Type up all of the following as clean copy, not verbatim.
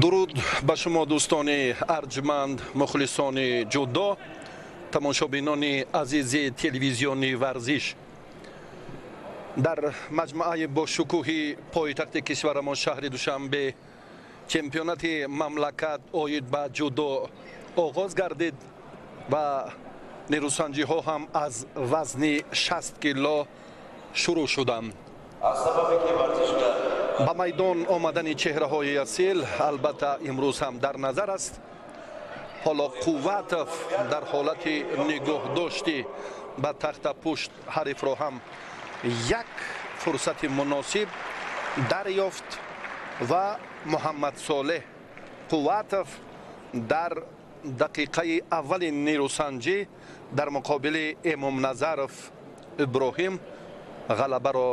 дуруд ба шумо дӯстони арҷманд, мухлисони ҷудо, тамошобинони азизи телевизиони варзиш. дар маҷмӯаи бошукӯҳи пойтахти кишварамон шаҳри Душанбе чемпионати мамлакат оид ба ҷудо оғоз гардид ва нерӯсанҷиҳо ҳам аз вазни 60 кило шурӯъ шуданд. ба майдон омадани чеҳраҳои асил албатта имрӯз ҳам дар назар аст. ҳоло Қувватов дар ҳолати нигоҳдошти ба тахтапушт ҳарифро ҳам як фурсати муносиб дарёфт ва Муҳаммад Солеҳ Қувватов дар дақиқаи аввали нерӯсанҷӣ дар муқобили Эмомназаров Иброҳим ғалабаро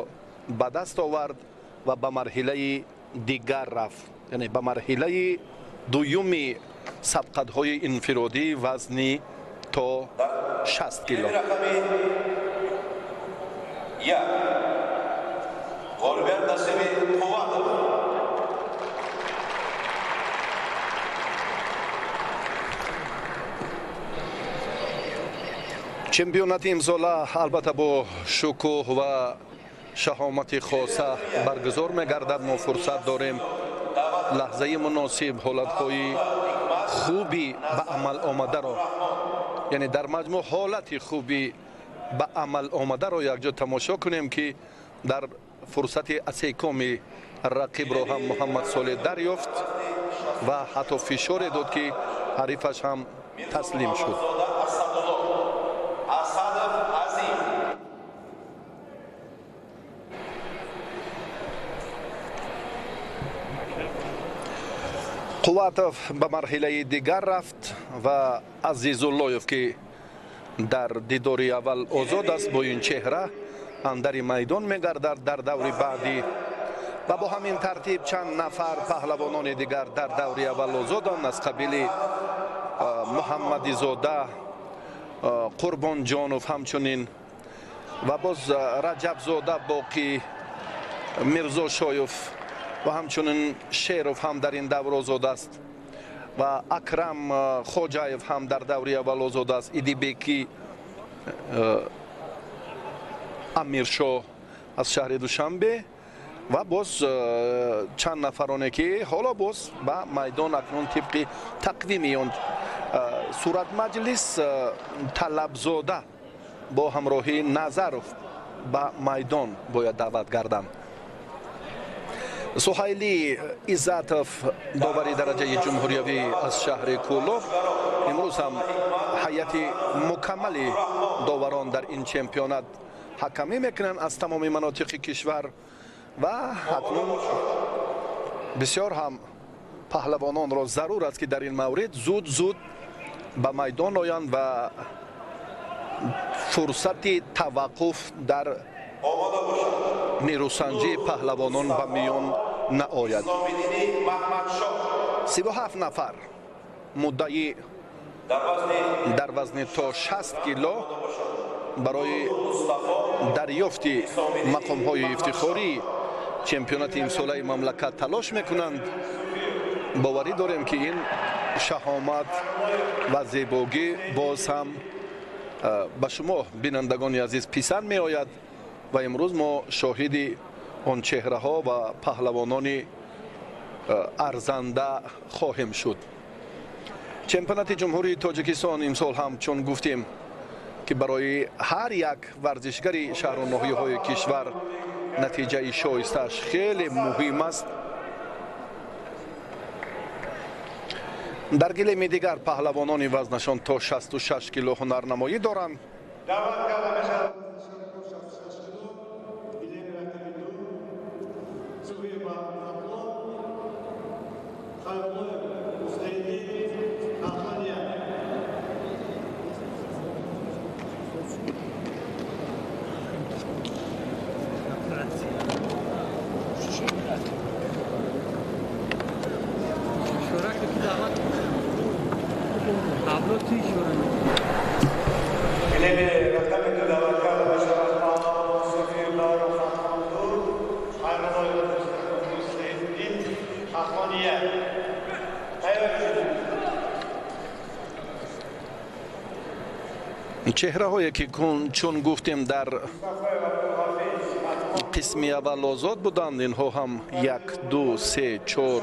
ба даст овард ва ба марҳилаи дигар рафт, яъне ба марҳилаи дуюми сабқатҳои инфиродӣ вазни то 60 кило. чемпионати имсола албатта бо шукӯҳ ва шаҳомати хоса баргузор мегардад. мо фурсат дорем лаҳзаи муносиб, ҳолатҳои хуби ба амал омадаро, яъне дар маҷмӯъ ҳолати хуби ба амал омадаро якҷо тамошо кунем, ки дар фурсати асекоми рақибро ҳам Муҳаммад Солеҳ дарёфт ва ҳатто фишоре дод, ки ҳарифаш ҳам таслим шуд. Қувватов ба марҳилаи дигар рафт ва Азизуллоев, ки дар дидори аввал озод аст, бо ин чеҳра андари майдон мегардад дар даври баъдӣ ва бо ҳамин тартиб чанд нафар паҳлавонони дигар дар даври аввал озоданд, аз қабили Муҳаммадизода, Қурбонҷонов ҳамчунин ва боз Раҷабзода Боқӣ, Мирзошоев ва ҳамчунин Шеров ҳам дар ин давр озод аст ва Акрам Хоҷаев ҳам дар даври аввал озод аст, Идибекӣ Амиршоҳ аз шаҳри Душанбе ва боз чанд нафароне, ки ҳоло боз ба майдон акнун тибқи тақвими он суратмаҷлис Талабзода бо ҳамроҳии Назаров ба майдон бояд даъват гарданд. Суҳайли Иззатов, довари дараҷаи ҷумҳуриявӣ аз шаҳри Кӯлоҳ, имрӯз ҳам ҳайати мукаммали доварон дар ин чемпионат ҳакамӣ мекунанд аз тамоми манотиқи кишвар ва акнун бисёр ҳам паҳлавононро зарур аст, ки дар ин маврид зуд ба майдон оянд ва фурсати таваққуф дар нерӯсанҷии паҳлавонон ба миён наояд. 37 нафар муддаӣ дар вазни то 60 кило барои дарёфти мақомҳои ифтихории чемпионати имсолаи мамлакат талош мекунанд. боварӣ дорем, ки ин шаҳомат ва зебогӣ боз ҳам ба шумо бинандагони азиз писанд меояд ва имрӯз мо шоҳиди он чеҳраҳо ва паҳлавонони арзанда хоҳем шуд. чемпионати ҷумҳурии Тоҷикистон имсол ҳам чун гуфтем, ки барои ҳар як варзишгари шаҳру ноҳияҳои кишвар натиҷаи шоистааш хеле муҳим аст. дар гилеми дигар паҳлавонони вазнашон то 66 кило ҳунарнамоӣ доранд. چهره‌هایی که چون گفتیم در قسمی اول آزاد بودند، اینها هم 1 2 3 4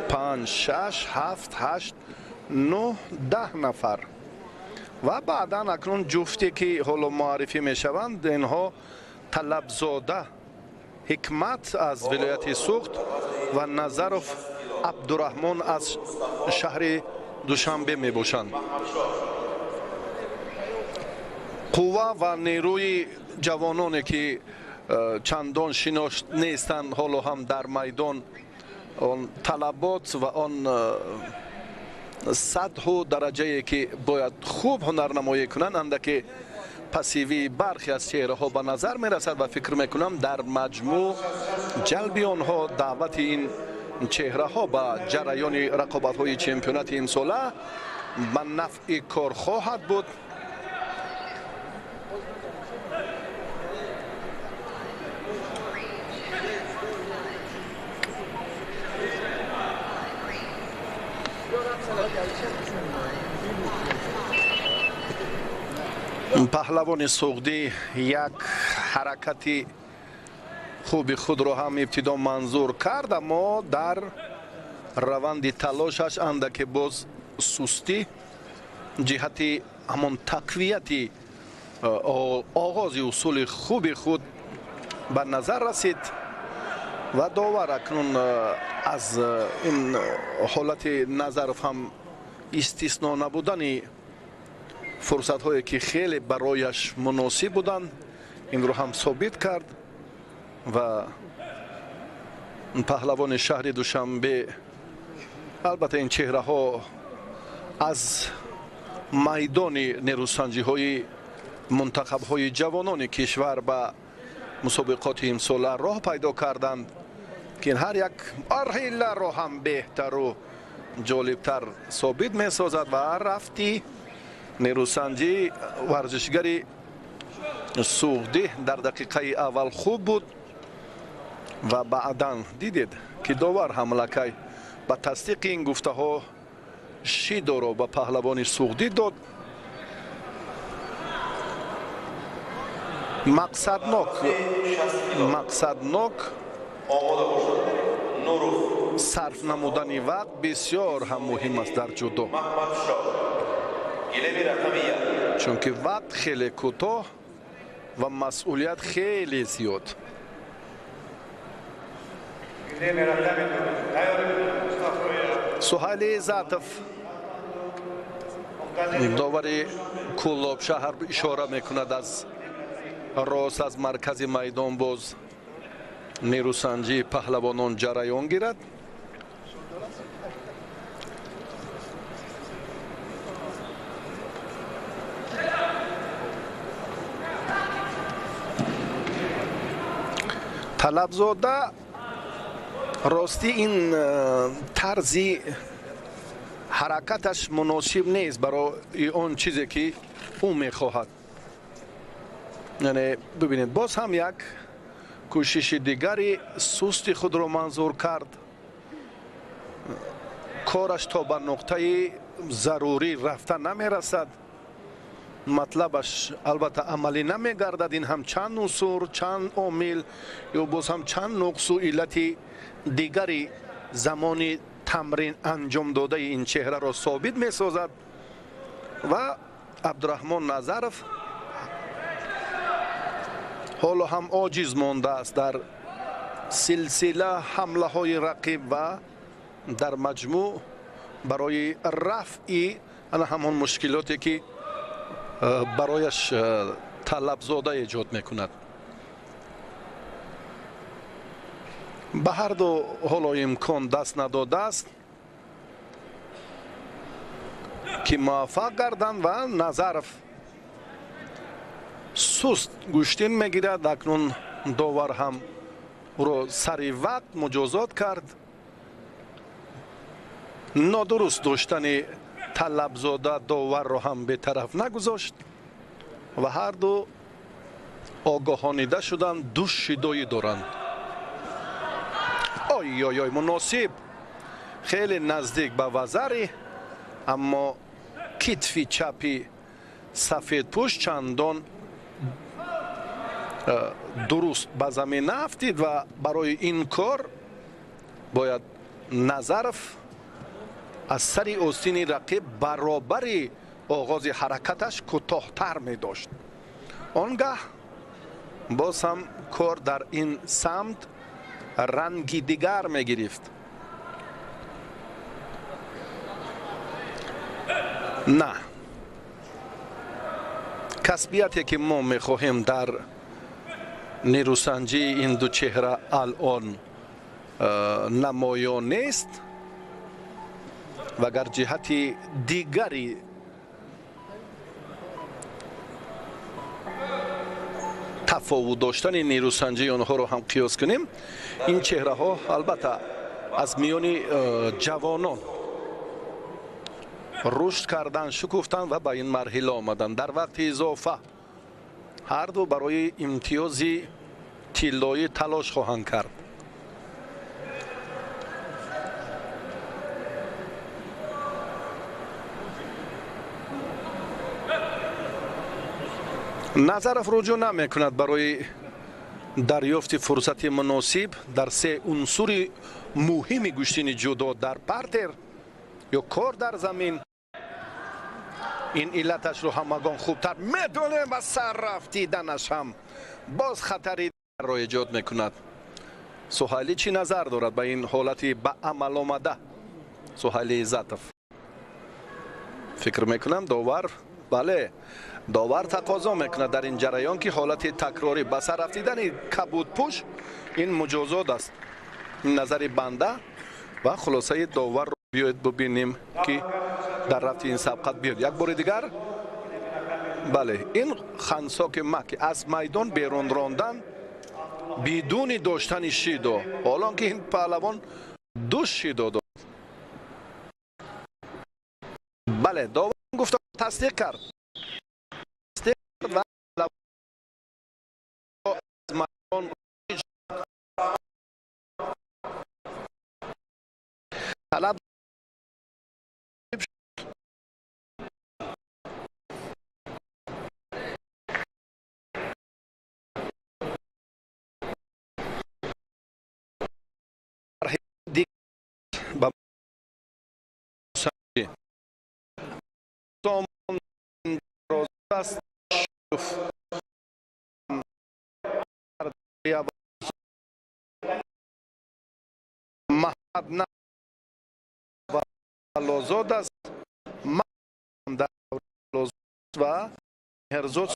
5 6 7 8 9 10 نفر و بعدا اکنون جفتی که حالا معرفی می شوند، اینها طلبزاده حکمت از ولایت سوخت و نظرف عبدالرحمن از شهر دوشنبه می باشند. قوه و نیروی جوانانی که چندان شناخته نیستند، حالا هم در میدان آن طلبات و آن سطح و درجه که باید خوب هنرنمایی کنند، اندکی پسیوی برخی از چهره ها به نظر می رسد و فکر می کنم در مجموع جلب آنها، دعوت این چهره ها به جریان رقابت های چمپیونات این ساله به نفع کار خواهد بود. پهلوان سوختی یک حرکتی خوبی خود را هم ابتدا منظور کرد، اما در روند تلاشش اندک باز سستی جهت همان تقویت آغاز اصول خوبی خود به نظر رسید و داور اکنون از این حالت نظر هم استثنا نبودن فرصت هایی که خیلی برایش مناسب بودند این رو هم ثابت کرد و پهلوان شهر دوشنبه، البته این چهره ها از میدان نیروسنجی های منتخب های جوانان کشور به مسابقات امسال راه پیدا کردند که هر یک مرحله را هم بهتر و جالبتر ثابت می سازد و رفتی نیروسنجی ورزشگری سوختی در دقیقه اول خوب بود و بعدا دیدید که داور هم لکه به تصدیق این گفته ها شیدو را به پهلوان سوختی داد. مقصدناک صرف نمودن وقت بسیار هم مهم است در جودو، چون که وقت خیلی کوتاه و مسئولیت خیلی زیاد. سهیل زعتف داور کلاب شهر اشاره میکند از راست از مرکز میدان باز نیروسنجی پهلوانان جریان گیرد. طلبزاده راستی این طرزی حرکتش مناسب نیست برای اون چیزی که او میخواهد. یعنی ببینید باز هم یک کوشش دیگری سستی خود را منظور کرد، کارش تا به نقطه ضروری رفتن نمی رسد، مطلبش البته عملی نمی گردد. این هم چند عنصر، چند عامل یا باز هم چند نقص و علت دیگری زمان تمرین انجام داده این چهره را ثابت می سازد و عبدالرحمن نظرف حالا هم عاجز مانده است در سلسله حمله های رقیب و در مجموع برای رفع همان مشکلاتی که برایش طلبزاده ایجاد میکند. به هر دو حالا امکان دست نداده است که موفق گردند و نظرف سست گوشتین میگیرد. اکنون داور هم او را سری وقت مجازات کرد. نادرست داشتن طلبزاده داور را هم به طرف نگذاشت و هر دو آگاهانیده شدند دو شیدایی دارند. آی مناسب خیلی نزدیک به وزری، اما کتفی چپی سفید پوش چندان درست به زمین نافتید و برای این کار باید نظرف از سری آستین رقیب برابری آغاز حرکتش کوتاه‌تر می داشت. آنگاه باز هم کار در این سمت رنگی دیگر می گرفت. نه، کسبیتی که ما می خواهیم در نیروسنجی این دو چهره الان نمایان نیست و اگر جهت دیگری تفاوت داشتن نیروسنجی آنها رو هم قیاس کنیم، این چهره ها البته از میان جوانان رشد کردن، شکفتن و به این مرحله آمدن. در وقت اضافه هر دو برای امتیازی طلایی تلاش خواهند کرد. نظرف رجوع نمی کند برای دریافت فرصت مناسب در سه عنصر مهم گشتن جدا در پارتر یا کار در زمین. این علتش رو همگان خوبتر میدونیم و سر رفتیدنش هم باز خطری را ایجاد میکند. سهیلی چی نظر دارد به این حالتی به عمل آمده؟ سهیلی عزتف فکر میکنم داور، بله، داور تقاضا میکنه در این جریان که حالت تکراری به سر رفتیدن کبود پوش این مجازات است. این نظر بنده و خلاصه داور رو بیاید ببینیم که در رفت این سبقت بیاد. یک بار دیگر، بله، این خنساک مکی از میدان بیرون راندن بدون داشتن شیدو، حالا که این پهلوان دو شیدو داشت. بله، داور گفت تصدیق کرد و از میدان طلب به سامان است محمد و لازاد است در لازاد و هرزوت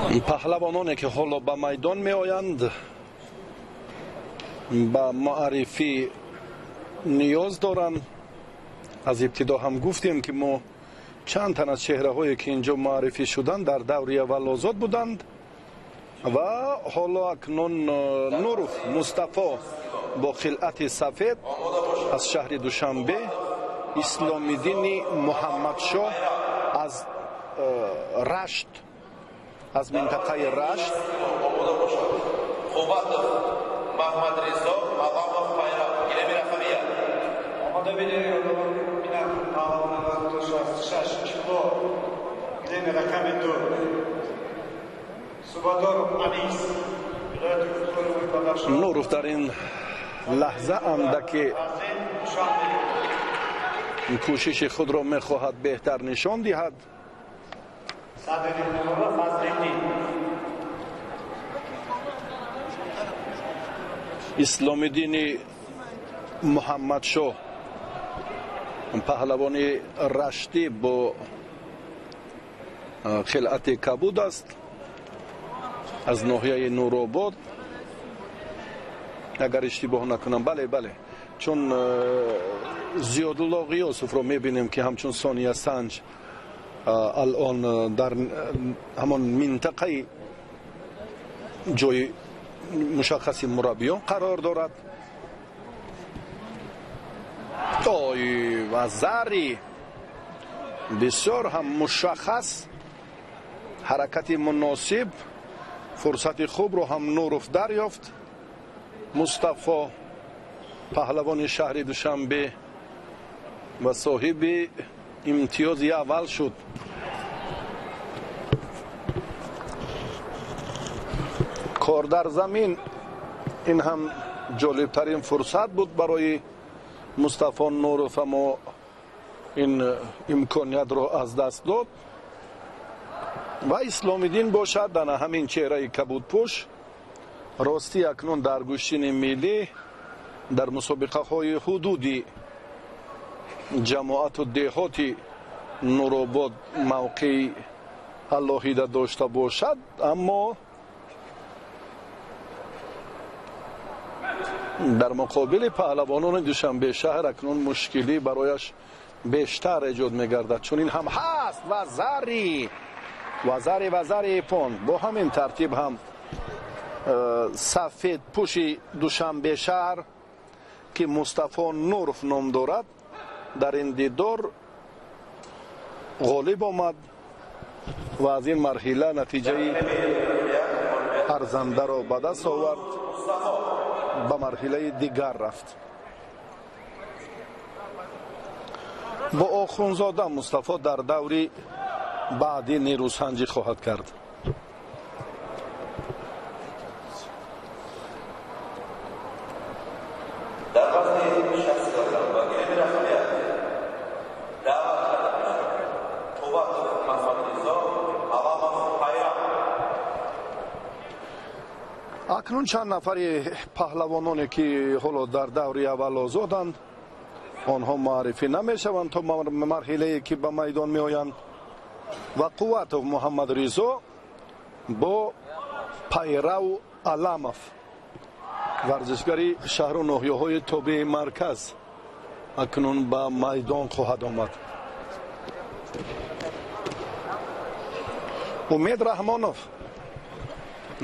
پهلوانانی که حالا به میدان می آیند به معرفی نیاز دارند. از ابتدا هم گفتیم که ما چند تن از چهره هایی که اینجا معرفی شدند در دوره اول آزاد بودند و حالا اکنون نوروف مصطفی با خلعت سفید از شهر دوشنبه، اسلام الدین محمد شاه از رشت، از منطقه رشت، محمد رضا مقام فایرا گیرمی رقمیه آماده بیده اینم مقام 266 کیلو گیرمی رقم 2 سبادار انیس نوروف در این لحظه اندکی کوشش خود را میخواهد بهتر نشان دهد. اسلام الدین محمد شاه پهلوان رشتی با خلعت کبود است از ناحیه نورآباد، اگر اشتباه نکنم. بله چون زیادالله غیاسف را میبینیم که همچون ثانیه سنج الان در همان منطقه جای مشخص مربیان قرار دارد. و زری بسیار هم مشخص، حرکت مناسب، فرصت خوب رو هم نوروف دریافت. مصطفی پهلوان شهر دوشنبه و صاحب امتیاز اول شد. کار در زمین این هم جالبترین فرصت بود برای مصطفی نوروف، اما این امکانیت را از دست داد و اسلام الدین باشد در همین چهره کبودپوش. راستی اکنون در گوشین ملی در مسابقه های حدودی جماعت و دهاتی نورآباد موقع علاهیده داشته باشد، اما در مقابل پهلوانان دوشنبه شهر اکنون مشکلی برایش بیشتر ایجاد می‌گردد، چون این هم هست و زری پون با همین ترتیب هم سفید پوش دوشنبه شهر که مصطفی نوروف نام دارد در این دیدار غالب آمد و از این مرحله نتیجه ارزنده را به دست آورد، به مرحله دیگر رفت. با آخونزاده مصطفی در دوری بعدی نیروسنجی خواهد کرد. اکنون چند نفر پهلوانانی که حالا در دوره اول آزادند آنها معرفی نمیشوند تا مرحله که به میدان می آیند و قوتوف محمد رضا با پیرو علامف ورزشگری شهر و ناحیه های تابع مرکز اکنون به میدان خواهد آمد. امید رحمانوف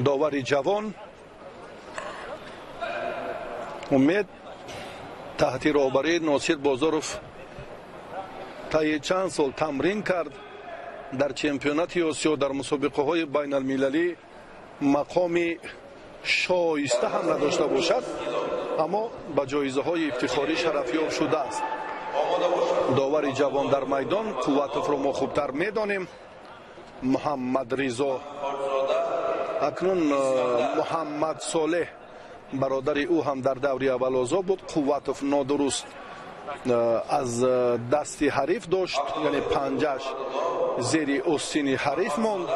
داور جوان، امید تحت رهبری ناصر بازاروف طی چند سال تمرین کرد در چمپیونات آسیا در مسابقه های بین المللی مقام شایسته هم نداشته باشد، اما با جایزه های افتخاری شرفیاب شده است. داور جوان در میدان قوتوف را ما خوبتر میدانیم. محمد رضا، اکنون محمد صالح برادر او هم در دوره اول آزاد بود. قوتوف نادرست از دست حریف داشت، یعنی پنجش زیر آستین حریف ماند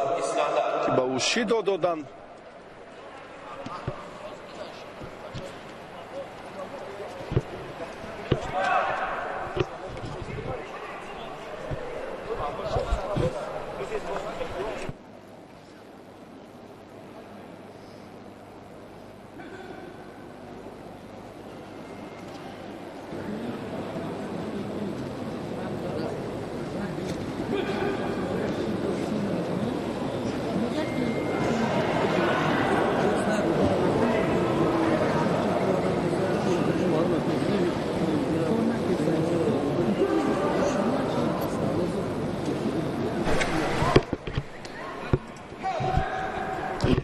که به او شیدا دادند.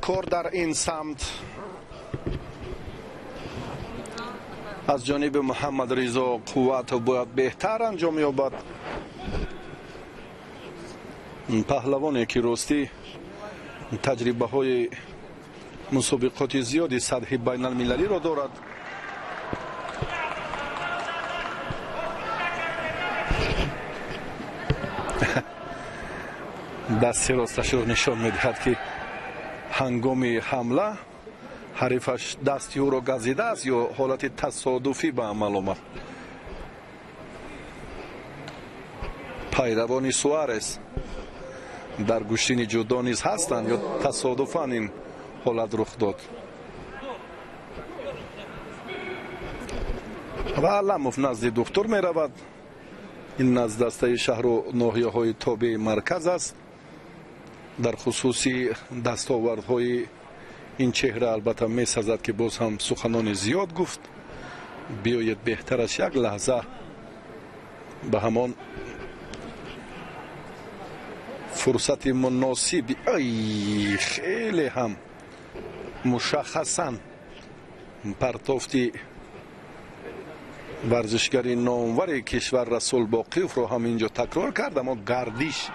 کار در این سمت از جانب محمد رضا قوت باید بهتر انجام یابد. پهلوانی که راستی تجربه های مسابقات زیادی سطح بین المللی را دارد. دست راستش را نشان میدهد که هنگام حمله حریفش دستی او را گزیده است یا حالت تصادفی به عمل آمد. پیروان سوارز در گوشتین جدا نیز هستند یا تصادفاً این حالت رخ داد. و علموف نزد دکتر می رود. این نزد دسته شهر و ناحیه های تابع مرکز است. در خصوصی دستاوردهای این چهره البته می سزد که باز هم سخنان زیاد گفت. بیاید بهتر از یک لحظه به همان فرصت مناسب خیلی هم مشخصا پرتافتی ورزشگری نامور کشور رسول باقیوف رو هم اینجا تکرار کرد، اما گردش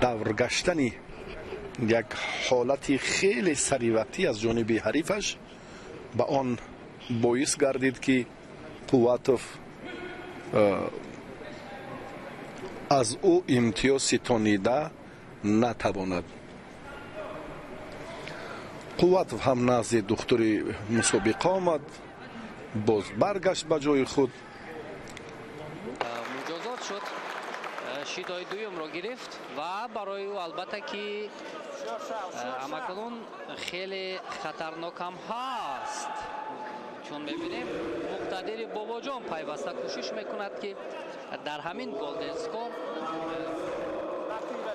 دورگشتن یک حالتی خیلی سریعتی از جانب حریفش به آن باعث گردید که قوتوف از او امتیاز ستانیده نتواند. قوتوف هم نزد دکتر مسابقه آمد، باز برگشت به جای خود. مجازات شد، شیدای دویم را گرفت و برای او البته که همکنون خیلی خطرناک هم هست، چون ببینیم مقتدر باباجان پیوسته کوشش میکند که در همین گلدن اسکور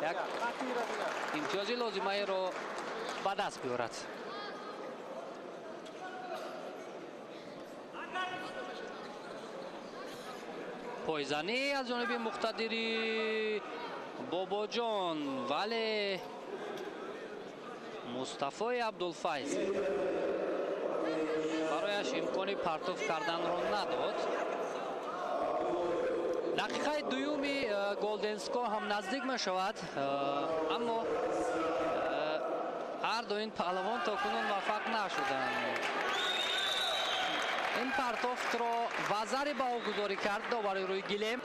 یک امتیازی لازمه را به دست بیارد. پایزنی از جانب مقتدری باباجان، ولی مصطفی عبدالفیض برایش امکانی پرتاب کردن را نداد. دقیقه دومی گلدن اسکور هم نزدیک می شود، اما هر دو این پهلوان تا کنون موفق نشدند. این پرتافت را وزری به او گذاری کرد داوری روی گلیم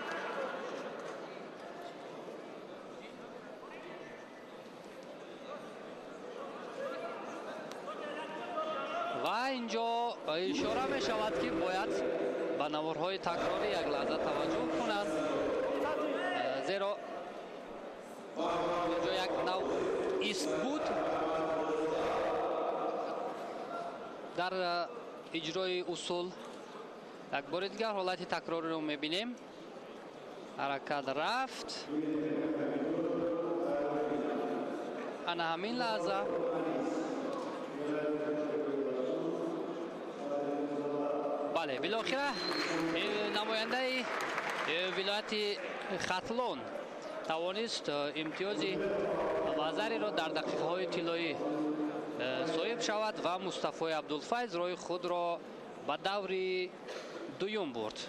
و اینجا اشاره می شود که باید به نوارهای تکراری یک لحظه توجه کنند، زیرا اینجا یک نوع ایست بود در اجرای اصول. یک بار دیگر حالت تکراری رو میبینیم. حرکت رفت، انا همین لحظه بله بالاخره نماینده ولایت ختلون توانست امتیازی وزری را در دقیقه های طلایی صاحب شود و مصطفی عبدالفیض روی خود را به دور دوم برد.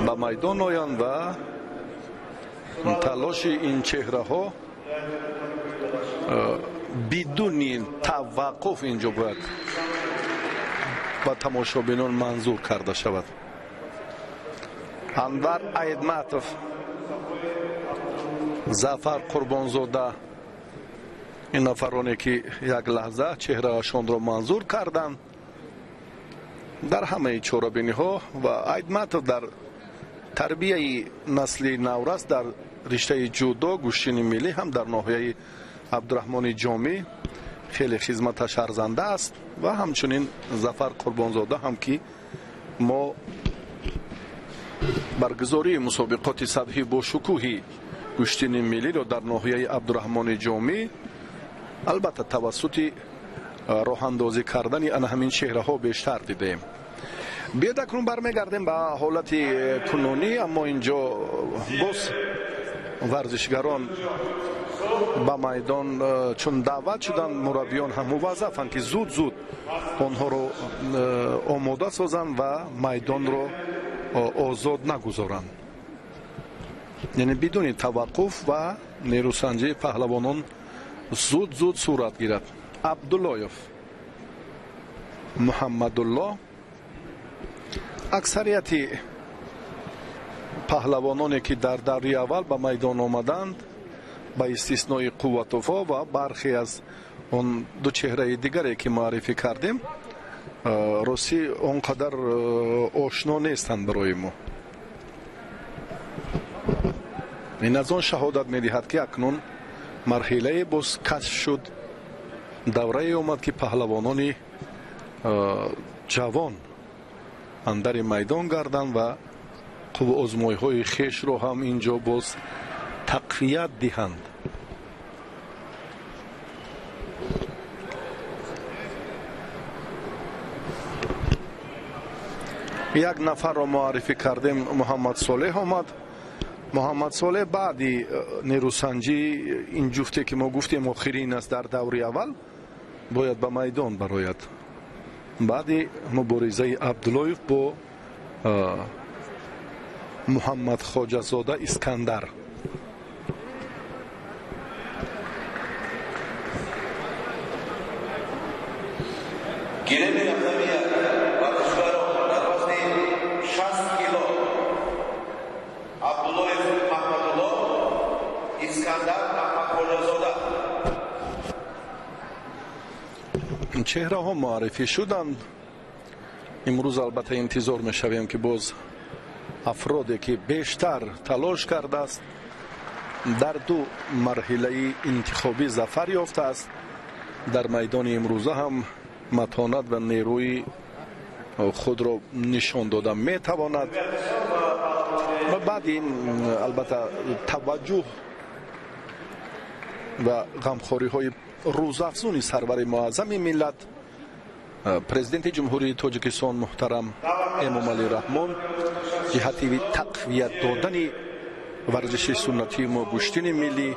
به میدان آیند و تلاش این چهره ها بدون توقف اینجا باید با تماشابینان منظور کرده شود. انور ایدماتوف، ظفر قربانزاده، این نفرانی که یک لحظه چهره هاشان را منظور کردند در همه چهاربینی ها و ایدماتوف در тарбияи насли наврас дар риштаи ҷудо гӯштини миллӣ ҳам дар ноҳияи абдураҳмони ҷомӣ хеле хизматаш арзанда аст ва ҳамчунин зафар қурбонзода ҳам ки мо баргузории мусобиқоти сатҳӣ бо шукӯҳи гӯштини миллиро дар ноҳияи абдураҳмони ҷомӣ албатта тавассути роҳандозӣ кардани ана ҳамин чеҳраҳо бештар дидаем. биёед акнун бармегардем ба ҳолати кунунӣ, аммо инҷо боз варзишгарон ба майдон чун даъват шуданд, мураббиён ҳам муваззафанд ки зуд онҳоро омода созанд ва майдонро озод нагузоранд, яъне бидуни таваққуф ва нерӯсанҷии паҳлавонон зуд сурат гирад. абдуллоев, муҳаммадулло, аксарияти паҳлавононе ки дар даври аввал ба майдон омаданд ба истиснои қувватуфо ва бархе аз он ду чеҳраи дигаре ки муаррифӣ кардем ростӣ он қадар ошно нестанд барои мо. ин аз он шаҳодат медиҳад ки акнун марҳилае боз кашф шуд, даврае омад ки паҳлавонони ҷавон андари майдон гарданд ва қувваозмоиҳои хешро ҳам инҷо боз тақвият диҳанд. як нафарро муаррифӣ кардем, муҳаммад солеҳ омад. муҳаммад солеҳ баъди нерӯсанҷӣ, ин ҷуфте ки мо гуфтем охирин аст дар даври аввал, бояд ба майдон барояд. баъди муборизаи абдуллоев бо муҳаммад хоҷазода искандар. чеҳраҳо муаррифӣ шуданд. имрӯз албатта интизор мешавем ки боз афроде ки бештар талош кардааст, дар ду марҳилаи интихобӣ зафар ёфтааст, дар майдони имрӯза ҳам матонат ва нерӯи худро нишон дода метавонад. ва баъди ин албатта таваҷҷӯҳ ва ғамхориҳои рӯзафзуни сарвари муаззами миллат, президенти ҷумҳурии тоҷикистон муҳтарам эмомалӣ раҳмон ҷиҳати тақвият додани варзиши суннатии мо гӯштини миллӣ,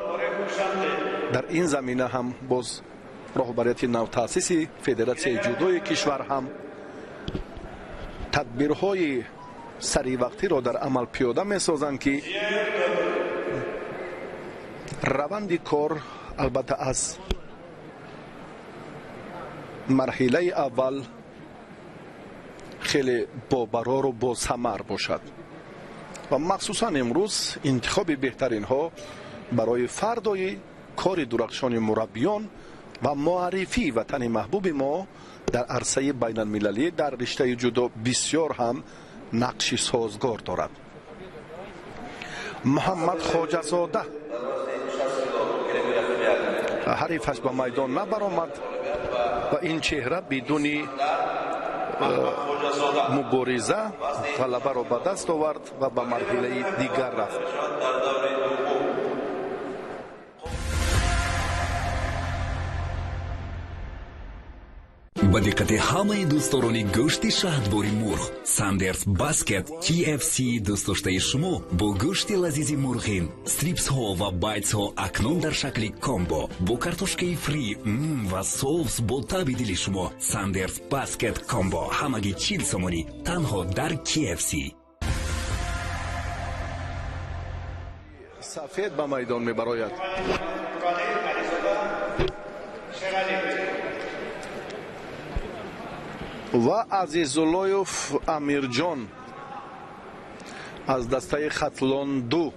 дар ин замина ҳам боз роҳбарияти навтаъсиси федератсияи ҷудои кишвар ҳам тадбирҳои саривақтиро дар амал пиёда месозанд ки раванди кор албатта аз марҳилаи аввал хеле бобарору босамар бошад ва махсусан имрӯз интихоби беҳтаринҳо барои фардои кори дурахшони мураббиён ва муаррифии ватани маҳбуби мо дар арсаи байналмилалӣ дар риштаи ҷудо бисёр ҳам нақши созгор дорад. муҳаммад хоҷазода ҳарифаш ба майдон набаромад ва ин чеҳра бидуни мубориза ғалабаро ба даст овард ва ба марҳилаи дигар рафт. ба диққати ҳамаи дӯстдорони гӯшти шаҳдвори мурғ, Sanders Basket KFC дӯстдоштаи шумо бо гӯшти лазизи мурғин, стрипсҳо ва байтсҳо акнун дар шакли комбо бо картошкаи фри ва соус бо таби дили шумо. Sanders Basket комбо ҳамаги 40 сомонӣ танҳо дар KFC. сафед ба майдон мебарояд. ва Азизуллоев Амирҷон аз дастаи Хатлон 2.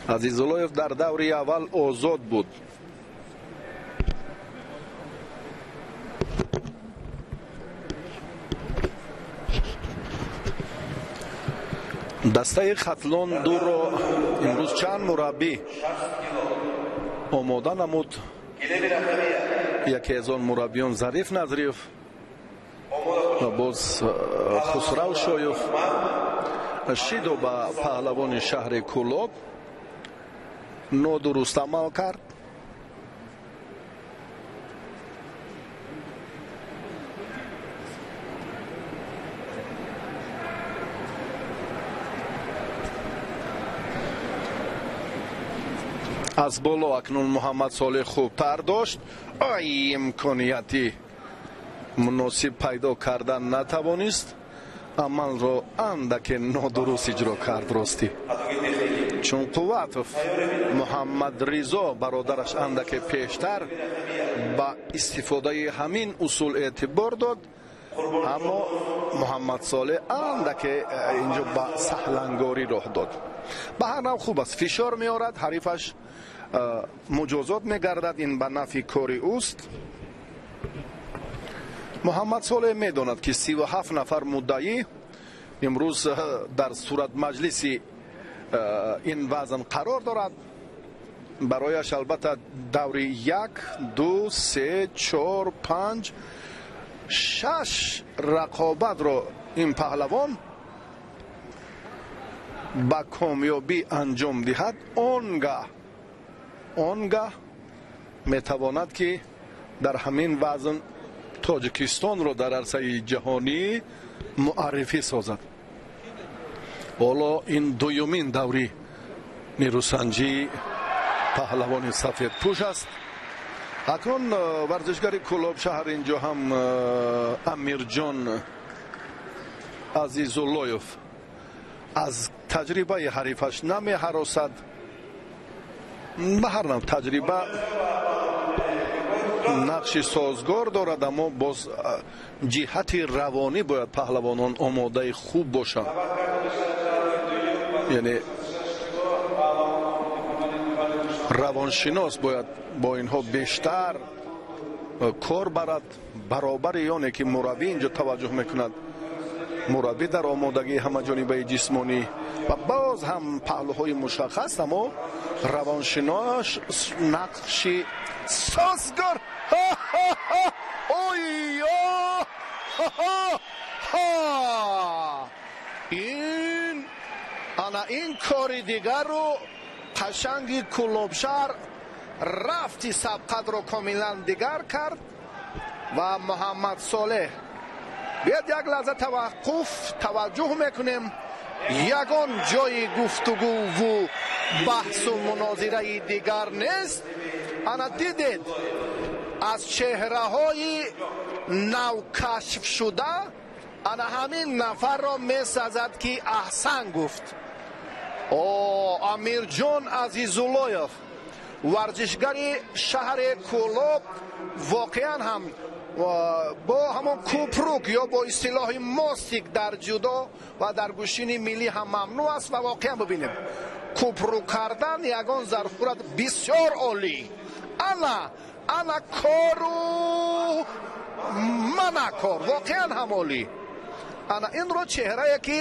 Азизуллоев дар даври аввал озод буд. дастаи хатлон дуро имрӯз чанд мураббӣ омода намуд. яке аз он мураббиён Зариф Назриев ва боз Хусрав Шоёв шидо ба паҳлавони шаҳри Кӯлоб нодуруст амал кард. аз боло акнун Муҳаммад Солеҳ хубтар дошт. имконияти муносиб пайдо кардан натавонист. амалро андаке нодуруст иҷро кард ростӣ, чун Қувватов Муҳаммад Ризо бародараш андаке пештар ба истифодаи ҳамин усул эътибор дод, аммо Муҳаммад Солеҳ андаке инҷо ба саҳлангорӣ роҳ дод. ба ҳар нав хуб аст, фишор меорад, ҳарифаш муҷозот мегардад, ин ба нафъи кори уст. Муҳаммад Солеҳ медонад ки 37 нафар муддаӣ имрӯз дар суратмаҷлиси ин вазн қарор дорад. барояш албатта даври 1, 2, 3, 4, 5, 6 рақобатро ин паҳлавон ба комёбӣ анҷом диҳад, он гаҳ метавонад ки дар ҳамин вазн тоҷикистонро дар арсаи ҷаҳонӣ муаррифӣ созад. ҳоло ин дуюмин даври нерӯсанҷии паҳлавони сафедпӯш аст. акнун варзишгари Кӯлобшаҳр инҷо ҳам Амирҷон Азизуллоев аз таҷрибаи ҳарифаш намеҳаросад. ба ҳар нав таҷриба нақши созгор дорад, аммо боз ҷиҳати равонӣ бояд паҳлавонон омодаи хуб бошанд. яъне равоншинос бояд бо инҳо бештар кор барад. баробари оне ки мураббӣ инҷо таваҷҷӯҳ мекунад, мураббӣ дар омодагии ҳамаҷонибаи ҷисмонӣ ва боз ҳам паҳлӯҳои мушаххас, аммо равоншинос нақши созгор. ин кори дигару қашанги Кӯлобшаҳр рафти сабқатро комилан дигар кард ва Муҳаммад Солеҳ биёд як лаҳза таваҷҷӯҳ мекунем. ягон ҷои гуфтугӯву баҳсу мунозираи дигар нест. ана дидед аз чеҳраҳои навкашфшуда ана ҳамин нафарро месазад ки аҳсан гуфт. Амирҷон Азизуллоев, варзишгари шаҳри Кӯлоб, воқеан ҳам бо ҳамон кӯпрук ё бо истилоҳи мостик дар ҷудо ва дар гӯшини миллӣ ҳам мамнӯъ аст ва воқеан бубинед кӯпрук кардан ягон зарфурат бисёр олӣ. ана кору мана кор воқеан ҳам олӣ. ана инро чеҳрае ки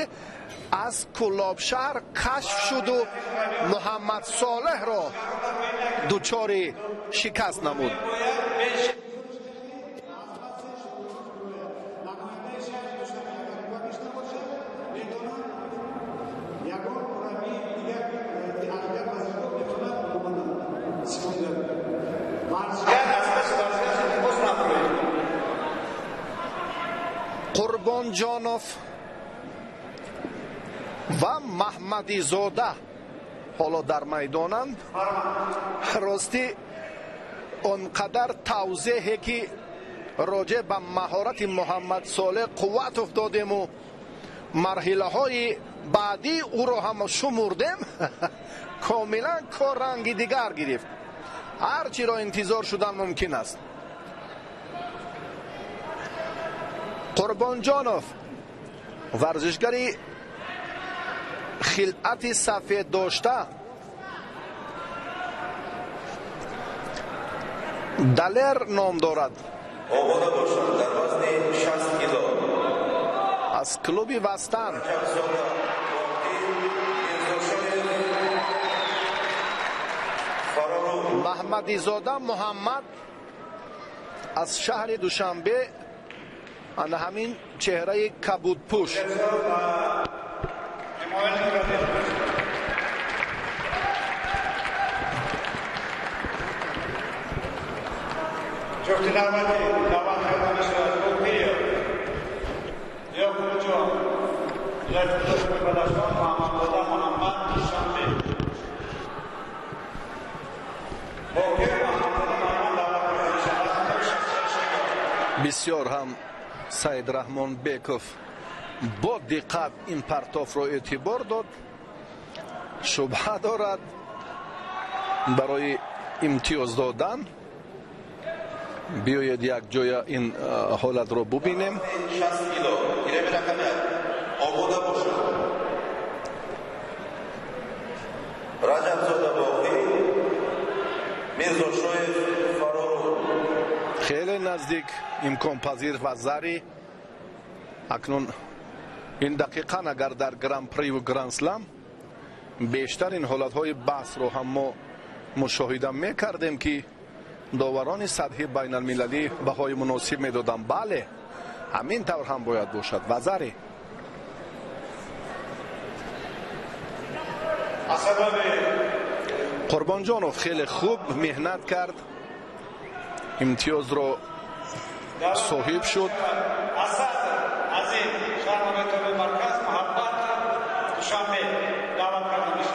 аз Кӯлобшаҳр кашф шуду Муҳаммад Солеҳро дучори шикаст намуд. Қурбонҷонов ва Маҳмадизода ҳоло дар майдонанд. ростӣ он қадар тавзеҳе ки роҷеъ ба маҳорати Муҳаммад Солеҳ Қувватов додему марҳилаҳои баъдии ӯро ҳам шумурдем, комилан кор ранги дигар гирифт. ҳар чиро интизор шудан мумкин аст. Қурбонҷонов варзишгари хилъати сафед дошта, далер ном дорад. аз клуби Вастан محمدیزاده محمد از شهر دوشنبه، انا همین چهره کبودپوش. جفت دعوت کردن شد بوکیه یا کجا لطفش به بلشان محمد محمد دوشنبه بوکیه محمد دعوت کردن شد. بسیار هم سید رحمان بیکوف با دقت این پرتاف را اعتبار داد. شبهه دارد برای امتیاز دادن. بیاید یک جای این حالت رو ببینیم. 60 کیلو گیره رقمیت آماده باشد. رجب زاده باقی میرزا شویف فرارو خیلی نزدیک امکان پذیر و زری. اکنون این دقیقا اگر در گران پری و گران سلام بیشتر این حالت های بحث رو هم ما مشاهده میکردیم که داوران سطحی بین المللی بهای مناسب میدادن. بله همین طور هم باید باشد. وزری قربانجانوف خیلی خوب مهنت کرد، امتیاز رو صاحب شد. از این شهر مرکز محبت دوشنبه دعوت کرده میشه.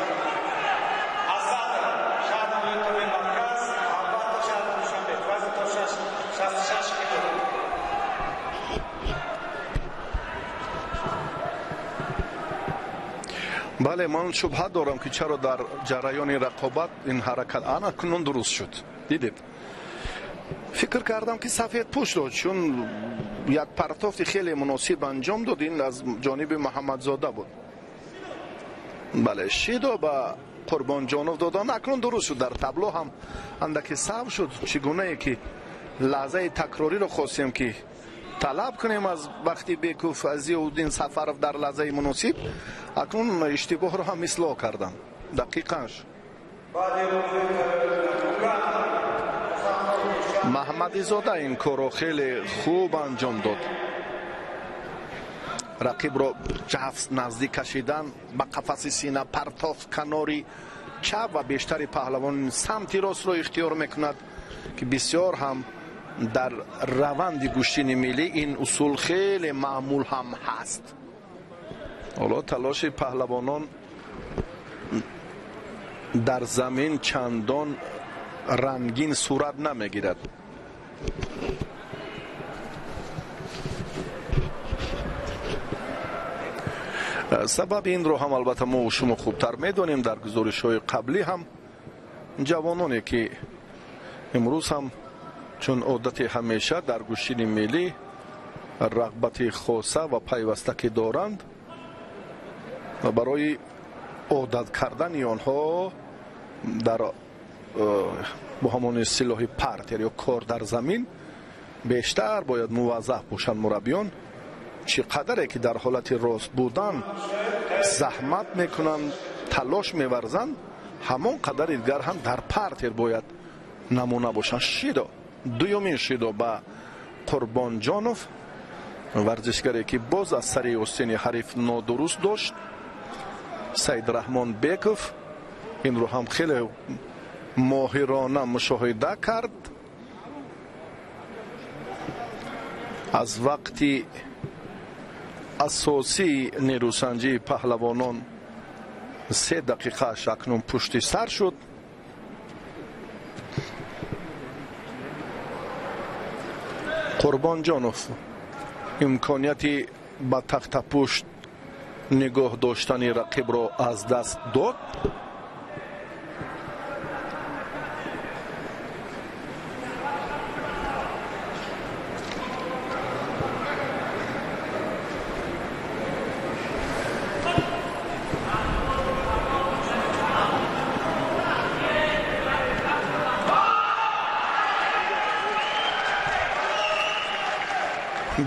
بله من شبهه دارم که چرا در جریان رقابت این حرکت انا کنون درست شد. دیدید فکر کردم که سفید پوش داد، چون یک پرتافت خیلی مناسب انجام داد. این از جانب محمدزاده بود. بله شیدا با قربان جانوف دادن اکنون درست شد. در تابلو هم اندکی صعب شد. چگونه ای که لحظه تکراری رو خواستیم که طلب کنیم از وقتی بیکوف از این سفر در لحظه مناسب، اکنون اشتباه رو هم اصلاح کردم دقیقاش. محمدیزاده این کارو خیلی خوب انجام داد. رقیب رو جفت نزدیک کشیدن، با قفس سینه پرتاف کناری چپ و بیشتر پهلوان سمت راست رو اختیار میکند که بسیار هم در روند گوشتین ملی این اصول خیلی معمول هم هست. حالا تلاش پهلوانان در زمین چندان رنگین صورت نمیگیرد. سبب این رو هم البته ما و شما خوبتر میدونیم. در گزارش های قبلی هم جوانانی که امروز هم چون عادت همیشه در گوشتین ملی رغبت خاصه و پیوسته که دارند و برای عادت کردن آنها در با همون سلاح پرت یا کار در زمین بیشتر باید موظف باشند. مربیان چقدر که در حالت راست بودن زحمت میکنند، تلاش میورزند، همون قدر دیگر هم در پرت باید نمونه باشند. شیدا دویمین شیدا با قربان جانوف، ورزشگری که باز از سری آستین حریف نادرست داشت. سید رحمان بیکوف این رو هم خیلی ماهرانه مشاهده کرد. از وقتی اساسی نیروسنجی پهلوانان 3 دقیقه اکنون پشت سر شد. قربان جانوف امکانیتی با تخت پشت نگاه داشتن رقیب را از دست داد.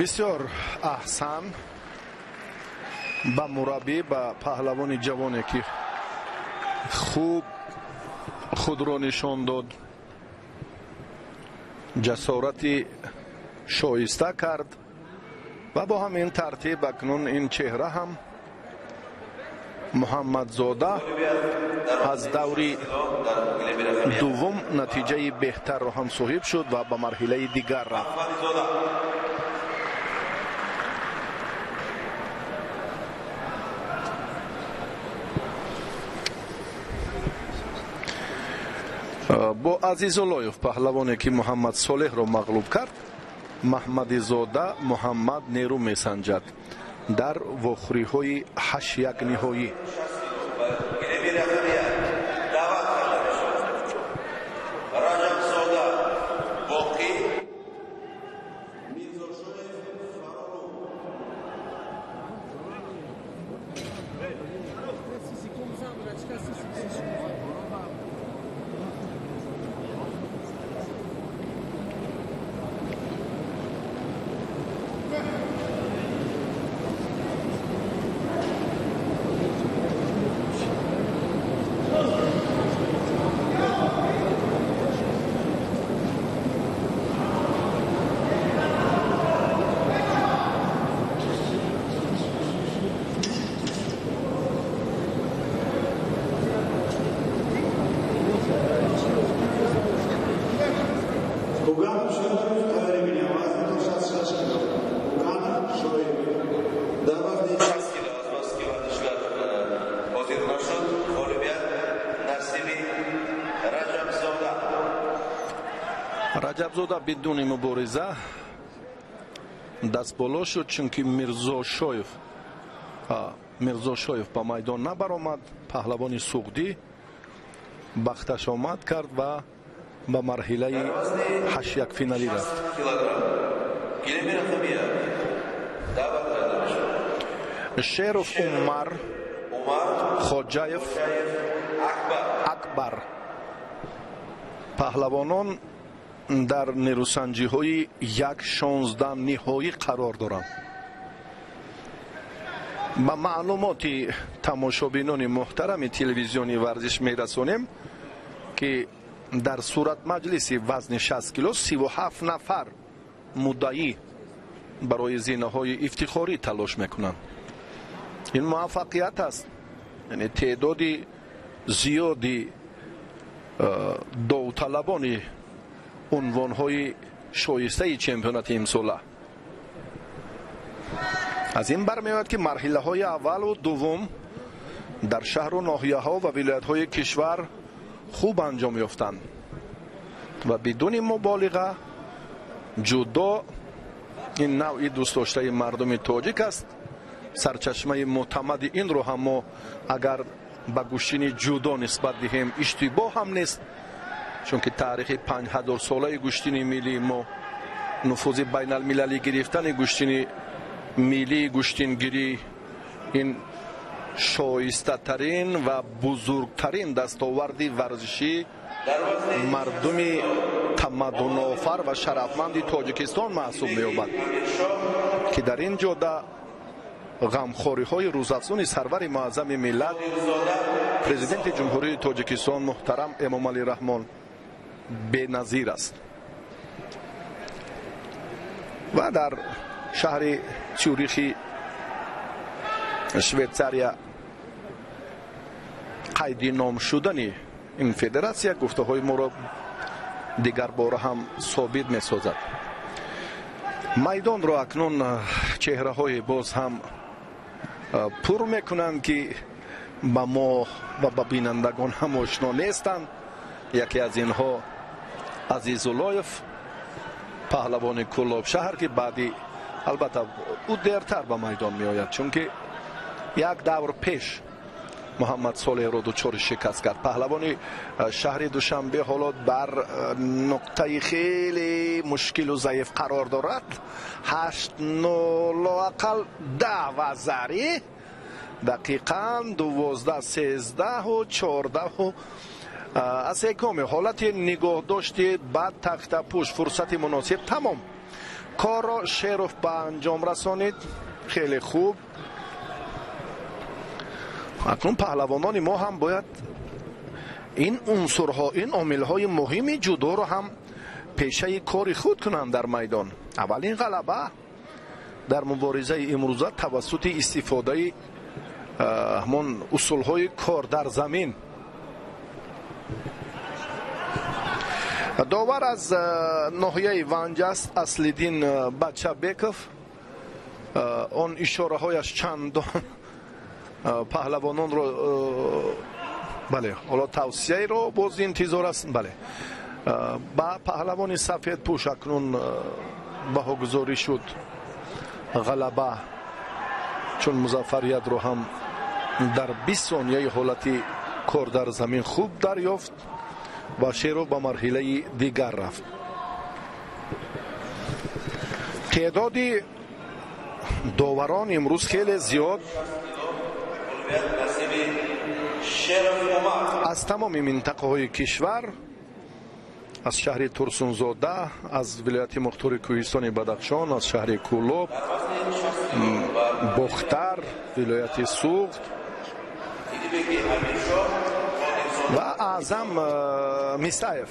بسیار احسن با مربی، با پهلوان جوانی که خوب خود را نشان داد. جسارتی شایسته کرد و با همین ترتیب اکنون این چهره هم محمدزاده از دوری دوم نتیجه بهتر را هم صاحب شد و به مرحله دیگر رفت. با عزیزاللایف پهلوانی که محمد صالح را مغلوب کرد، محمدزاده محمد نیرو میسنجد در وخوری های 8-1 نهایی. раҷабзода бидуни мубориза дастболо шуд, чунки мирзошоев ба майдон набаромад. паҳлавони суғдӣ бахташомад кард ва ба марҳилаи 8-1 финалӣ рафт. шеров умар, хоҷаев, акбар паҳлавонон дар нерӯсанҷиҳои 1-16 ниҳоӣ қарор доранд. ба маълумоти тамошобинони муҳтарами телевизиони варзиш мерасонем ки дар суратмаҷлиси вазни 60 кило 37 нафар муддаӣ барои зинаҳои ифтихорӣ талош мекунанд. ин муваффақият аст. яъне теъдоди зиёди довталабони унвонҳои шоистаи чемпионати имсола. аз ин бармеояд ки марҳилаҳои аввалу дуввум дар шаҳру ноҳияҳо ва вилоятҳои кишвар хуб анҷом ёфтанд ва бидуни муболиға ҷудо ин навъи дӯстдоштаи мардуми тоҷик аст. сарчашмаи мӯътамади инро ҳам мо агар ба гӯштини ҷудо нисбат диҳем иштибоҳ ҳам нест, чунки таърихи 5000 солаи гӯштини миллии мо, нуфузи байналмилалӣ гирифтани гӯштини миллии гӯштингирӣ ин шоистатарин ва бузургтарин дастоварди варзиши мардуми тамаддунофар ва шарафманди тоҷикистон маҳсуб меёбад ки дар ин ҷода ғамхориҳои рӯзафзуни сарвари муаззами миллат президенти ҷумҳурии тоҷикистон муҳтарам эмомалӣ раҳмон беназир аст. ва дар шаҳри цюрихи швейтсария қайди ном шудани ин федератсия гуфтаҳои моро дигарбора ҳам собит месозад. майдонро акнун чеҳраҳои боз ҳам пур мекунанд ки ба мо ва ба бинандагон ҳам ошно нестанд. яке аз инҳо азизуллоев паҳлавони кӯлобшаҳр ки баъди албатта ӯ дертар ба майдон меояд, чунки як давр пеш муҳаммад солеҳро дучори шикаст кард. паҳлавони шаҳри душанбе ҳоло бар нуқтаи хеле мушкилу заиф қарор дорад. 8-0 ақал 10 ва зарӣ дақиқан 12-13 14 аз якоми ҳолати нигоҳдошти бад тахтапӯш фурсати муносиб тамом. корро шеров ба анҷом расонид. хеле хуб. акнун паҳлавонони мо ҳам бояд ин унсурҳо, ин омилҳои муҳими ҷудоро ҳам пешаи кори худ кунанд дар майдон. аввалин ғалаба дар муборизаи имрӯза тавассути истифодаи ҳамон усулҳои кор дар замин. довар аз ноҳияи ванҷаст аслиддин бачабеков. он ишораҳояш чандон паҳлавононро бале ҳоло тавсияеро боз интизор аст. бале ба паҳлавони сафедпӯш акнун баҳогузорӣ шуд ғалаба, чун музаффариятро ҳам дар 20 сонияи ҳолати кор дар замин хуб дарёфт ва шеро ба марҳилаи дигар рафт. теъдоди доварон имрӯз хеле зиёд аз тамоми минтақаҳои кишвар, аз шаҳри турсунзода, аз вилояти мухтори кӯҳистони бадахшон, аз шаҳри кӯлоб, бухтар, вилояти суғд ва аъзам мисаев.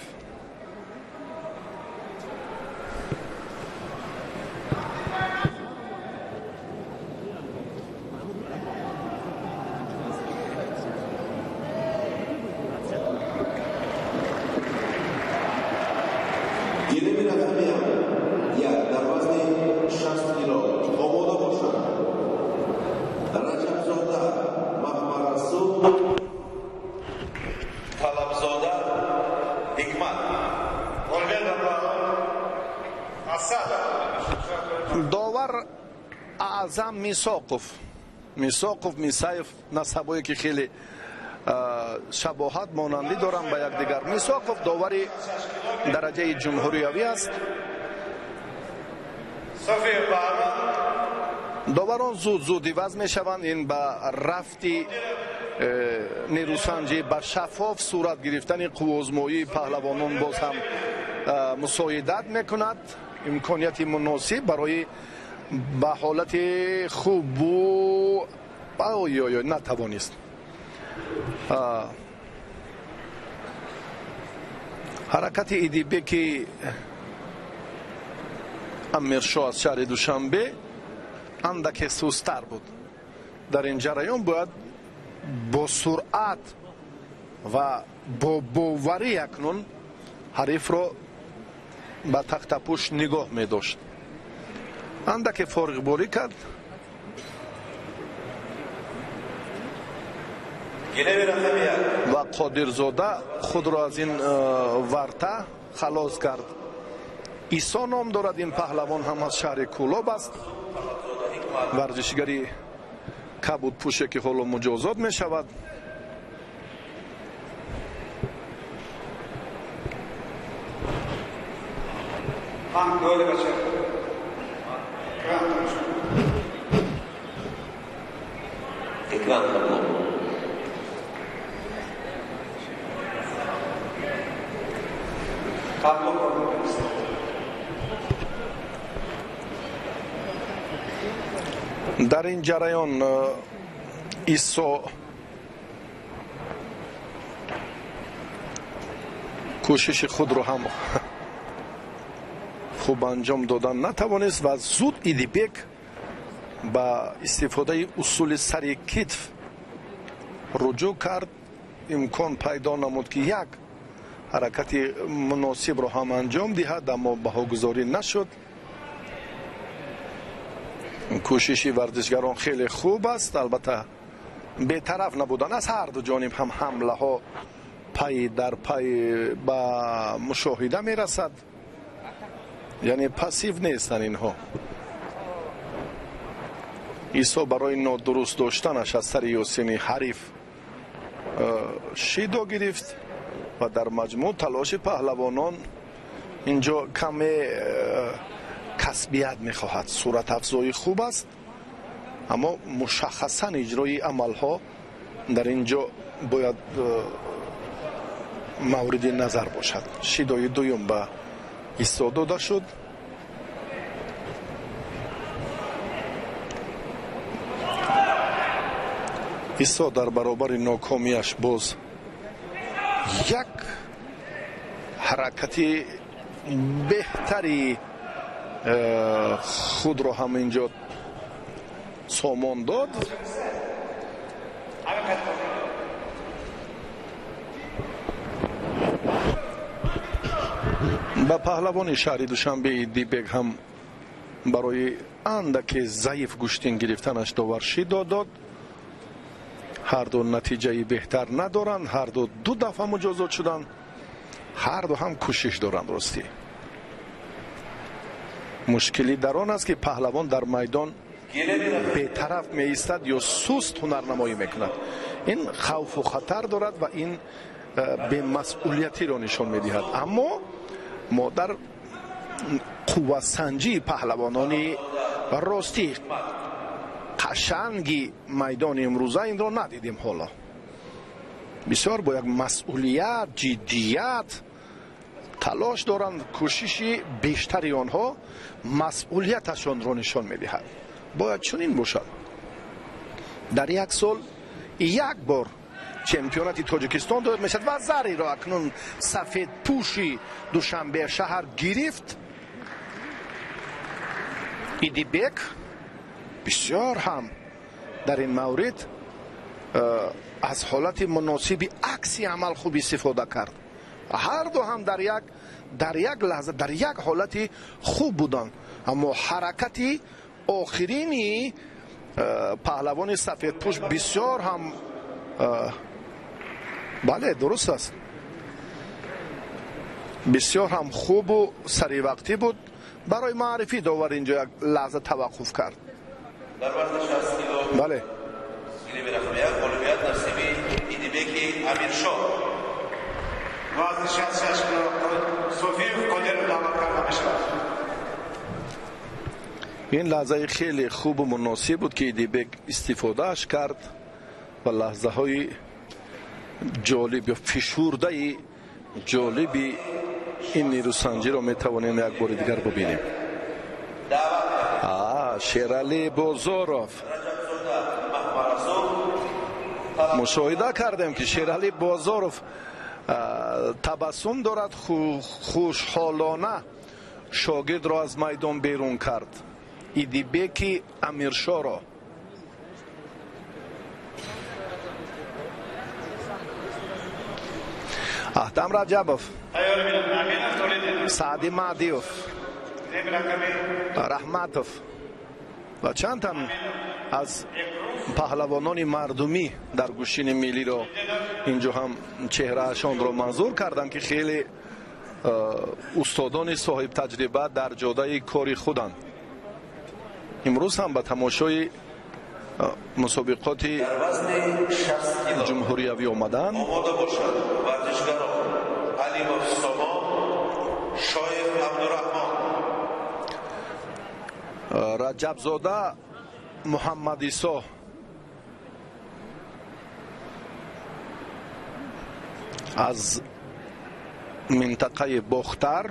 довар аъзам мисоқов мисаев насабое ки хеле шабоҳат монандӣ доранд ба якдигар. мисоқов довари дараҷаи ҷумҳуриявӣ аст. доварон зуд иваз мешаванд. ин ба рафти нерӯсанҷӣ ба шаффоф сурат гирифтани қуввозмоии паҳлавонон боз ҳам мусоидат мекунад. имконияти муносиб барои ба ҳолати хубу натавонист. ҳаракати идибеки амиршоҳ аз шаҳри душанбе андаке сустар буд. дар ин ҷараён бояд бо суръат ва бо боварӣ акнун ҳарифро ба тахтапӯш нигоҳ медошт. андаке фориғболӣ кард. ва қодирзода худро аз ин варта халос кард. исо ном дорад ин паҳлавон, ҳам аз шаҳри кӯлоб аст. варзишгари кабудпӯше ки ҳоло муҷозот мешавад. дар ин ҷараён исо кӯшиши худро ҳам хуб анҷом додан натавонист ва зуд идибек ба истифодаи усули сари китф руҷӯъ кард. имкон пайдо намуд ки як ҳаракати муносибро ҳам анҷом диҳад, аммо баҳогузорӣ нашуд. кӯшиши варзишгарон хеле хуб аст. албатта бетараф набудан аз ҳарду ҷониб ҳам ҳамлаҳо пай дар пай ба мушоҳида мерасад. яъне пассив нестанд инҳо. исо барои нодуруст доштанаш аз сари ёсини ҳариф шидо гирифт ва дар маҷмӯъ талоши паҳлавонон инҷо каме касбият мехоҳад. суратафзои хуб аст, аммо мушаххасан иҷрои амалҳо дар ин ҷо бояд мавриди назар бошад. шидои дуюм ба исо дода шуд. исо дар баробари нокомияш боз як ҳаракати بهتری خود رو هم اینجا سامان داد. با پهلوان شهری دوشنبه ایدیبک هم برای اندک ضعیف گوشتین گرفتنش داورشی داد. هر دو نتیجه بهتر ندارن، هر دو دفعه مجازات شدن، هر دو هم کوشش دارن. راستی مشکلی در آن است که پهلوان در میدان بی‌طرف می ایستد یا سست هنرنمایی میکند. این خوف و خطر دارد و این بی‌مسئولیتی را نشان میدهد. اما ما در قوه سنجی پهلوانانی راستی قشنگی میدان امروزه این را ندیدیم. حالا بسیار با یک مسئولیت، جدیت تلاش دارند، کوششی بیشتری آنها مسئولیتشان را نشان میدهد. باید چنین باشد. در یک سال یک بار چمپیونات تاجیکستان داده میشد و زری را اکنون سفید پوشی دوشنبه شهر گرفت. ایدیبک بسیار هم در این مورد از حالت مناسبی عکسی عمل خوب استفاده کرد. هر دو هم در یک لحظه در یک حالت خوب بودن، اما حرکتی آخرینی پهلوان سفید پوش بسیار هم بله درست است، بسیار هم خوب و سری وقتی بود. برای معرفی داور اینجا یک لحظه توقف کرد. در ورزش 60 کیلو بله گیری به رقم یک اولویت نصیبی ایدیبک امیرشاه. ورزش 66 کیلو صوفی قادر دعوت کرده میشود. این لحظه خیلی خوب و مناسب بود که ایدیبک استفادهش کرد و لحظه های جالب یا فشرده جالبی این نیروسنجی را میتوانیم یک بار دیگر ببینیم. شیرالی بازاروف مشاهده کردیم که شیرالی بازاروف تبسم دارد، خوشحالانه شاگرد را از میدان بیرون کرد. ایدیبک امیرشاه را احتم رجبوف، سعدی مهدیوف، رحمتوف و چند هم از پهلوانان مردمی در گوشین ملی را اینجا هم چهرهشان را منظور کردند که خیلی استادان صاحب تجربه در جاده کاری خودند. امروز هم به تماشای مسابقات جمهوریوی آمدند. آماده باشد ورزشگران علی مصطفی، شایخ عبدالرحمن، رجب زاده محمد عیسی، از منطقه باختر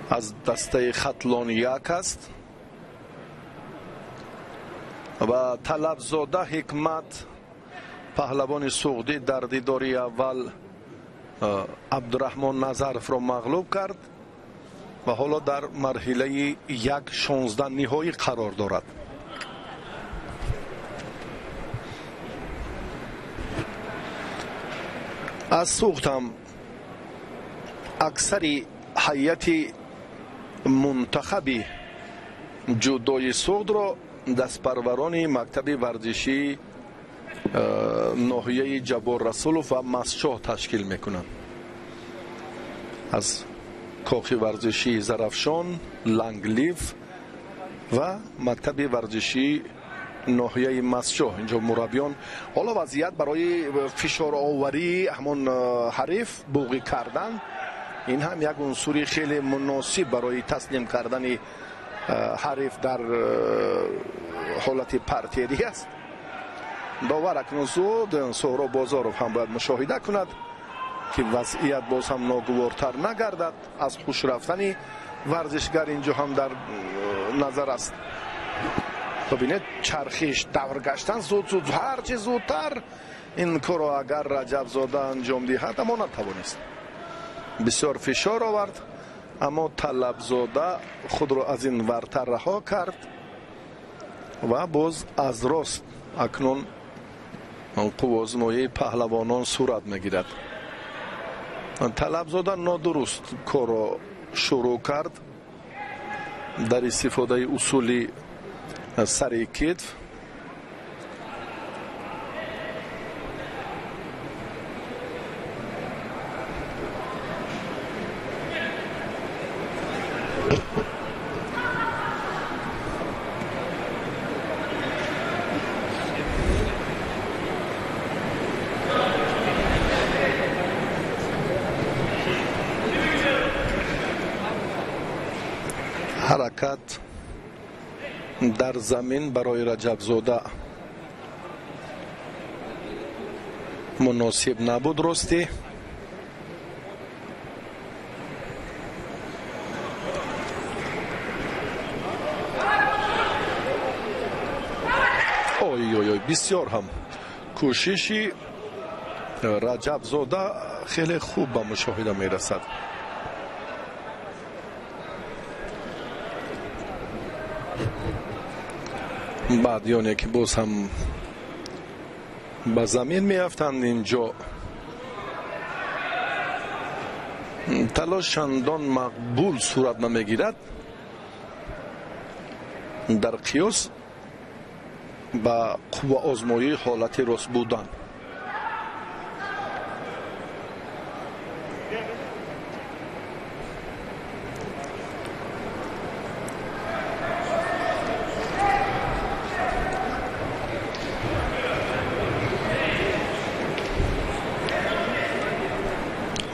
از دسته خطلان یک است و طلب زاده حکمت پهلوان سعودی در دیداری اول عبدالرحمن نظرف را مغلوب کرد و حالا در مرحله 1/16 نهایی قرار دارد. از سوخت هم اکثری هیئت منتخبی جودوی سوخت را دستپروران مکتب ورزشی ناحیه جبار رسولوف و مسچاه تشکیل میکنند. از کاخ ورزشی زرفشان، لنگلیف و مکتب ورزشی ناحیه مسچاه اینجا مربیان. حالا وضعیت برای فشار آوری همون حریف بوقی کردن، این هم یک عنصر خیلی مناسب برای تسلیم کردن حریف در حالت پرتیری است. داور اکنون زود سهراب بازاروف هم باید مشاهده کند که وضعیت باز هم ناگوارتر نگردد. از خوش رفتن ورزشگر اینجا هم در نظر است. ببینید چرخش دورگشتن زود هرچی زودتر این کار اگر رجب زاده انجام دهد اما نتوانست. بسیار فشار آورد، اما طلبزاده خود را از این ورتر رها کرد و باز از راست اکنون قوازمایی پهلوانان صورت میگیرد. طلبزاده نادرست کار را شروع کرد در استفاده اصول سر کتف. حرکت در زمین برای رجبزاده مناسب نبود. راستی بسیار هم کوششی رجبزاده خیلی خوب به مشاهده می رسد. بعدیانی که باز هم به زمین می افتند، اینجا تلاش چندان مقبول صورت نمی گیرد در قیاس با قوه آزمایی حالت راست بودن.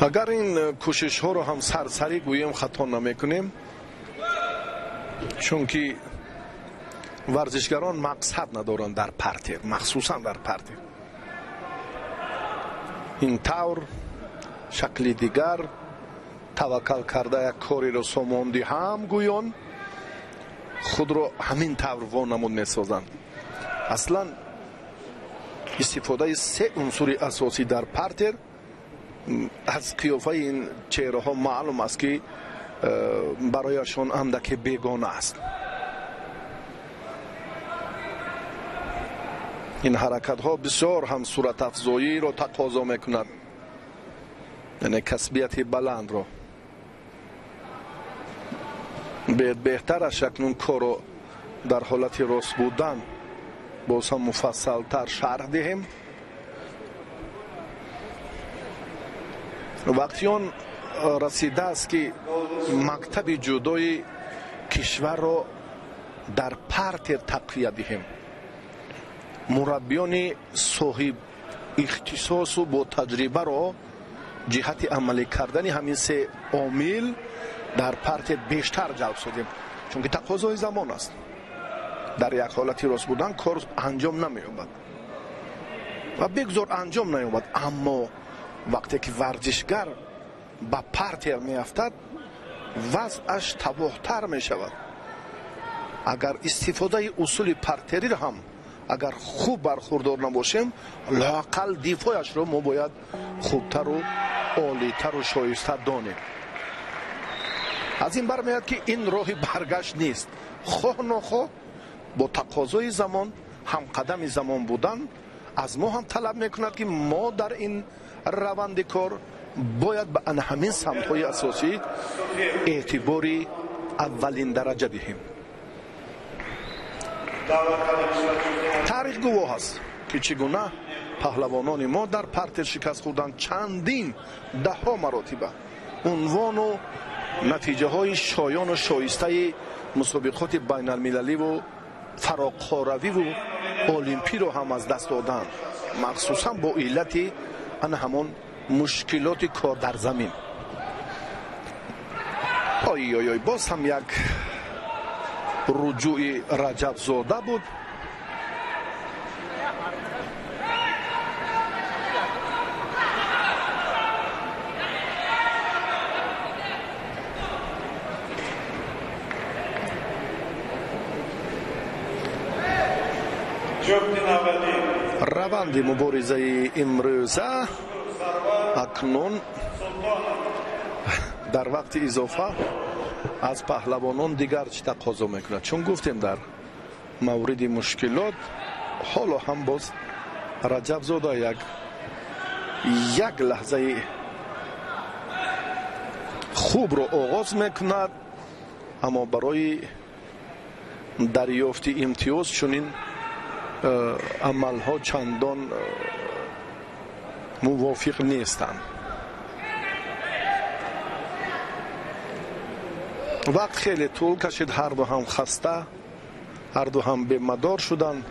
اگر این کوشش ها رو هم سرسری گویم خطا نمی کنیم، چون که ورزشگران مقصد ندارند در پرتر، مخصوصا در پرتر. این طور شکل دیگر توکل کرده یک کاری را ساماندی هم گویان خود را همین طور وانمود می سازند. اصلا استفاده سه عنصر اساسی در پرتر از قیافه این چهره ها معلوم است که برایشان اندکی بیگانه است. این حرکت ها بسیار هم صورت افزایی را تقاضا میکند، یعنی کسبیت بلند را. بهتر است اکنون کار را در حالت راست بودن باز هم مفصل تر شرح دهیم. وقتی آن رسیده است که مکتب جودوی کشور را در پرتر تقویت دهیم، مربیان صاحب اختصاص و با تجربه را جهت عملی کردن همین سه عامل در پرتر بیشتر جلب سازیم، چون که تقاضای زمان است. در یک حالتی راست بودن کار انجام نمی‌یابد و بگذار انجام نیابد، اما وقتی که ورزشگر به پرتر میافتد وضعش تباهتر می شود. اگر استفاده اصول پرتری را هم اگر خوب برخوردار نباشیم، لااقل دفاعش را ما باید خوبتر و عالیتر و شایسته دانیم. از این برمیاد که این راه برگشت نیست. خواه نخواه با تقاضای زمان هم قدم زمان بودن از ما هم طلب میکند که ما در این روند کار باید به همین سمت‌های اساسی اعتباری اولین درجه دهیم. تاریخ گواه است که چگونه پهلوانان ما در پرتر شکست خوردن چندین ده‌ها مراتبه عنوان و نتیجه های شایان و شایسته مسابقات بین المللی و فراق‌قهروی و المپی رو هم از دست دادن، مخصوصا با علت همان مشکلات کار در زمین. باز هم یک رجوع رجبزاده بود. روند مبارزه امروزه اکنون дар вақти изофа аз паҳлавонон дигар чӣ тақозо мекунад? Чун гуфтем дар мавриди мушкилот ҳоло ҳам боз Раҷабзода як лаҳзаи хубро оғоз мекунад, аммо барои дарёфти имтиёз чунин амалҳо чандон мувофиқ нестанд. вақт хеле тӯл кашид, ҳарду ҳам хаста, ҳарду ҳам бемадор шуданд.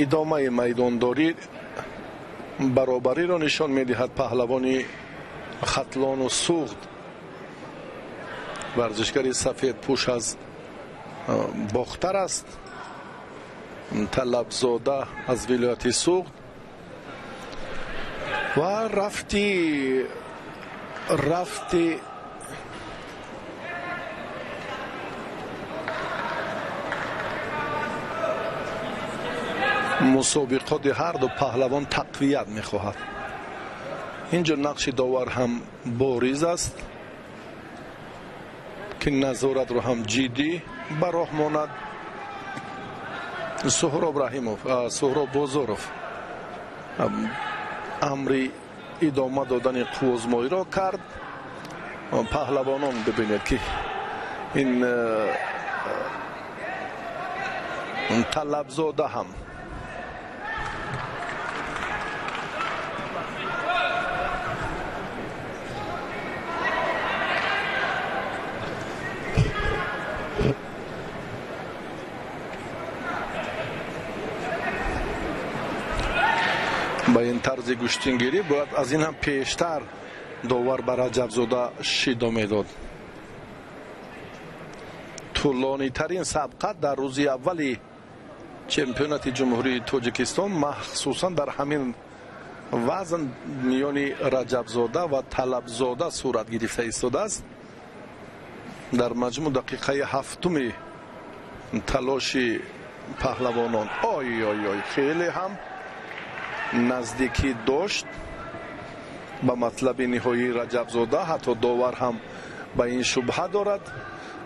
идомаи майдондорӣ баробариро нишон медиҳад. паҳлавони хатлону суғд, варзишгари сафедпӯш аз бохтар аст. талабзода аз вилояти суғд ва рафти мусобиқоти ҳарду паҳлавон тақвият мехоҳад. инҷо нақши довар ҳам бориз аст ки назоратро ҳам ҷиддӣ ба роҳ монад. суҳроб бозоров амри идома додани қуввозмоиро кард. паҳлавонон бибинед ки ин талабзода ҳам ба ин тарзи гӯштингирӣ бояд аз ин ҳам пештар довар ба Раҷабзода шидо медод. тӯлонитарин сабқат дар рӯзи аввали чемпионати ҷумҳурии Тоҷикистон махсусан дар ҳамин вазн миёни Раҷабзода ва Талабзода сурат гирифта истодааст. дар маҷмӯъ дақиқаи ҳафтуми талоши паҳлавонон хеле ҳам наздикӣ дошт ба матлаби ниҳоии Раҷабзода. ҳатто довар ҳам ба ин шубҳа дорад.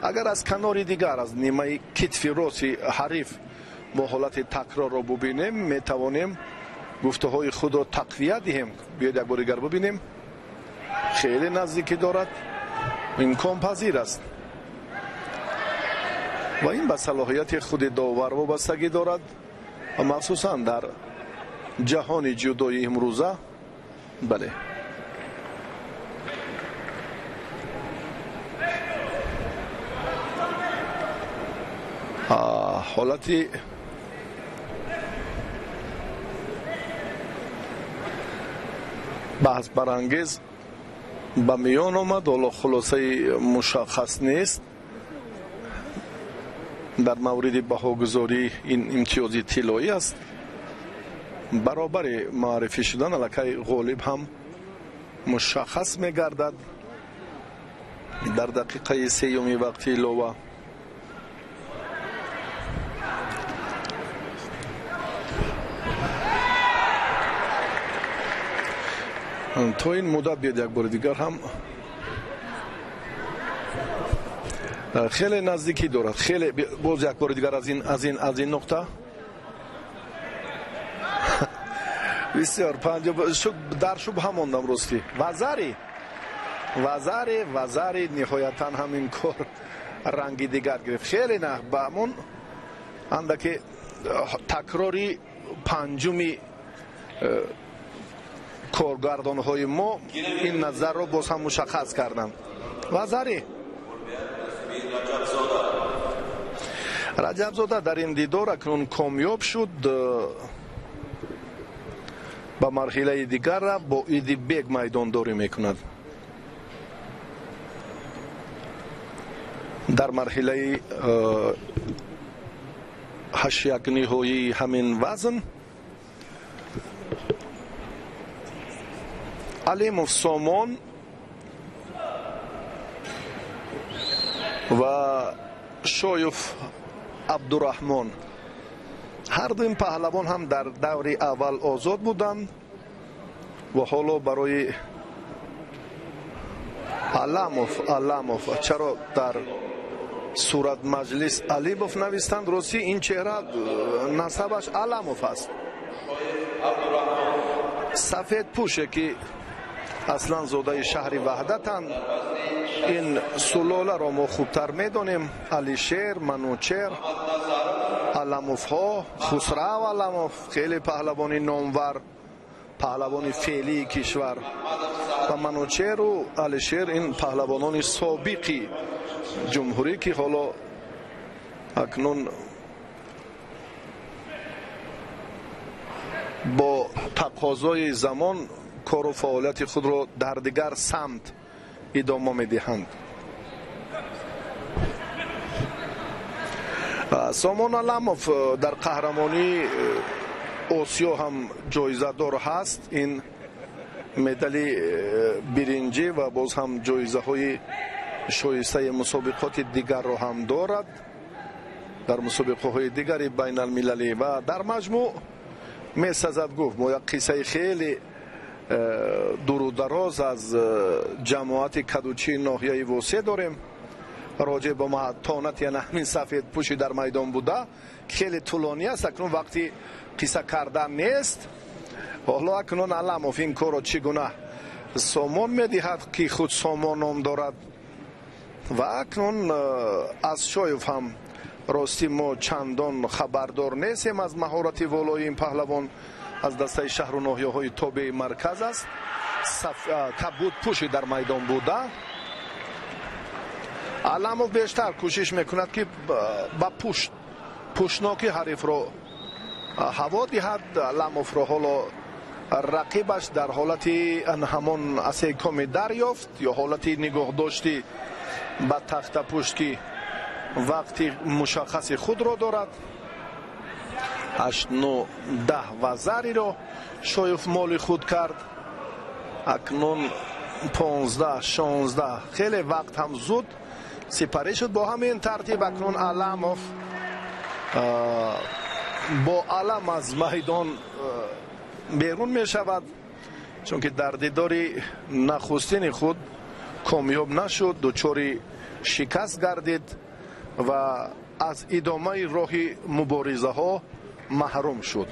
агар аз канори дигар аз нимаи китфи рости ҳариф мо ҳолати такрорро бубинем, метавонем гуфтаҳои худро тақвият диҳем. биёед як бори дигар бубинем. хеле наздикӣ дорад, имконпазир аст ва ин ба салоҳияти худи довар вобастагӣ дорад. махсусан дар ҷаҳони ҷудои имрӯза бале ҳолати баҳсбарангез ба миён омад. ҳоло хулосаи мушаххас нест дар мавриди баҳогузории ин имтиёзи тиллоӣ аст. баробари маърифӣ шудан аллакай ғолиб ҳам мушаххас мегардад дар дақиқаи сеюми вақти илова. то ин муддат биёд як бори дигар ҳам хеле наздикӣ дорад. хеле боз як бори дигар аз ин нуқта бисёр дар шубҳа мондам рости. вазари ниҳоятан ҳамин кор ранги дигар гирифт. хеле на ба ҳамон андаке такрори панҷуми коргардонҳои мо ин назарро боз ҳам мушаххас карданд. Раҷабзода дар ин дидор акнун комёб шуд. ба марҳилаи дигар бо Идибек майдондорӣ мекунад. дар марҳилаи ҳаштякниҳоии ҳамин вазн Алимов Сомон ва Шоюв Абдураҳмон ҳарду ин паҳлавон ҳам дар даври аввал озод буданд. و حالا برای علاموف چرا در صورت مجلس علیبوف نویستند؟ راستی این چهره نسبش علاموف است. سفید پوشه که اصلا زاده شهر وحدتند. این سلاله را ما خوبتر میدانیم. علیشیر، منوچهر، علاموف ها، خسرو علاموف خیلی پهلوانی نامور، پهلوانی فعلی کشور، و منوچهر و علیشیر این پهلوانان سابقی جمهوری که حالا اکنون با تقاضای زمان کار و فعالیت خود را در دیگر سمت ادامه میدهند. سامان علاموف در قهرمانی آسیا هم جایزه دار هست. این مدال برنجی و باز هم جایزه های شایسته مسابقات دیگر را هم دارد در مسابقه های دیگری بین المللی. و در مجموع می سزد گفت ما یک قصه خیلی دور و دراز از جماعت کدوچی ناحیه واسه داریم راجع به متانت یعنی همین سفید پوشی در میدان بوده خیلی طولانی است. اکنون وقتی قصه کردن نیست. حالا اکنون علاموف این کار را چگونه سامان میدهد که خود سامان نام دارد. و اکنون از شایف هم راستی ما چندان خبردار نیستیم از مهارت والای این پهلوان. از دسته شهر و ناحیه های تابع مرکز است. کبود پوشی در میدان بوده. علاموف بیشتر کوشش میکند که با پوشناکی حریف را هوا دهد. علاموف را حالا رقیبش در حالت همان استحکام دریافت یا حالت نگاه داشتی به تخت پشت که وقتی مشخص خود را دارد. 8 9 10 و زری را شایف مال خود کرد. اکنون 15 16 خیلی وقت هم زود سپری شد با همین ترتیب. اکنون علاموف با علم از میدان بیرون می شود چون که در دیدار نخستین خود کامیاب نشد، دچار شکست گردید و از ادامه راه مبارزه ها محروم شد.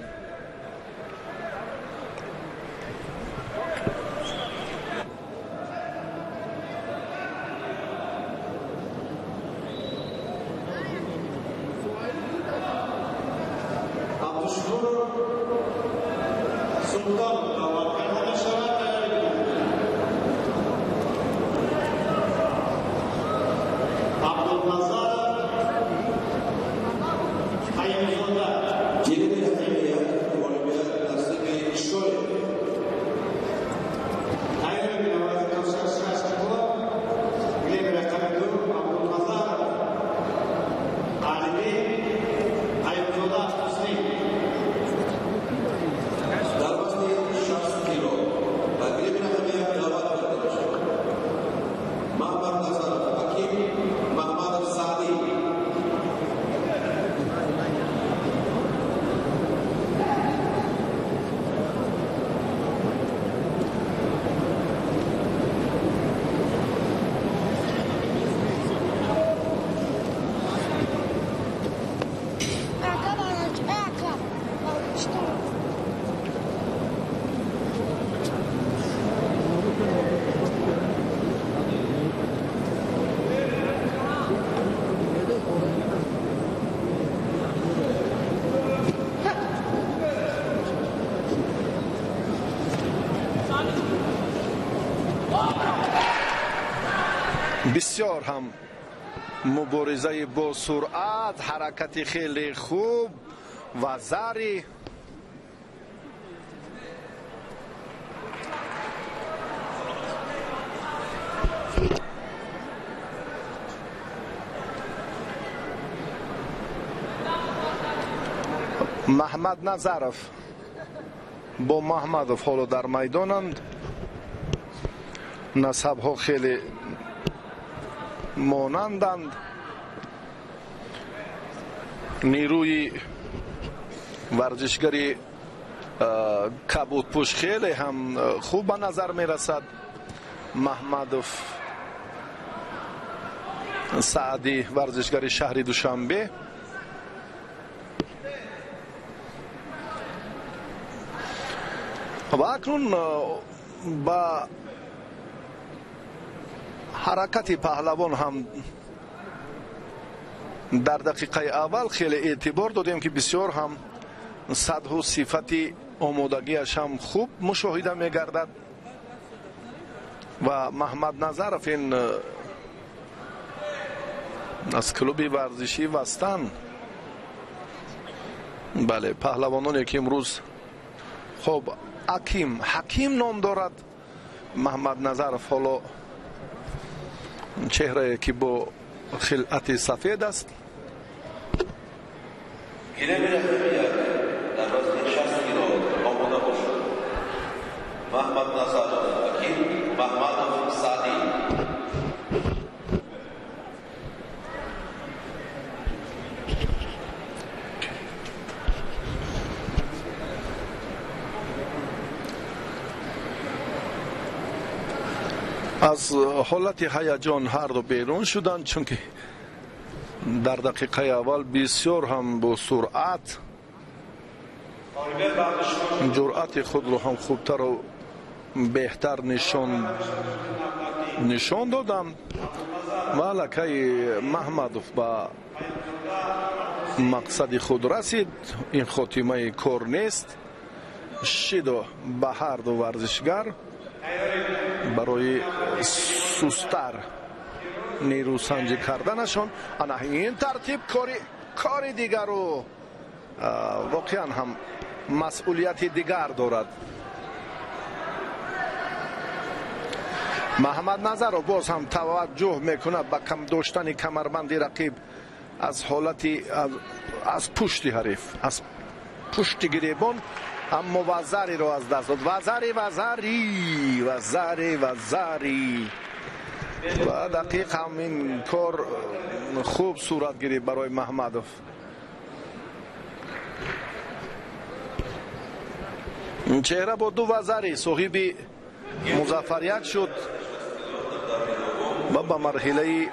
بسیار هم مبارزه با سرعت، حرکت خیلی خوب و زری. محمد نظرف با محمدов حالا در میدانند. نسب ها خیلی مانندند. نیروی ورزشگری کبودپوش خیلی هم خوب به نظر می رسد. محمدوف سعدی ورزشگری شهری دوشنبه. و اکنون با حرکت پهلوان هم در دقیقه اول خیلی اعتبار دادیم که بسیار هم سطح و صفت آمادگیش هم خوب مشاهده می گردد و محمد نظرف این از کلوب ورزشی وستن، بله، پهلوانانی که امروز خب حکیم نام دارد محمد نظرف، حالا چهره که با خلعت سفید است. محمد نظرف حکیم، محمد سعدی. از حالت هیجان هر دو بیرون شدند، چون که در دقیقه اول بسیار هم با سرعت جرأت خود رو هم خوبتر و بهتر نشان دادم و لکه محمدوف با مقصد خود رسید. این خاتمه کار نیست، شد به هر دو ورزشگر برای سستر نیرو سنجی کردنشان. انا این ترتیب کاری دیگر رو واقعا هم مسئولیت دیگر دارد. محمد نظر رو باز هم توجه میکنه به کم داشتن کمربند رقیب از حالت از پشت حریف، از پشت گریبان، اما وزری رو از دست داد. وزری و دقیق هم این کار خوب صورت گرفت برای محمدوف. چهره با دو وزری صاحب مظفریت شد و به مرحله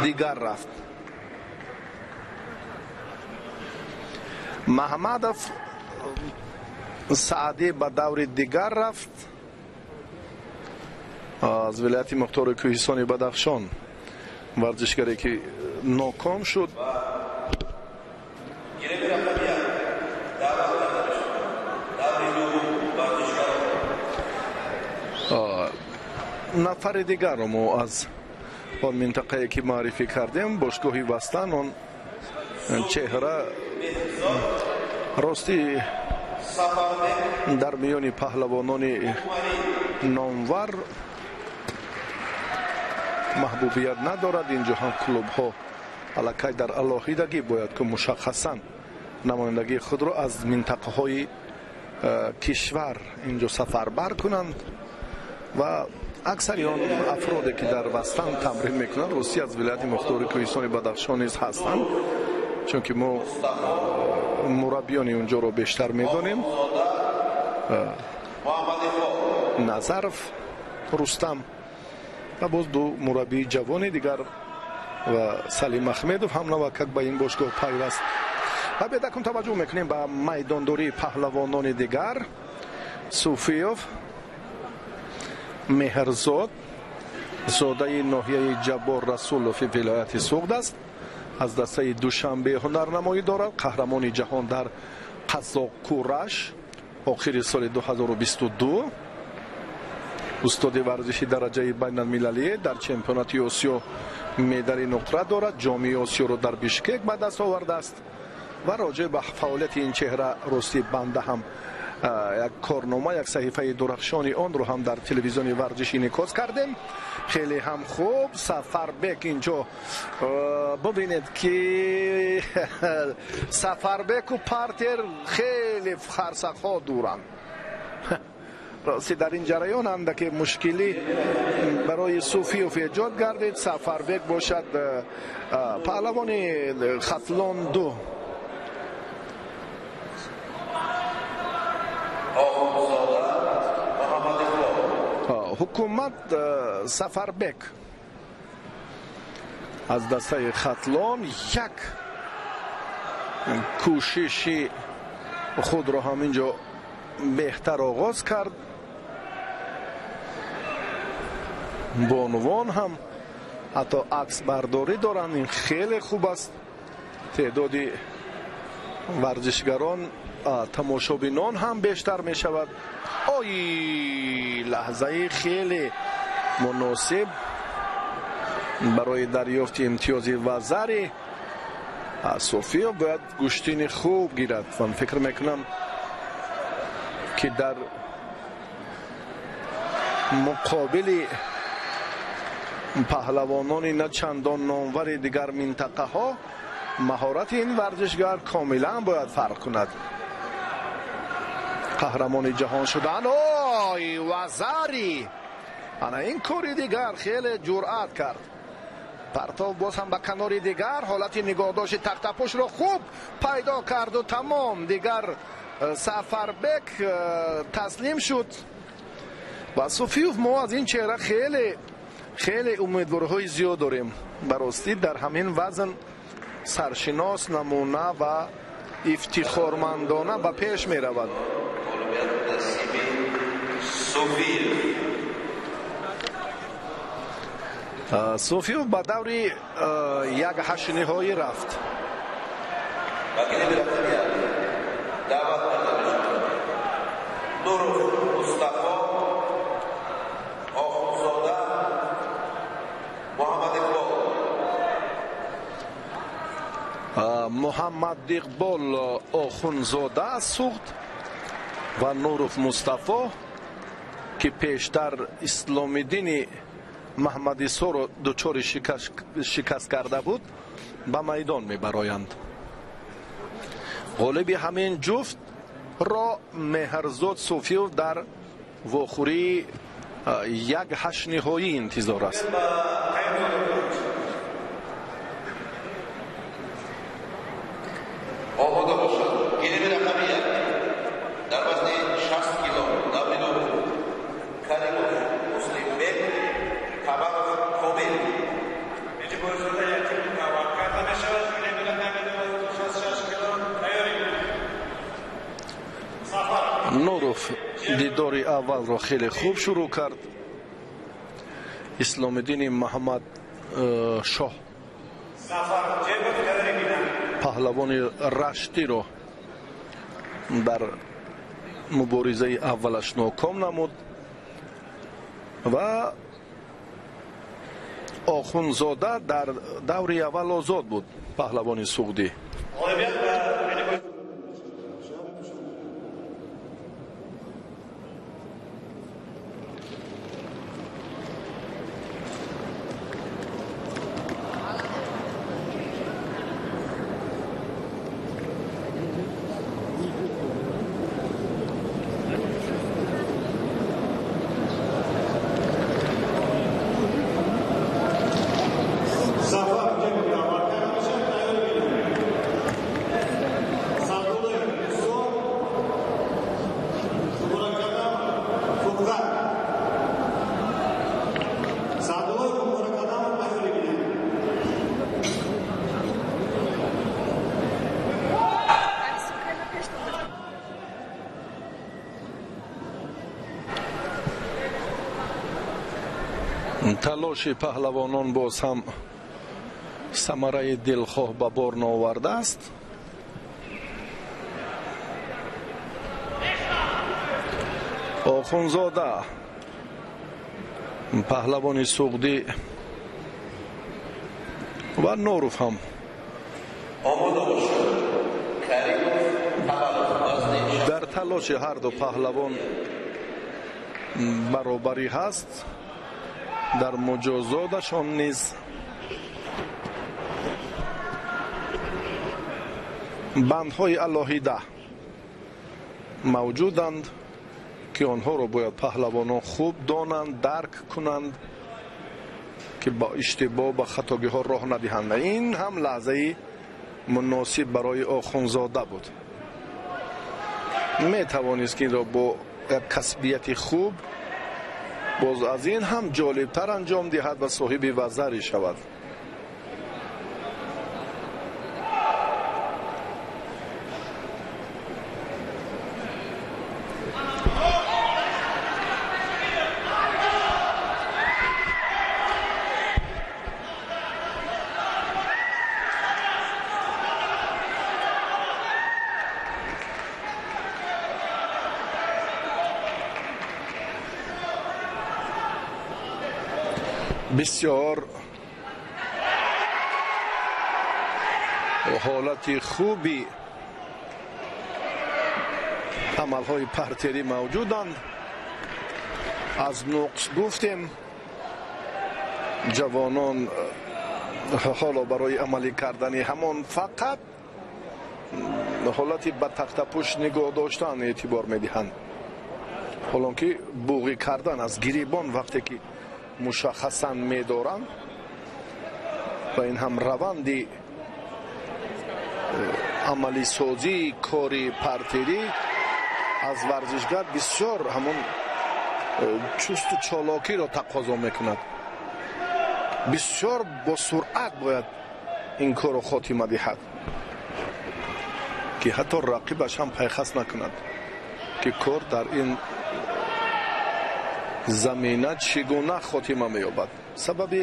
دیگر رفت. محمدوف سعدی به دور دیگر رفت از ولایت مختار کوهستان بدخشان، ورزشگری که ناکام شد. نفر دیگر رو ما از آن منطقه که معرفی کردیم، باشگاهی وستن، اون چهره راستی در میان پهلوانان نامور محبوبیت ندارد. اینجا هم کلوب ها علاقه در علاهیدگی باید که مشخصا نمایندگی خود را از منطقه های کشور اینجا سفربر کنند و اکثر آن افرادی که در وستن تمرین میکنند راستی از ولایت مختار کوهستان بدخشان نیز هستند، چون که ما مربیان اونجا رو بیشتر میدونیم. نظرف، رستم و باز دو مربی جوان دیگر و سلیم احمدوف هم نوکک به این باشگاه پیوست. و بیدکن توجه میکنیم به میدانداری پهلوانان دیگر. صوفیوف مهرزاد، زاده ناحیه جبار رسولوف ولایت سوغد است، از دسته دوشنبه هنرنمایی دارد. قهرمان جهان در قزاق کورش آخر سال 2022. استاد ورزشی درجه بین المللی در چمپیونات آسیا مدال نقره دارد. جام آسیا را در بیشکک به دست آورده است و راجع به فعالیت این چهره راستی بنده هم یک کارنامه، یک صحیفه درخشانی آن رو هم در تلویزیون ورزشی نکاس کردیم. خیلی هم خوب. سفربک اینجا ببینید که سفربک و پارتر خیلی خرسک ها دورن. راستی در این جریان هم که مشکلی برای صوفیوف ایجاد گردید. سفربک باشد پهلوان خطلان 2 حکومت سفربک از دسته خطلان یک کوشش خود را همینجا بهتر آغاز کرد. بانوان هم حتی عکس برداری دارند. این خیلی خوب است. تعداد ورزشگران تماشابینان هم بیشتر می شود. لحظه خیلی مناسب برای دریافت امتیاز وزری. صوفیا باید گوشتین خوب گیرد. من فکر میکنم که در مقابل پهلوانان نه چندان نامور دیگر منطقه ها مهارت این ورزشگر کاملا باید فرق کند. قهرمان جهان شدن وزری. انا این کاری دیگر خیلی جرأت کرد. پرتاب باز هم به کنار دیگر حالت نگاهداشت تختپوش را خوب پیدا کرد و تمام. دیگر سفربک تسلیم شد. و صوفیوف ما از این چهره خیلی امیدوارهای زیاد داریم. براستی در همین وزن سرشناس، نمونه و افتخارمندانه به پیش می رود. صوفیوف به دور یک هشت نهایی رفت. محمد اقبال آخونزاده سوخت و نوروف مصطفی که پیشتر اسلام الدین محمد ایسا را دچار شکست کرده بود به میدان میبرایند. غالب همین جفت را مهرزاد صوفیوف در واخوری یک هشت نهایی انتظار است. آماده باشد. گیری رقمی در وزن 60 کیلو نوریدو کریموف مسلم بک خبرов کومل. اینجا بازده یکی کار کرده میشود. گیری رقمی 66 کیلو تیاری. نوروف دیداری اول را خیلی خوب شروع کرد. اسلام الدین محمد شاه پهلوان رشتی رو در مبارزه اولش ناکام نمود و آخونزاده در دور اول آزاد بود. پهلوان سعودی تلاش پهلوانان باز هم ثمره دلخواه به بار نآورده است. آخونزاده پهلوان سعودی و نوروف هم در تلاش هر دو پهلوان برابری هست. در مجازاتشان نیز بندهای علاهیده موجودند که آنها را باید پهلوانان خوب دانند، درک کنند که با اشتباه به خطاگی ها راه ندهند. این هم لحظه مناسب برای آخونزاده بود. می توانست که این را با کسبیت خوب боз аз ин ҳам ҷолибтар анҷом диҳад ва соҳиби вазаре шавад. бисёр ҳолати хуби амалҳои партери мавҷуданд. аз нуқс гуфтем, ҷавонон ҳоло барои амалӣ кардани ҳамон фақат ҳолати ба тахтапӯш нигоҳ доштан эътибор медиҳанд, ҳолонки буғӣ кардан аз гиребон вақте ки мушахасан медоранд ва ин ҳам раванди амалисозии кори партерӣ аз варзишгар бисёр ҳамон чусту чолокиро тақозо мекунад. бисёр бо суръат бояд ин корро хотима диҳад, ки ҳатто рақибаш ҳам пайхас накунад ки кор дар ин замина чӣ гуна хотима меёбад. сабаби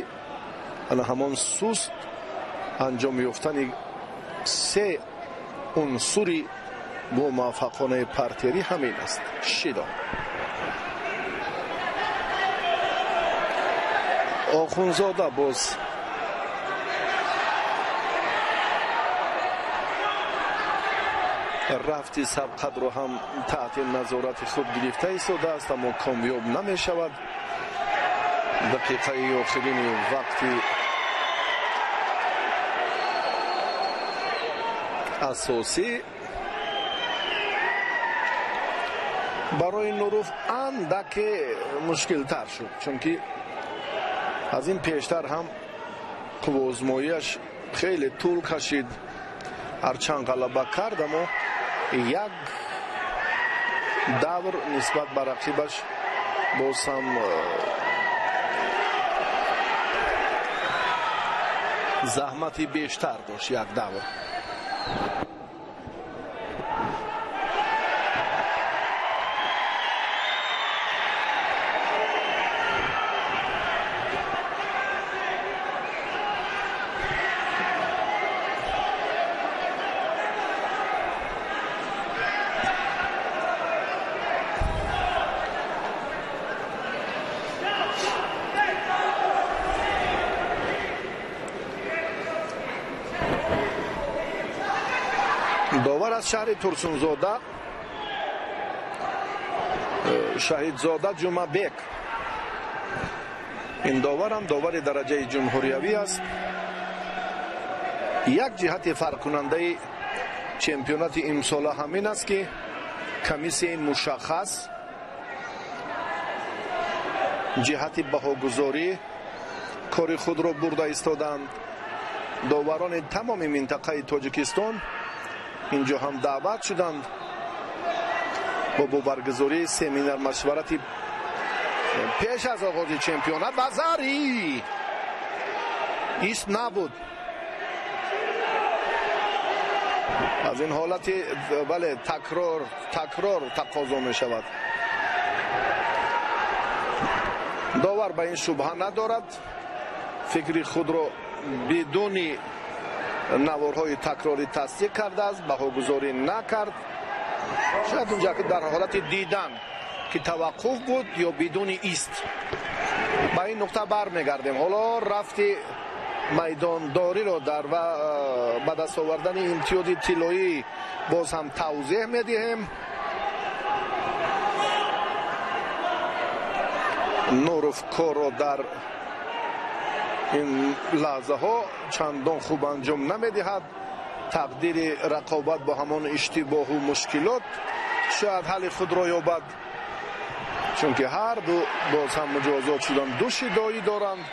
ана ҳамон суст анҷом ёфтани се унсури бо муваффақонаи партерӣ ҳамин аст. шидо охунзода боз рафти сабқадро ҳам таҳти назорати худ гирифта истодааст, аммо комёб намешавад. дақиқаи охирини вақти асосӣ барои Нуруф андаке мушкилтар шуд, чунки аз ин пештар ҳам қуввозмоияш хеле тӯл кашид. ҳарчанд ғалаба кард, аммо як давр нисбат ба рақибаш боз ҳам заҳмати бештар дошт. як давр довар аз шаҳри Турсунзода Шаҳидзода Ҷумабек. ин доварам довари дараҷаи ҷумҳуриявӣ аст. як ҷиҳати фарқкунандаи чемпионати имсола ҳамин аст ки комиссияи мушаххас ҷиҳати баҳогузорӣ кори худро бурда истоданд. доварони тамоми минтақаи Тоҷикистон инҷо ҳам даъват шуданд бо баргузории семинар машварати пеш аз оғози чемпионат. ва зари ист набуд. аз ин ҳолати бале такрор тақозо мешавад. довар ба ин шубҳа надорад, фикри худро бидуни наворҳои такрорӣ тасдиқ кардааст, баҳогузорӣ накард. шояд унҷа ки дар ҳолати дидан ки таваққуф буд ё бидуни ист. ба ин нуқта бармегардем. ҳоло рафти майдондориро дар ба даст овардани имтиёзи тиллоӣ боз ҳам тавзеҳ медиҳем. Нуров корро дар ин лаҳзаҳо чандон хуб анҷом намедиҳад. тақдири рақобат бо ҳамон иштибоҳу мушкилот шояд ҳалли худро ёбад, чунки ҳар ду боз ҳам муҷозот шуданд, ду шидоӣ доранд.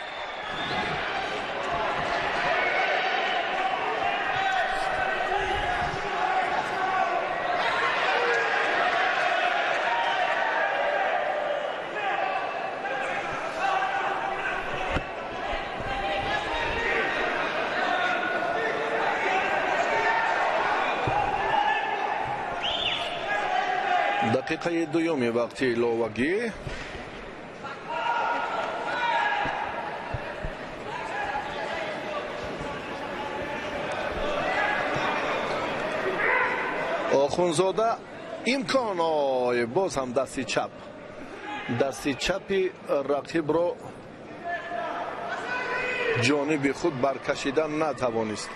دقیقه دومی وقتی ایلاوگی آخونزاده امکان باز هم دستی چپی رقیب را جانب خود برکشیدن نتوانست.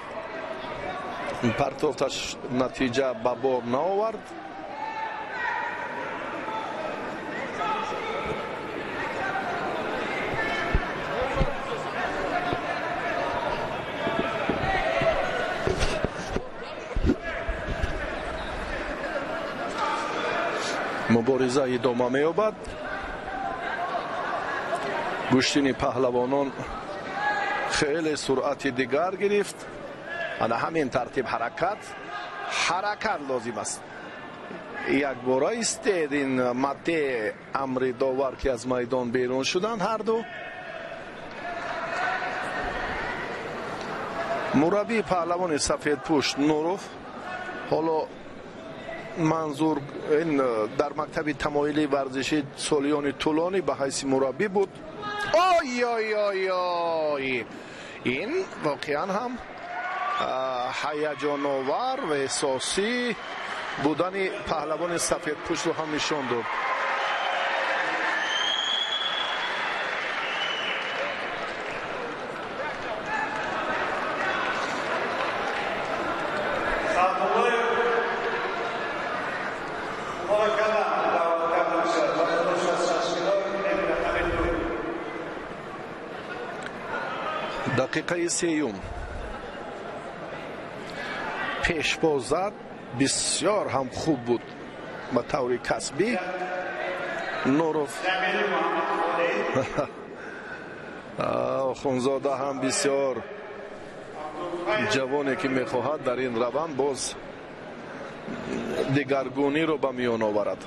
پرتافتش نتیجه به بار نآورد. مبارزه ادامه می‌یابد. گوشتین پهلوانان خیلی سرعت دیگر گرفت. انا همین ترتیب حرکت لازم است. یک بار ایستاد این مته امر داور که از میدان بیرون شدند هر دو. مربی پهلوان سفید پوشت نوروف حالا منظور این در مکتب تمایلی ورزشی سالیان طولانی به حیث مربی بود. آی آی آی آی این واقعا هم هیجان آور و احساسی بودن پهلوان سفید پوست رو هم نشان داد. دقیقه سیوم پیشواز زد. بسیار هم خوب بود به طور کسبی. نوروف خونزاده هم بسیار جوانی که میخواهد در این روند باز دگرگونی رو به میان آورد.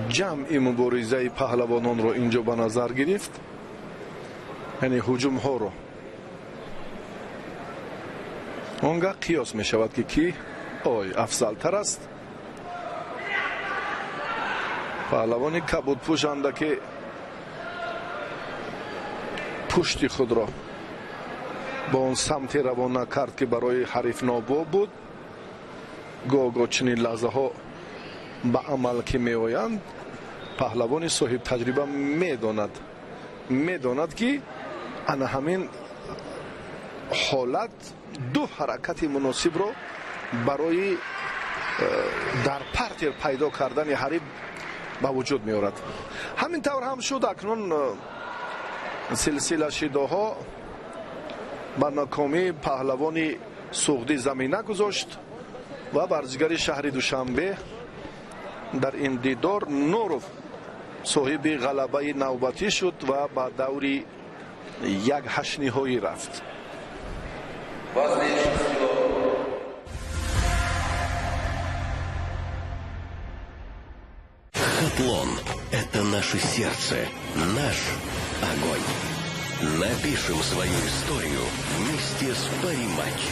جمعی مبارزه پهلوانان رو اینجا به نظر گرفت. یعنی هجوم ها رو اونگاه قیاس می شود که کی افضل تر است. پهلوانی کبود پوشنده که پشت خود را با اون سمت روانه کرد که برای حریف نابود بود. گاه چنین لحظه ها به عمل که می آیند پهلوانی صاحب تجربه میداند که انا همین حالت دو حرکت مناسب رو برای در پرتر پیدا کردن حریف به وجود می آورد. همین طور هم شد. اکنون سلسله شیداها به ناکامی پهلوانی سوغدی زمینه گذاشت و بازیگر شهر دوشنبه در این دیدار نوروف صاحب غلبه نوبتی شد و به دوری 1/8 نهایی رفت. Хатлон – это наше сердце, наш огонь. Напишем свою историю вместе с Париматч.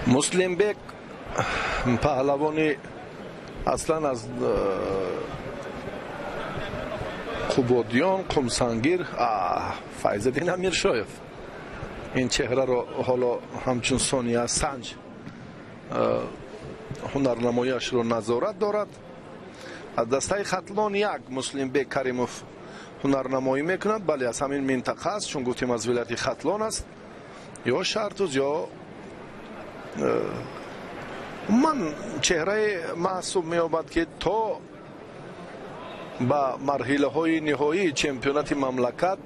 مسلمبек پهلوانی اصلا از قبادیان قمسنگیر فیض‌الدین امیرشاهیف این چهره را حالا همچون ثانیه سنج هنرنمایی‌اش را نظارت دارد. از دسته خطلان یک مسلمبек каримов ҳунарнамоӣ мекунад. бале аз ҳамин минтақа аст, чун гуфтем аз вилояти хатлон аст ё шартуз ё ман чеҳрае маҳсуб меёбад ки то ба марҳилаҳои ниҳоии чемпионати мамлакат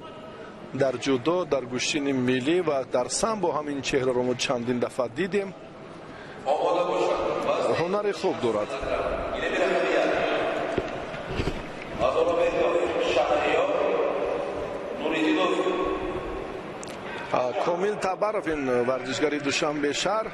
дар ҷудо, дар гӯштини миллӣ ва дар самбо ҳамин чеҳраро мо чандин дафъа дидем. ҳунари хуб дорад. комил табаров ин варзишгари душанбешаҳр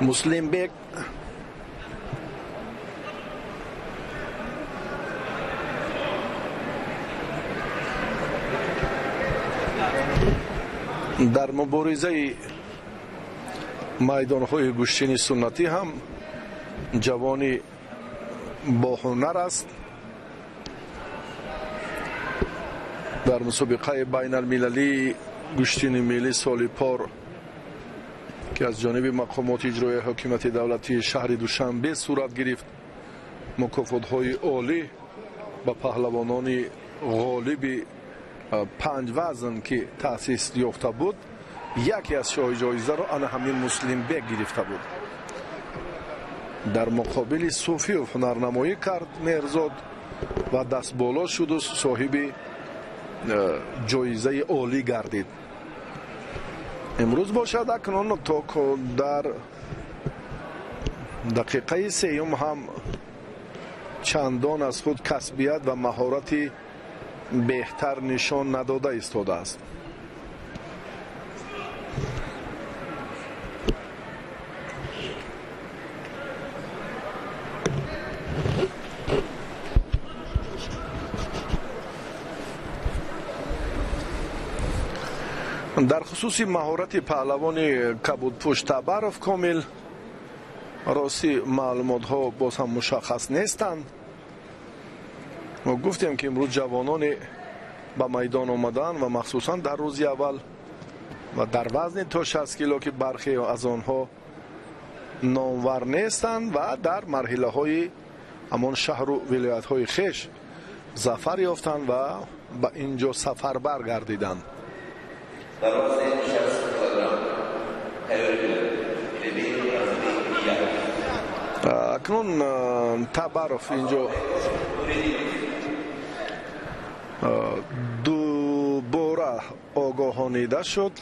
муслимбек дар муборизаи майдонҳои гӯштини суннатӣ ҳам ҷавони боҳунар аст. дар мусобиқаи байналмилалии гӯштини миллӣ соли пор ки аз ҷониби мақомоти иҷроияи ҳокимияти давлатии шаҳри душанбе сурат гирифт, мукофотҳои олӣ ба паҳлавонони ғолиби 5 вазн ки таъсис ёфта буд, яке аз шоҳи ҷоизаро ана ҳамин муслимбек гирифта буд. дар муқобили суфиёв ҳунарнамоӣ кард меҳрзод ва дастболо шуду соҳиби ҷоизаи олӣ гардид. имрӯз бошад акнун то дар дақиқаи сеюм ҳам чандон аз худ касбият ва маҳорати беҳтар нишон надода истодааст. дар хусуси маҳорати паҳлавони кабудпӯш табаров комил рости маълумотҳо боз ҳам мушаххас нестанд. мо гуфтем ки имрӯз ҷавононе ба майдон омадаанд ва махсусан дар рӯзи аввал ва дар вазни то 60 кило ки бархе аз онҳо номвар нестанд ва дар марҳилаҳои ҳамон шаҳру вилоятҳои хеш зафар ёфтанд ва ба ин ҷо сафарбар гардиданд. акнун табаров инҷо дубора огоҳонида шуд.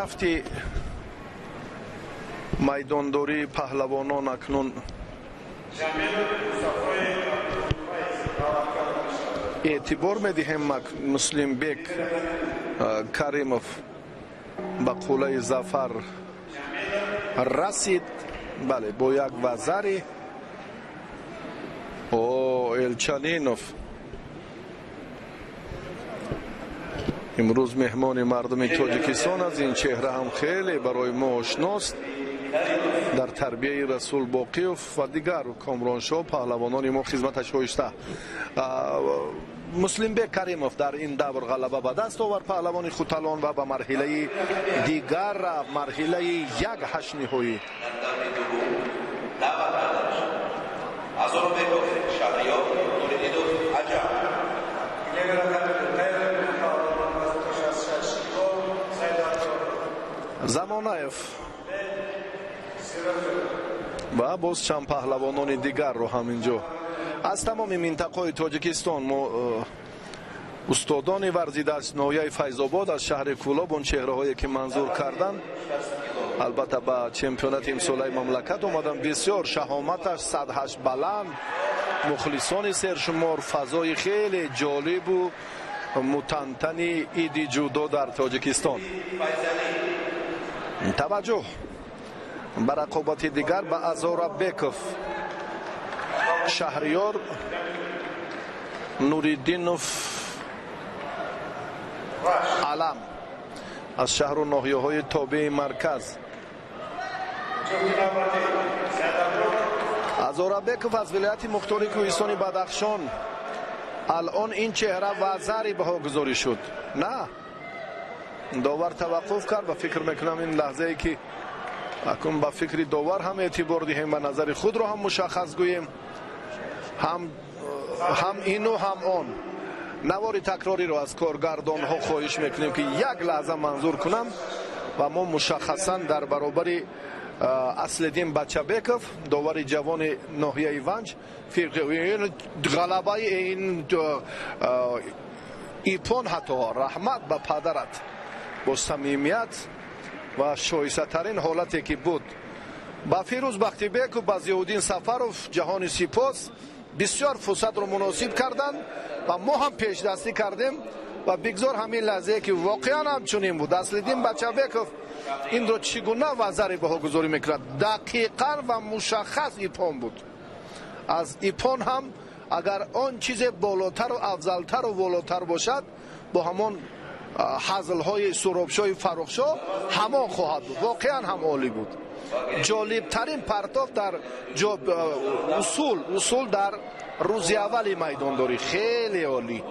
рафти майдондории паҳлавонон акнун эътибор медиҳем муслимбек каримов ба қуллаи зафар расид, бале бо як вазари элчанинов имрӯз меҳмони мардуми тоҷикистон аст. ин чеҳра ҳам хеле барои мо ошност. در تربیه رسول باقیوف و دیگر کامرانشاه پهلوانان ما خدمتش هایشته. مسلم بک کریموف در این دور غلبه به دست آورد پهلوان خوتالان و به مرحله دیگر مرحله 1/8 نهایی Azorobekov Shahriyor Nuridinov Ajam. زمانایف و باز چند پهلوانان دیگر رو همینجا از تمام منطقه تاجیکستان ما استادان ورزیده از ناحیه فیض‌آباد از شهر کولاب اون چهره هایی که منظور کردن البته با چمپیونات امسال مملکت اومدن. بسیار شهامتش 108 بلند، مخلصان سرشمار، فضای خیلی جالب و متنتنی ایدی جودو در تاجیکستان. توجه به رقابت دیگر به ازورابکوف شهریار نوریدینوف علم از شهر و ناحیه های تابع مرکز. ازورابکوف از ولایت مختار کوهستان بدخشان. الان این چهره وزری بها گذاری شد. نه داور توقف کرد و فکر میکنم این لحظه ای که اکنون با فکر داور هم اعتبار دهیم و نظر خود را هم مشخص گوییم، هم اینو هم آن نواری تکراری را از کارگردان ها خواهش میکنیم که یک لحظه منظور کنم و ما مشخصا در برابر اصلدین بچه‌بکوف داور جوان ناحیه ونج این غلبه این ایپون حتی رحمت به پدرت با صمیمیت و شایسته ترین حالتی که بود با فیروز بختیبک و با ضیاءالدین سفروف جهان سپاس بسیار فرصت رو مناسب کردند و ما هم پیش دستی کردیم و بگذار همین لحظه که واقعا هم چنین بود. اصلدین بچه‌بکوف این رو چگونه وزری بها گذاری میکرد دقیقا و مشخص ایپون بود. از ایپون هم اگر آن چیز بالاتر و افضلتر و والاتر باشد با همون حزل های سرابشای فروخشا همان خواهد بود. واقعا هم عالی بود. جالب ترین پرتاب در اصول در روز اولی میدان داری خیلی عالی.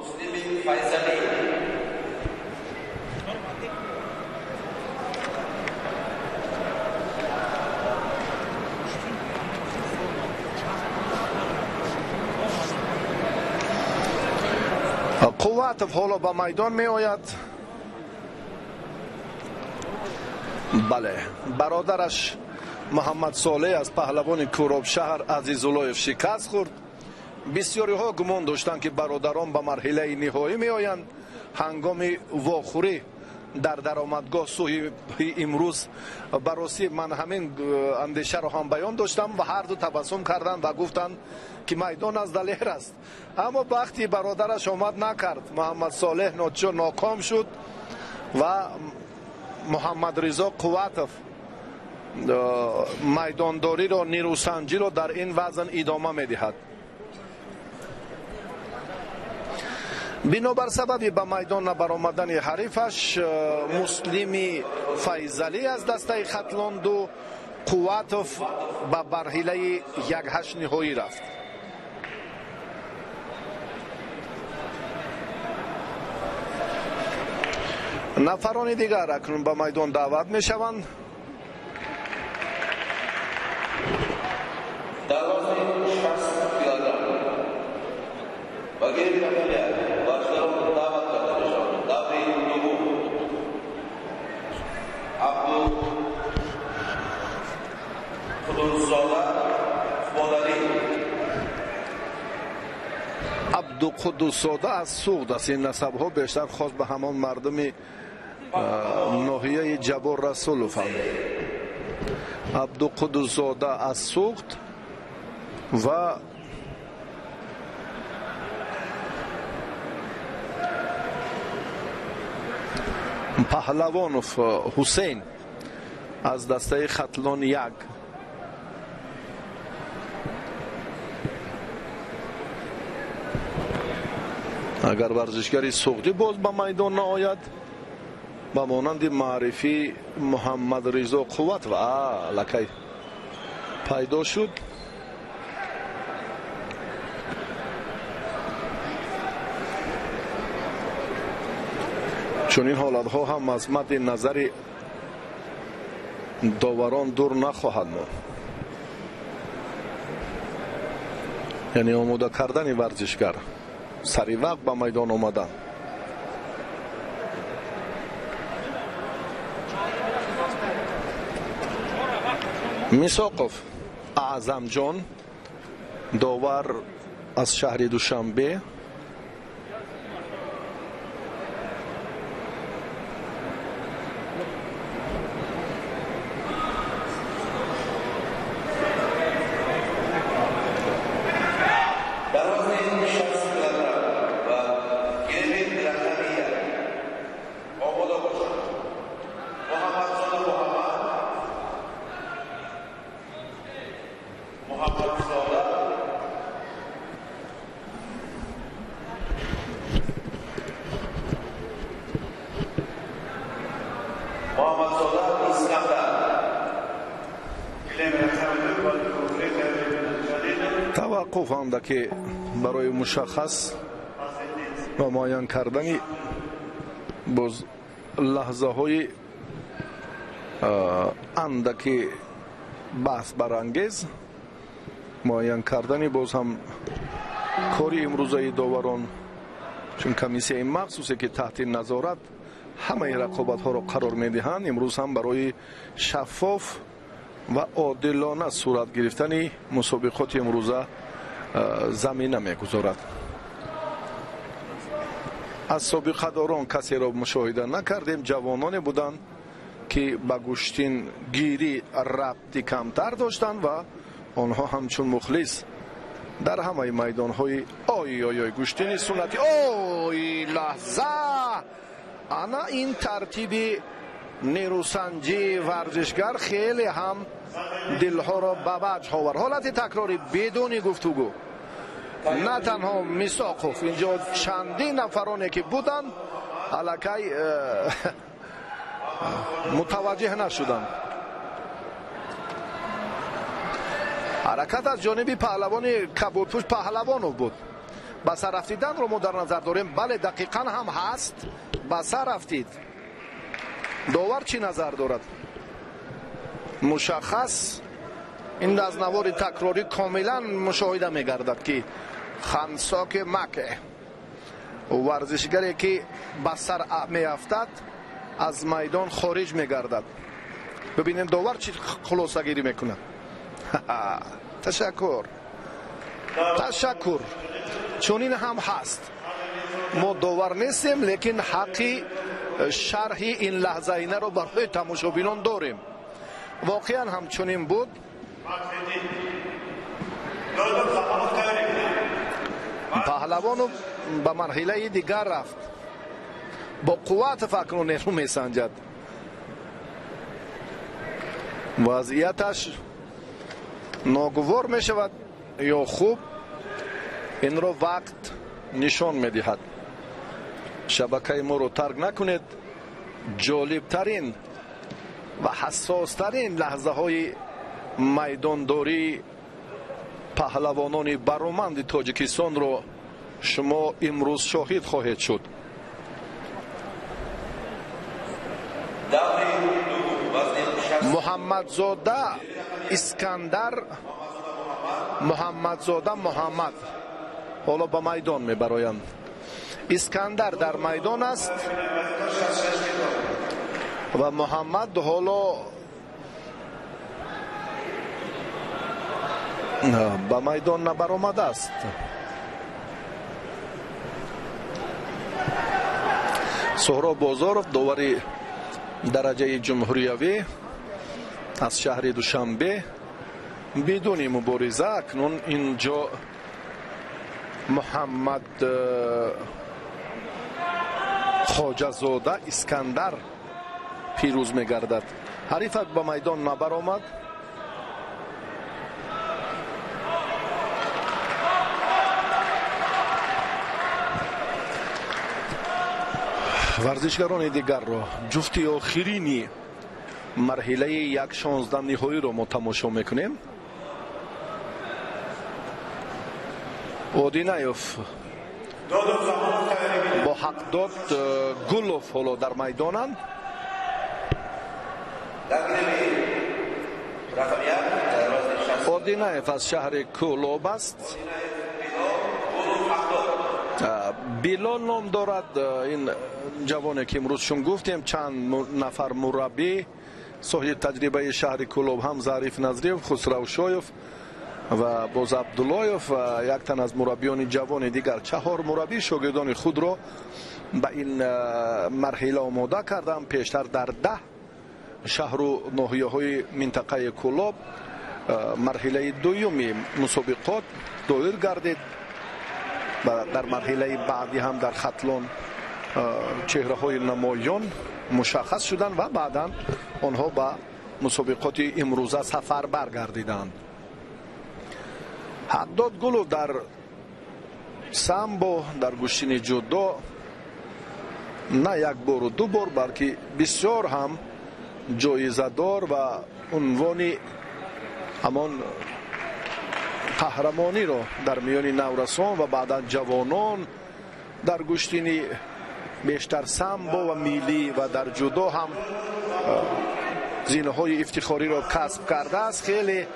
قواتف حالا به میدان می آید. بله برادرش محمد صالح از پهلوان کوراب شهر عزیزاللهف شکست خورد. بسیاری ها گمان داشتند که برادران به مرحله نهایی می آیند. هنگام واخوری در درآمدگاه صبح امروز بررسی من همین اندیشه را هم بیان داشتم و هر دو تبسم کردند و گفتند که میدان از دلیر است. اما وقتی برادرش آمد نکرد، محمد صالح ناکام شد و محمد رضا قواتف میدانداری را نیروسنجی را در این وزن ادامه میدهد. بنابر سببی به میدان نبرآمدن حریفش مسلمی فیضلی از دسته ختلان دو قواتف به مرحله 1/8 نهایی رفت. نفران دیگر اکنون به میدان دعوت می شوند. عبدالقدوس‌زاده از سوغد است. این نسب ها بیشتر خاص به همان مردم ناحیه جبار رسولوف هم. عبدالقدوس‌زاده از سوغد و پهلوانوف حسین از دسته ختلان 1. اگر ورزشگری سوغدی باز به میدان نآید ба монанди маърифи муҳаммадризо қувват ва лакай пайдо шуд. чунин ҳолатҳо ҳам аз мадди назари доварон дур нахоҳад монд. яъне омода кардани варзишгар, сари вақт ба майдон омадан. мисоқов аъзамҷон, довар аз шаҳри душанбе. таваққуф андаке барои мушаххас ва муайян кардани боз лаҳзаҳои андаке баҳсбарангез, муайян кардани боз ҳам кори имрӯзаи доварон, чун комиссияи махсусе ки таҳти назорат ҳамаи рақобатҳоро қарор медиҳанд, имрӯз ҳам барои шаффоф ва одилона сурат гирифтани мусобиқоти имрӯза замина мегузорад. аз собиқадорон касеро мушоҳида накардем. ҷавононе буданд ки ба гӯштин гирӣ рабти камтар доштанд ва онҳо ҳамчун мухлис дар ҳамаи майдонҳои ой гӯштини суннатӣ. ой лаҳза! ана ин тартиби нерӯсанҷии варзишгар хеле ҳам дилҳоро ба ваҷҳ овард. ҳолати такрори бедуни гуфтугӯ. на танҳо мисоқов, инҷо чандин нафароне ки буданд аллакай мутаваҷҷеҳ нашуданд. ҳаракат аз ҷониби паҳлавони кабудпӯш паҳлавонов буд. ба сар рафтиданро мо дар назар дорем. бале, дақиқан ҳам ҳаст. ба сар рафтид. довар чӣ назар дорад? мушаххас ин аз навори такрорӣ комилан мушоҳида мегардад ки хансоки маке варзишгаре ки ба сар меафтад аз майдон хориҷ мегардад. бибинем довар чӣ хулосагирӣ мекунад. ташаккур. чунин ҳам ҳаст. мо довар нестем, лекин ҳаққи шарҳи ин лаҳзаинаро барои тамошобинон дорем. воқеан ҳам чунин буд. паҳлавону ба марҳилаи дигар рафт. бо қувват факру нерӯ месанҷад. вазъияташ ногувор мешавад ё хуб, инро вақт нишон медиҳад. шабакаи моро тарк накунед. ҷолибтарин ва ҳассостарин лаҳзаҳои майдондории паҳлавонони бароманди тоҷикистонро шумо имрӯз шоҳид хоҳед шуд. муҳаммадзода искандар, муҳаммадзода муҳаммад ҳоло ба майдон мебароянд. искандар дар майдон аст ва муҳаммад ҳоло ба майдон набаромадааст. суҳроб бозоров, довари дараҷаи ҷумҳуриявӣ аз шаҳри душанбе, бидуни мубориза акнун инҷо муҳаммад хоҷазода искандар пирӯз мегардад. ҳарифак ба майдон набаромад. ورزشگران دیگرро جفتی آخرینی مرحله 1/16 نهایی رو ما تماشا میکنیم. اودینایف با 70 گلوف حالا در میدانند. اودینایف از شهر کولوب است. بیلال نام دارد. این جوانی که امروز شون گفتیم چند نفر مربی صاحب تجربه شهر کولوب هم ظریف نظریف، خسرو شایف و باز عبداللهیف و یک تن از مربیان جوان دیگر، 4 مربی شاگردان خود را به این مرحله آماده کردم. پیشتر در 10 شهر و ناحیه های منطقه کولوب مرحله دومی مسابقات دایر گردید و در مرحله بعدی هم در خطلان چهره های نمایان مشخص شدند و بعدا آنها به مسابقات امروزه سفر برگردیدند. 70 گل در سامبو، در گوشتن جودو نه یک بار و 2 بار بلکه بسیار هم جایزه دار و عنوان همان قهرمانی را در میان نورسان و بعدا جوانان در گوشتن بیشتر سامبو و میلی و در جودو هم زینه های افتخاری را کسب کرده است. خیلی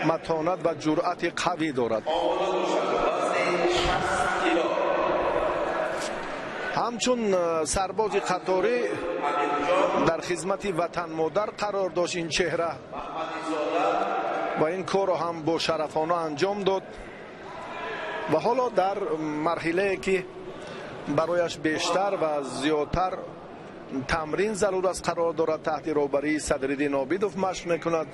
متانت و جرأت قوی دارد. همچون سرباز قطاری در خدمت وطن مادر قرار داشت این چهره و این کار را هم با شرفانه انجام داد و حالا در مرحله که برایش بیشتر و زیادتر تمرین ضرور است قرار دارد، تحت رهبری صدرالدین عابدوف مشق میکند.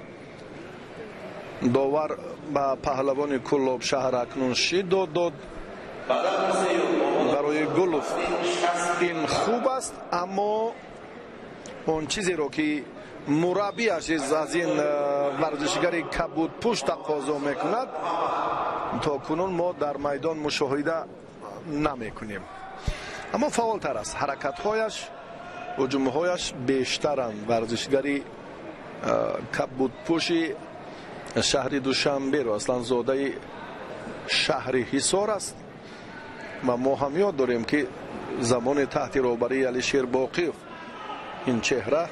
داور به پهلوان کولوب شهر اکنون شید داد. برای گلوف این خوب است، اما اون چیزی رو که مربیش از این ورزشگر کبود پشت تقاضا میکند تا کنون ما در میدان مشاهده نمیکنیم. اما فعالتر است، حرکت‌هایش و جمله‌هایش بیشترند. ورزشگری کبود پوشی شهر دوشنبه رو اصلا زاده شهر حصار است و ما هم یاد داریم که زمان تحت رهبری علی شیر باقیف این چهره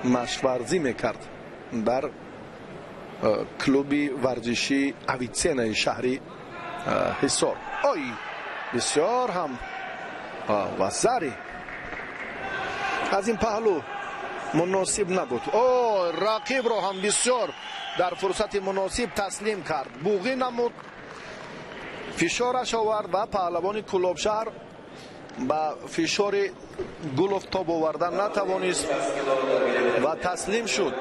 مشق ورزی میکرد در کلوبی ورزشی اویتسین شهری حصار. بسیار هم وزری از این پهلو مناسب نبود. رقیب را هم بسیار در فرصت مناسب تسلیم کرد، بوغی نمود، فشارش آورد و پهلوان کولوب شهر با فشار گلوف تاب آوردن نتوانست و تسلیم شد.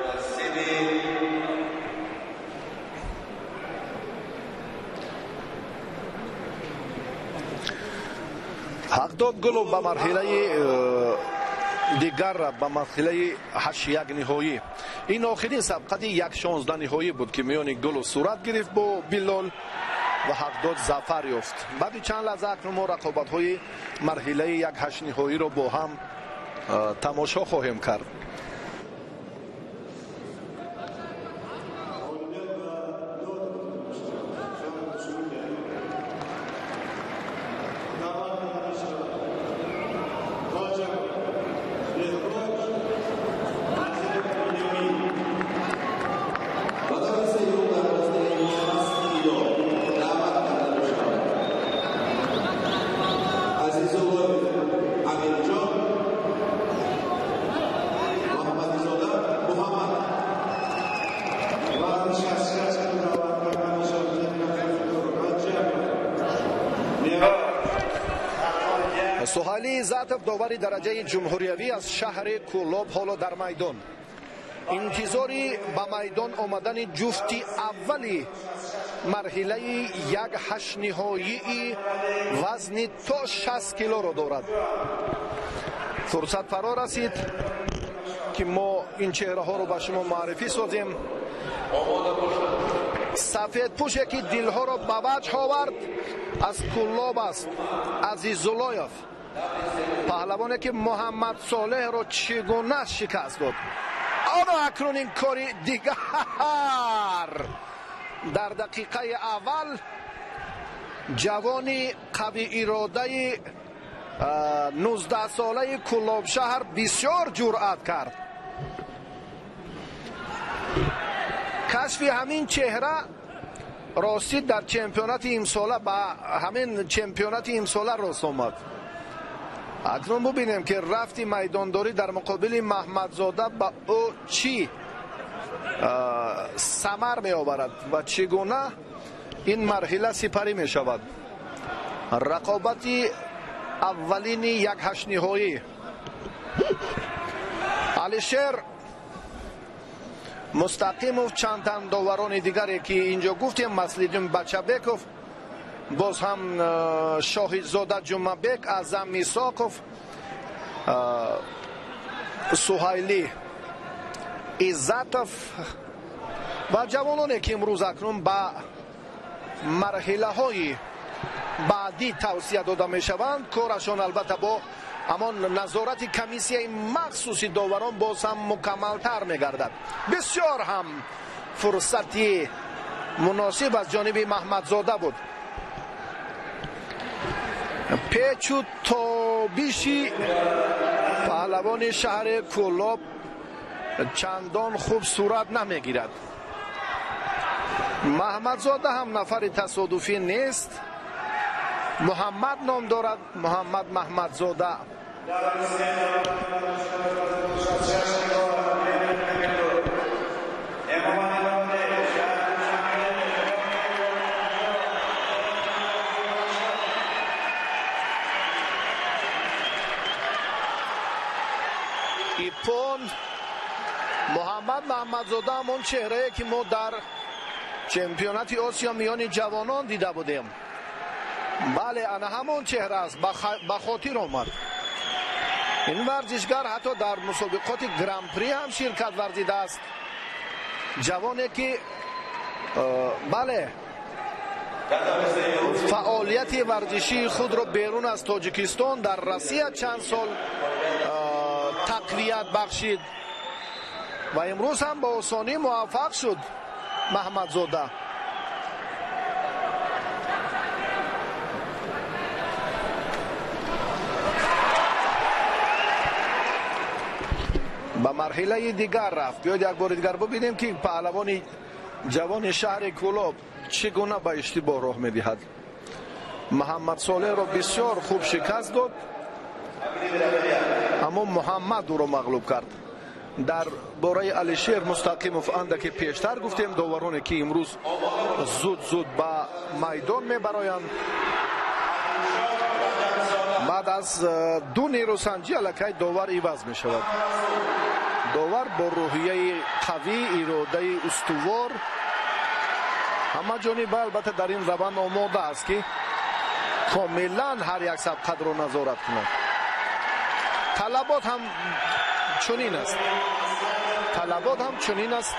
حق داد گلوف به مرحله دیگر را به مرحله 8-1 نهایی. این آخرین سبقت 1/16 نهایی بود که میان گلوف صورت گرفت با بیلال و حق داد ظفر یافت. بعد چند لحظه اکنون ما رقابت های مرحله 1/8 نهایی را با هم تماشا خواهیم کرد. سهیلی زعتف داور درجه جمهوریوی از شهر کولوب حالا در میدان. انتظاری به میدان آمدن جفتی اولی مرحله 1/8 نهایی وزن تا 60 کیلو را دارد. فرصت فرا رسید که ما این چهره ها رو به شما معرفی سازیم. سفید پوشی که دلها را به وجه آورد از کولوب است، عزیزاللهیف پهلوانی که محمد صالح رو چگونه شکست داد. آن اکنون این کاری دیگر در دقیقه اول جوانی قوی اراده 19 ساله کلاب شهر بسیار جرأت کرد. کشف همین چهره راستی در چمپیونات امساله با همین چمپیونات امساله راست آمد. اکنون ببینیم که رفتی میدانداری در مقابل محمدزاده با او چی ثمر می آورد و چگونه این مرحله سپری می شود. رقابت اولین یک هشت نهایی علیشیر مستقیموف چند تن داوران دیگری که اینجا گفتیم مسلیدون بچه‌بکوف، باز هم شاهدزاده جمعبک، اعظم میساقوف، سهیلی عزتوف و جوانانی که امروز اکنون با مرحله های بعدی توصیه داده می شوند. کارشان البته با امان نظارت کمیسیه مخصوصی داوران باز هم مکمل تر می گردد. بسیار هم فرصتی مناسب از جانب محمدزاده بود. پیچ و تابیشی پهلوان شهر کلاب چندان خوب صورت نمی گیرد. محمدزاده هم نفر تصادفی نیست. محمد نام دارد، محمد محمدزاده. ایپون محمد محمدزاده همون چهره که ما در چمپیونات آسیا میان جوانان دیده بودیم. بله انا همون چهره است، به خاطر آمد. این ورزشگر حتی در مسابقات گران پری هم شرکت ورزیده است. جوانی که بله فعالیت ورزشی خود را بیرون از تاجیکستان در روسیه چند سال تقویت بخشید و امروز هم با آسانی موفق شد محمدزاده. به مرحله دیگر رفت. بیاید یک بار دیگر ببینیم که پهلوان جوان شهر کلاب چگونه به اشتباه راه می‌دهد. محمد صالح را بسیار خوب شکست داد، اما محمد او را مغلوب کرد. در باره علیشیر مستقیموف اندکی پیشتر گفتیم داورانی که امروز زود به میدان میبرایند. بعد از دو نیروسنجی الکی داور عوض می شود. داور با روحیه قوی، اراده استوار، همه جانبه البته در این روند آماده است که کاملا هر یک سبقت را نظارت کند. طلبات هم چنین است. طلبات هم چنین است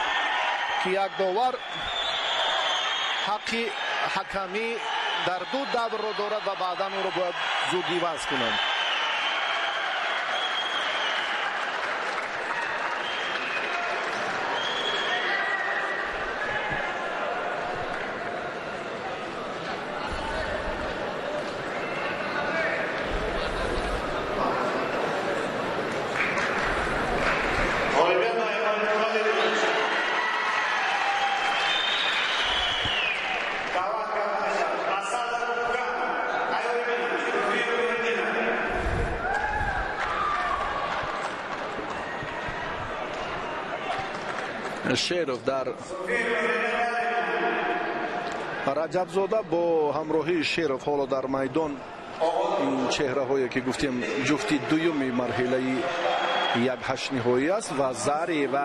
که یک داور حق حکمی در دو دور را دارد و بعدا او را باید زود عوض کنند. شیروف در رجبزاده با همراهی شیروف حالا در میدان این چهره هایی که گفتیم جفتی دویمی مرحله یک هشت نهایی است و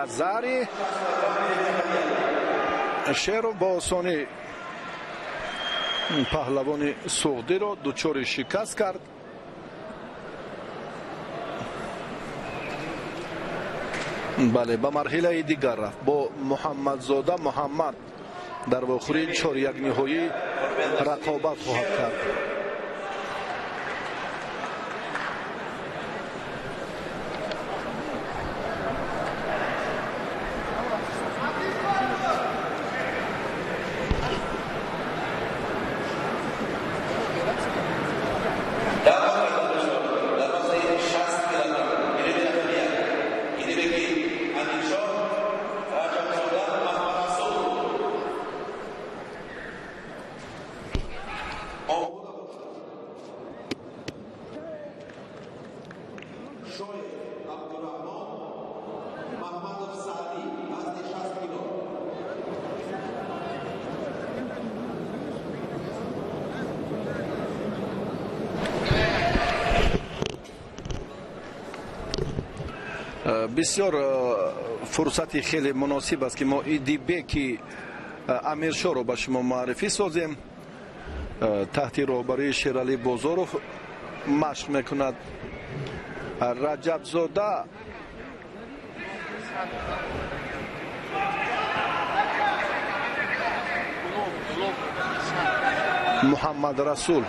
زاری شیروف با آسانی پهلوان سعودی را دچار شکست کرد. بله به مرحله دیگر رفت. با محمدزاده محمد در واخری 4-1 نهایی رقابت خواهد کرد. Shoaib Abdurrahman Mahmadov Saadi وزن 60 کیلو. بسیار فرصتی خیلی مناسب است که ما ایدیبک امیرشاه رو به شما معرفی سازیم. تحت رهبری شیرعلی بازارов مشق میکند. رجب زاده محمد رسول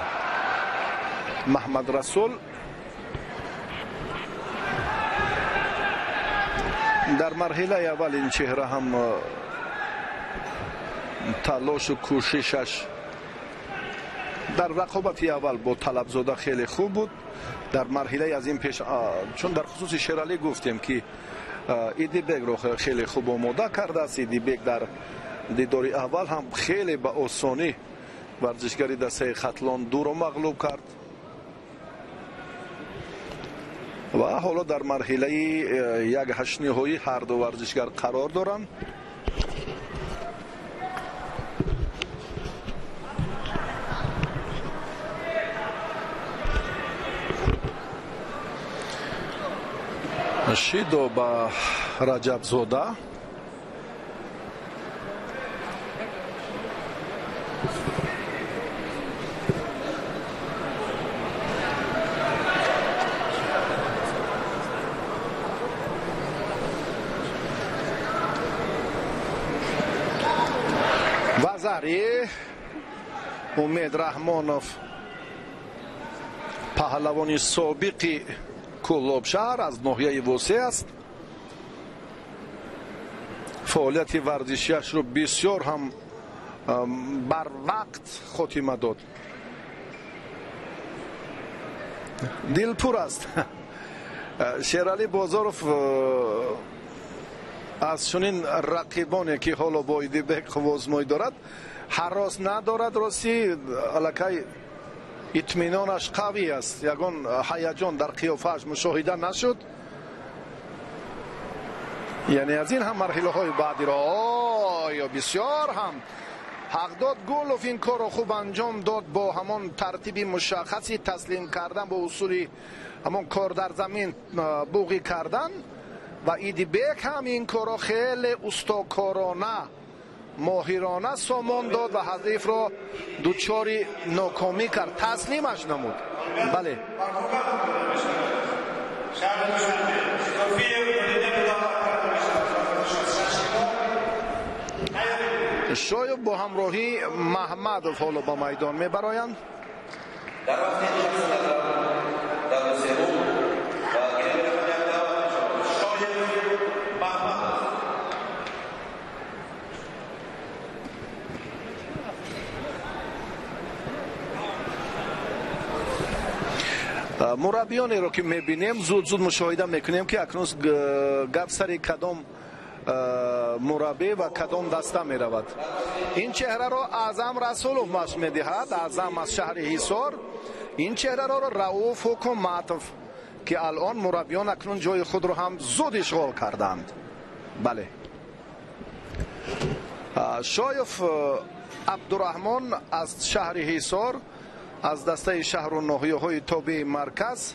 در مرحله اول این چهره هم تلاش و کوششش در رقابت اول با طلبزاده خیلی خوب بود. در مرحله از این پیش چون در خصوص شیرعلی گفتیم که ایدیبک رو خیلی خوب آماده کرده است. ایدیبک در دیدار اول هم خیلی به آسانی ورزشگری دسته ختلان دو رو مغلوب کرد و حالا در مرحله یک هشت نهایی هر دو ورزشگر قرار دارند. شیدو با رجب زاده وزاری امید رحمانوف پهلوانی سابقی کلاب شهر از ناحیه واسه است. فعالیت ورزشیش رو بسیار هم بر وقت خاتمه داد. دلپور است. شیرعلی بازارov از چنین رقیبانی که حالا با ایدیبک آزمایی دارد هراس ندارد. راستی الکی اطمینانش قوی است. یگان هیجان در قیافه‌اش مشاهده نشد. یعنی از این هم مرحله های بعدی را بسیار هم حق داد. گولوف این کار رو خوب انجام داد با همان ترتیب مشخصی تسلیم کردن با اصول همان کار در زمین بوقی کردن و ایدیبک هم این کار رو خیلی استاکارانه ماهرانه سامان داد و حریف را دوچاری ناکامی کرد. تسلیمش نمود. بله شاید با همراهی محمدov حالا با میدان میبرایند. در وزن 60 در سوم و گرفت شاید محمد مربیانی رو که میبینیم زود مشاهده میکنیم که اکنون گپ سر کدام مربی و کدام دسته میرود. این چهره را اعظم رسولov مشق میدهد. اعظم از شهر حصار. این چهره را رؤوف حکومتov که الان مربیان اکنون جای خود رو هم زود اشغال کردند. بله شایف عبدالرحمن از شهر حصار از دسته شهر و ناحیه های تابع مرکز.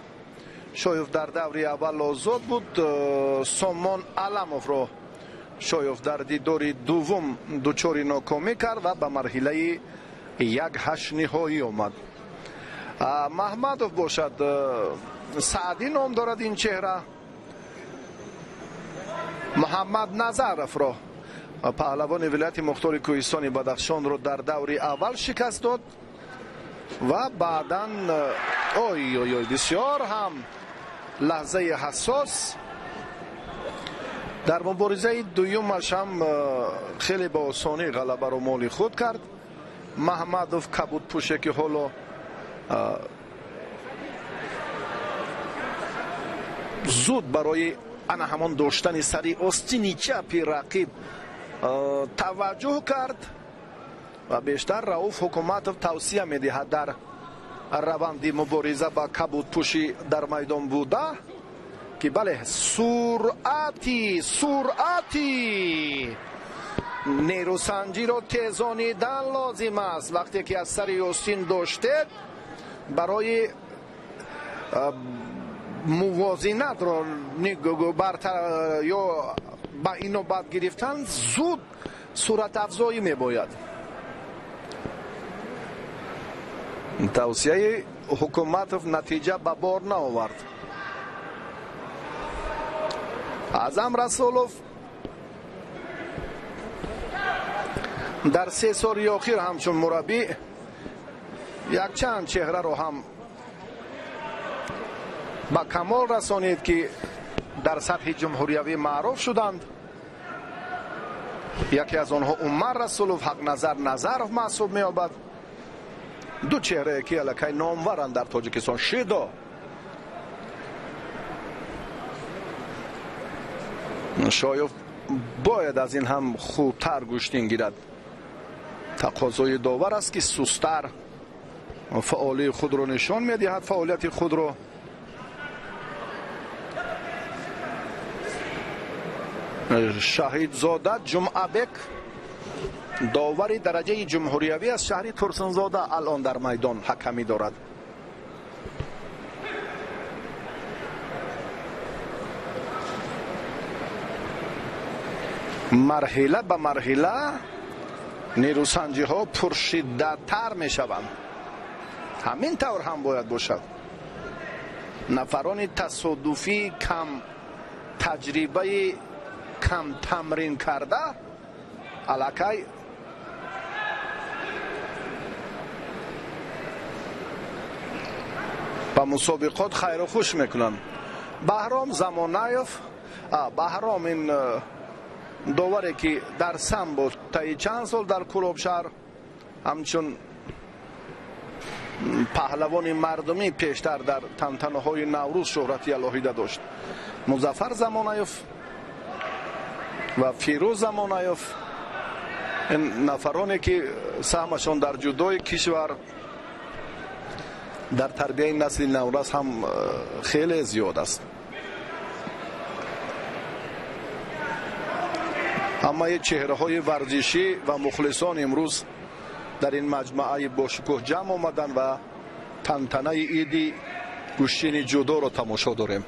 شایف در دوره اول آزاد بود. سامان علمov را شایف در دیدار دوم دوچاری ناکامی کرد و به مرحله یک هشت نهایی آمد. محمدov باشد. سعدی نام دارد این چهره. محمد نظرov را پهلوان ولایت مختار کوهستان بدخشان را در دوره اول شکست داد و بعداً بسیار هم لحظه حساس در مبارزه دویمش هم خیلی با آسانی غلبه رو مال خود کرد. محمدov کبود پوشه که حالا زود برای انا همان داشتن سری آستین چپی رقیب توجه کرد و بیشتر رؤوف حکومتov توصیه میدهد در روند مبارزه با کبود پوشی در میدان بوده که بله سرعتی نیروسنجی را تیزانیدن لازم است. وقتی که از سر اوستین داشتید برای موازنت را یا با اینو بعد گرفتن زود سرعت افزایی میباید. توصیه حکومت نتیجه به بار نآورد. اعظم رسولوف در 3 سال اخیر همچون مربی یک چند چهره رو هم با کمال رسانید که در سطح جمهوریوی معروف شدند. یکی از آنها عمر رسولوف حق نظرов محسوب می‌یابد. دو چهره که الکی نامورند در تاجیکستان. شیدا شاید باید از این هم خوبتر گوشتین گیرد. تقاضای داور است که سستر فعالی خود رو نشان میدهد، فعالیت خود رو. شهید زاده جمعبک داوری درجه جمهوریوی از شهری ترسنزاده الان در میدان حکمی دارد. مرحله به مرحله نیروسنجی ها پرشدت‌تر می شوند. همین طور هم باید باشد. نفران تصادفی کم تجربه کم تمرین کرده الکی با مسابقات خیر و خوش میکنند. بهرام زمانایف، بهرام این داوری که در سم بود تا چند سال در کلوب شهر همچون پهلوان مردمی پیشتر در تنتنه های نوروز شهرتی الهیده داشت. مظفر زمانایف و فیروز زمانایف، این نفرانی که سهمشان در جودوی کشور در تربیه نسل نوروز هم خیلی زیاد است. اما این چهره های ورزشی و مخلصان امروز در این مجموعه باشکوه جمع آمدن و تنتنه ایدی گوشین جودو را تماشا داریم.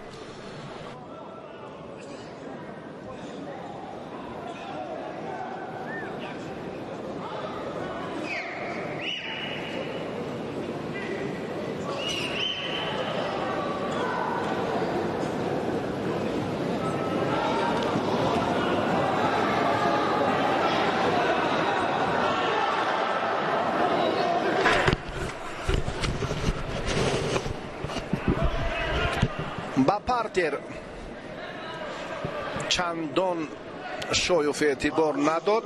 با پارتر چندان شایف اعتبار نداد.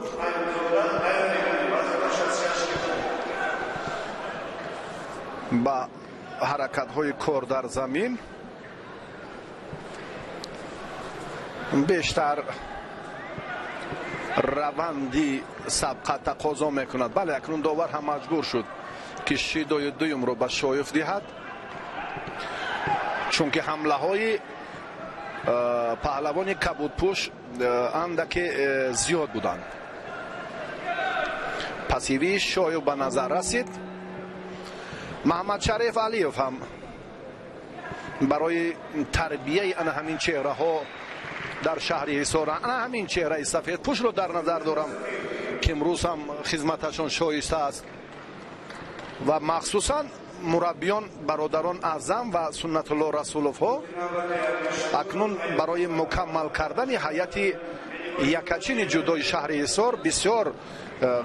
با حرکت های کار در زمین بیشتر روندی سبقت تقاضا میکند. بله اکنون داور هم مجبور شد که شیدای دویم رو به شایف دهد، چون که حمله های پهلوان کبودپوش اندک زیاد بودند. پسیوی شایف به نظر رسید. محمد شریف علیف هم برای تربیه ان همین چهره ها در شهر حصار، همین چهره سفید پوش رو در نظر دارم که امروز هم خدمتشان شایسته است و مخصوصا مربیان برادران اعظم و سنت الله رسولوف ها اکنون برای مکمل کردن هیئت یکچین جودوی شهر حصار بسیار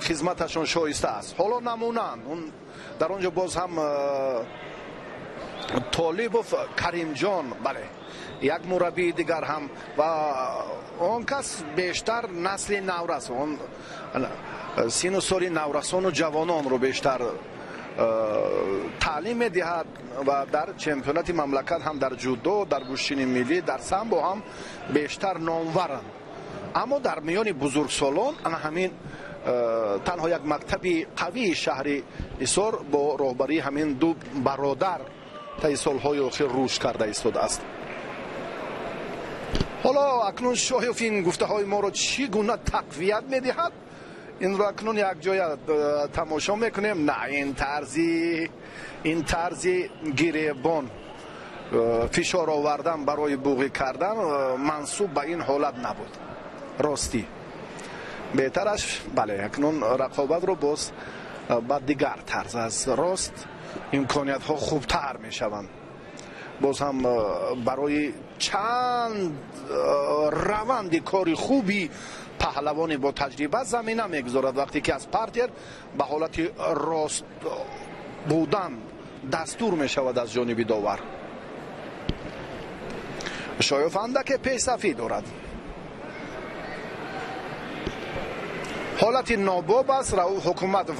خدمتشان شایسته است. حالا نمونن اون در اونجا باز هم طالبوف کریم جان، بله یک مربی دیگر هم و اون کس بیشتر نسل نورس، اون سین و سال نورسان و جوانان رو بیشتر تعلیم میدهد و در چمپیونات مملکت هم در جودو، در گوشین ملی، در سامبو هم بیشتر نامورند. اما در میان بزرگسالان همین تنها یک مکتب قوی شهر حصار با رهبری همین دو برادر طی سالهای اخیر رشد کرده ایستاده است. حالا اکنون شایف این گفته های ما رو چی گونه تقویت میدهد این رو اکنون یک جای تماشا میکنیم. نه این طرزی گریبان فشار آوردن برای بوغی کردن منصوب به این حالت نبود. راستی بهترش بله اکنون رقابت رو باز با دیگر طرز از راست امکانیت ها خوبتر می شوند. باز هم برای چند روند کاری خوبی پهلوانی با تجربه زمینه میگذارد وقتی که از پارتر به حالت راست بودن دستور می شود از جانب داور. شایف اندک پیصفی دارد. حالت ناباب است. رئوف حکومت و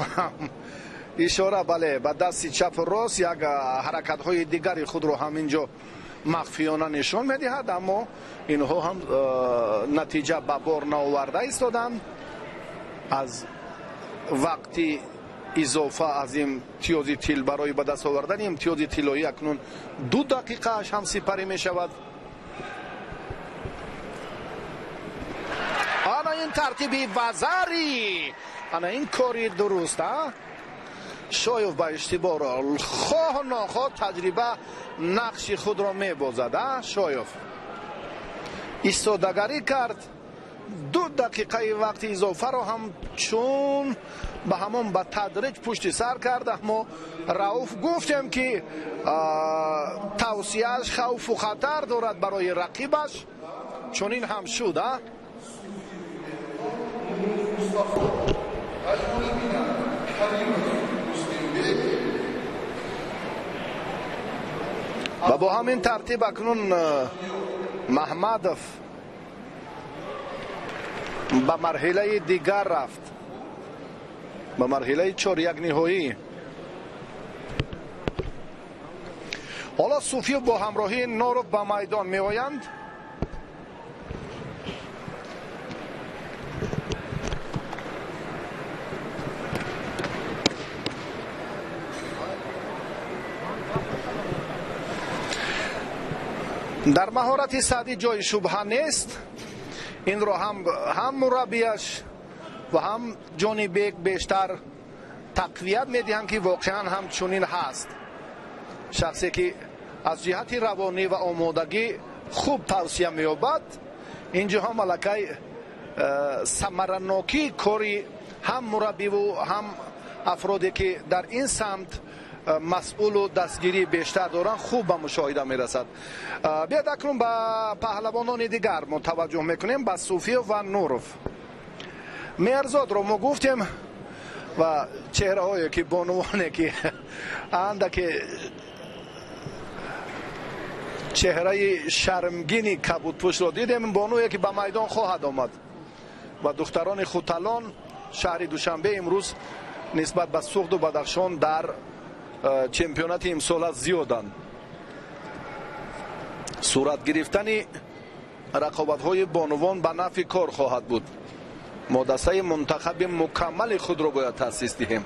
اشاره بله به دست چپ و راست یک حرکت های دیگری خود رو همینجا مخفیانه نشان میدهد اما اینها هم نتیجه به بار نآورده ایستادند. از وقتی اضافه از امتیاز تیل برای به دست آوردن امتیاز طلایی اکنون 2 دقیقه اش هم سپری می شود. آنا این ترتیبی وزاری آنا این کاری درست شایف با اشتباه را خواه ناخواه تجربه نقش خود را می بازد. شایف ایستادگری کرد 2 دقیقه وقت اضافه را هم چون به همون به تدریج پشت سر کرد اما رئوف گفتیم که توصیهش خوف و خطر دارد برای رقیبش چون این هم شد. و با همین ترتیب اکنون محمدов به مرحله دیگر رفت به مرحله 4-1 نهایی. حالا صوفی با همراهی نوروف به میدان می آیند. در مهارت سعدی جای شبهه نیست. این رو هم مربیش و هم جانی بیگ بیشتر تقویت میدهند که واقعا هم چنین هست. شخصی که از جهت روانی و آمادگی خوب توصیه می‌یابد. اینجا هم ملکه ثمرناکی کاری هم مربی و هم افرادی که در این سمت مسئول و دستگیری بیشتر دارن خوب به مشاهده میرسد. بیاد اکنون به پهلوانان دیگر متوجه میکنیم به صوفی و نوروف. میرزاد رو ما گفتیم و چهره هایی که بانوانه که اندک چهره شرمگینی کبود پوش رو دیدیم. بانویی که به میدان خواهد آمد و دختران خوتلان شهر دوشنبه امروز نسبت به سوخت و بدخشان در چمپیونات امسال زیادند. صورت گرفتن رقابت های بانوان به نفع کار خواهد بود. ما دسته منتخب مکمل خود را باید تأسیس دهیم.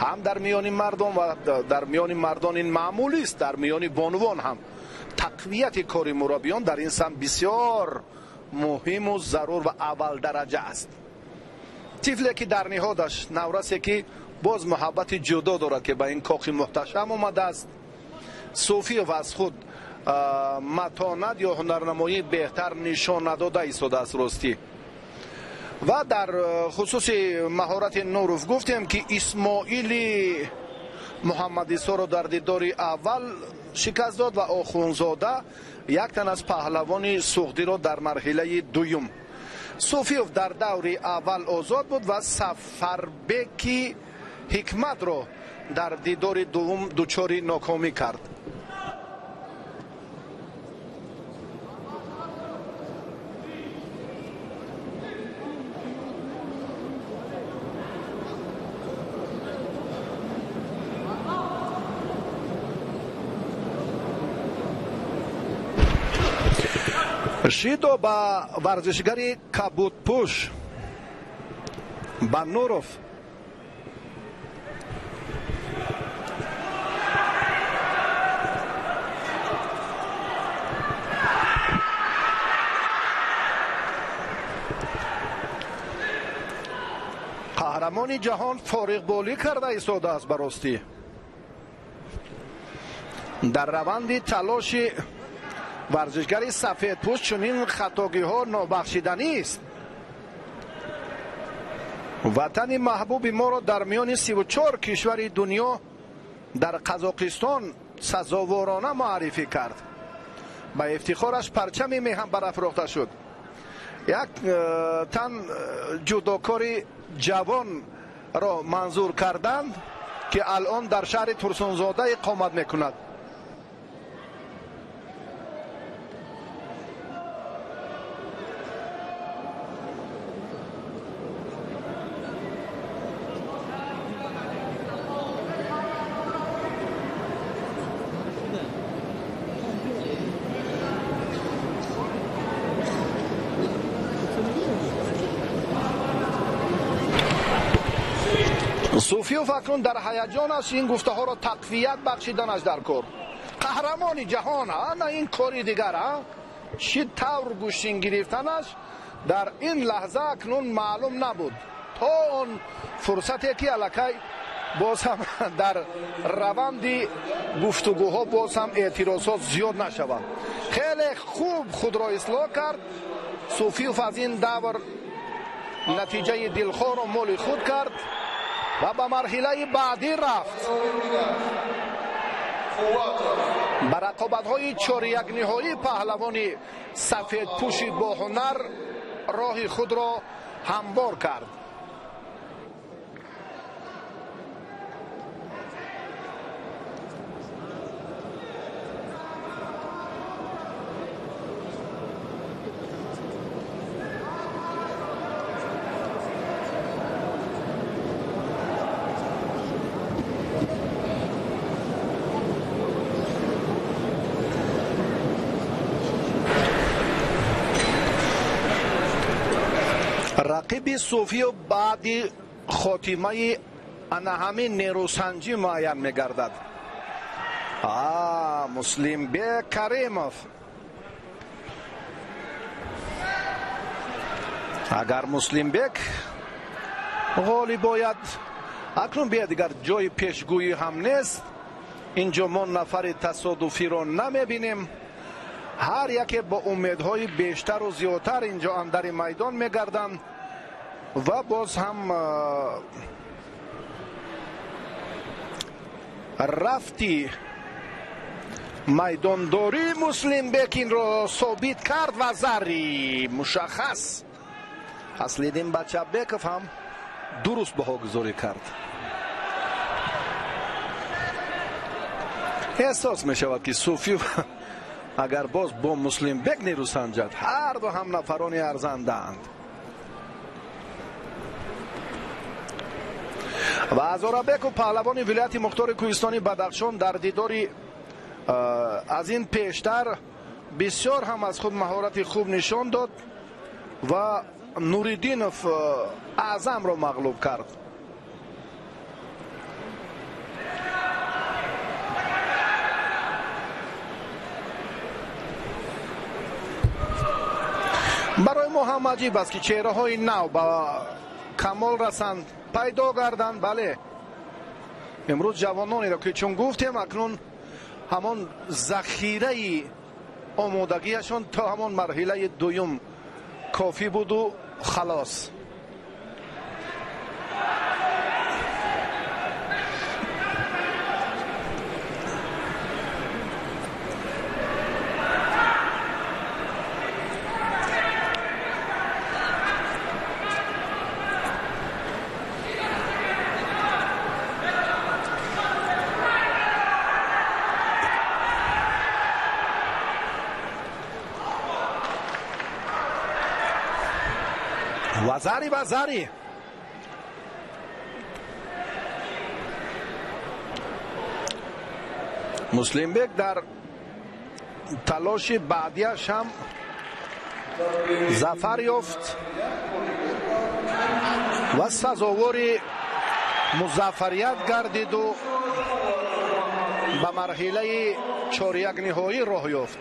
هم در میان مردان و در میان مردان این معمولی است، در میان بانوان هم تقویت کار مربیان در این سمت بسیار مهم و ضرور و اول درجه است. طفلی که در نهادش نورسی که باز محبت جدا دارد که به این کاخ محتشم آمده است. صوفی و از خود متانت یا هنرنمایی بهتر نشان نداده ایستاده است راستی. و در خصوص مهارت نوروف گفتیم که اسماعیل محمدیسا را در دیدار اول شکست داد و آخونزاده یک تن از پهلوان سوختی را در مرحله دوم. صوفیوف در دور اول آزاد بود و سفربکی حکمت را در دیدار دوم دچار ناکامی کرد. شیدو با ورزشگری کبودپوش با نوروف قهرمان جهان فارغ بالی کرده ایستاده است. براستی در روند تلاش ورزشگری سفیدپوست چنین خطاگی ها نابخشیدنی است. وطن محبوب ما را در میان 34 کشور دنیا در قزاقستان سزاوارانه معرفی کرد. به افتخارش پرچم میهم برافراخته شد. یک تن جودوکار جوان را منظور کردند که الان در شهر ترسانزاده اقامت میکند. صوفیوف اکنون در هیجانش این گفته ها را تقویت بخشیدنش در کار. قهرمان جهان نه این کاری دیگر چی طور گوشین گرفتنش در این لحظه اکنون معلوم نبود تا اون فرصتی که الکی باز هم در روند گفتگوها باز هم اعتراضات زیاد نشود. خیلی خوب خود را اصلاح کرد. صوفیوف از این دور نتیجه دلخواه را مال خود کرد و به مرحله بعدی رفت. به رقابت‌های 4-1 نهایی پهلوان سفیدپوش با هنر راه خود را هموار کرد. رقیب صوفیوف بعد خاتمه همین نیروسنجی معین میگردد. مسلم بیک کریموف. اگر مسلم بیک غالب باید اکنون بیا دیگر جای پیشگویی هم نیست. اینجا ما نفر تصادفی را نمیبینیم. هر یکی با امیدهای بیشتر و زیادتر اینجا اندر میدان میگردند و باز هم رفتی میدانداری مسلم بیک این را ثابت کرد و زری مشخص. اصلیدین بچه بیکف هم درست بهاگذاری کرد. احساس می شود که صوفیوف اگر باز با مسلم بیک نیرو سنجد هر دو هم نفرانی ارزنده اند. و ازاربک و پهلوان ولایت مختار کوهستانی بدخشان در دیداری از این پیشتر بسیار هم از خود مهارت خوب نشان داد و نوریدینوف اعظم را مغلوب کرد. برای ما هم عجیب است که چهره های نو با کمال رسند پیدا گردند. بله امروز جوانانی را که چون گفتیم اکنون همان ذخیره آمادگیشان تا همان مرحله دوم کافی بود و خلاص. وزاری مسلم بیک در تلاش بعدیش هم ظفر یافت و سزاوار مظفریت گردید و به مرحله 4-1 نهایی راه یافت.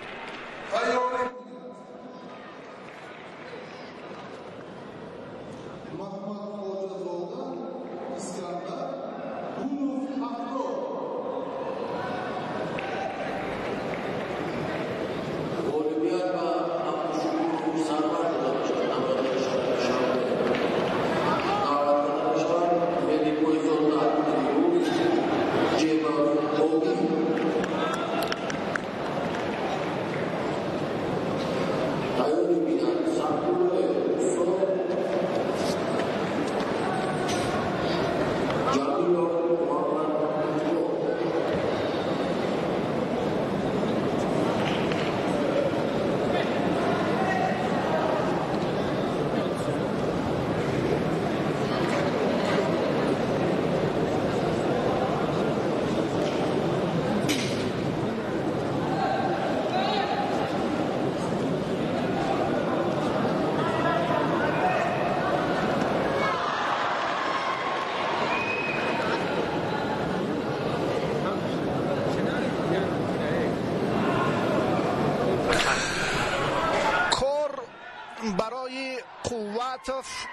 برای قواتوف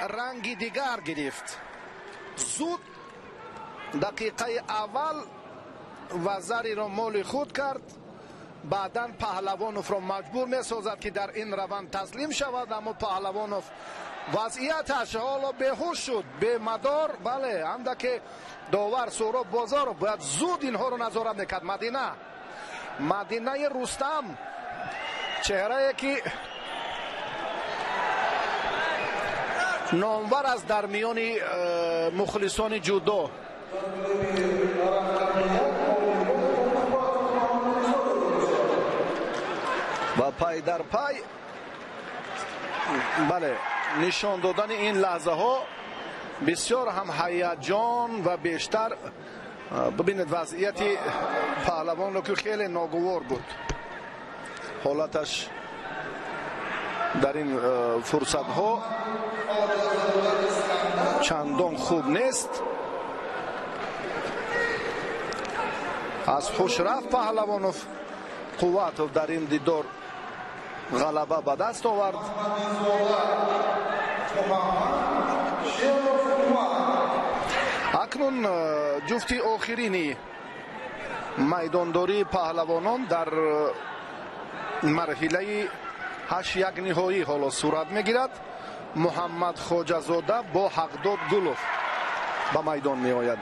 رنگ دیگر گرفت. زود دقیقه اول وزری را مال خود کرد، بعدا پهلوانوف را مجبور می سازد که در این روند تسلیم شود، اما پهلوانوف وضعیتش حالا بیهوش شد، به مدار. بله، اندک داور سهراب بازار باید زود اینها رو نظارت میکرد. مدینه رستم، چهره که نامور از در میان مخلصان جودو. و پای در پای بله نشان دادن این لحظه ها بسیار هم هیجان و بیشتر. ببینید وضعیت پهلوان رو که خیلی ناگوار بود، حالتش در این فرصت ها چندان خوب نیست. از خوش رفت پهلوانوف. قواتوف در این دیدار غلبه به دست آورد. اکنون جفتی آخرین میدانداری پهلوانان در مرحله 8-1 نهایی حالا صورت میگیرد. محمد خواجه زاده با حقداد گلوف به میدان می آید.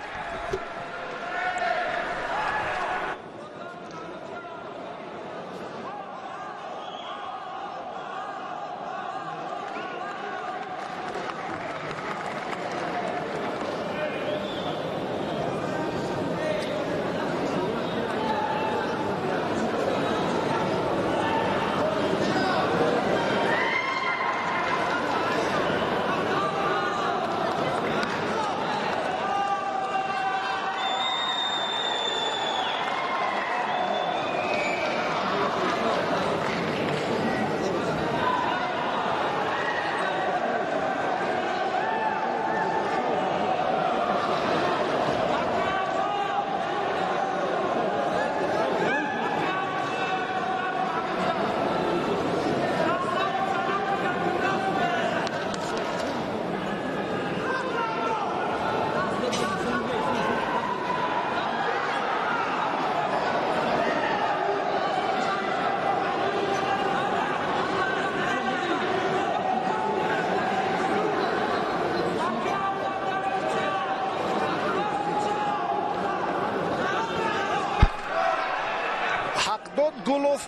حقداد گلوف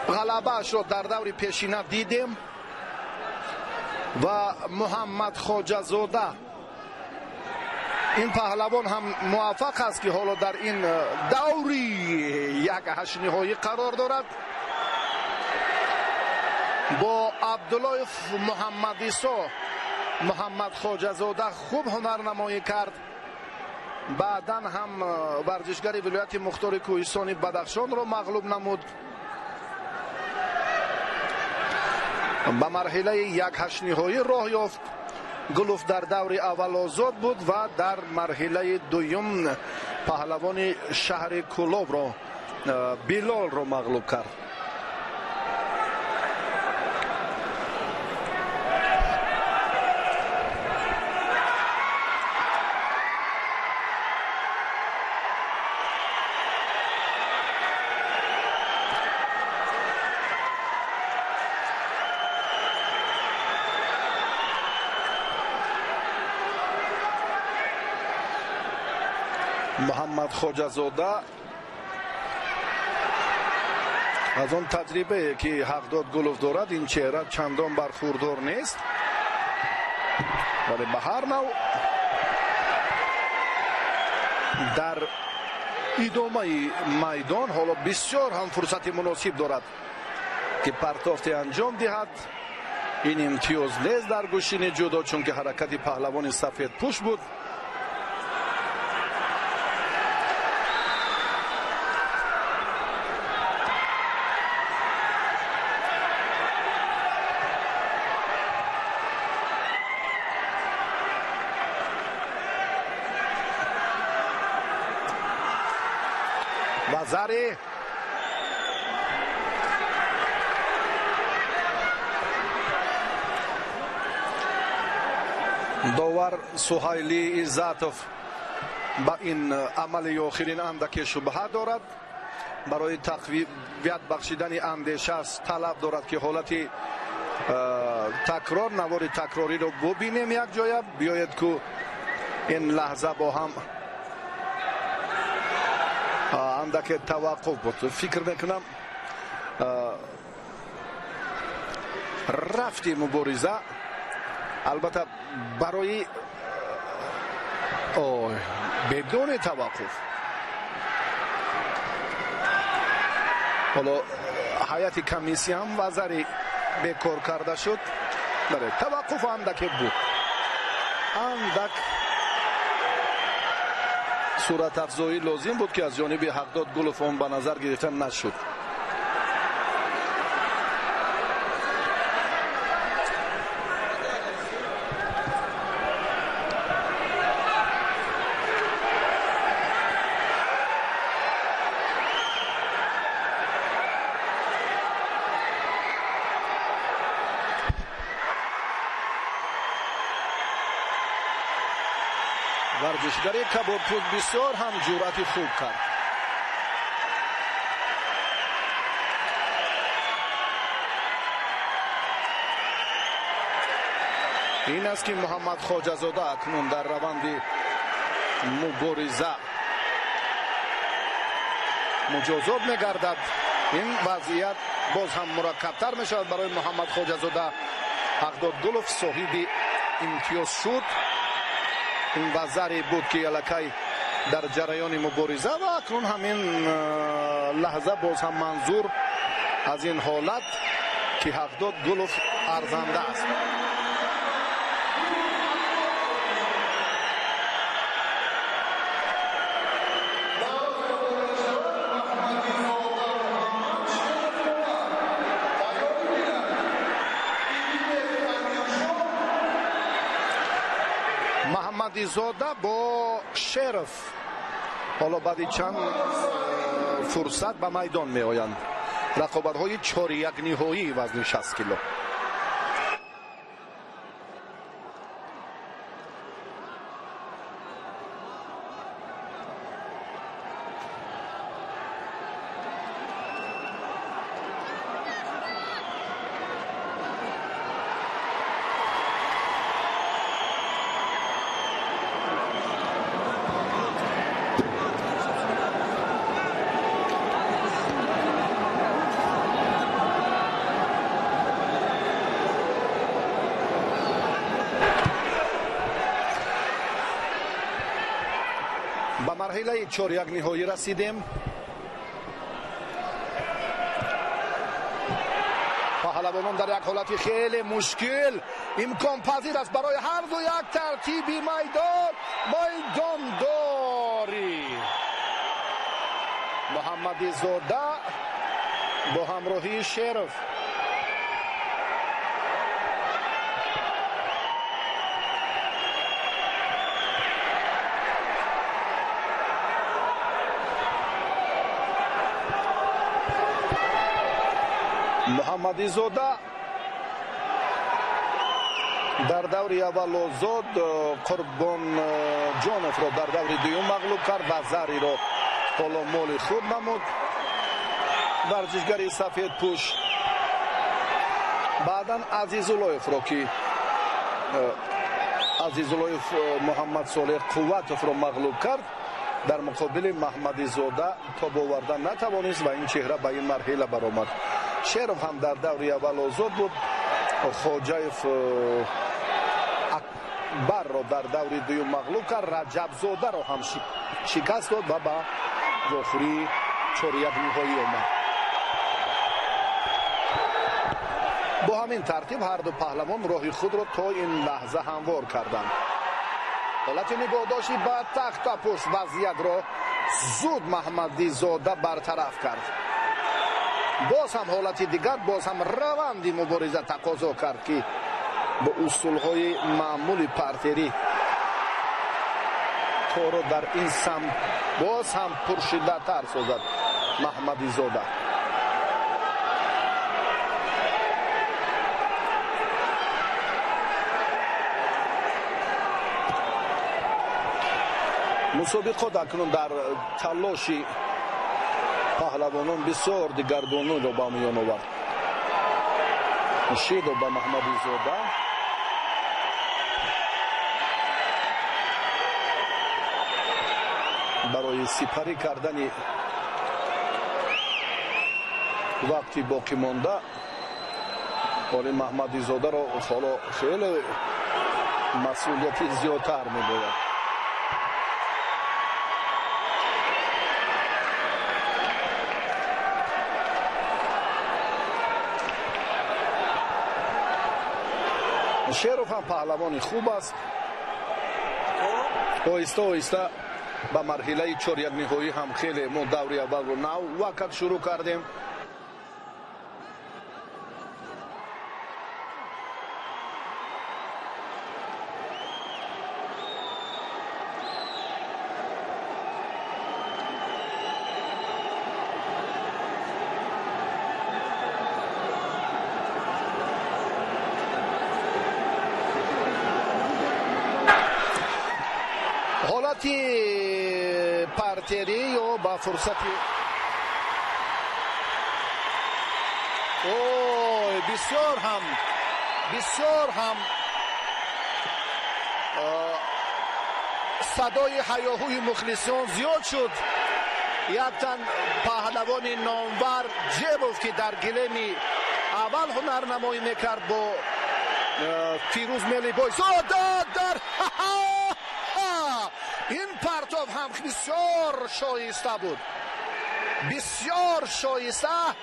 غلبه شد در دور پیشینه دیدیم و محمد خواجه زاده این پهلوان هم موفق است که حالا در این دوری 1/8 نهایی قرار دارد. با عبدالله محمدی محمد خواجه زاده خوب هنرنمایی کرد. بعدا هم ورزشگر ولایت مختار کوهستانی بدخشان را مغلوب نمود. به مرحله 1/8 نهایی راه یافت. گلوف در دور اول آزاد بود و در مرحله دوم پهلوان شهر کلاب را بیلال را مغلوب کرد. محمد خواجه زاده از اون تجربه که هقداد گلوف دارد این چهره چندان برخوردار نیست، ولی به هر نوع در ادامه میدان حالا بسیار هم فرصت مناسب دارد که پرتافت انجام دهد. این امتیاز نیست در گوشین جدا، چون که حرکت پهلوان سفید پوش بود. وزاری داور سهیلی عزتوف با این عمل آخرین اندک شبهه دارد. برای تقویت بخشیدن اندیشه طلب دارد که حالت تکرار، نوار تکراری رو ببینیم یک جای. بیاید که این لحظه با هم اندک توقف بود. فکر میکنم رفتی مبارزه البته برای بدون توقف. حالا هیئت کمیسی هم وزاری بکار کرده شد. برای توقف اندک بود، اندک صورت افزایی لازم بود که از جانب هقداد گلوف اون به نظر گرفته نشد. ورزشگری کبابپور بسیار هم جرأت خوب کرد. این است که محمد خواجه‌زاده اکنون در روند مبارزه مجازات می‌گردد. این وضعیت باز هم مرکب‌تر می‌شود برای محمد خواجه‌زاده. هقداد گلوف صاحب امتیاز شد. این وزری بود که الکی در جریان مبارزه و اکنون همین لحظه باز هم منظور از این حالت که هقداد گلوف ارزنده است. محمدی زاده با شرف حالا بعد چند فرصت به میدان می آیند. رقابت های 4-1 نهایی وزن 60 کیلو. به مرحله 4-1 نهایی رسیدیم. پهلوانان در یک حالت خیلی مشکل، امکان پذیر است برای هر دو یک ترتیبی میدان داری. محمدی زاده با همراهی شرف محمدی زاده در دور اول آزاد قربان جانف را در دور دوم مغلوب کرد و زری را حالا مال خود نمود. ورزشگری سفید پوش بعداً عزیزاللهیف را که عزیزاللهیف محمد صالح قوتوف را مغلوب کرد дар муқобили маҳмадизода тоб овардан натавонист ва ин чеҳра ба ин марҳила баромад. шеров ҳам дар даври аввал озод буд. хоҷаев акбарро дар даври дуюм мағлуб кард. раҷабзодаро ҳам шикаст дод ва ба охирӣ чорякниҳоӣ омад. бо ҳамин тартиб ҳарду паҳлавон роҳи худро то ин лаҳза ҳамвор карданд. ҳолати нигоҳдошти ба тахтапуш вазъиятро зуд маҳмадизода бартараф кард. боз ҳам ҳолати дигар, боз ҳам раванди мубориза тақозо кард ки бо усулҳои маъмули партерӣ торо дар ин самт боз ҳам пуршиддатар созад маҳмадизода. мусобиқот акнун дар талоши паҳлавонон бисёр дигаргонуро ба миён овард. шидо ба маҳмадизода, барои сипарӣ кардани вақти боқӣ монда оли маҳмадизодаро ҳоло хеле масъулияти зиёдтар мебояд. шеров ҳам паҳлавони хуб аст. оҳиста оҳиста ба марҳилаи чорякниҳоӣ ҳам хеле мо даври аввалро нав вақт шурӯъ кардем. ҳолати партери ё ба фурсати бисёр ҳам садои ҳаёҳӯи мухлисон зиёд шуд. яктан паҳлавони номвар ҷебов ки дар гилеми аввал ҳунарнамоӣ мекард бо фирӯз мелибой дар ин партов ҳам бисёр шоиста буд, бисёр шоиста.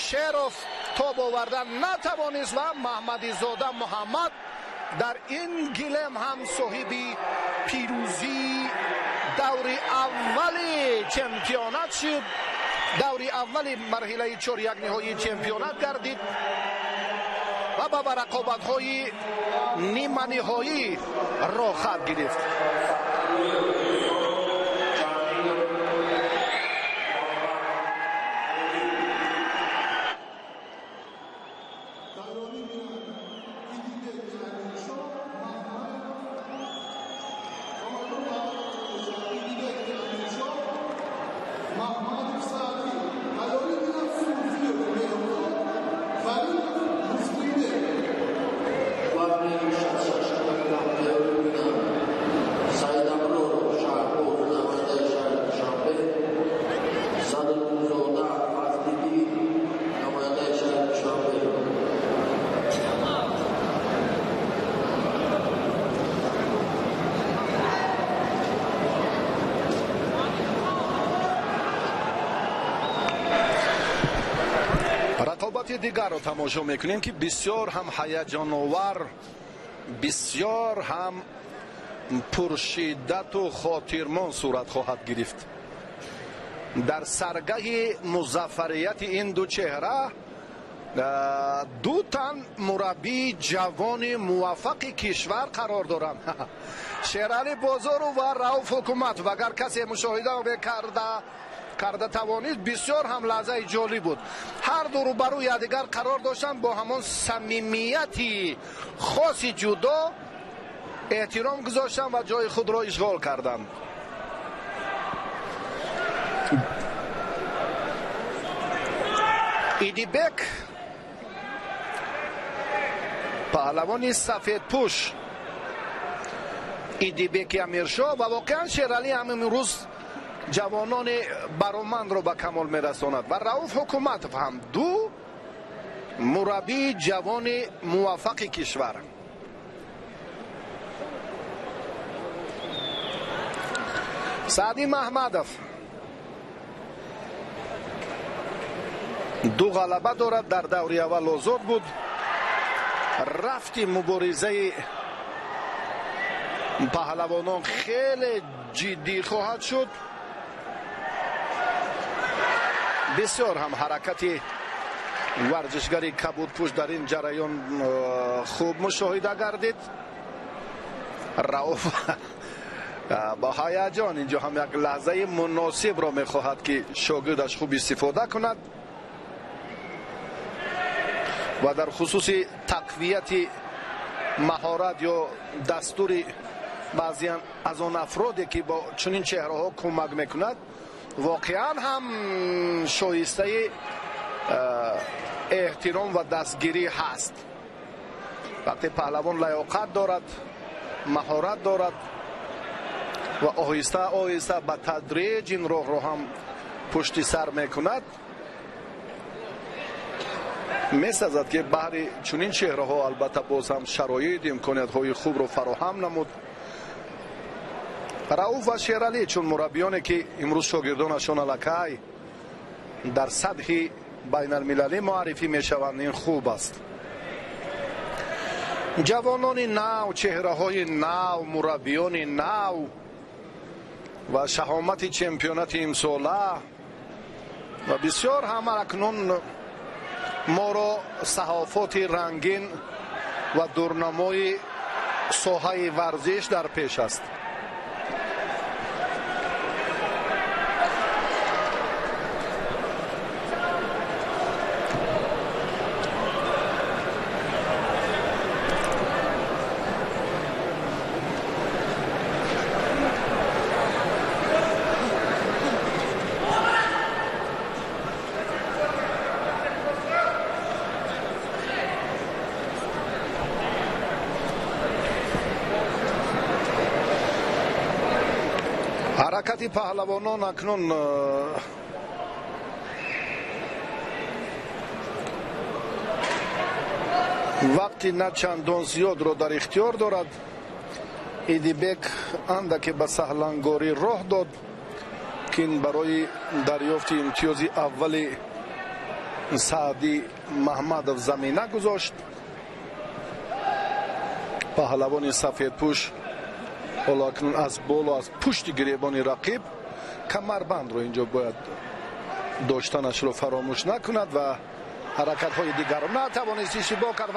шеров тоб овардан натавонист ва маҳмадизода муҳаммад дар ин гилем ҳам соҳиби пирӯзии даври аввали чемпионат шуд. даври аввали марҳилаи чорякниҳоии чемпионат гардид ва ба рақобатҳои ниманиҳоӣ роҳ хат гирифт. рақобати дигарро тамошо мекунем ки бисёр ҳам ҳаяҷоновар, бисёр ҳам пуршиддату хотирмон сурат хоҳад гирифт. дар саргаҳи музаффарияти ин ду чеҳра ду тан мураббии ҷавони муваффақи кишвар қарор доранд. шералӣ бозору ва рауф ҳукумат. агар касе мушоҳида карда тавонист, бисёр ҳам лаҳзаи ҷолиб буд. ҳар ду рӯбарӯи якдигар қарор доштанд, бо ҳамон самимияти хоси ҷудо эҳтиром гузоштанд ва ҷои худро ишғол карданд. идибек паҳлавони сафедпӯш ایدیبک امیرشاه و واقعا شیرالی هم امروز جوانان برومند رو به کمال میرساند و رؤوف حکومتوف هم دو مربی جوان موفق کشور. سعدی محمدوف دو غلبه دارد، در دوره اول آزاد بود، رفتی مبارزه پهلوانان خیلی جدی خواهد شد. بسیار هم حرکت ورزشگری کبودپوش در این جریان خوب مشاهده گردید. رؤوف با هیجان اینجا هم یک لحظه مناسب را میخواهد که شاگردش خوب استفاده کند و در خصوص تقویت مهارت یا دستور بعضی از آن افرادی که با چنین چهره ها کمک میکند واقعا هم شایسته احترام و دستگیری هست. وقتی پهلوان لیاقت دارد، مهارت دارد و آهسته آهسته به تدریج این راه را هم پشت سر میکند، میسازد که بهر چنین چهره ها البته باز هم شرایط امکانیت های خوب را فراهم نمود. رؤوف و شیرالی چون مربیانی که امروز شاگردانشان الکی در سطح بین المللی معرفی میشوند، این خوب است. جوانان نو، چهره های نو، مربیان نو و شهامت چمپیونات امساله و بسیار هم اکنون ما را صحافات رنگین و دورنمای ساحه ورزش در پیش است. حرکت پهلوانان اکنون وقتی نه چندان زیاد رو در اختیار دارد. ایدیبک اندکی به سهلنگاری راه داد که این برای دریافت امتیاز اولی سعدی محمدوف زمینه گذاشت. پهلوان سفیدپوش حالا اکنون از بالا از پشت گریبان رقیب کمربند رو اینجا باید داشتنش رو فراموش نکند و حرکت های دیگر رو نتوانست اشتباه کرد.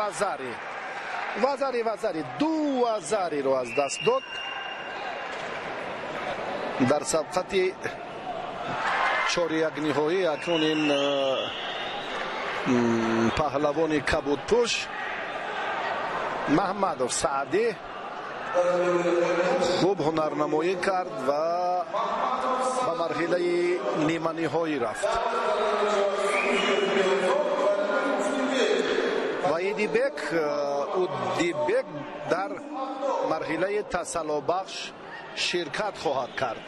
وزری 2 رو از دست داد. در سبقت 4 نهایی اکنون این پهلوان کبودپوش محمدوف سعدی خوب هنرنمایی کرد و به مرحله نیمه نهایی رفت و ایدیبک در مرحله تسلی بخش شرکت خواهد کرد.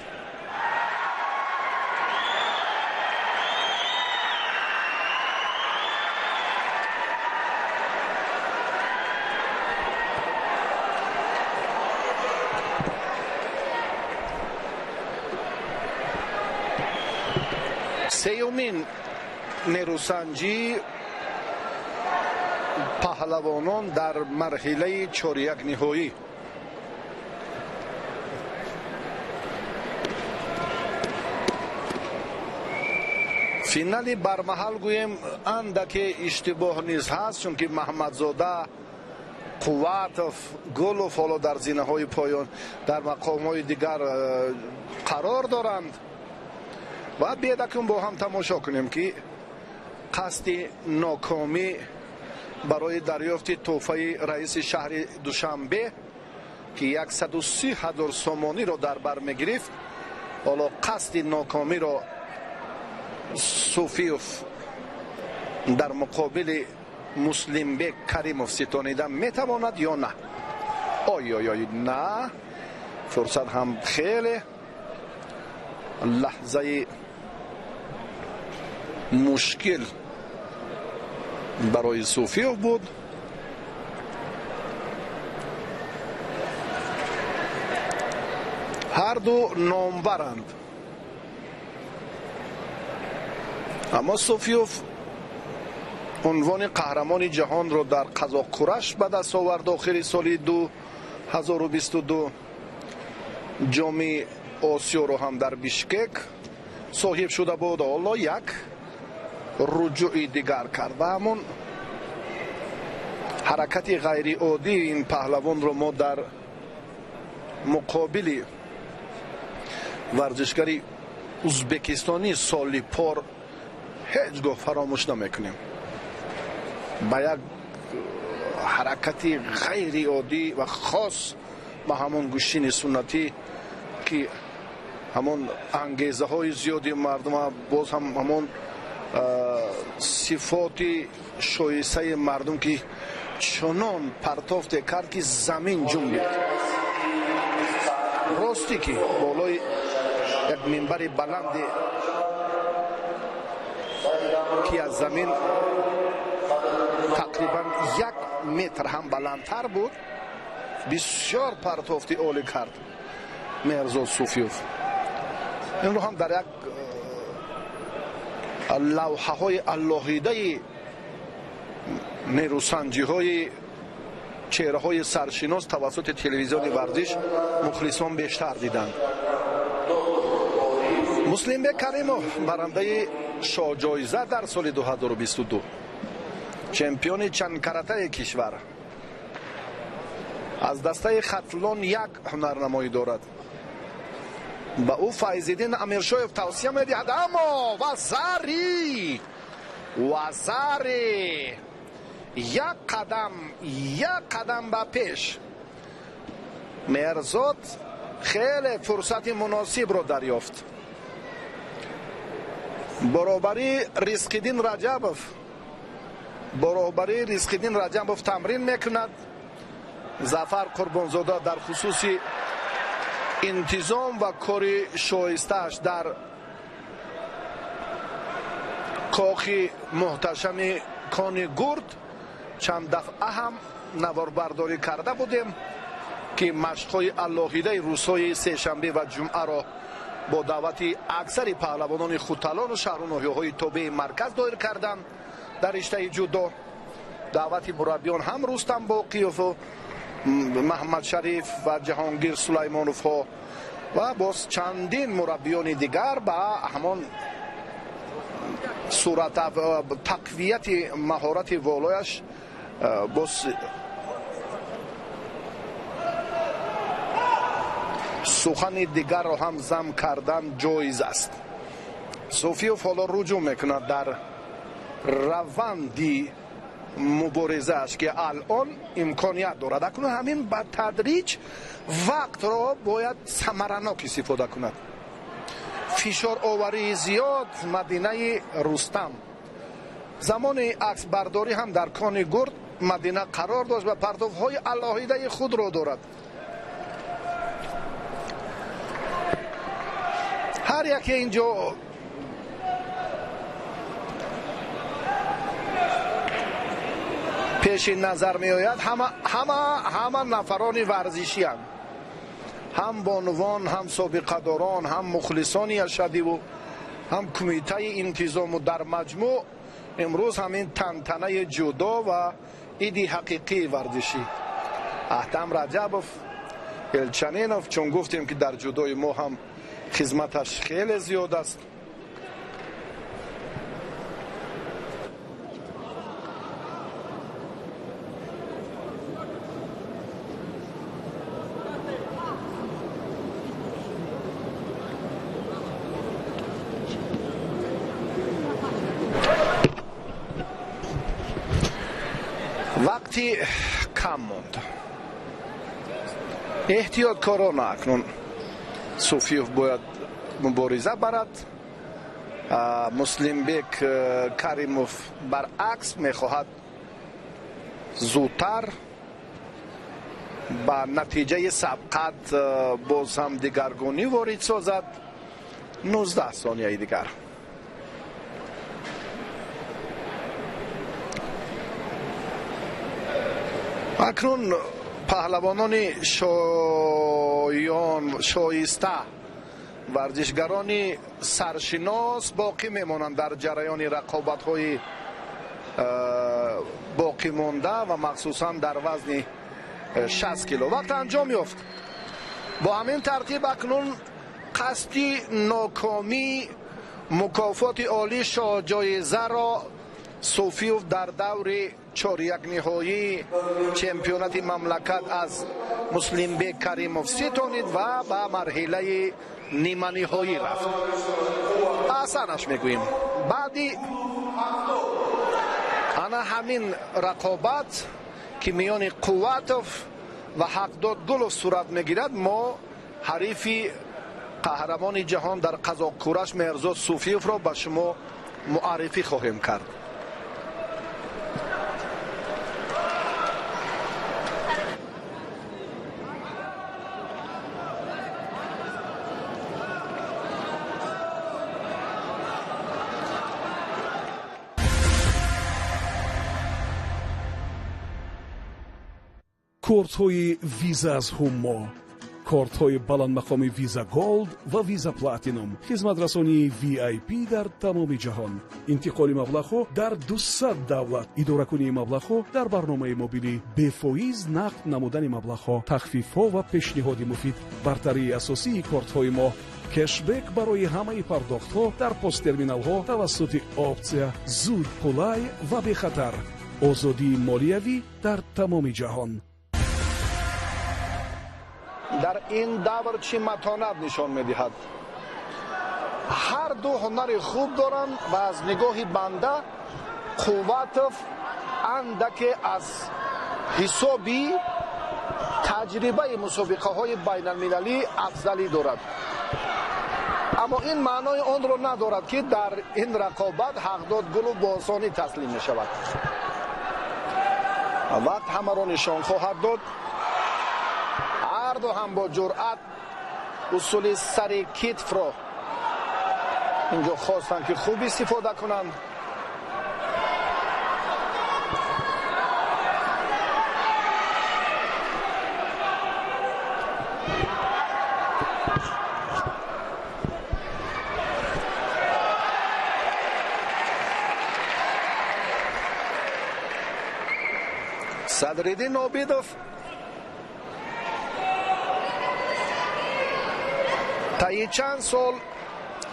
سیومین نیروسنجی پهلوانان در مرحله 4 نهایی. فینالی برمحل گویم اندک اشتباه نیز هست، چون که محمدزاده، قواتوف، گلوف حالا در زینه های پایان در مقام های دیگر قرار دارند. باید بیادکم با هم تماشا کنیم که قصد ناکامی برای دریافت تحفه رئیس شهر دوشنبه که 130,000 سومانی را در بر میگرفت، حالا قصد ناکامی را صوفیوف در مقابل مسلمبک کریموف ستانیده میتواند یا نه؟ آی نه، فرصت هم خیلی لحظه مشکل برای صوفیوف بود. هر دو نامورند، اما صوفیوف عنوان قهرمان جهان را در قزاق‌کورش به دست آورد. آخر سال 2022 جام آسیا را هم در بیشکک صاحب شده بود. حالا یک رجوع دیگر کرد و همون حرکت غیر عادی این پهلوان را ما در مقابل ورزشکاری ازبکستانی سالیپار هیچگاه فراموش نمیکنیم. با یک حرکت غیر عادی و خاص با همون گوشین سنتی که همون انگیزه های زیادی مردم، باز هم همون صفات شایسته مردم که چنان پرتافت کرد که زمین جنبید. راستی که بالای یک منبر بلند که از زمین تقریبا 1 متر هم بلندتر بود، بسیار پرتافتی عالی کرد مهرزاد صوفیوف. این رو هم در یک لوحه های اللهیده نیروسنجی های چهره های سرشناس توسط تلویزیون ورزش مخلصان بیشتر دیدند. مسلم بک کریموف برنده شاه جایزه در سال 2022، چمپیون چند کرته کشور، از دسته خطلان یک هنرنمایی دارد. با او فایزالدین امیرشاهیف توصیه می‌دهد اما وزاری یک قدم به پیش. مهرزاد خیلی فرصت مناسب را دریافت. برابری رزق‌الدین رجبوف تمرین میکند. ظفر قربانزاده در خصوص انتظام و کار شایسته‌اش در کاخ محتشم کان گرد چند دفعه هم نواربرداری کرده بودیم که مشق‌های اللهیده روزهای سه‌شنبه و جمعه را با دعوت اکثر پهلوانان خودتلان و شهر و ناحیه‌های تابع مرکز دایر کردند. در رشته جودو دعوت مربیان هم رستم باقیوف و محمد شریف و جهانگیر سلیمانوف ها و باز چندین مربیان دیگر به همان صورت تقویت مهارت والایش باز سخن دیگر را هم ضم کردن جایز است. صوفیوف حالا رجوع میکند در روندی مبارزه است که الان امکانیت دارد. اکنون همین با تدریج وقت را باید ثمرناک استفاده کند. فشار آوری زیاد مدینه رستم، زمان عکس برداری هم در کان گرد مدینه قرار داشت و پرتاب های اللهیده خود را دارد. هر یکی اینجا پیش نظر می آید همه نفران ورزشی هم بانوان، هم سابقه داران، هم مخلصانی اشدی و هم کمیته انتظام و در مجموع امروز همین تنتنه جودو و ایدی حقیقی ورزشی. احتم رجبوف، الچنینوف، چون گفتیم که در جودوی ما هم خدمتش خیلی زیاد است. وقتی کم موند، احتیاطکارانه اکنون صوفیوف باید مبارزه برد. مسلم بک کریموف برعکس میخواهد زودتر با نتیجه سبقت باز هم دیگرگونی وارد سازد. 19 ثانیه دیگر. اکنون پهلوانان شایسته ورزشگران سرشناس باقی میمانند در جریان رقابت‌های باقی مانده و مخصوصا در وزن 60 کیلو وقت انجام یافت. با همین ترتیب اکنون قصدی ناکامی مکافات عالی جایزه را صوفیوف در دور 4 نهایی چمپیونات مملکت از مسلم بیگ کریموف ستانید و به مرحله نیمه نهایی رفت. احسنش میگوییم. بعدی انا همین رقابت که میان قواتوف و حقداد گلوف صورت میگیرد، ما حریف قهرمان جهان در قزاق کورش مهرزاد صوفیوف را به شما معرفی خواهیم کرد. кортҳои виза аз ҳуммо, кортҳои баландмақоми виза голд ва виза платинум, хизматрасонии VIP дар тамоми ҷаҳон, интиқоли маблағҳо дар 200 давлат, идоракунии маблағҳо дар барномаи мобилӣ, бефоиз нақд намудани маблағҳо, тахфифҳо ва пешниҳоди муфид. бартарии асосии кортҳои мо кешбек барои ҳамаи пардохтҳо дар посттерминалҳо тавассути опсия зуд, қулай ва бехатар. озодии молиявӣ дар тамоми ҷаҳон. در این دور چی متانت نشان میدهد. هر دو هنر خوب دارند و از نگاه بنده قواتوف اندک از حسابی تجربه مسابقه های بین المللی افضلی دارد، اما این معنای آن را ندارد که در این رقابت حقداد گلو با آسانی تسلیم می شود. وقت همه را نشان خواهد داد. هر دو هم با جرأت اصول سر کتف را اینجا خواستند که خوب استفاده کنند. صدرالدین عابدوف طی چند سال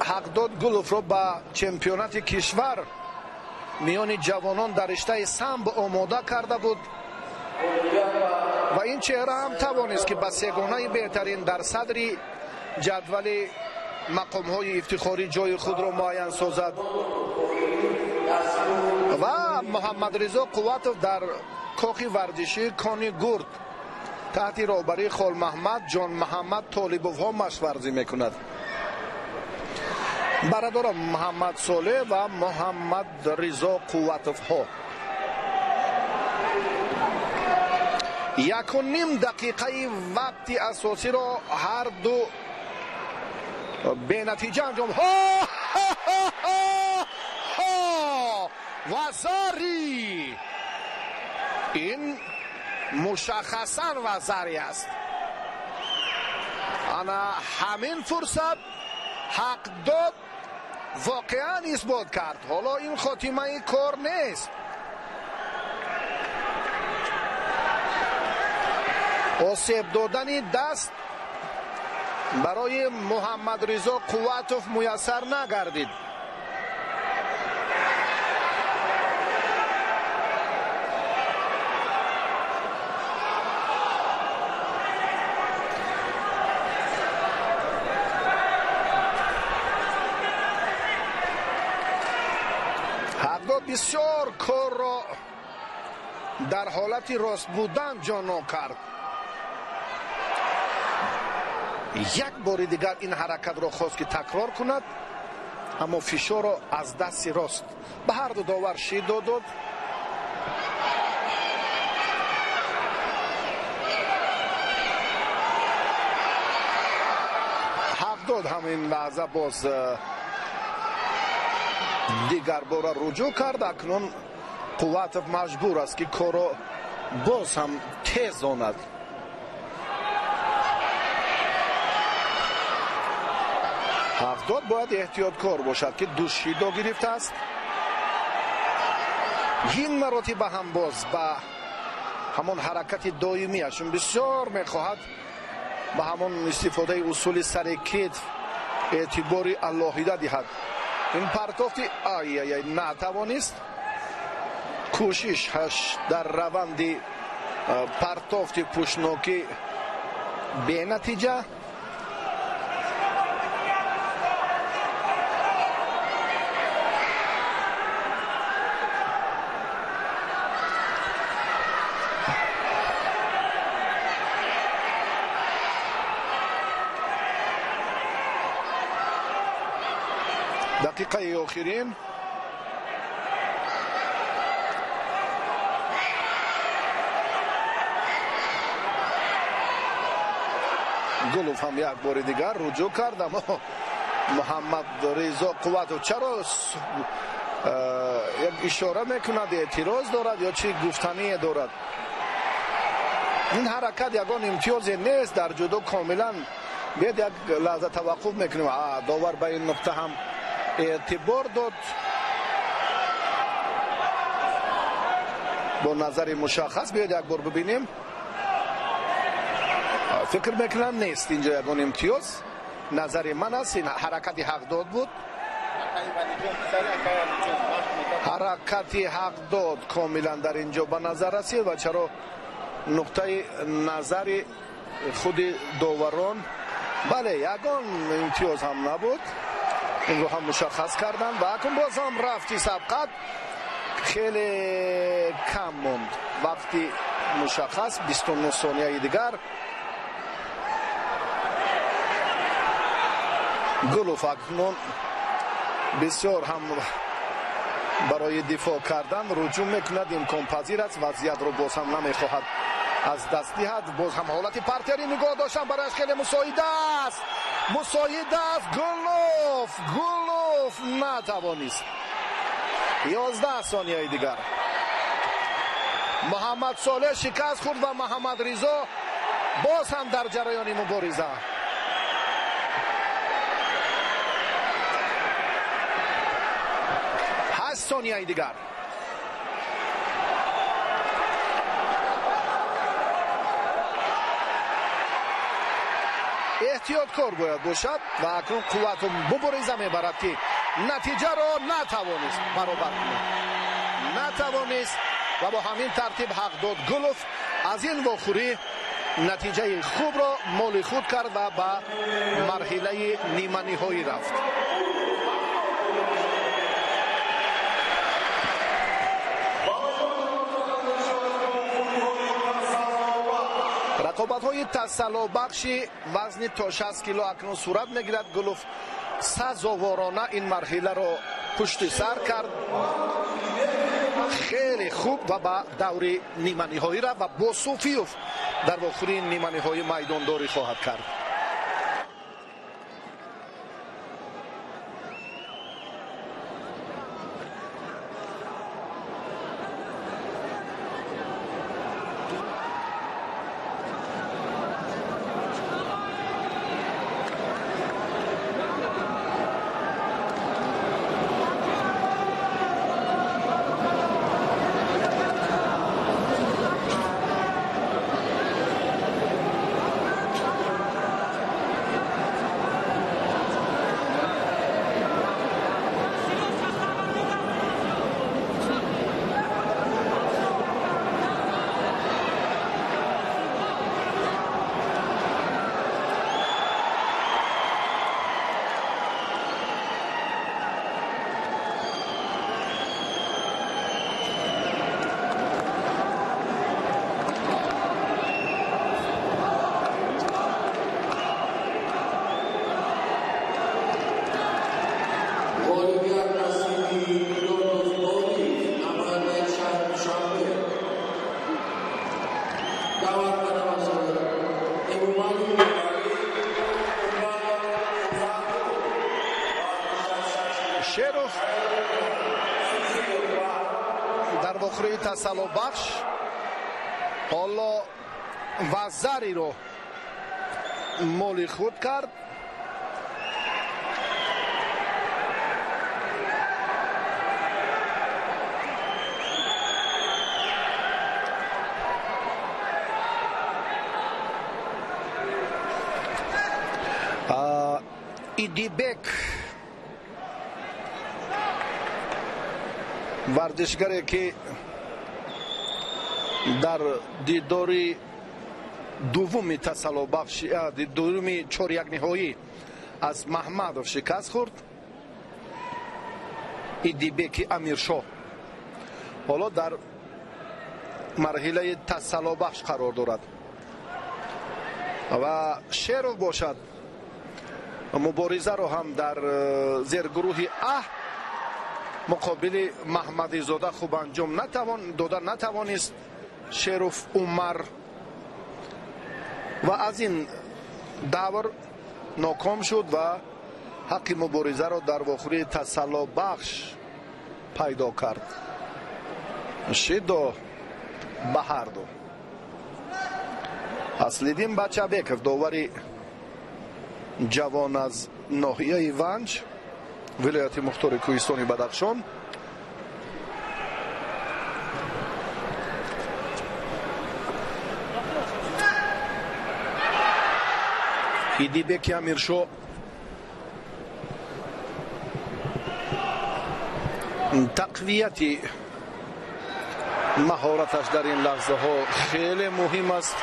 حقداد گلوف را به چمپیونات کشور میان جوانان در رشته سمب آماده کرده بود و این چهره هم توانست که به سگانه بهترین در صدر جدول مقام های افتخاری جای خود را معین سازد. و محمد رضا قواتوف در کاخ ورزشی کانی گرد تحت رهبری خال محمد جان محمد طالبوف ها مشورزی میکند. برادر محمد صالح و محمد رضا قواتوف ها 1.5 دقیقه وقتی اساسی را هر دو به نتیجه انجام وزاری. این مشخصا وزاری است. انا همین فرصت حق داد واقعا اثبات کرد. حالا این خاتمه کار نیست. آسیب دادن دست برای محمد رضا قواتوف میسر نگردید. بسیار کار را در حالت راست بودن جانا کرد. یک بار دیگر این حرکت را خواست که تکرار کند، اما فشار را از دست راست به هر دو داور شیدا داد. اهتیاد همین لحظه باز دیگر بار رجوع کرد. اکنون قوتов مجبور است که کارو باز هم تیز آند. هفتاد باید احتیاطکار باشد که دوشیدو گرفته است. این مراتب هم باز با همون حرکت دائمیشون بسیار میخواهد با همون استفاده اصول سر کتف اعتباری علاهیده دهد. این پرتافتی نتوانست. کوششش در روند پرتافت پشتنوکی به نتیجه. دقیقه آخرین گلوف هم یک بار دیگر رجوع کرد، اما محمد رضا قوتov چرا یک اشاره میکند اعتراض دارد یا چی گفتنی دارد؟ این حرکت یگان امتیاز نیست در جودو. کاملا باید یک لحظه توقف میکنیم. داور به این نقطه هم اعتبار داد. با نظر مشخص بیاید یک بار ببینیم. فکر میکنم نیست اینجا یگان امتیاز. نظر من است این حرکت حق داد بود. حرکت حق داد کاملا در اینجا به نظر رسید و چرا نقطه نظر خود داوران بله یگان امتیاز هم نبود. این رو هم مشخص کردن و اکنون باز هم رفتی سبقت خیلی کم موند. وقتی مشخص 29 ثانیه دیگر گلوف اکنون بسیار هم برای دفاع کردن رجوع میکند. امکان پذیر است. وضعیت رو باز هم نمیخواهد از دست دهد. باز هم حالت پرتری نگاه داشتن برایش خیلی مساعده است. گلوف نتوانست. 11 ثانیه دیگر محمد صالح شکست خورد و محمد رضا باز هم در جریان مبارزه. ثانیه دیگر احتیاط کار باید باشد و اکنون قوت مبارزه میبرد که نتیجه را نتوانست برابر نتوانست و با همین ترتیب حق داد. گلوف از این واخوری نتیجه خوب را مال خود کرد و به مرحله نیمه نهایی رفت. رقابت‌های تسلابخش وزن تا 60 کیلو اکنون صورت میگیرد. گلوف سزاوارانه این مرحله را پشت سر کرد. خیلی خوب و با دور نیمه نهایی را و با صوفیوف در واخوری نیمه نهایی میدانداری خواهد کرد. тасаллубахш ҳоло вазариро моли худ кард. идибек вардишгаре ки дар дидори дуввуми тасаллубахш дидори чорякниҳоӣ аз маҳмадов шикаст хӯрд. идибеки амиршоҳ ҳоло дар марҳилаи тасаллубахш қарор дорад ва шеров бошад муборизаро ҳам дар зергурӯҳи муқобили маҳмадизода хуб анҷом дода натавонист шеров умар ва аз ин давр ноком шуд ва ҳаққи муборизаро дар вохӯрии тасаллубахш пайдо кард. шидо баҳардо аслиддин бачабеков довари ҷавон аз ноҳияи ванҷ вилояти мухтори кӯҳистони бадахшон идибеки амиршоҳ тақвияти маҳораташ дар ин лаҳзаҳо хеле муҳим аст.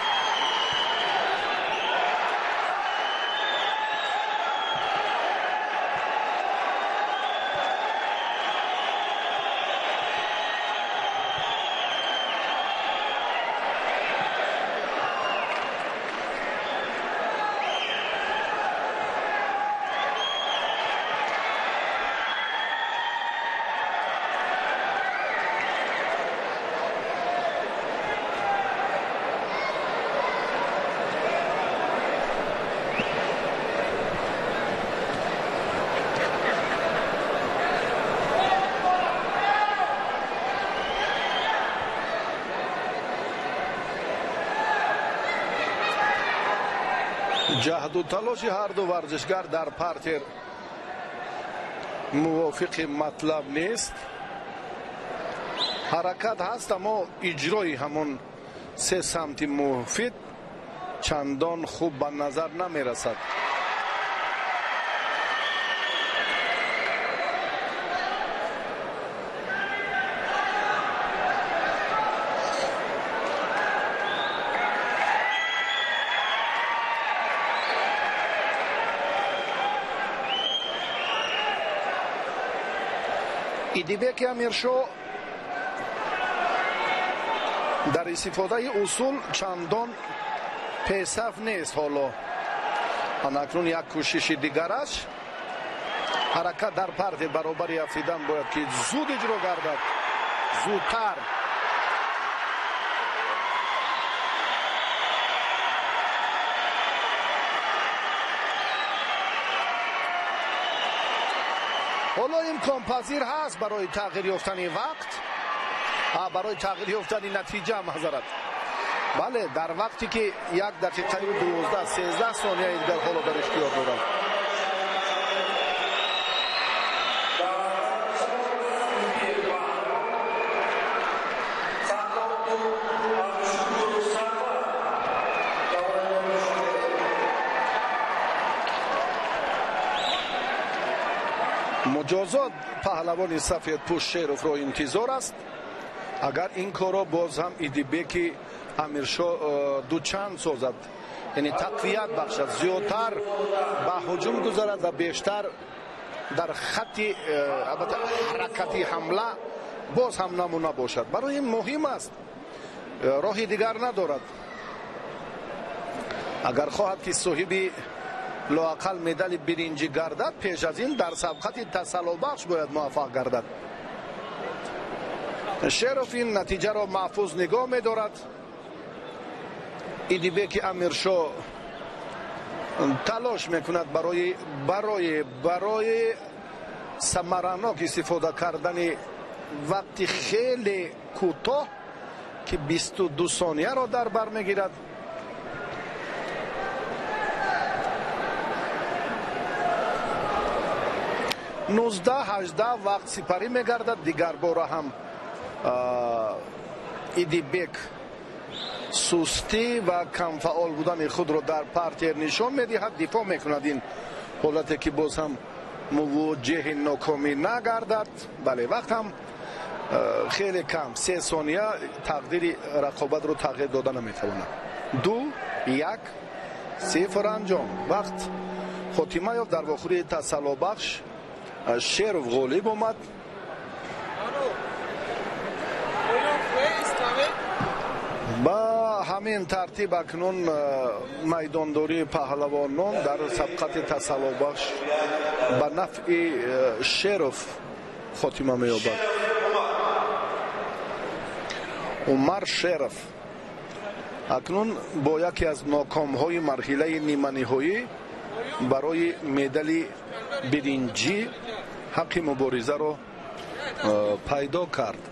ҷаҳду талоши ҳарду варзишгар дар партер мувофиқи матлаб нест. ҳаракат ҳаст, аммо иҷрои ҳамон се самти муфид чандон хуб ба назар намерасад. идибеки амиршоҳ дар истифодаи усул чандон песаф нест. ҳоло анакнун як кӯшиши дигараш ҳаракат дар парти баробари афридан бояд ки зуд иҷро гардад, зудтар. ҳоло имконпазир ҳаст барои тағйир ёфтани вақт, барои тағйир ёфтани натиҷа, маъзарат. бале, дар вақте ки 1 дақиқаю 12-13 сонияи дигар ҳоло дар ихтиёр дорад. муҷозот паҳлавони сафедпӯш шеровро интизор аст. агар ин корро боз ҳам идибеки амиршоҳ дучанд созад, яъне тақвият бахшад, зиёдтар ба ҳуҷум гузарад ва бештар дар хатти албатта ҳаракати ҳамла боз ҳам намуна бошад. барои ин муҳим аст, роҳи дигар надорад. агар хоҳад ки соҳиби лоақал медали биринҷӣ гардад, пеш аз ин дар сабқати тасаллубахш бояд муваффақ гардад. шеров ин натиҷаро маҳфуз нигоҳ медорад. идибеки амиршоҳ талош мекунад барои самаранок истифода кардани وقتی خیلی کوتاه که 22 ثانیه را در بر میگیرد. نوزده 18 وقت سپری میگردد. دیگر باره هم ایدیبک سستی و کم فعال بودن خود را در پارتر نشان میدهد. دفاع میکند این حالتی که باز هم مواجه ناکامی نگردد. بله وقت هم خیلی کم 3 ثانیه تقدیر رقابت رو تغییر داده نمیتواند. 2-1-0 انجام. وقت خاتمه یافت. در واخوری تسلا بخش شیروف غالب آمد. با همین ترتیب اکنون میدانداری پهلوانان در سبقت تسلا بخش به نفع شیروف خاتمه می‌یابد. عمر شیروف اکنون با یکی از ناکام‌های مرحله نیمه نهایی برای مدال برنجی حق مبارزه را پیدا کرد.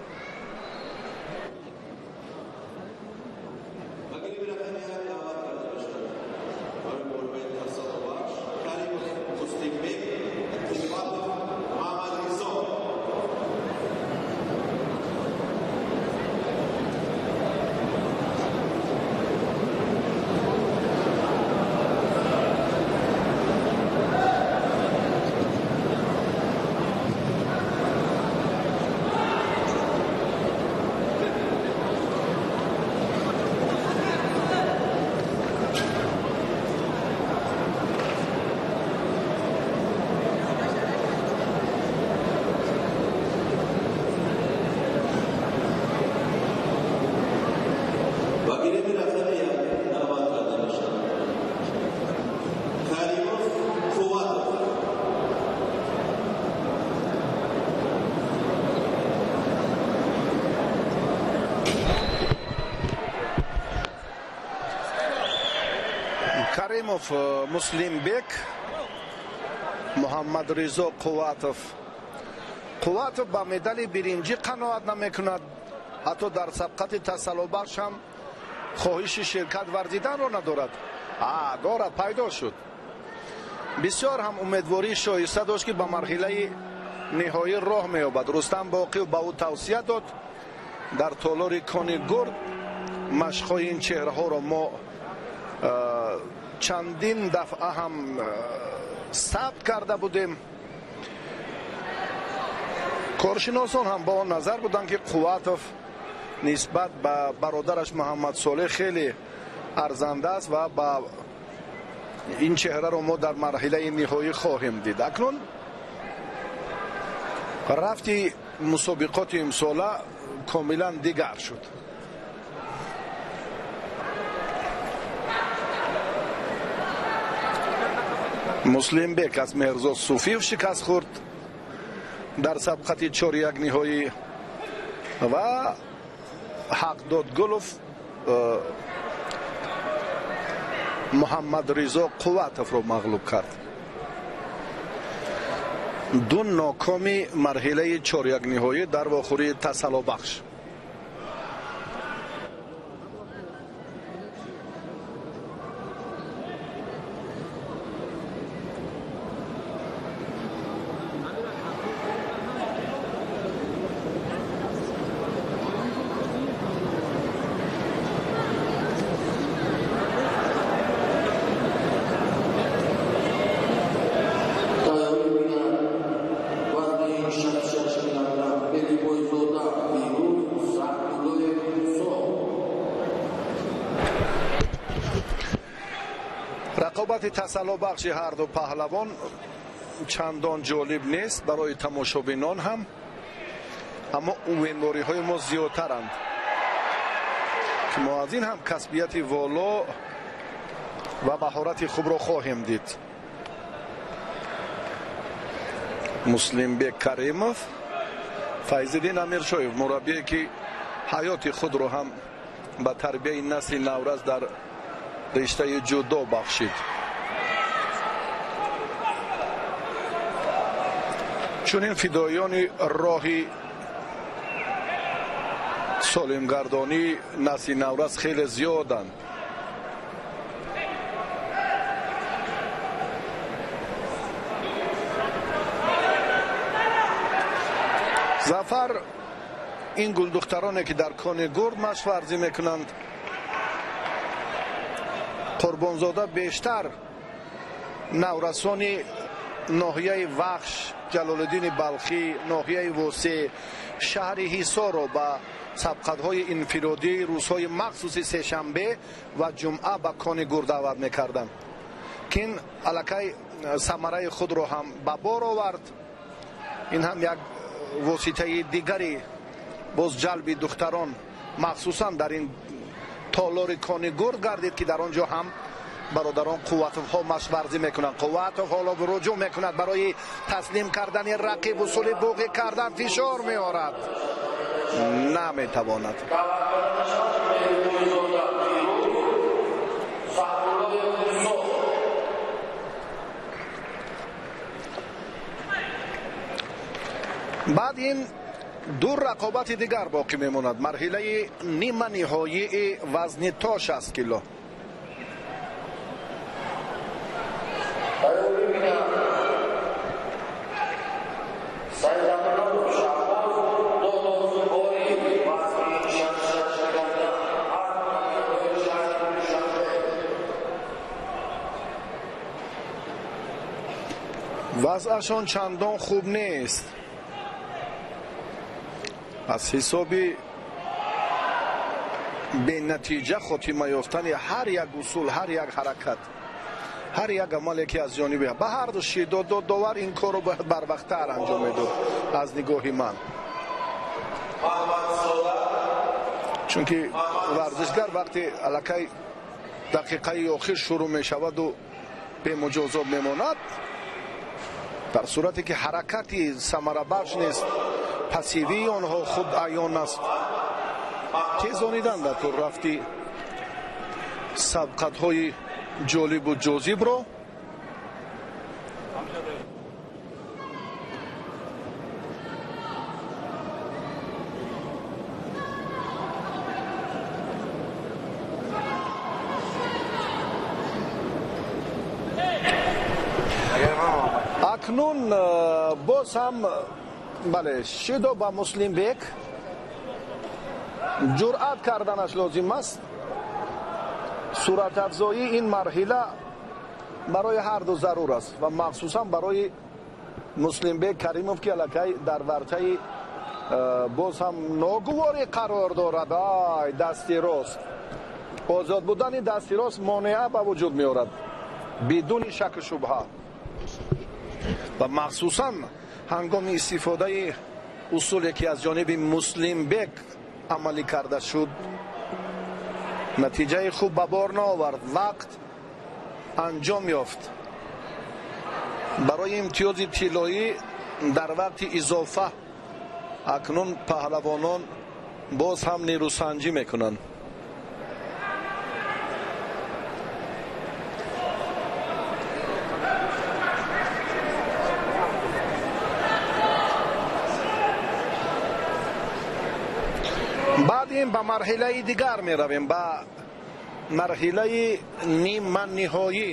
каримов муслимбек, муҳаммадризо қувватов ба медали биринҷӣ қаноат намекунад. ҳатто дар сабқати тасаллубахш ҳам хоҳиши ширкат варзиданро надорад. дорад, пайдо шуд. бисёр ҳам умедвории шоиста дошт ки ба марҳилаи ниҳоӣ роҳ меёбад. рустам боқиев ба ӯ тавсия дод. дар толори кони гурд машқҳои ин чеҳраҳоро мо чандин дафъа ҳам сабт карда будем. коршиносон ҳам ба он назар буданд ки қувватов нисбат ба бародараш муҳаммад солеҳ хеле арзанда аст ва ба ин чеҳраро мо дар марҳилаи ниҳоӣ хоҳем дид. акнун рафти мусобиқоти имсола комилан дигар шуд. муслимбек аз меҳрзод суфиев шикаст хӯрд дар сабқати 4-1 ниҳоӣ ва ҳақдодгулов муҳаммадризо қувватовро мағлуб кард. ду нокоми марҳилаи 4-1 ниҳоӣ дар вохӯрии тасаллубахш. рақобати тасаллубахши ҳарду паҳлавон чандон ҷолиб нест барои тамошобинон ҳам, аммо умедвориҳои мо зиёдтаранд ки мо аз ин ҳам касбияти воло ва маҳорати хубро хоҳем дид. муслимбек каримов, файзиддин амиршоев, мураббие ки ҳаёти худро ҳам ба тарбияи насли навраз дар риштаи ҷудо бахшид. чунин фидоёни роҳи солимгардонӣ насли наврас хеле зиёданд. зафар ин гулдухтароне ки дар кони гурд машварзӣ мекунанд, қурбонзода бештар наврасони ноҳияи вахш, ҷалолиддини балхӣ, ноҳияи восеъ, шаҳри ҳисорро ба сабқатҳои инфиродӣ рӯзҳои махсуси сешанбе ва ҷумъа ба кони гурд дават мекарданд, ки ин аллакай самараи худро ҳам ба бор овард. ин ҳам як воситаи дигари боз ҷалби духтарон махсусан дар ин толори кони гурд гардид, ки дар он ҷо ҳам бародарон қувватовҳо машварзӣ мекунанд. қувватов ҳоло руҷӯъ мекунад барои таслим кардани рақиб, усули буғӣ кардан фишор меорад, наметавонад. баъд ин ду рақобати дигар боқӣ мемонад. марҳилаи нима ниҳоии вазни то 60 кило. вазъашон чандон хуб нест. аз ҳисоби бенатиҷа хотима ёфтани ҳар як усул, ҳар як ҳаракат, ҳар як амале ки аз ҷониби ба ҳар ду шиддод довар ин корро бояд барвақттар анҷом медод аз нигоҳи ман. чунки варзишгар вақте аллакай дақиқаи охир шурӯъ мешаваду бемуҷозот мемонад, дар сурате ки ҳаракати самарабахш нест, пассивии онҳо худ аён аст. тезонидан дар то рафти сабқатҳои ҷолибу ҷозибро акнун боз ҳам бале шидо ба муслимбек ҷуръат карданаш лозим аст. суратафзоии ин марҳила барои ҳарду зарур аст ва махсусан барои муслимбек каримов ки аллакай дар вартаи боз ҳам ногуворӣ қарор дорад. ай дасти рост, озод будани дасти рост монеа ба вуҷуд меорад бидуни шаку шубҳа, ва махсусан ҳангоми истифодаи усуле ки аз ҷониби муслимбек амалӣ карда шуд, натиҷаи хуб ба бор наовард, вақт анҷом ёфт. барои имтиёзи тиллоӣ дар вақти изофа акнун паҳлавонон боз ҳам нерӯсанҷӣ мекунанд. баъд ин ба марҳилаи дигар меравем, ба марҳилаи нимниҳоӣ.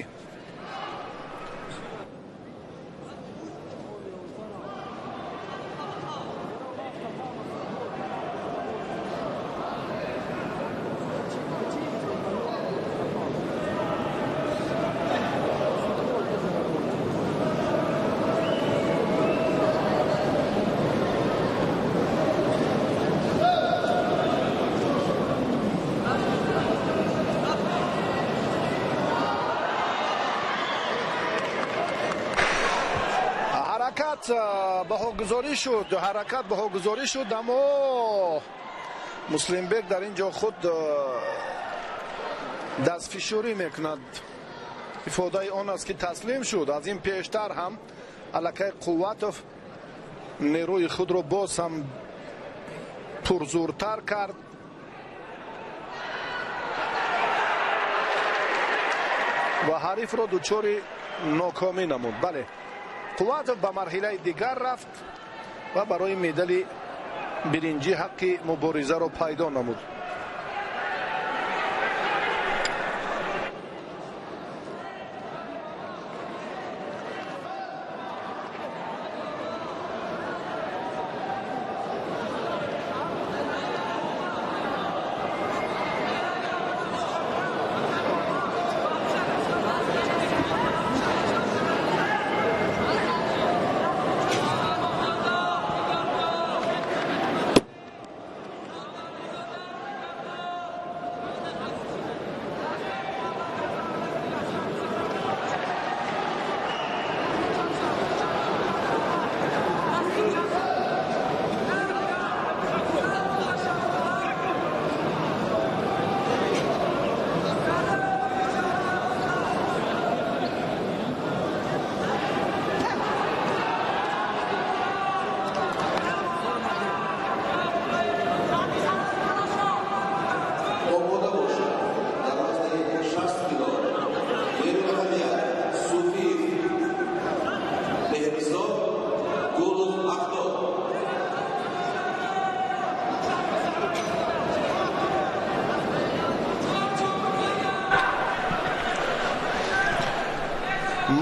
ҳаракат баҳогузорӣ шуд, аммо муслимбек дар ин ҷо худ дастфишорӣ мекунад. ифодаи он аст ки таслим шуд. аз ин пештар ҳам аллакай қувватов нерӯи худро боз ҳам пурзуртар кард. ва ҳарифро дучори нокомӣ намуд. бале, қувватов ба марҳилаи дигар рафт ва барои медали биринҷи ҳаққи муборизаро пайдо намуд.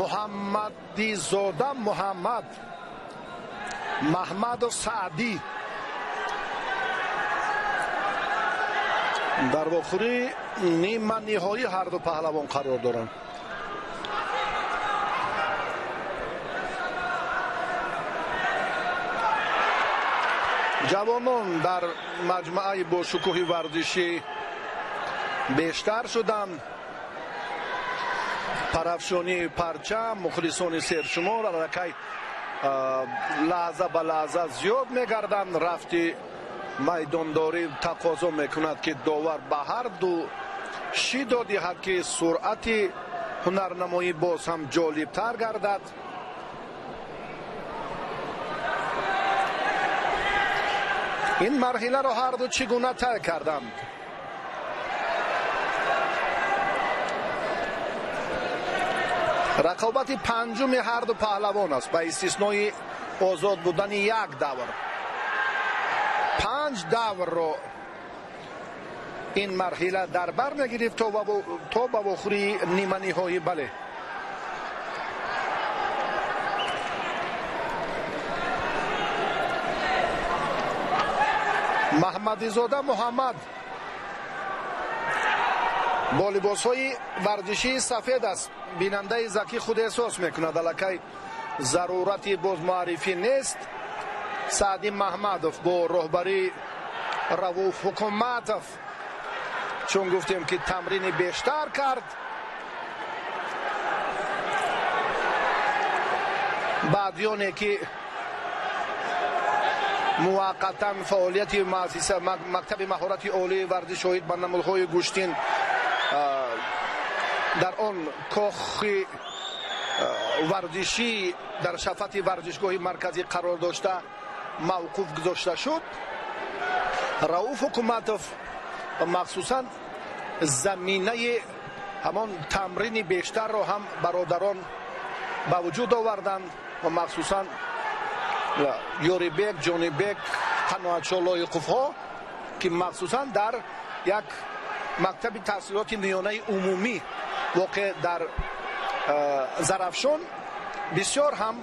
محمدی‌زاده محمد محمد سعدی در واخوری نیمه نهایی هر دو پهلوان قرار دارند. جوانان در مجموعه با شکوه ورزشی بیشتر شدند. پرافشانی پرچم مخلصان سرشمار رکای لحظه به لحظه زیاد میگردند. رفتی میدانداری تقاضا میکند که داور به هر دو شیدا دهد که سرعت هنرنمایی باز هم جالبتر گردد. این مرحله را هر دو چگونه طی کردند؟ رقابت پنجم هر دو پهلوان است با استثنای آزاد بودن یک دور. 5 دور را این مرحله در بر میگرفت تا به آخری نیمه نهایی. بله محمدی‌زاده محمد با لباس‌های ورزشی سفید است. بیننده ذکی خود احساس میکند الکی ضرورتی باز معرفی نیست. سعدی محمدов با رهبری رؤوف حکومتов چون گفتیم که تمرین بیشتر کرد. بعدیانی که موقتا فعالیت مؤسسه مکتب مهارت عالی ورزش شاهد به نمودهای گوشتین در آن کاخ ورزشی در شفت ورزشگاه مرکزی قرار داشته موقوف گذاشته شد. رؤوف حکومتov مخصوصا زمینه همان تمرین بیشتر را هم برادران به وجود آوردند و مخصوصا یوریبک، جانیبک، قناعتشاه لایقوف ها که مخصوصا در یک مکتب تحصیلات میانه عمومی واقع در زرافشان بسیار هم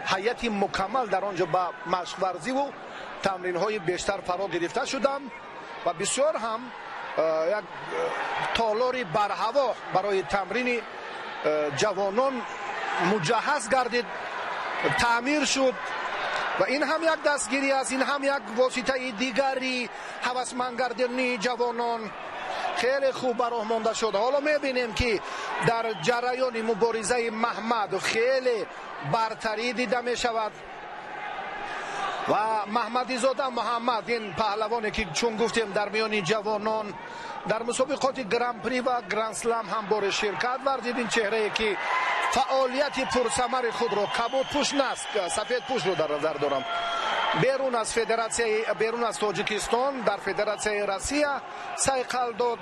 هیئت مکمل در آنجا با مشق ورزی و تمرین های بیشتر فرا گرفته شدند و بسیار هم یک تالاری بر هوا برای تمرین جوانان مجهز گردید، تعمیر شد و این هم یک دستگیری است. این هم یک واسطه دیگری هوسمند گردانی جوانان خیلی خوب براه مانده شد. حالا میبینیم که در جریان مبارزه محمد خیلی برتری دیده می شود و محمدی‌زاده محمد این پهلوانی که چون گفتیم در میان جوانان در مسابقات گرند پری و گرند سلم هم بار شرکت ورزید. این چهره که فعالیت پرثمر خود را کبود پوش نست سفید پوش رو در نظر دارم. بیرون از فدراسیون بیرون از تاجیکستان در فدراسیون روسیه سیقل داد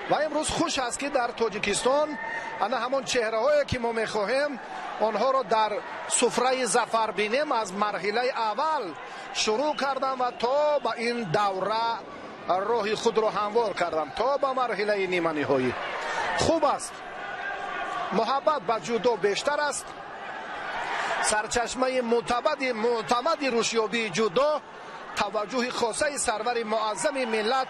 و امروز خوش است که در تاجیکستان انا همون چهره هایی که ما میخواهیم آنها را در سفره ظفر بینیم از مرحله اول شروع کردن و تا به این دوره راه خود را هموار کردن تا به مرحله نیمه نهایی. خوب است، محبت به جودو بیشتر است. سرچشمه معتمد روشیابی جودو توجه خاصه سرور معظم ملت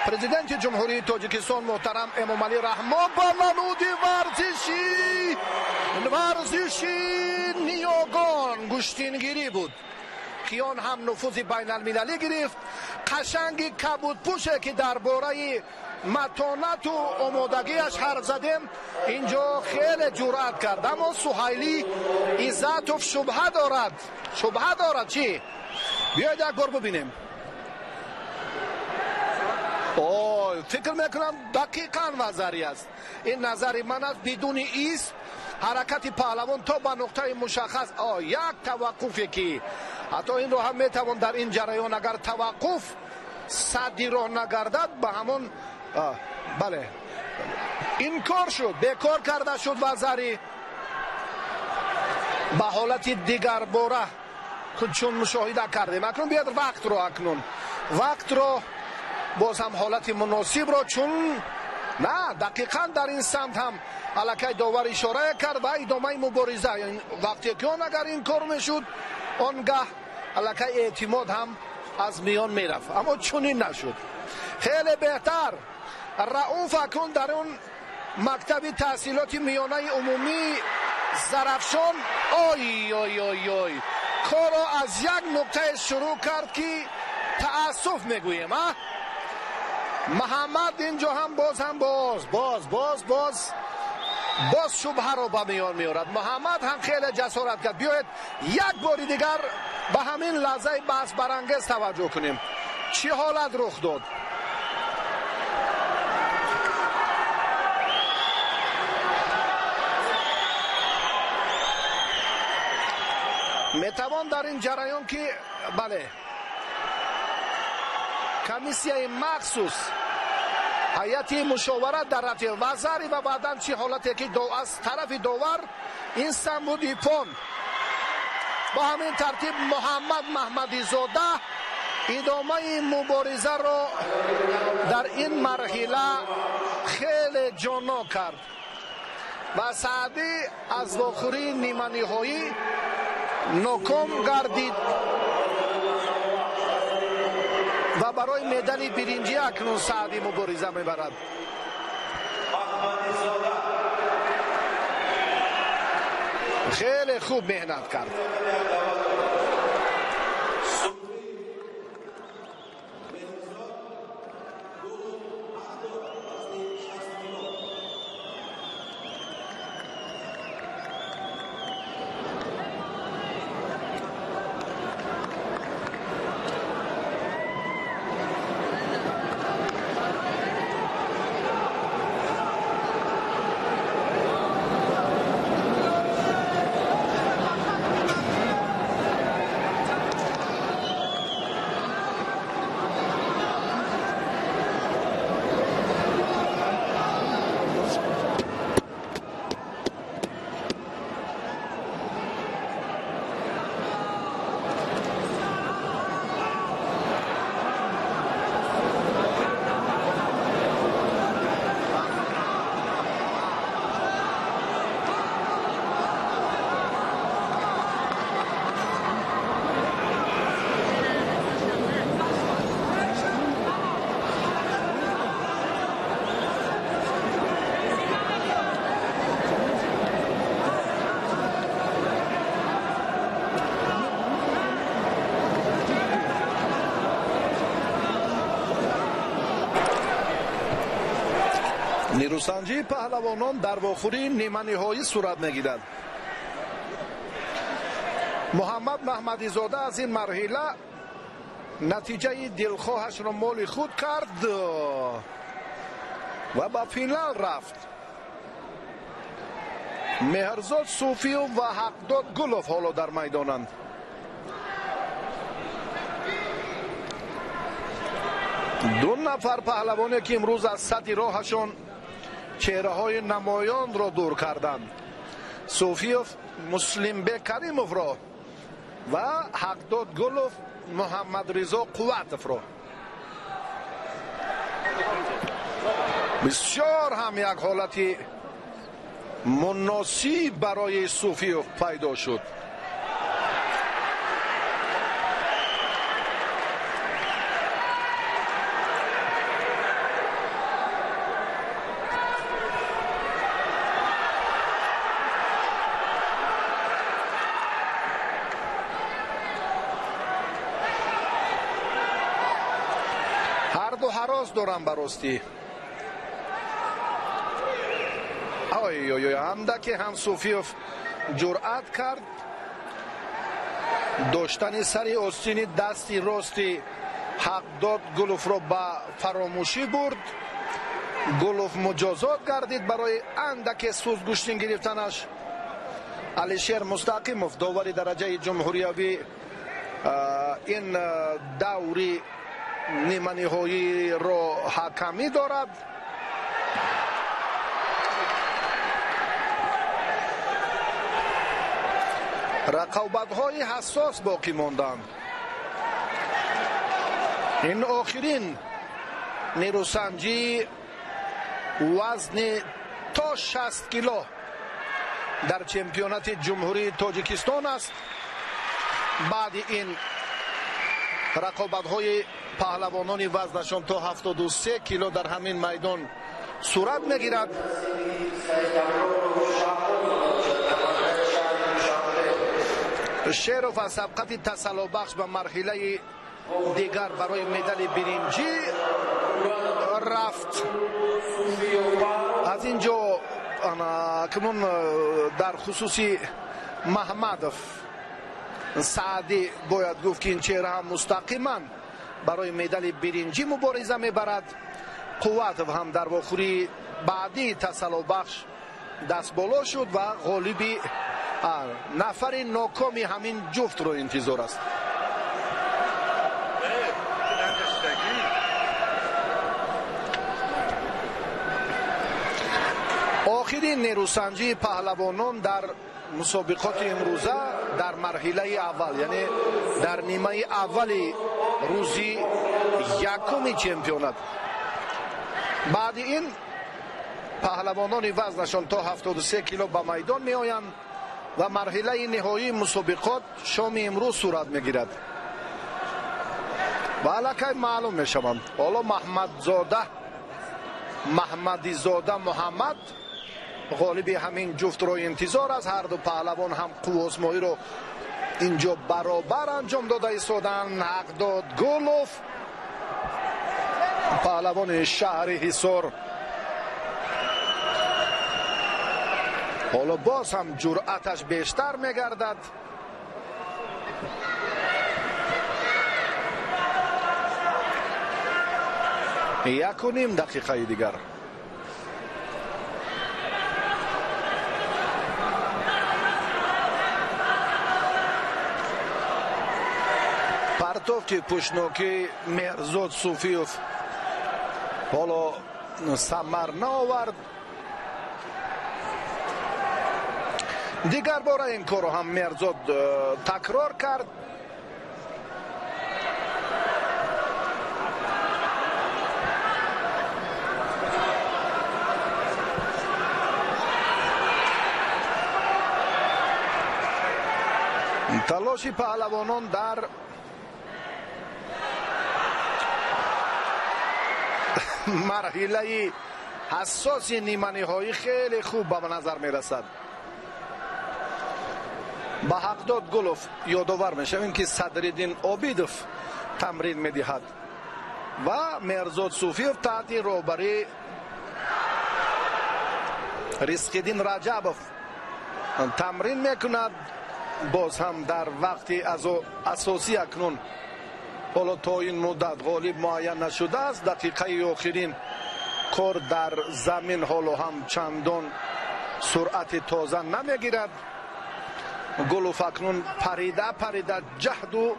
پرزیدنت جمهوری تاجیکستان محترم امامعلی رحمان با نمود ورزشی نیاگان گشتینگیری بود که آن هم نفوذ بین المللی گرفت. قشنگی کبود پوشه که درباره متانت و آمادگیش حرف زدیم اینجا خیلی جرأت کرد، اما سهیلی عزت و شبهه دارد چی؟ بیاید یک بار ببینیم. فکر میکنم دقیقاً وزری است. این نظر من است. بدون ایست حرکت پهلوان تا به نقطه مشخص یک توقفی که حتی این رو هم میتوان در این جریان اگر توقف صدی را نگردد به همون بله این کار شد، بیکار کرده شد وزری. به حالت دیگر باره چون مشاهده کردیم اکنون بیاد وقت رو باز هم حالت مناسب را چون نه دقیقاً در این سمت هم الکی داور اشاره کرد و ادامه مبارزه. یعنی وقتی که اگر این کار میشد آنگاه الکی اعتماد هم از میان میرفت، اما چون این نشد. خیلی بهتر رؤوف اکنون در اون مکتب تحصیلات میانه عمومی زرفشان کار را از یک نقطه شروع کرد که تأسف میگوییم. محمد اینجا هم باز شبهه رو به میان میارد. محمد هم خیلی جسارت کرد. بیاید یک بار دیگر به همین لحظه بحث برانگیز توجه کنیم چی حالت رخ داد. میتوان در این جریان که بله کمیسیه مخصوص هیئت مشاورت در رابطه وزری و بعداً چی حالتی که از طرف داور این سم بود ایپون با همین ترتیب محمد محمدی زاده ادامه مبارزه را در این مرحله خیلی جانا کرد و سعدی از واخوری نیمه نهایی ناکام گردید و برای مدال برنجی اکنون سعدی مبارزه میبرد. خیلی خوب مهنت کرد. نیروسنجی پهلوانان در واخوری نیمه نهایی صورت میگیرد. محمد محمدی زاده از این مرحله نتیجه دلخواهش را مال خود کرد و به فینال رفت. مهرزاد صوفی و حقداد گلوف حالا در میدانند. دو نفر پهلوانی که امروز از سطح راهشون چهره های نمایان را دور کردند، صوفیوف مسلم بک کریموف را و حقداد گلوف محمد رضا قوتوف را. بسیار هم یک حالت مناسب برای صوفیوف پیدا شد. هر دو حراس دارن براستی. همدکه هم صوفیوف جرأت کرد داشتن سری آستین دستی راستی حقداد گلوف را به فراموشی برد. گلوف مجازات گردید برای اندک سوزگوشتین گرفتنش. علیشیر مستقیموف داور درجه جمهوریوی این دوری نیمه نهایی را حکمی دارد. رقابت‌های حساس باقی ماندند. این آخرین نیروسنجی وزن تا 60 کیلو در چمپیونات جمهوری تاجیکستان است. بعد این رقابت‌های پهلوانان وزنشان تا 73 کیلو در همین میدان صورت می‌گیرد. شیروف از سبقت تسلا بخش به مرحله دیگر برای مدال برنجی رفت. از اینجا کنون در خصوصی محمدوف سعدی باید گفت که این چهره هم مستقیما برای مدال برنجی مبارزه میبرد. قوتوف هم در واخوری بعدی تسلا بخش دست بالا شد و غالبی نفر ناکامی همین جفت رو انتظار است. آخرین نیروسنجی پهلوانان در مسابقات امروزه در مرحله اول، یعنی در نیمه اولی روزی یکمی چمپیونات. بعد این پهلوانان وزنشان تا 73 کیلو به میدان می آیند و مرحله نهایی مسابقات شام امروز صورت می گیرد و علاقه معلوم می شوند. حالا محمدی زاده محمد غالبی همین جفت رو انتظار است. هر دو پهلوان هم قواسمایی رو اینجا برابر انجام داده ایستادن. حقداد گلوف پهلوان شهر حصار حالا باز هم جرأتش بیشتر میگردد. یک و نیم دقیقه دیگر پرتوک پشنوکی مهرزاد صوفیوف حالا ثمر نآورد. دیگر باره این کار هم مهرزاد تکرار کرد. تلاش پهلوانان در مرحله حساس نیمه نهایی خیلی خوب به نظر می رسد. با حقداد گلوف یادآور می شویم که صدرالدین عابدوف تمرین می دهد و مهرزاد صوفیوف تحت رهبری رزق‌الدین رجبوف تمرین می کند. باز هم در وقتی از اساسی اکنون حالا تا این مدت غالب معین نشده است. دقیقه آخرین کار در زمین حالا هم چندان سرعت تازه نمیگیرد. گلوف اکنون پریده جهد و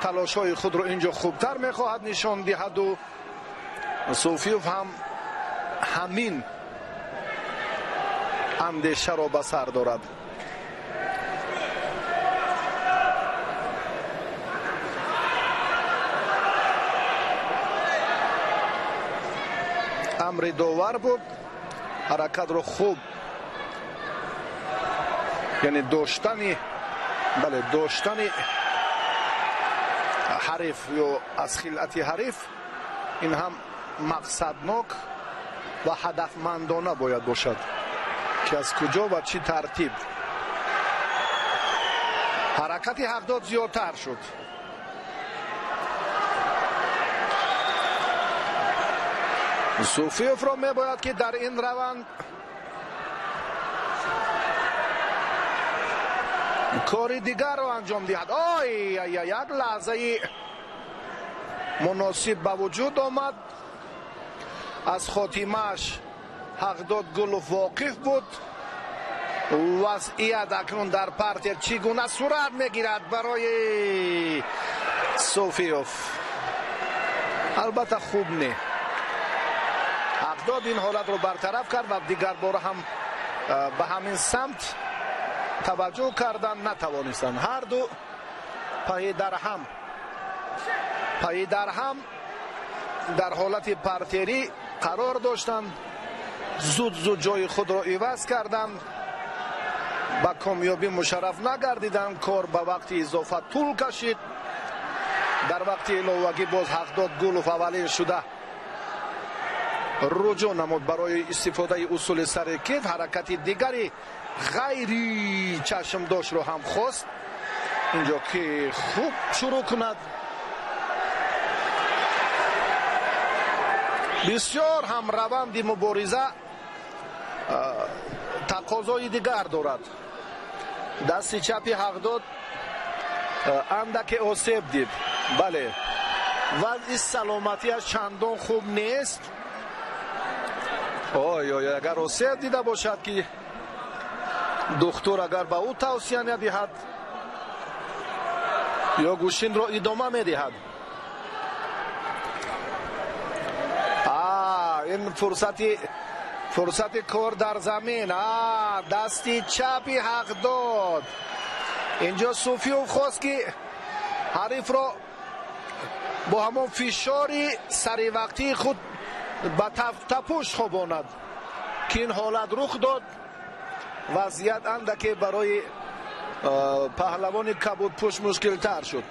تلاش های خود رو اینجا خوبتر میخواهد نشان دهد و صوفیوف هم همین اندیشه را به سر دارد. امر داور بود، حرکت رو خوب، یعنی داشتن حریف یا از خلعت حریف، این هم مقصدناک و هدفمندانه باید باشد که از کجا و چی ترتیب. حرکت حقداد زیادتر شد. صوفیوف را میباید که در این روند کاری دیگر رو انجام دهد. یک لحظه مناسب به وجود آمد. از خاتمه‌اش حقداد گلوف واقف بود. وضعیت اکنون در پارتر چگونه صورت میگیرد برای صوفیوف؟ البته خوب نه. حقداد این حالت رو برطرف کرد و دیگر بار هم به همین سمت توجه کردن نتوانستند. هر دو پای در هم در حالت پارتری قرار داشتند. زود جای خود را عوض کردند. با کامیابی مشرف نگردیدند. کار به وقت اضافه طول کشید. در وقت علاوگی باز حقداد گلوف اولی شده رجوع نمود برای استفاده اصول سر کیف. حرکت دیگری غیری چشم داشت رو هم خواست اینجا که خوب شروع کند. بسیار هم روند مبارزه تقاضای دیگر دارد. دست چپی حقداد اندک آسیب دید. بله، وضع سلامتیش چندان خوب نیست. اگر آسیب دیده باشد که دکتر اگر به او توصیه ندهد یا گوشین را ادامه میدهد. این فرصت کار در زمین. دستی چپی حقداد. اینجا صوفیوف خواست که حریف را با همون فشاری سری وقتی خود به تپوش خواباند که این حالت رخ داد. وضعیت اندکی برای پهلوان کبودپوش مشکل تر شد.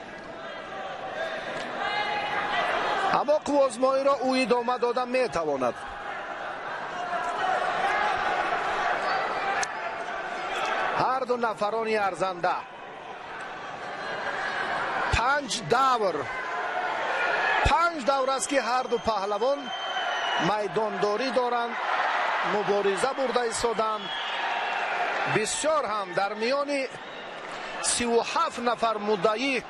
اما قوازمایی را او ادامه دادن میتواند. هر دو نفرانی ارزنده 5 دور است که هر دو پهلوان میدانداری دارند، مبارزه برده ایستادند. بسیار هم در میان 37 نفر مدعی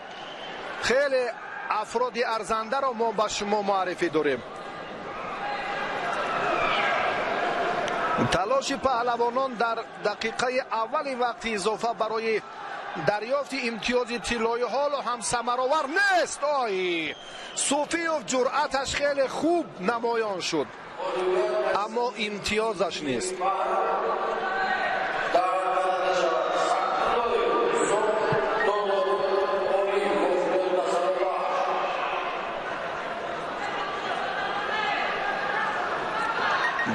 خیلی افراد ارزنده را ما به شما معرفی داریم. تلاش پهلوانان در دقیقه اول وقت اضافه برای دریافت امتیاز طلایی حال هم ثمرآور نیست. صوفیوف جرأتش خیلی خوب نمایان شد اما امتیازش نیست.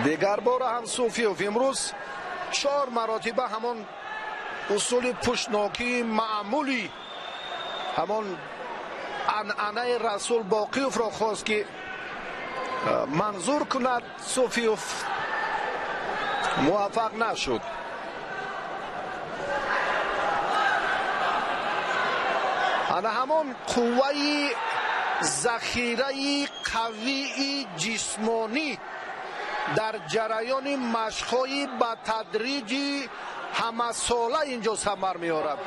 دیگر بار هم صوفیوف امروز 4 مراتبه همان اصول پشتناکی معمولی، همان عنعنه رسول باقیوف را خواست که منظور کند. صوفیوف موفق نشد. انا همان قوه ذخیره قوی جسمانی در جریان مشق‌های با تدریجی همه ساله اینجا ثمر می‌آورد.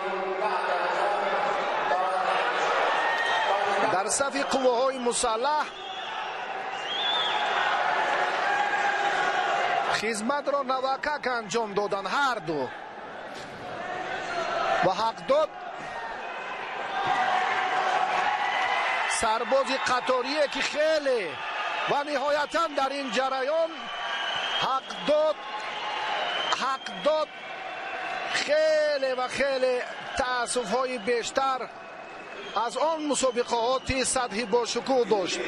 در صف قوه‌های مسلح خدمت را نوکک انجام دادن هر دو و حقداد سرباز قطاریه که خیلی و نهایتا در این جریان حق داد خیلی و خیلی تأسف های بیشتر از آن مسابقات سطحی باشکوه داشت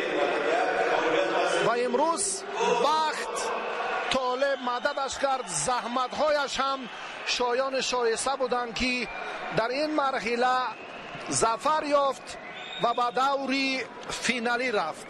و امروز بخت طالب مددش کرد. زحمت هایش هم شایان شایسته بودند که در این مرحله ظفر یافت و به دوری فینالی رفت.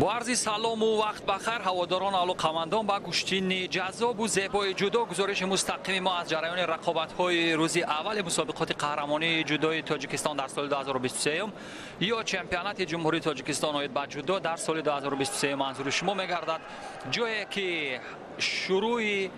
бо арзи салому вақт бахайр ҳаводорон алоқамандон ба гӯштини ҷаззобу зебои ҷудо гузориши мустақими мо аз ҷараёни рақобатҳои рӯзи аввали мусобиқоти қаҳрамонии ҷудои тоҷикистон дар соли 2023 ё чемпионати ҷумҳурии тоҷикистон оид ба ҷудо дар соли 2023 манзури шумо мегардад, ҷое ки шурӯи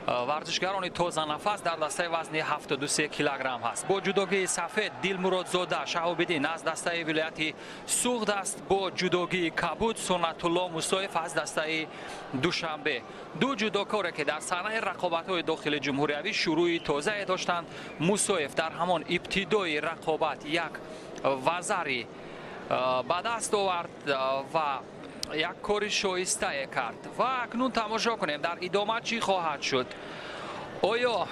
варзишгарони тозанафас дар дастаи вазни 73 килограмм ҳаст. Бо ҷудогии сафед Дилмуродзода Шаҳобиддин аз дастаи вилояти Суғд аст, бо ҷудогии кабуд Сунатулло Мусоев аз дастаи Душанбе. ду ҷудокоре ки дар саҳнаи рақобатҳои дохили ҷумҳуриявӣ шурӯи тозае доштанд. Мусоев дар ҳамон ибтидои рақобат як вазари ба даст овард ва як кори шоистае кард ва акнун тамошо кунем дар идома чӣ хоҳад шуд. оё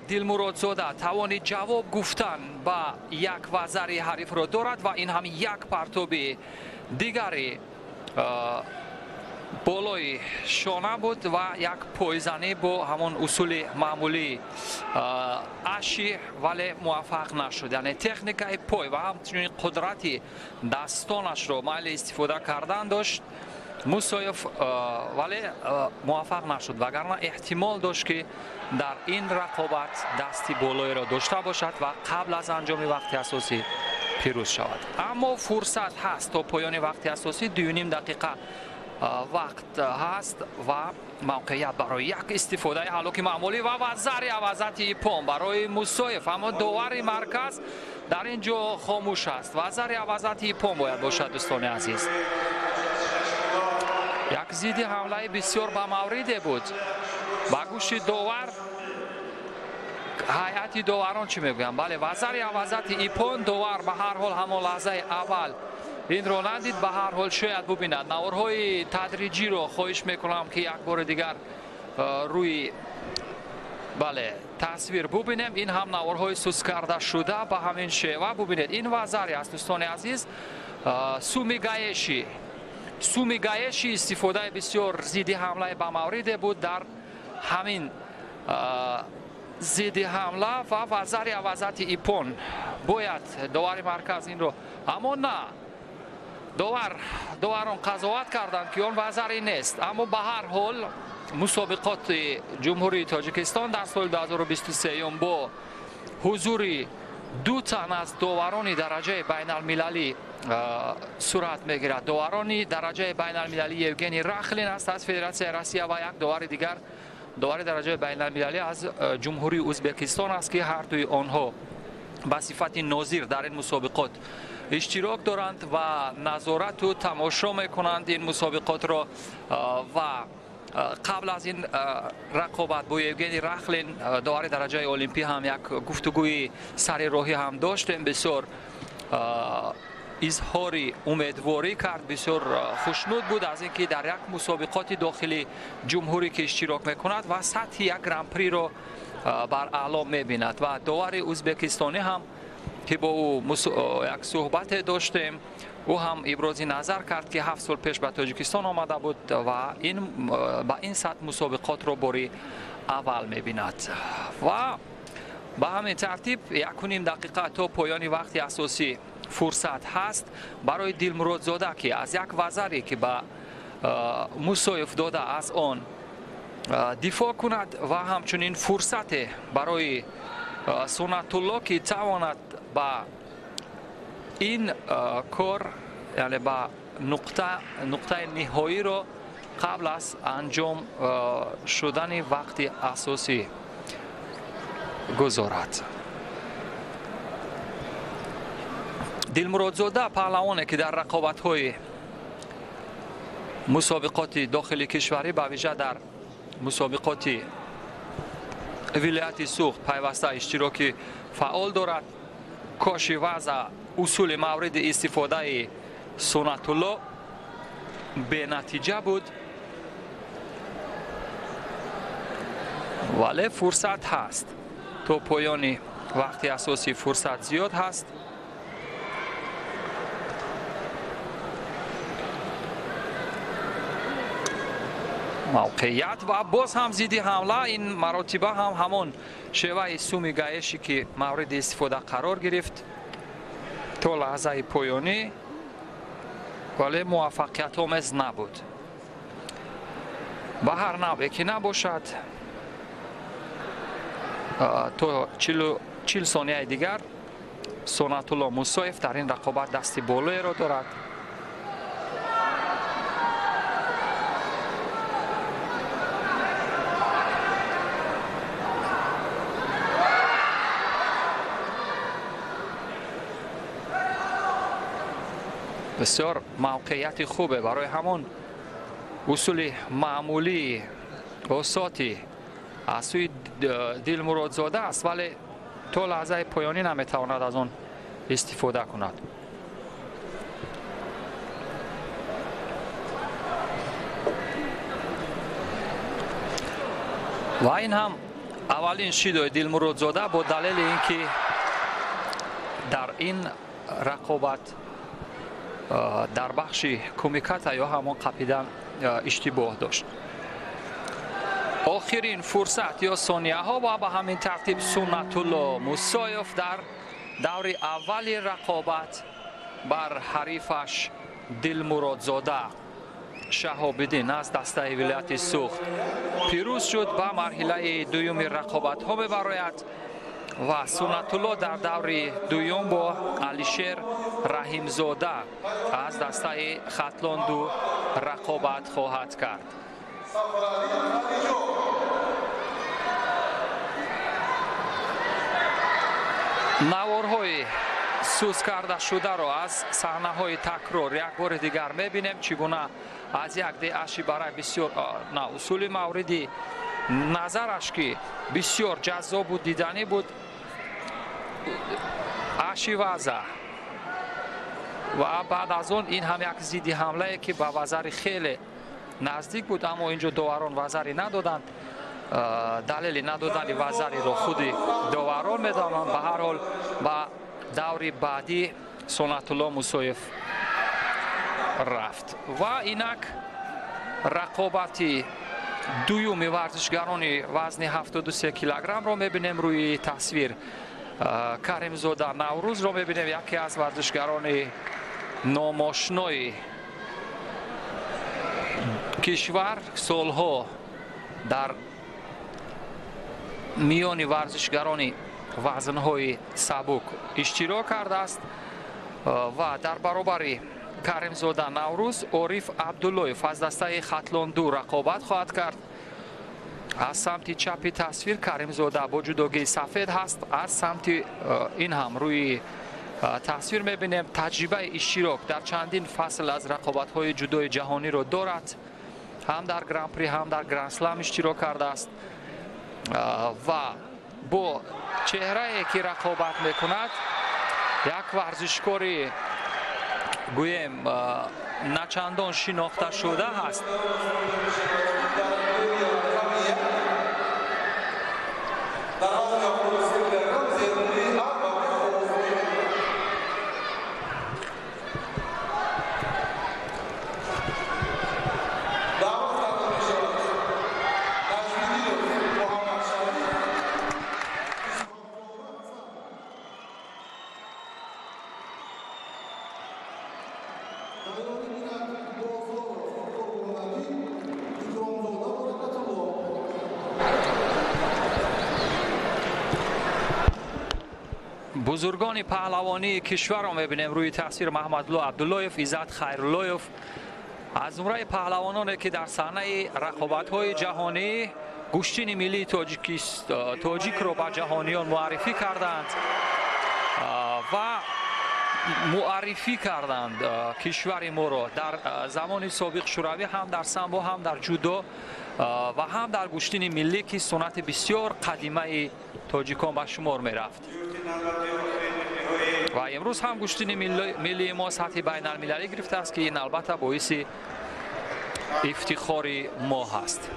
Дилмуродзода тавони ҷавоб гуфтан ба як вазари ҳарифро дорад ва ин ҳам як партоби дигари болои шона буд ва як пойзанӣ бо ҳамон усули маъмулии аши, вале муваффақ нашуд. Яъне техникаи пой ва ҳамчунин қудрати дастонашро майли истифода кардан дошт Мусоев, вале муваффақ нашуд, вагарна эҳтимол дошт ки дар ин рақобат дасти болоеро дошта бошад ва қабл аз анҷоми вақти асосӣ пирӯз шавад. Аммо фурсат ҳаст то поёни вақти асосӣ 2.5 дақиқа вақт ҳаст ва мавқеият барои як истифодаи ҳалоки маъмулӣ ва вазари авазати ипон барои Мусоев. Аммо довари марказ дар ин ҷо хомӯш аст. Вазари авазати ипон бояд бошад, дӯстони азиз. як зидди ҳамлаи бисёр ба мавриде буд. ба гӯши довар ҳайати доварон чӣ мегӯянд? Бале, вазари авазати ипон довар ба ҳар ҳол ҳамон лаҳзаи аввал инро надид. Ба ҳар ҳол шояд бубинад. наворҳои тадриҷиро хоҳиш мекунам ки як бори дигар рӯи тасвир бубинем. ин ҳам наворҳои сускарда шуда ба ҳамин шева бубинед. ин вазари аст, дӯстони азиз. суми гаеши истифодаи бисёр зидди ҳамлаи ба мавриде буд. дар ҳамин зидди ҳамла ва вазари авазати ипон бояд довари марказ инро, аммо на, доварон қазоват карданд ки он вазари нест. аммо ба ҳар ҳол мусобиқоти ҷумҳурии тоҷикистон дар соли 2023 бо ҳузури ду тан аз доварони дараҷаи байналмилалӣ сурат мегирад. доварони дараҷаи байналмилалӣ Евгений Рахлин аст аз Федератсияи Россия ва як довари дигар довари дараҷаи байналмилалӣ аз ҷумҳурии Узбекистон аст ки ҳардуи онҳо ба сифати нозир дар ин мусобиқот иштирок доранд ва назорату тамошо мекунанд ин мусобиқотро. ва қабл аз ин рақобат бо Евгений Рахлин довари дараҷаи олимпӣ ҳам як гуфтугӯи сари роҳӣ ҳам доштем. бисёр изҳори умедворӣ кард, бисёр хушнуд буд аз ин ки дар як мусобиқоти дохили ҷумҳурӣ ки иштирок мекунад ва сатҳи як гран-приро бар аъло мебинад. ва довари ӯзбекистонӣ ҳам ки бо ӯ як суҳбате доштем, ӯ ҳам ибрози назар кард ки 7 сол пеш ба тоҷикистон омада буд ва ба ин сатҳ мусобиқотро бори аввал мебинад. ва ба ҳамин тартиб 1.5 дақиқа то поёни вақти асосӣ фурсат ҳаст барои Дилмуродзода ки аз як вазаре ки ба Мусоев дода аз он дифоъ кунад ва ҳамчунин фурсате барои Сунатулло ки тавонад ба ин кор, яъне ба нуқтаи ниҳоиро қабл аз анҷом шудани вақти асосӣ гузорад. Дилмуродзода паҳлавоне ки дар рақобатҳои мусобиқоти дохили кишварӣ ба виҷа дар мусобиқоти вилояти Суғд пайваста иштироки фаъол дорад. коши ваза усули мавриди истифодаи Сунатулло бенатиҷа буд, вале фурсат ҳаст. то поёни вақти асосӣ фурсат зиёд ҳаст. мавқеият ва боз ҳам зидди ҳамла. ин маротиба ҳам ҳамон шеваи суми гаеши ки мавриди истифода қарор гирифт то лаҳзаи поёнӣ. ولی موفقیت آمیز نبود. به هر نحوی که نباشد تو 40 ثانیه دیگر سنت الله موسویف در این رقابت دستی بالایی را دارد. بسیار موقعیت خوبه برای همون اصول معمولی اوساتی از سوی دلمرادزاده است، ولی تا لحظه پایانی نمیتواند از اون استفاده کند. و این هم اولین شیدای دلمرادزاده با دلیل اینکه در این رقابت در بخش کمیکت یا همون قپیدن اشتباه داشت. آخرین فرصت یا ثانیه ها و به همین ترتیب سنت الله موسویف در دور اولی رقابت بر حریفش دلمرادزاده شهاب‌الدین از دسته ولایت سوخت پیروز شد. به مرحله دوم رقابت ها می‌براید و سنت الله در دور دوم با علیشیر رحیمزاده از دسته ختلاندو رقابت خواهد کرد. نوارهای سوز کرده شده را از صحنه های تکرار یک بار دیگر میبینیم چگونه از یک دهشی برای بسیار اصول موردی نظرش که بسیار جذاب بود، دیدنی بود، اشی وزه و بعد از اون این هم یک زیدی حمله که به وزری خیلی نزدیک بود، اما اینجا داوران وزری ندادند. دلیل ندادن وزری را خود داوران میدانند. به هر حال به دور بعدی سنت الله موسویف رفت و اینک رقابتی دویومی ورزشگران وزن 73 کیلوگرم را میبینیم روی تصویر. کریمزاده نوروز را میبینیم، یکی از ورزشگران ناماشنای کشور، سالها در میان ورزشگران وزنهای سبک اشتراک کرده است و در برابر کریمزاده نوروز عارف عبداللهیف از دسته ختلاندو رقابت خواهد کرد. از سمت چپ تصویر کریمزاده با جودوگی سفید هست، از سمت این هم روی تصویر میبینیم تجربه اشتراک در چندین فصل از رقابت‌های جودوی جهانی را دارد، هم در گرند پری هم در گرند اسلم اشتراک کرده است و با چهره که رقابت میکند یک ورزشکاری گویم نچندان شناخته شده است. بزرگان پهلوانی کشور را میبینیم روی تصویر. محمدالله عبداللهیف، عزت خیراللهیف از زمره پهلوانانی که در صحنه رقابت‌های جهانی گوشتین ملی تاجیک را به جهانیان معرفی کردند و معرفی کردند کشور ما را در زمان سابق شوروی، هم در سامبو هم در جودو و هم در گوشتین ملی که سنت بسیار قدیمه تاجیکان به شمار می رفت و امروز هم گوشتین ملی ما سطح بین المللی گرفته است که این البته باعث افتخار ما هست.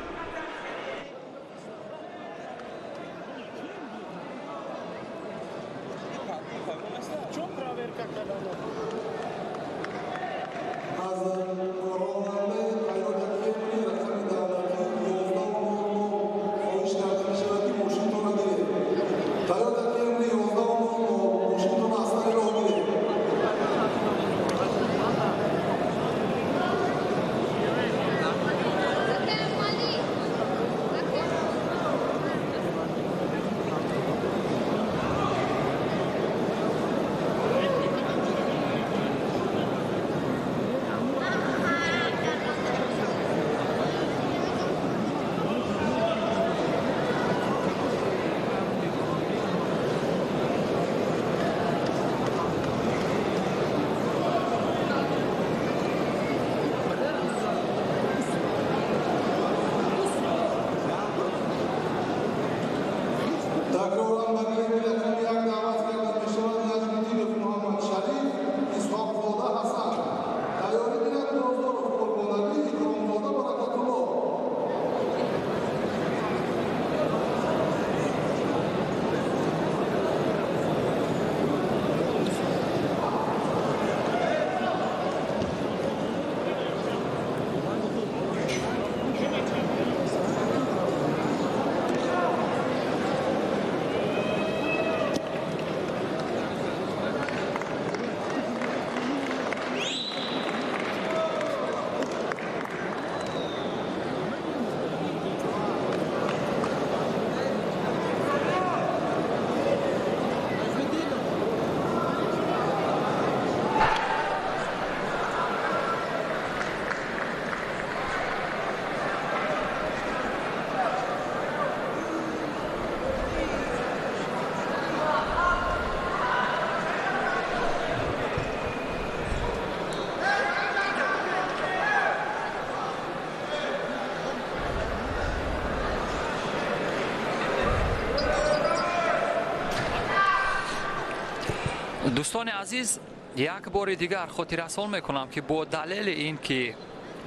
دوستان عزیز، یک بار دیگر خاطررسان میکنم که با دلیل اینکه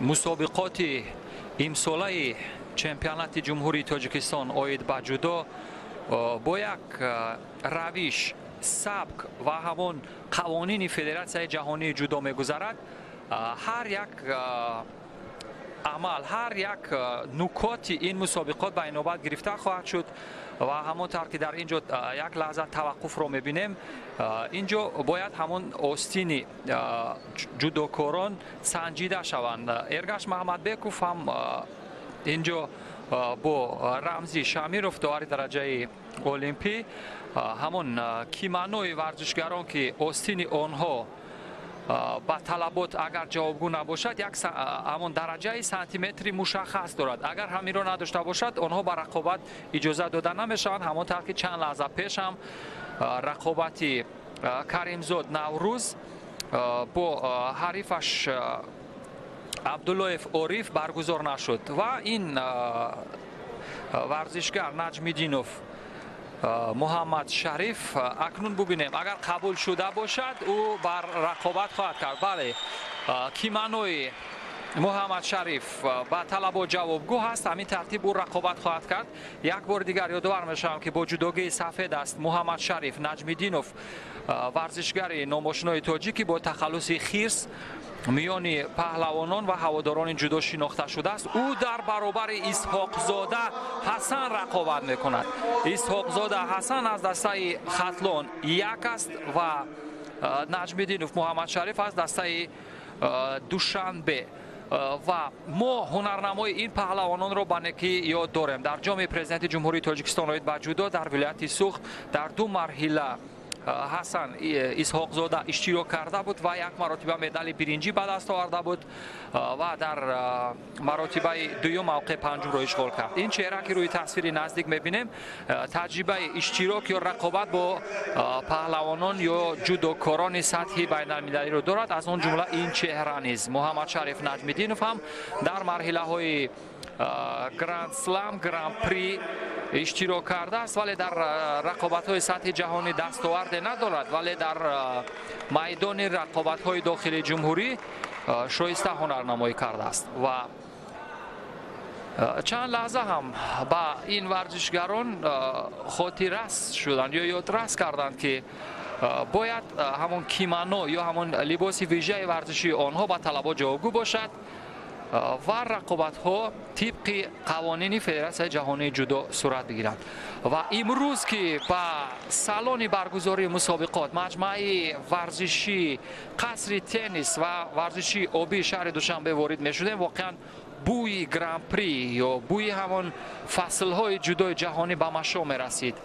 مسابقات امساله چمپیونات جمهوری تاجیکستان آید به جودو با یک روش، سبک و همون قوانین فدراسیون جهانی جودو میگذرد، هر یک عمل، هر یک نکات این مسابقات به نوبت گرفته خواهد شد و همونطور که در اینجا یک لحظه توقف رو میبینیم، اینجا باید همون آستین جودوکاران سنجیده شوند. ارگش محمد بیکوف هم اینجا با رمزی شامیروف داور درجه المپی، همون کیمانوی ورزشگران که آستین آنها با طلبات اگر جوابگو نباشد یک همون درجه سانتیمتری مشخص دارد. اگر همین رو نداشته باشد آنها به رقابت اجازه داده نمیشوند. همونطور که چند لحظه پیش هم رقابتی کریمزاد نوروز با حریفش عبدالله عارف برگزار نشد و این ورزشگر نجمیدینوف محمد شریف اکنون ببینیم اگر قبول شده باشد او بر رقابت خواهد کرد. بله، کیمانوی محمد شریف با طلب و جوابگو هست، همین ترتیب او رقابت خواهد کرد. یک بار دیگر یادآور میشم که با جودوگی سفید است محمد شریف نجمیدینوف، ورزشگر ناماشنای تاجیکی با تخلص خیرس میان پهلوانان و هواداران جودو شناخته شده است. او در برابر اسحاق زاده حسن رقابت میکند. اسحاق زاده حسن از دسته خطلان یک است و نجمیدینوف محمد شریف از دسته دوشنبه و ما هنرنمای این پهلوانان رو به نکی یاد داریم. در جام پرزیدنت جمهوری تاجیکستان آید به جودو در ولایت سوخ در دو مرحله حسن اسحاق زاده اشتراک کرده بود و یک مرتبه مدال برنجی به دست آورده بود و در مرتبه دوم موقع پنجم رو اشغال کرد. این چهره که روی تصویر نزدیک میبینیم تجربه اشتراک یا رقابت با پهلوانان یا جودوکاران سطحی بین المللی رو دارد. از اون جمله این چهره نیز محمد شریف نجمیدینوف هم در مرحله های گراند سلام، گراند پری اشتراک کرده است ولی در رقابت های سطح جهانی دستاورد ندارد، ولی در میدان رقابت های داخل جمهوری شایسته هنرنمایی کرده است و چند لحظه هم با این ورزشگران خاطررس شدند یا یادرس کردند که باید همون کیمانو یا همون لباس ویژه ورزشی آنها با طلبات جوابگو باشد و رقابت ها طبق قوانین فدراسیون جهانی جودو صورت بگیرند. و امروز که با سالن برگزاری مسابقات مجمع ورزشی قصر تنیس و ورزشی آبی شهر دوشنبه وارد می شدیم، واقعا بوی گراند پری یا بوی همون فصل های جودو جهانی به مشام می رسید.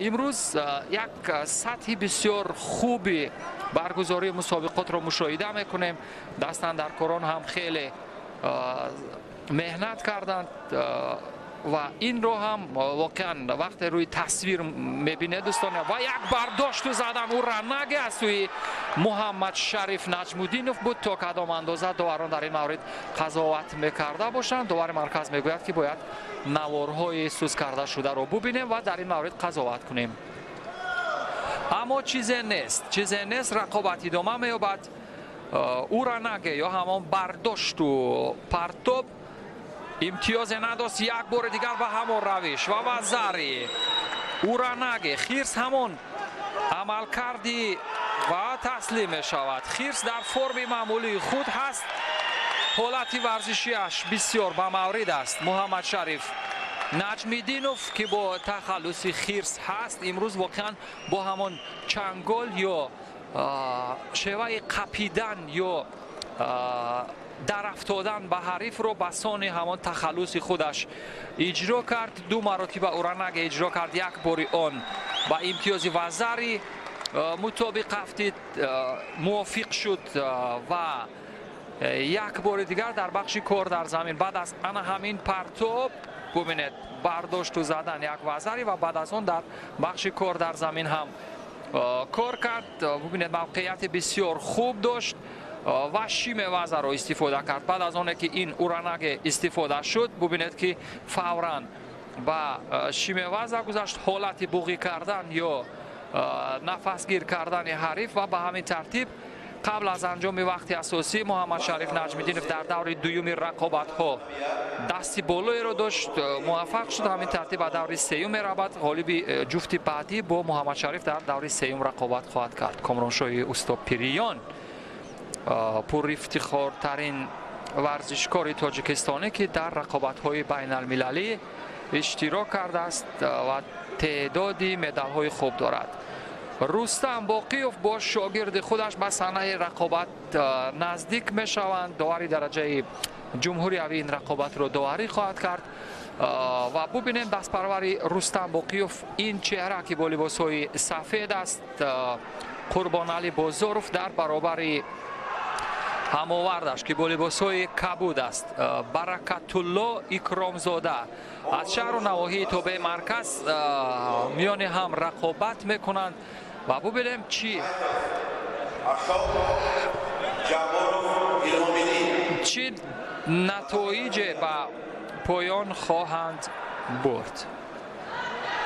امروز یک سطح بسیار خوبی برگزاری مسابقات را مشاهده میکنیم. دستاندرکاران هم خیلی مهنت کردند و این رو هم واقعا وقت روی تصویر میبینه دوستان و یک برداشت زدن او رنگ از سوی محمد شریف نجمودینوف بود تا کدام اندازه داوران در این مورد قضاوت میکرده باشند. داور مرکز میگوید که باید نوارهای سوز کرده شده رو ببینیم و در این مورد قضاوت کنیم. اما چیزی نیست، رقابت ادامه مییابد. او رنگ یا همان برداشت و پرتاب امتیاز نداشت. یک بار دیگر به همون روش و وزاری او رنگ خیرس همون عمل کردی و تسلیم می شود. خیرس در فرم معمولی خود هست، حالت ورزشیش بسیار به مورد است. محمد شریف نجمیدینوف که با تخلص خیرس هست امروز واقعا با همون چنگال یا شیوه قپیدن یا در افتادن به حریف رو به سان همان تخلص خودش اجرا کرد. دو مرتبه اورنگ اجرا کرد، یک باری آن با امتیاز وزری مطابق هفتید موافق شد و یک بار دیگر در بخش کار در زمین بعد از آن همین پرتاب ببینید برداشت و زدن یک وزری و بعد از آن در بخش کار در زمین هم کار کرد. ببینید موقعیت بسیار خوب داشت و شیم وزر رو استفاده کرد. بعد از آنه که این اورنگ استفاده شد ببینید که فوراً با شیم وزر گذاشت، حالت بوغی کردن یا нафасгир кардани ҳариф ва ба ҳамин тартиб қабл аз анҷоми вақти асосӣ муҳаммад шариф наҷмиддинов дар даври дуюми рақобатҳо дасти болоеро дошт, муваффақ шуд. ҳамин тартиб ба даври сеюм меравад. ғолиби ҷуфти баъдӣ бо муҳаммад шариф дар даври сеюм рақобат хоҳад кард. комроншоҳи устопириён пурифтихортарин варзишкори тоҷикистонӣ ки дар рақобатҳои байналмилалӣ иштирок кардааст ва теъдоди медалҳои хуб дорад. рустам боқиёв бо шогирди худаш ба саҳнаи рақобат наздик мешаванд. довари дараҷаи ҷумҳуриявӣ ин рақобатро доварӣ хоҳад кард ва бубинем дастпарвари рустам боқиёв ин чеҳра ки бо либосҳои сафед аст. қурбонали бозоров дар баробари ҳамовардаш ки бо либосҳои кабуд аст. баракатулло икромзода аз шаҳру навоҳии тобеъи марказ миёни ҳам рақобат мекунанд ва бубинем чӣ натоиҷе ба поён хоҳанд бурд.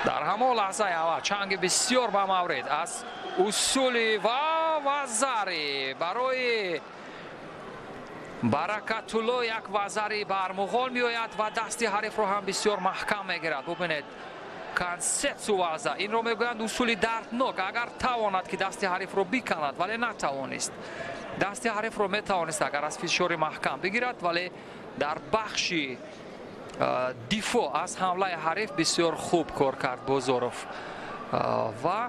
дар ҳамон лаҳзаи аввал чанги бисёр ба маврид аз усули ва зари барои баракатулло. як вазари ба армуғол меояд ва дасти ҳарифро ҳам бисёр маҳкам мегирад. бубинед консетсу ваза, инро мегӯянд усули дарднок. агар тавонад ки дасти ҳарифро биканад вале натавонист. дасти ҳарифро метавонист агар аз фишори маҳкам бигирад, вале дар бахши дифоъ аз ҳамлаи ҳариф бисёр хуб кор кард бозоров ва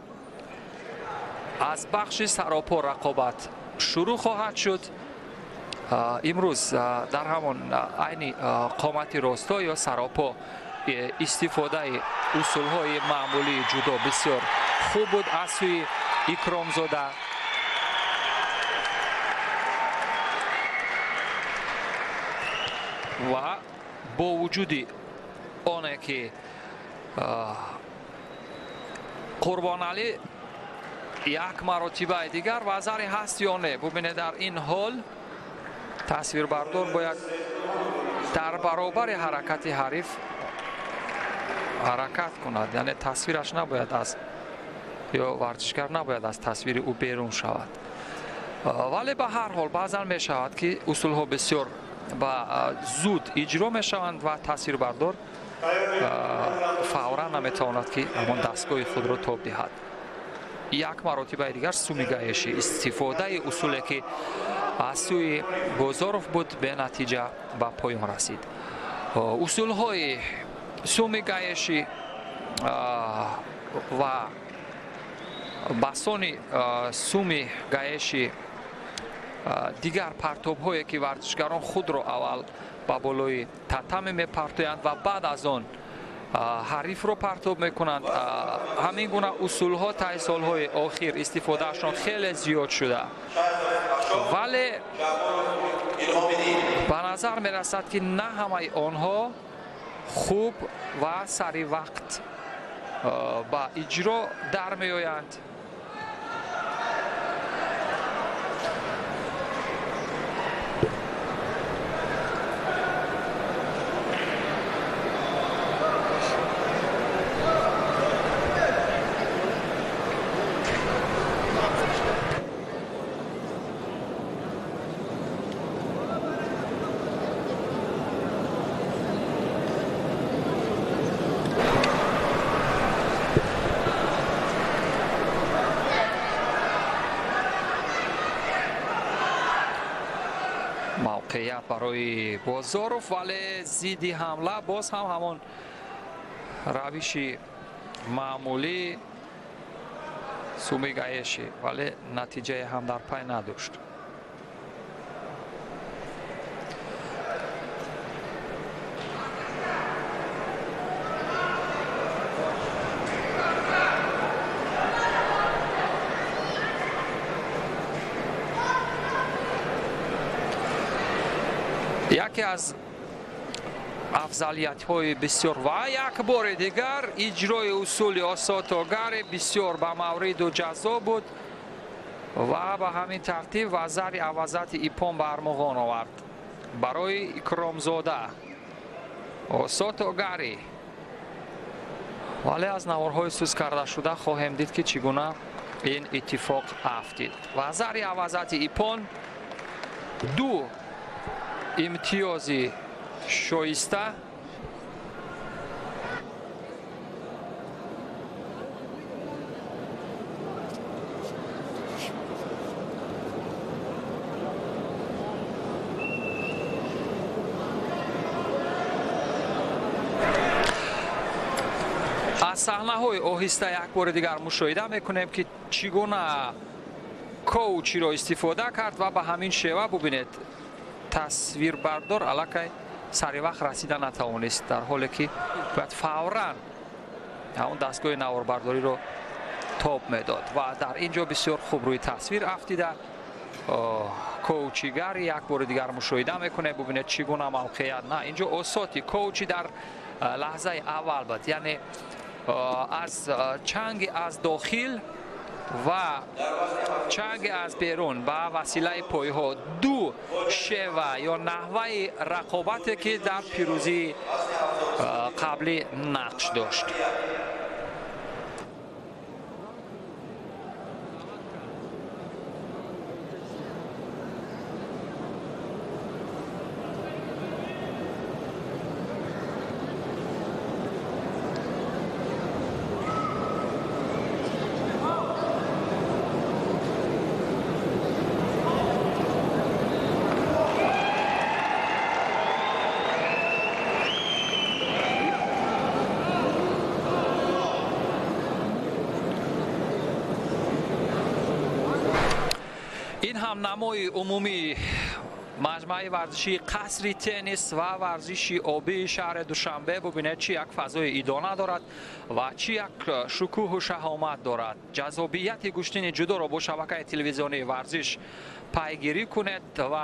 аз бахши саропо рақобат шурӯъ хоҳад шуд. имрӯз дар ҳамон айни қомати росто ё саропо истифодаи усулҳои маъмулии ҷудо бисёр хуб буд аз сӯи икромзода. ва бо вуҷуди оне ки қурбоналӣ як маротибаи дигар вазаре ҳаст ё не. бубинед дар ин ҳол тасвирбардор бояд дар баробари ҳаракати ҳариф ҳаракат кунад, яъне тасвираш набояд аз ё варзишгар набояд аз тасвири ӯ берун шавад. вале ба ҳар ҳол баъзан мешавад ки усулҳо бисёр ба зуд иҷро мешаванд ва тасвирбардор фавран наметавонад ки ҳамон дастгоҳи худро тоб диҳад. як маротибаи дигар сумигаеши истифодаи усуле ки аз сӯи бозоров буд бенатиҷа ба поён расид. усулҳои сумигаеши ва басони суми гаеши дигар партобҳое ки варзишгарон худро аввал ба болои татаме мепартоянд ва баъд аз он ҳарифро партоб мекунанд. ҳамин гуна усулҳо таи солҳои охир истифодаашон хеле зиёд шуда, вале ба назар мерасад ки на ҳамаи онҳо хуб ва сари вақт ба иҷро дар меоянд. мавқеият барои бозоров, вале зидди ҳамла боз ҳам ҳамон равиши маъмулӣ сумигаеши, вале натиҷае ҳам дар пай надошт. яке аз афзалиятҳои бисёр ва як бори дигар иҷрои усули осотогари бисёр ба мавриду ҷазо буд ва ба ҳамин тартиб вазари авазати ипон ба армуғон овард барои икромзода. осотогари ولی از نوارهای سوز کرده شده خواهیم دید که چگونه این اتفاق افتید. و زری عوضات ایپون 2 امتیازی شایسته از صحنه‌های آهسته یک بار دیگر مشاهده میکنیم که چگونه کوچی را استفاده کرد و به همین شیوه ببینید تصویر بردار الکی سری وقت رسیدن نتوانست، در حالی که باید فوراً همون دستگاه نواربرداری رو تاب میداد و در اینجا بسیار خوب روی تصویر افتیده. کوچیگر یک بار دیگر مشاهده میکنه ببینید چگونه موقعیت. نه اینجا اوساتی کوچی در لحظه اول بود، یعنی از چنگ از داخل و چنگ از بیرون با وسیله پایها 2 شیوه یا نحوه رقابتی که در پیروزی قبلی نقش داشت. این هم نمای عمومی مجمع ورزشی قصر تنیس و ورزشی آبی شهر دوشنبه. ببینید چی یک فضای ایدانه دارد و چی یک شکوه و شهامت دارد. جذابیت گوشتین جودو را با شبکه تلویزیونی ورزش پیگیری کنید و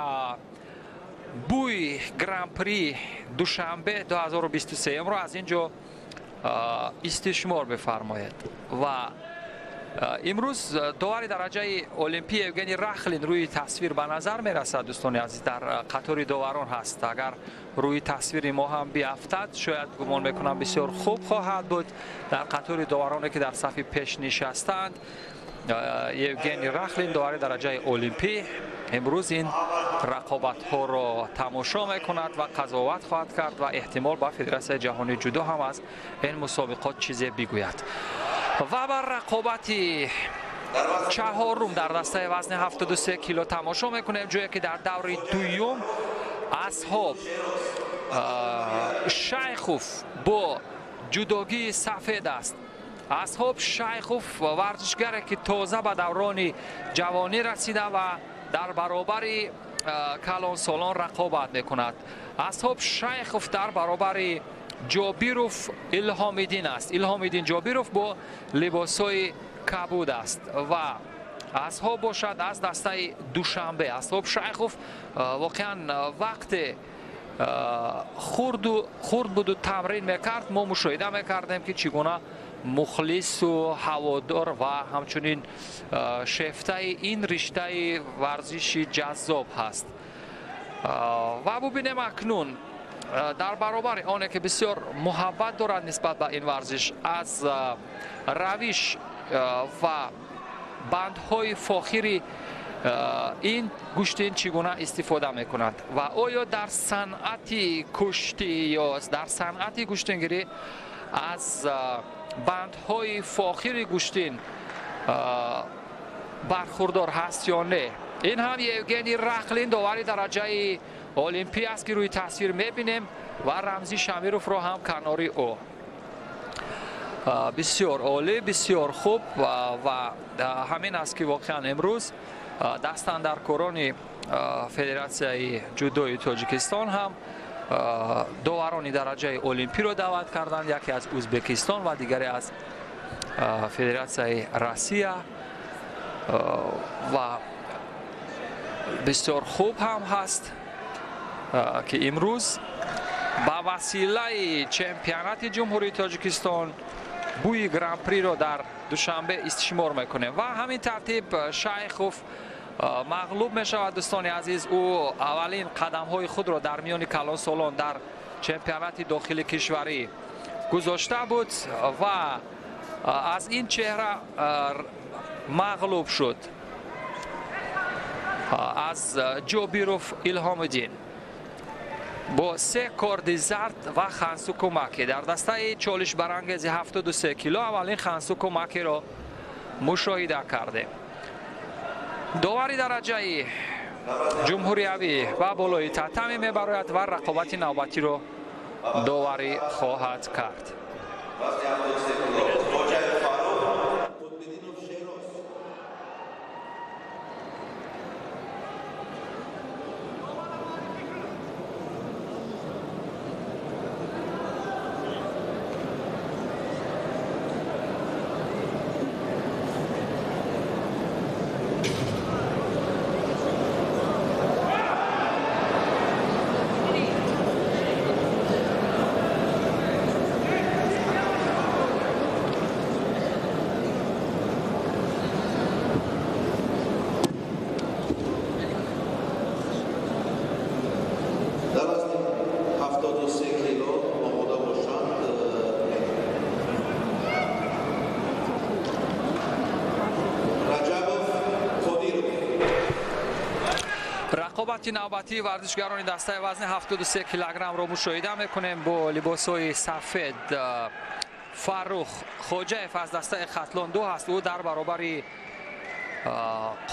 بوی گران پری دوشنبه 2023 را از اینجا استشمار بفرمایید. و امروز داور درجه المپی یوگنی رخلین روی تصویر به نظر می رسد. دوستان عزیز در قطار داوران هست. اگر روی تصویر ما هم بیافتد شاید گمان میکنم بسیار خوب خواهد بود. در قطار داورانی که در صف پیش نشستند یوگنی رخلین داور درجه المپی امروز این رقابت ها را تماشا میکند و قضاوت خواهد کرد و احتمال با فدراسیون جهانی جودو هم از این مسابقات چیزی بگوید. و بر رقابتی چهارم در دسته وزن 73 کیلو تماشا میکنیم، جایی که در دور دوم اصحاب شیخوف با جودوگی سفید است. اصحاب شیخوف ورزشگری که تازه به دوران جوانی رسیده و در برابر کلان سالان رقابت میکند. اصحاب شیخوف در برابر جابیروف الهامیدین است. الهامیدین جابیروف با لباسای کبود است و اصحاب باشد از دسته دوشنبه. اصحاب شیخوف واقعا وقت خورد بود و تمرین میکرد ما مشاهده میکردیم که چگونه مخلص و هوادار و همچنین شیفته این رشته ورزشی جذاب هست. و ببینیم اکنون در برابر آنه که بسیار محبت دارد نسبت به این ورزش از روش و بندهای فاخری این گوشتین چگونه استفاده میکند و آیا در صنعت کشتی یا در صنعت گوشتینگیری از بندهای فاخری گوشتین برخوردار هست یا نه. این هم یوگنی رخلین داور درجه المپی است که روی تصویر میبینیم و رمزی شمیروف را هم کناری او. بسیار عالی، بسیار خوب و همین است که واقعا امروز دستاندرکاران فدراسیون جودوی تاجیکستان هم داوران درجه المپی را دعوت کردند، یکی از ازبکستان و دیگری از فدراسیون روسیه و بسیار خوب هم هست که امروز با وسیله چمپیونات جمهوری تاجیکستان بوی گران پری را در دوشنبه استشمار میکنه و همین ترتیب شیخوف مغلوب می شود. دوستان عزیز او اولین قدم های خود را در میان کلان سالان در چمپیونات داخلی کشوری گذاشته بود و از این چهره مغلوب شد از جوبیروف ایلهام الدین با 3 کارد زرد و خانسوک مکی در دسته چالش برانگیز 73 کیلو اولین خانسوک مکی را مشاهده کرده. داوری درجه جمهوریوی و بالای تاتمی میبراید و رقابت نوبتی رو داوری خواهد کرد. رقابت نوبتی ورزشگران دسته وزن 73 کیلوگرم را مشاهده میکنیم با لباس‌های سفید. فرخ خوجایف از دسته خطلان 2 هست. او در برابر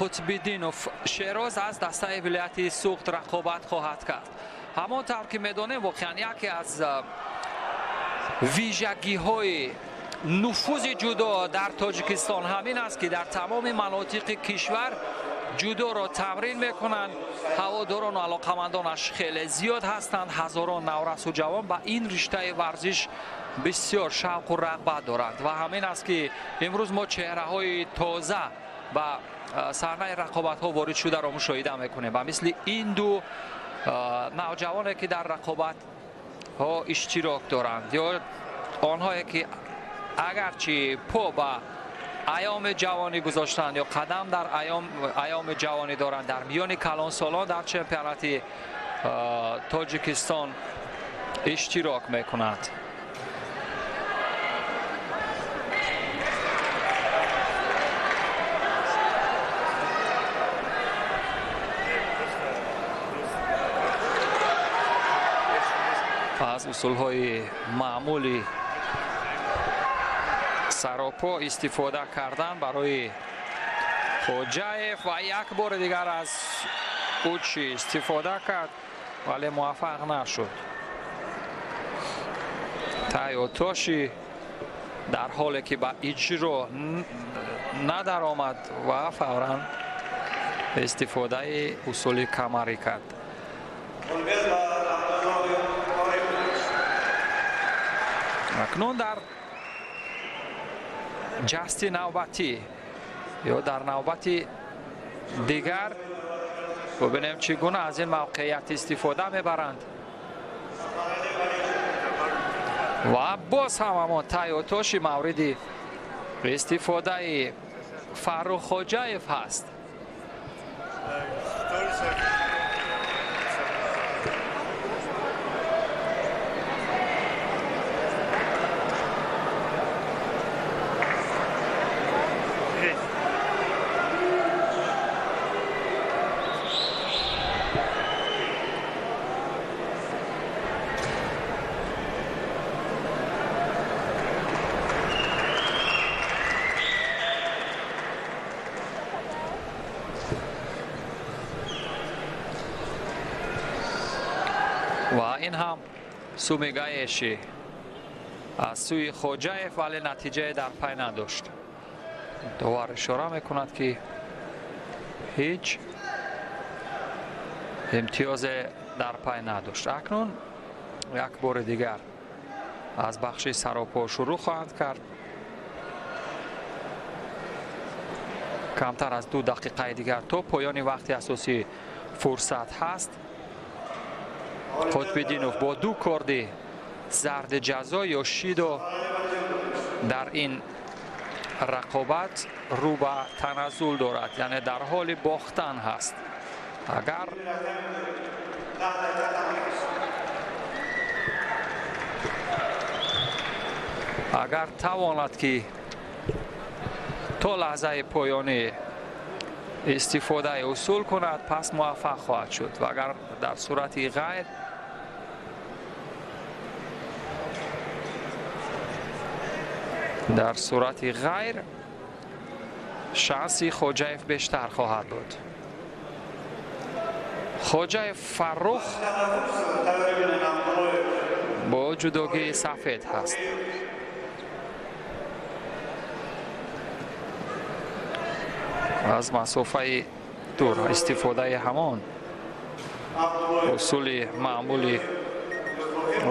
قطب‌الدینوف شیراز از دسته ولایت سوخت رقابت خواهد کرد. همانطور که میدانیم واقعا یکی از ویژگی‌های نفوذ جودو در تاجیکستان همین است که در تمام مناطق کشور جودو را تمرین میکنند. هواداران و علاقمندانش خیلی زیاد هستند. هزاران نورس و جوان به این رشته ورزش بسیار شوق و رغبت دارند و همین است که امروز ما چهره های تازه و صحنه رقابت ها وارد شده را مشاهده میکنیم و مثل این دو نوجوانی که در رقابت ها اشتراک دارند یا آنهایی که اگرچه پا به ایام جوانی گذاشتند یا قدم در ایام جوانی دارند در میان کلان سالان در چمپیونات تاجیکستان اشتراک میکنند. از اصولهای معمولی سراپا استفاده کردن برای خوجایف و یک بار دیگر از اوچی استفاده کرد ولی موفق نشد. تایوتوشی در حالی که به اجرا ندر آمد و فوراً استفاده اصول کمری کرد. اکنون در جست نوبتی یا در نوبت دیگر ببینیم چگونه از این موقعیت استفاده میبرند و باز هم اما تایوتوشی مورد استفاده فرخ خوجایف هست. و این هم سومیگایشی از سوی خوجایف ولی نتیجه در پی نداشت. داور اشاره میکند که هیچ امتیاز در پی نداشت. اکنون یک بار دیگر از بخش سراپا شروع خواهند کرد. کمتر از 2 دقیقه دیگر تا پایان وقت اساسی فرصت هست. قطب‌الدینوف با 2 کارد زرد جزا یا شیدو در این رقابت رو به تنزل دارد، یعنی در حال باختن هست. اگر اگر تواند که تا لحظه پایانی استفاده اصول کند پس موفق خواهد شد و اگر در صورت غیر شانسی خوجایف بیشتر خواهد بود. خوجایف فرخ با جودوگی سفید هست. از مسافه دور استفاده همان اصول معمولی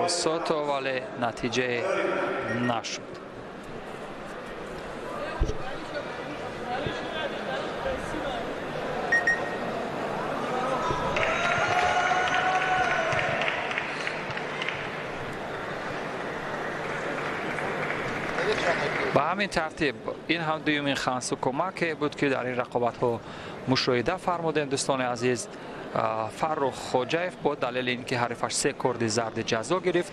سوتو ولی نتیجه نشد. به همین ترتیب این هم دومین شانس و کمک بود که در این رقابت ها مشاهده فرمودیم. دوستان عزیز، فرخ خوجایف با دلیل اینکه حریفش 3 کرد زرد جزا گرفت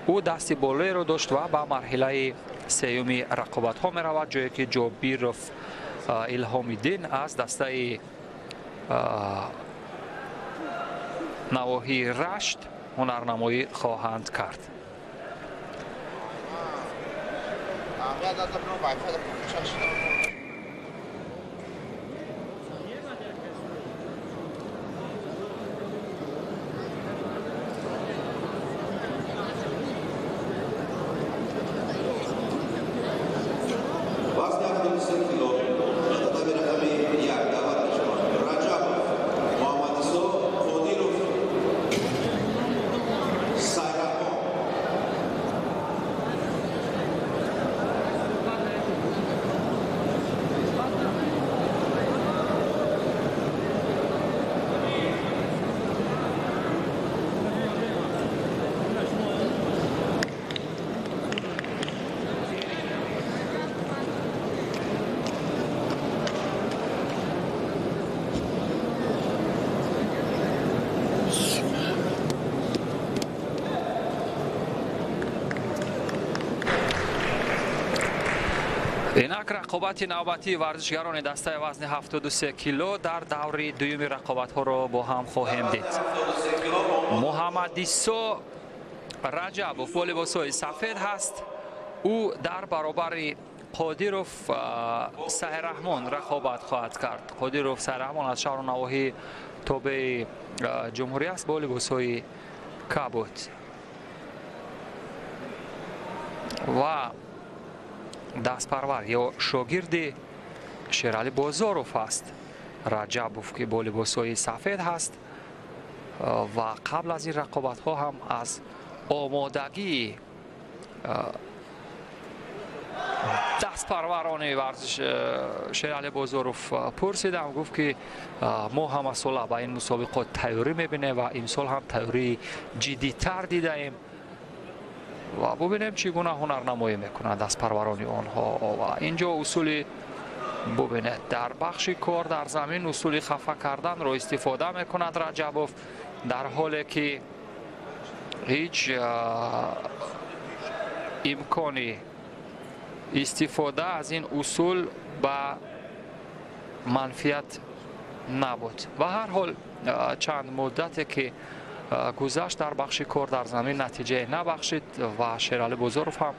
او دستی بالایی رو داشت و به مرحله سیومی رقابت ها می رود، جایی که جابیروف الهامیدین از دسته نواحی رشت هنرنمایی خواهند کرد. اینک رقابت نوبتی ورزشگران دسته وزن 73 کیلو در دوره دوم رقابت ها را با هم خواهیم دید. محمد ایسو رجب و لباسای سفید هست. او در برابر قادیروف سهرحمان رقابت خواهد کرد. قادیروف سهرحمان از شهر و نواحی تابع جمهوری است با لباسای کبوت و دست پرور یا شاگرد شیرعلی بازاروف است رجبوف که با لباسای سفید هست و قبل از این رقابت ها هم از آمادگی دست پروران ورزش شیرعلی بازاروف پرسیدم. گفت که ما هم از سال به این مسابقات تیاری میبینیم و امسال هم تیاری جدی تر دیده ایم و ببینیم چگونه هنرنمایی میکنند دست پرورانی آنها. و اینجا اصول ببینید در بخش کار در زمین اصول خفه کردن رو استفاده میکند رجبوف، در حالی که هیچ امکانی استفاده از این اصول به منفیت نبود. و هر حال چند مدتی که گذشت در بخش کار در زمین نتیجه نبخشید و شیرعلی بازاروف هم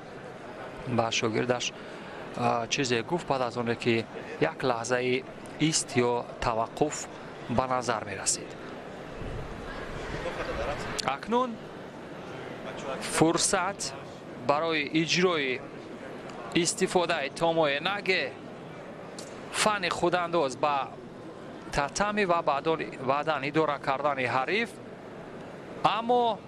به شاگردش چیزی گفت بعد از اون که یک لحظه ایست یا توقف به نظر می رسید. اکنون فرصت برای اجرای استفاده تامای نگ فن خودانداز به تتمی و بعداً اداره کردن حریف، اما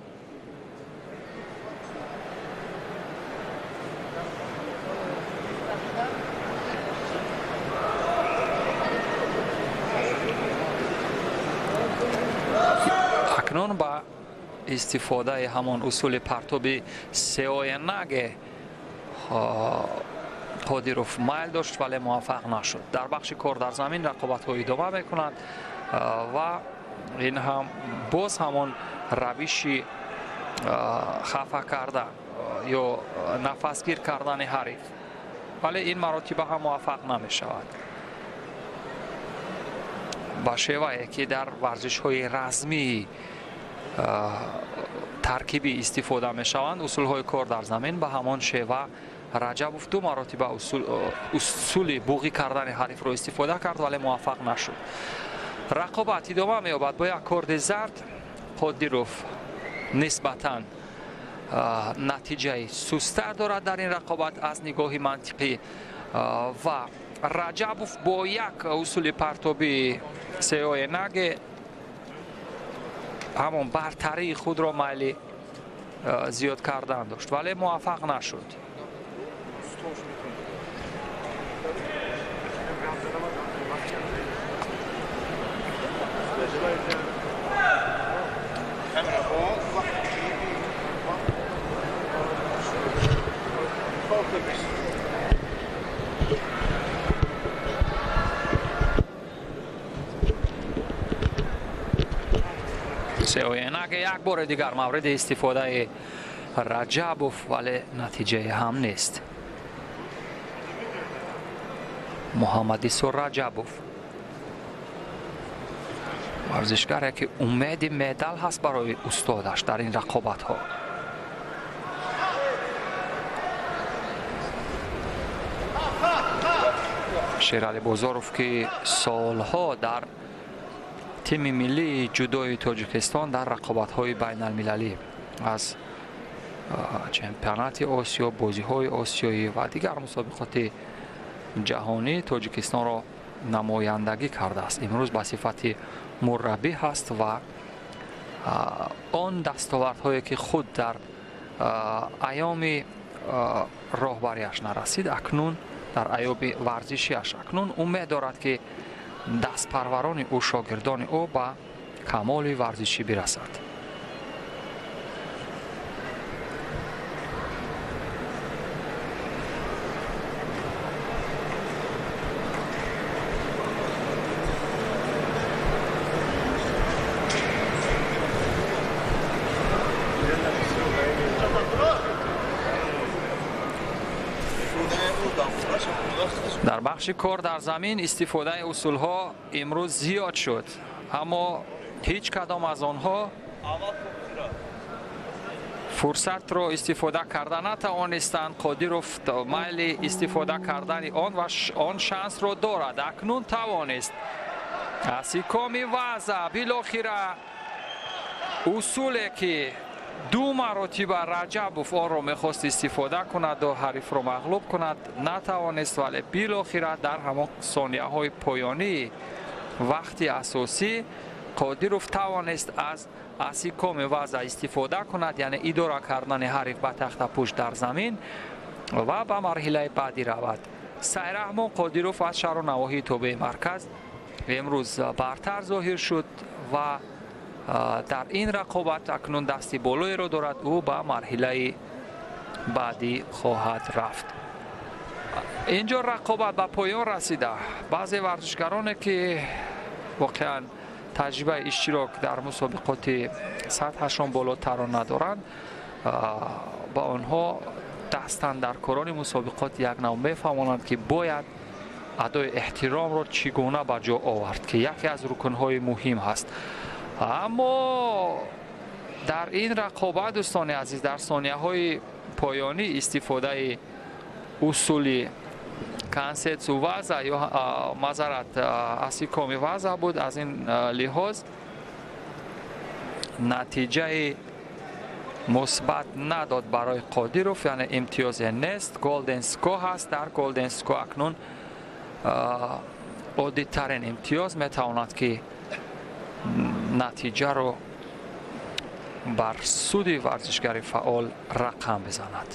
اکنون با استفاده همان اصول پرتاب سیاه نگ قادیروف مایل داشت ولی موفق نشد. در بخش کار در زمین رقابت ها ادامه میکنند و این هم باز همان روشی خفه کردن ё нафасгир кардани ҳариф, вале ин маротиба ҳам муваффақ намешавад. ба шевае ки дар варзишҳои размӣ таркибӣ истифода мешаванд, усулҳои кор дар замин, ба ҳамон шева Раҷабов ду маротиба усули буғӣ кардани ҳарифро истифода кард, вале муваффақ нашуд. рақобат идома меёбад бо як корди зард. Қодиров нисбатан натиҷаи сустар дорад дар ин рақобат аз нигоҳи мантиқӣ ва Раҷабов бо як усули партобии сеоенаге ҳамон бартарии худро майли зиёд кардан дошт, вале муваффақ нашуд. сеоенаге як бори дигар мавриди истифодаи Раҷабов, вале натиҷае ҳам нест. Муҳаммадисур Раҷабов варзишгаре ки умеди медал ҳаст барои устодаш дар ин рақобатҳо. Шерали Бозоров ки солҳо дар тими миллии ҷудои Тоҷикистон дар рақобатҳои байналмилалӣ аз чемпионати Осиё, бозиҳои осиёӣ ва дигар мусобиқоти ҷаҳонӣ Тоҷикистонро намояндагӣ кардааст. Имрӯз ба сифати мурраббӣ ҳаст ва он дастовардҳое ки худ дар айёми роҳбариаш нарасид, акнун дар айёми варзишиаш акнун умед дорад ки дастпарварони ӯ, шогирдони ӯ ба камоли варзишӣ бирасад. дар бахши кор дар замин истифодаи усулҳо имрӯз зиёд шуд, аммо ҳеҷ кадом аз онҳо фурсатро истифода карда натавонистанд. Қодиров майли истифода кардани он ва он шансро дорад. акнун тавонист. Асикоми Ваза билохира усуле ки ду маротиба Раҷабов онро мехост истифода кунад ва ҳарифро мағлуб кунад, натавонист, вале билохира дар ҳамон сонияҳои поёнӣ вақти асосӣ Қодиров тавонист аз асикоми Ваза истифода кунад, яъне идора кардани ҳариф ба тахтапӯш дар замин ва ба марҳилаи баъдӣ равад. Сайраҳмон Қодиров аз шаҳру навоҳии тобеи марказ имрӯз бартар зоҳир шуд ва дар ин рақобат акнун дасти болоеро дорад. ӯ ба марҳилаи баъдӣ хоҳад рафт. инҷо рақобат ба поён расида. баъзе варзишгароне ки воқеан таҷрибаи иштирок дар мусобиқоти сатҳашон болотарро надоранд, ба онҳо дастандарткорони мусобиқот як нав мефаҳмонанд ки бояд адои эҳтиромро чӣ гуна ба ҷо овард, ки яке аз рукнҳои муҳим ҳаст. аммо дар ин рақобат, дӯстони азиз, дар сонияҳои поёнӣ истифодаи усули кансетсу Ваза ё мазарат асикоми Ваза буд. аз ин лиҳоз натиҷаи мусбат надод барои Қодиров, яъне имтиёзе нест. голден ско ҳаст. дар голден ско акнун оддитарин имтиёз метавонад ки натиҷаро бар суди варзишгари фаъол рақам бизанад.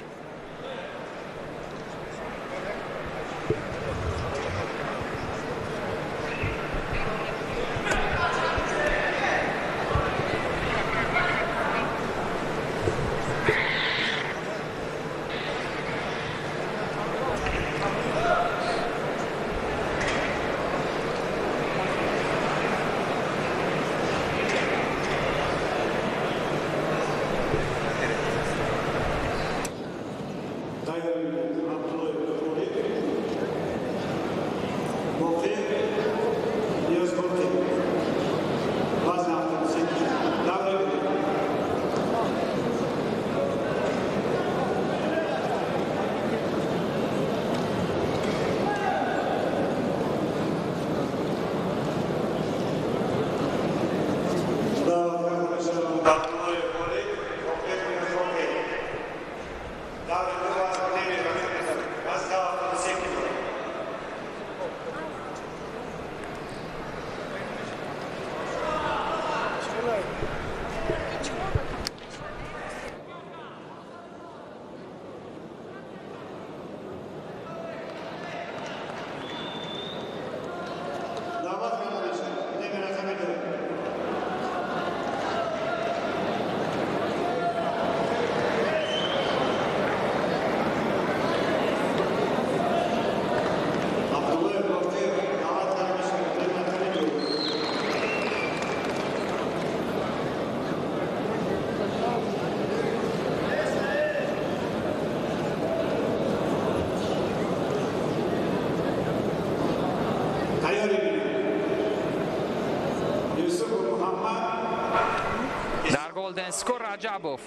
در گلدن اسکور رجبوف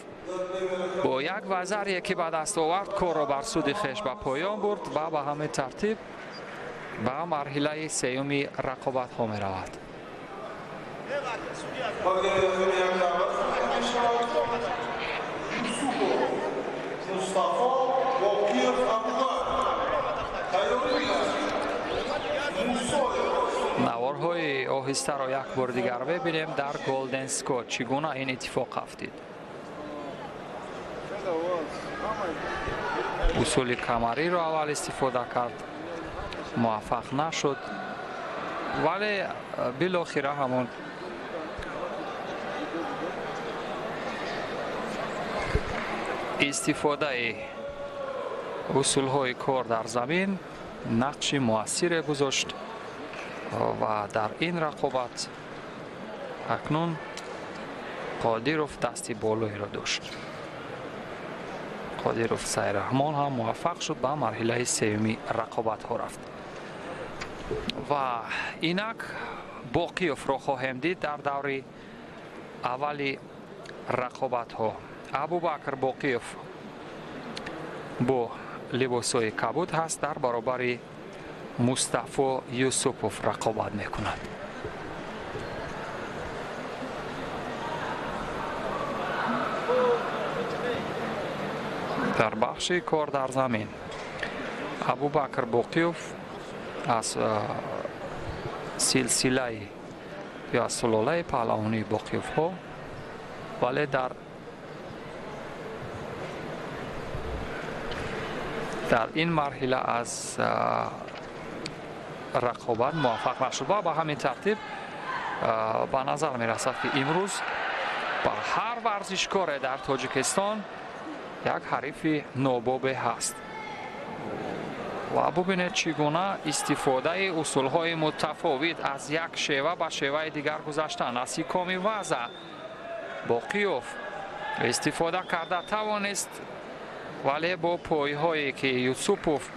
با یک وزریه که به دست آورد کار را بر سود خویش به پایان برد و به همین ترتیب به مرحله سوم رقابت ها می رود. نوارهای آهسته را یک بار دیگر ببینیم در گلدن اسکور چگونه این اتفاق افتید. اصول کمری را اول استفاده کرد، موفق نشد، ولی بالاخره همون استفاده اصول های کار در زمین نقش مؤثر گذاشت و در این رقابت اکنون قادیروف دستی بالایی را داشت. قادیروف سیرحمان هم موفق شد به مرحله سومی رقابت ها رفت و اینک باقیوف را خواهیم دید در دوری اولی رقابت ها. ابوبکر باقیوف با لباسای کبود هست، در برابر مصطفی یوسفوف رقابت میکند. در بخش کار در زمین ابوبکر باقیوف از سلسله یا سلاله پهلوانی باقیوف ها، ولی در این مرحله از رقابت موفق نشد و به همین ترتیب به نظر می رسد که امروز با هر ورزشکار در تاجیکستان یک حریف نابابه هست و ببینید چگونه استفاده اصول های متفاوت از یک شیوه به شیوه دیگر گذاشتن. از سیکامی وضع باقیوف استفاده کرده توانست، ولی با پای هایی که یوسفوف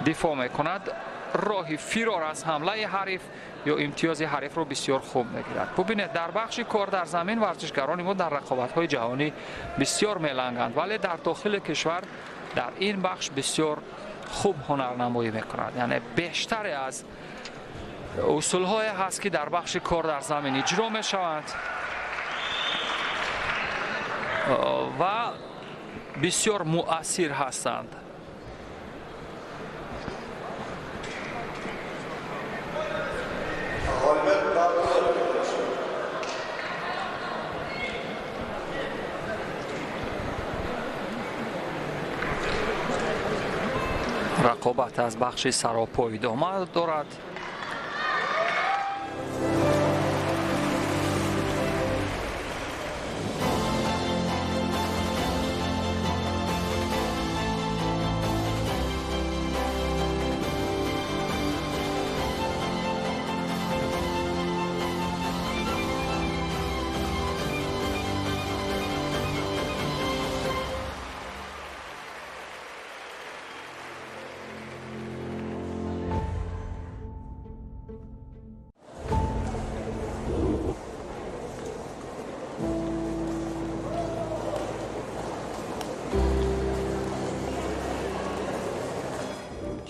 دفاع میکند راه فرار از حمله حریف یا امتیاز حریف رو بسیار خوب میگیرد. ببینید در بخش کار در زمین ورزشکاران ما در رقابت های جهانی بسیار میلنگند، ولی در داخل کشور در این بخش بسیار خوب هنرنمایی میکنند. یعنی بیشتر از اصول های هست که در بخش کار در زمین اجرا میشوند و بسیار مؤثر هستند. رقابت از بخش سراپا ادامه دارد.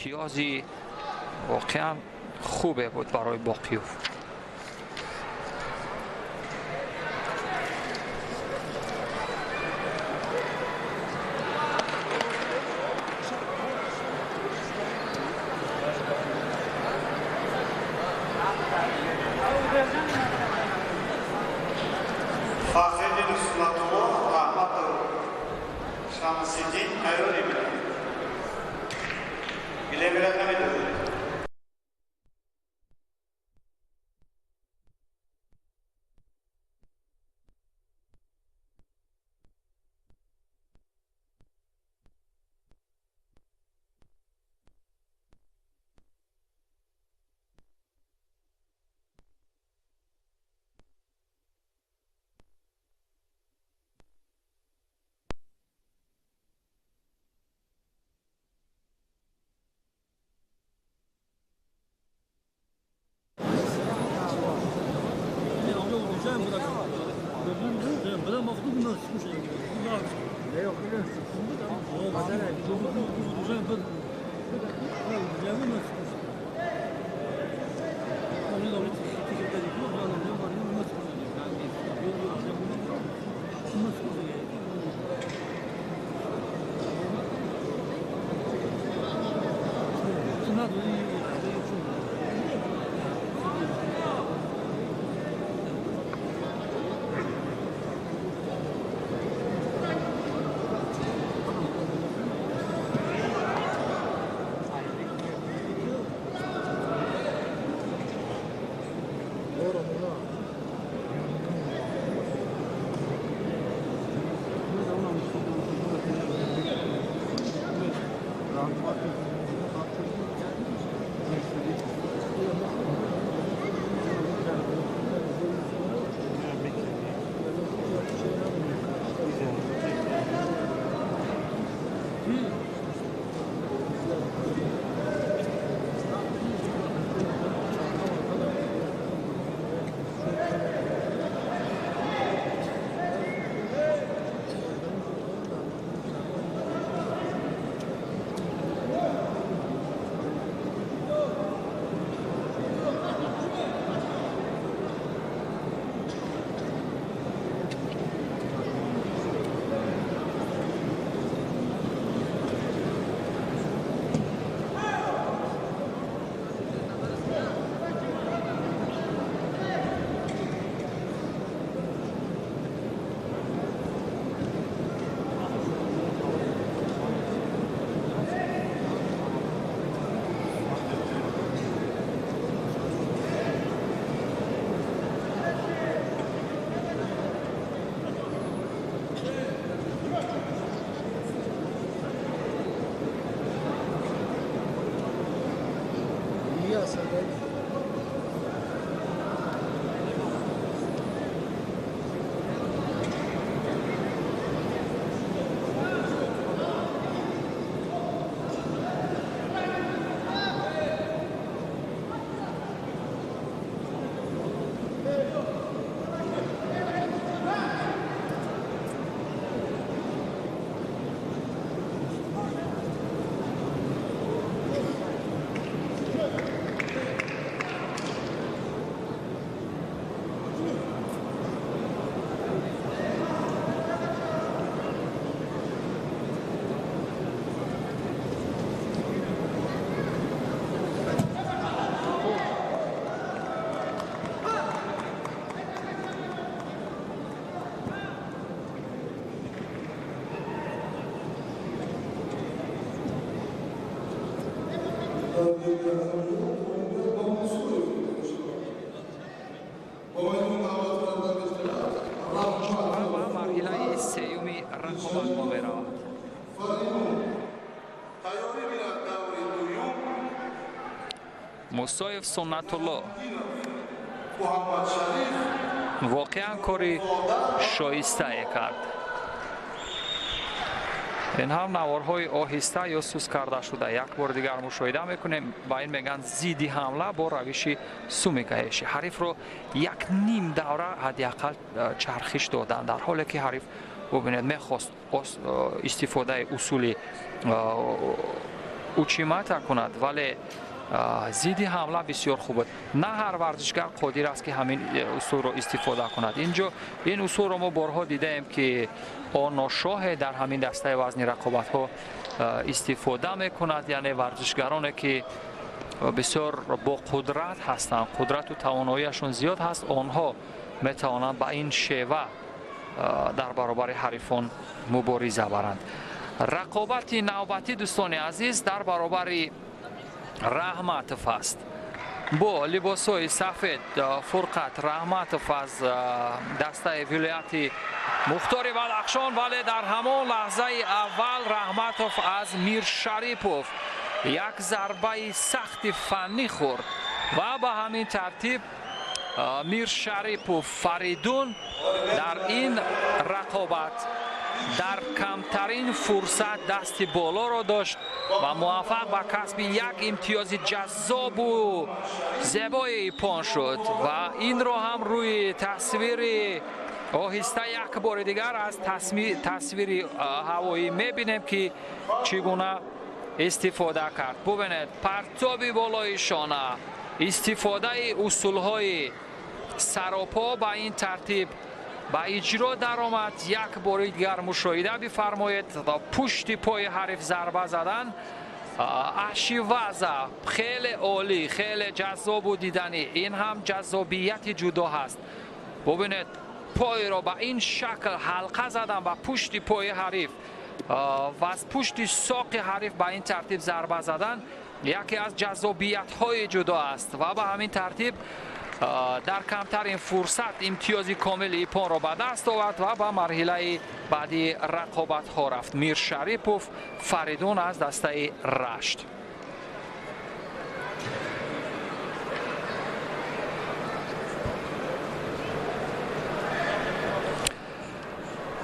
امتیازی واقعا خوبه بود برای باقیوف. Фахреддин Сунатулло, Ахматов, Шамсиддин, Айрон Билебират Хамидов.这样不大 مرحله سیومی رقابت ما میرود. مصایف سنت الله واقعا کاری شایسته کرد. این هم نوارهای آهسته یا سوس کرده شده. یک بار دیگر مشاهده میکنیم. با این میگن زیدی حمله با روش سومی کشی. حریف رو یک نیم دوره حداقل چرخش دادن، در حالی که حریف ببینید میخواست استفاده اصول اوچیماتا کند، ولی زیدی حمله بسیار خوب بود. نه هر ورزشگر قادر است که همین اصول را استفاده کند. اینجا این اصول را ما بارها دیدیم که آناشاه در همین دسته وزنی رقابت ها استفاده میکند، یعنی ورزشگرانی که بسیار با قدرت هستند، قدرت و تواناییشون زیاد هست، آنها میتوانند به این شیوه در برابر حریفان مبارزه برند. رقابت نوبتی دوستان عزیز در برابر رحمتوف است. با لباسهای سفید فرقت رحمتوف از دسته ولایت مختار بدخشان، ولی در همان لحظه اول رحمتوف از میر شریپوف یک ضربه سخت فنی خورد و به همین ترتیب میر شریپوف فریدون در این رقابت در کمترین فرصت دست بالا را داشت و موفق به کسب یک امتیاز جذاب و زیبای پان شد و این را هم روی تصویر آهسته یک بار دیگر از تصویر هوایی میبینیم که چگونه استفاده کرد. ببینید پرتابی بالای شانه، استفاده اصول های سراپا به این ترتیب با اجرا درآمد. یک بار دیگر مشاهده بفرمایید پشت پای حریف ضربه زدن. اشیوازه خیلی عالی، خیلی جذاب و دیدنی. این هم جذابیت جودو هست. ببینید پای را به این شکل حلقه زدن به پشت پای حریف و از پشت ساق حریف به این ترتیب ضربه زدن یکی از جذابیت های جودو است و به همین ترتیب در کمترین فرصت امتیازی کامل ایپان را به دست آورد و به مرحله بعدی رقابت ها رفت. میر شریپوف فریدون از دسته رشت.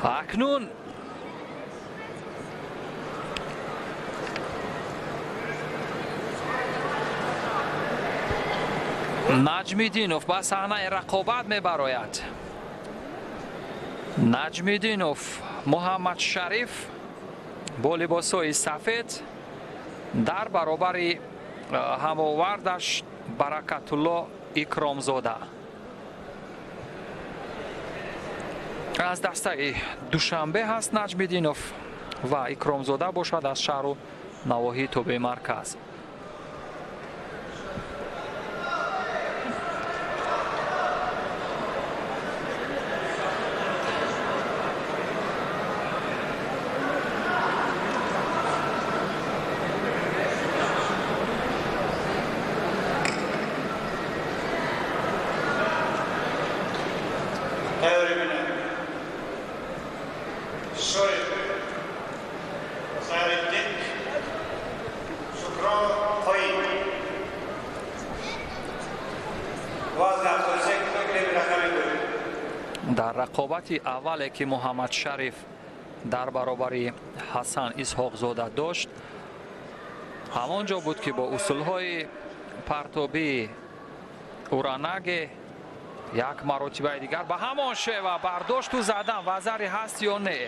اکنون نجمیدینوف به صحنه رقابت میبراید. نجمیدینوف محمد شریف با لباسهای سفید در برابر هماوردش برکت الله اکرامزاده از دسته دوشنبه هست. نجمیدینوف و اکرامزاده باشد از شهر و نواحی توبه مرکز. در رقابت اولی که محمد شریف در برابر حسن اسحاق زاده داشت همانجا بود که با اصولهای پرتابی اورانگ یک مرتبه دیگر به همان شیوه برداشت و زدن وزری هست یا نه.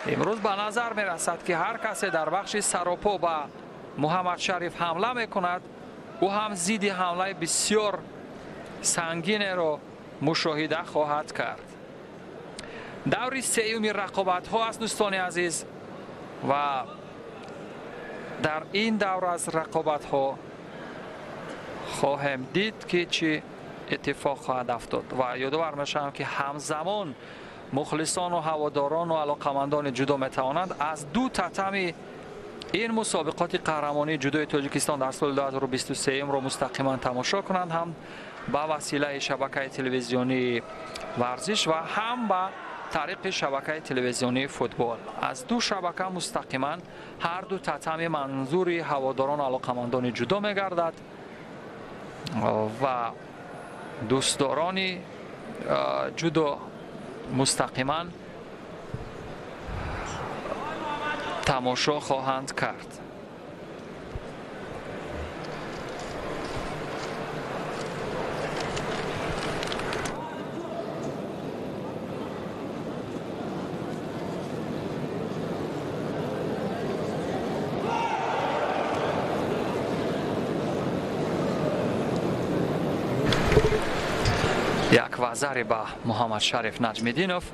امروز به نظر می رسد که هر کسی در بخش سراپا به محمد شریف حمله می کند او هم زیدی حمله بسیار سنگین را مشاهده خواهد کرد. دور سیوم رقابت ها است دوستان عزیز و در این دور از رقابت ها خواهیم دید که چی اتفاق خواهد افتاد و یادآور میشم که همزمان مخلصان و هواداران و علاقمندان جودو میتوانند از دو تتمی این مسابقات قهرمانی جودوی تاجیکستان در سال 2023 را مستقیما تماشا کنند، هم با وسیله شبکه تلویزیونی ورزش و هم با طریق شبکه تلویزیونی فوتبال. از دو شبکه مستقیما هر دو تتمی منظوری هواداران و علاقمندان جودو میگردد و دوستداران جودو مستقیما تماشا خواهند کرد. یک وزری به محمد شریف نجمیدینوف،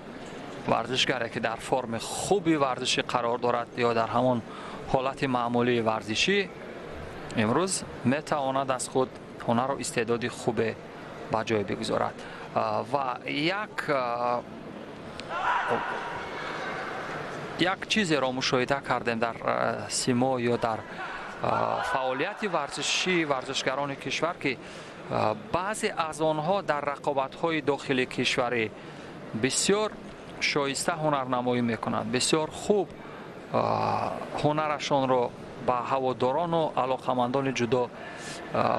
ورزشگری که در فرم خوبی ورزشی قرار دارد یا در همان حالت معمولی ورزشی امروز میتواند از خود هنر و استعداد خوب به جای بگذارد و یک چیزی را مشاهده کردیم در سیما یا در فعالیت ورزشی ورزشگران کشور که بعضی از آنها در رقابت‌های داخلی کشوری بسیار شایسته هنرنمایی میکنند، بسیار خوب هنرشان را به هواداران و علاقمندان جودو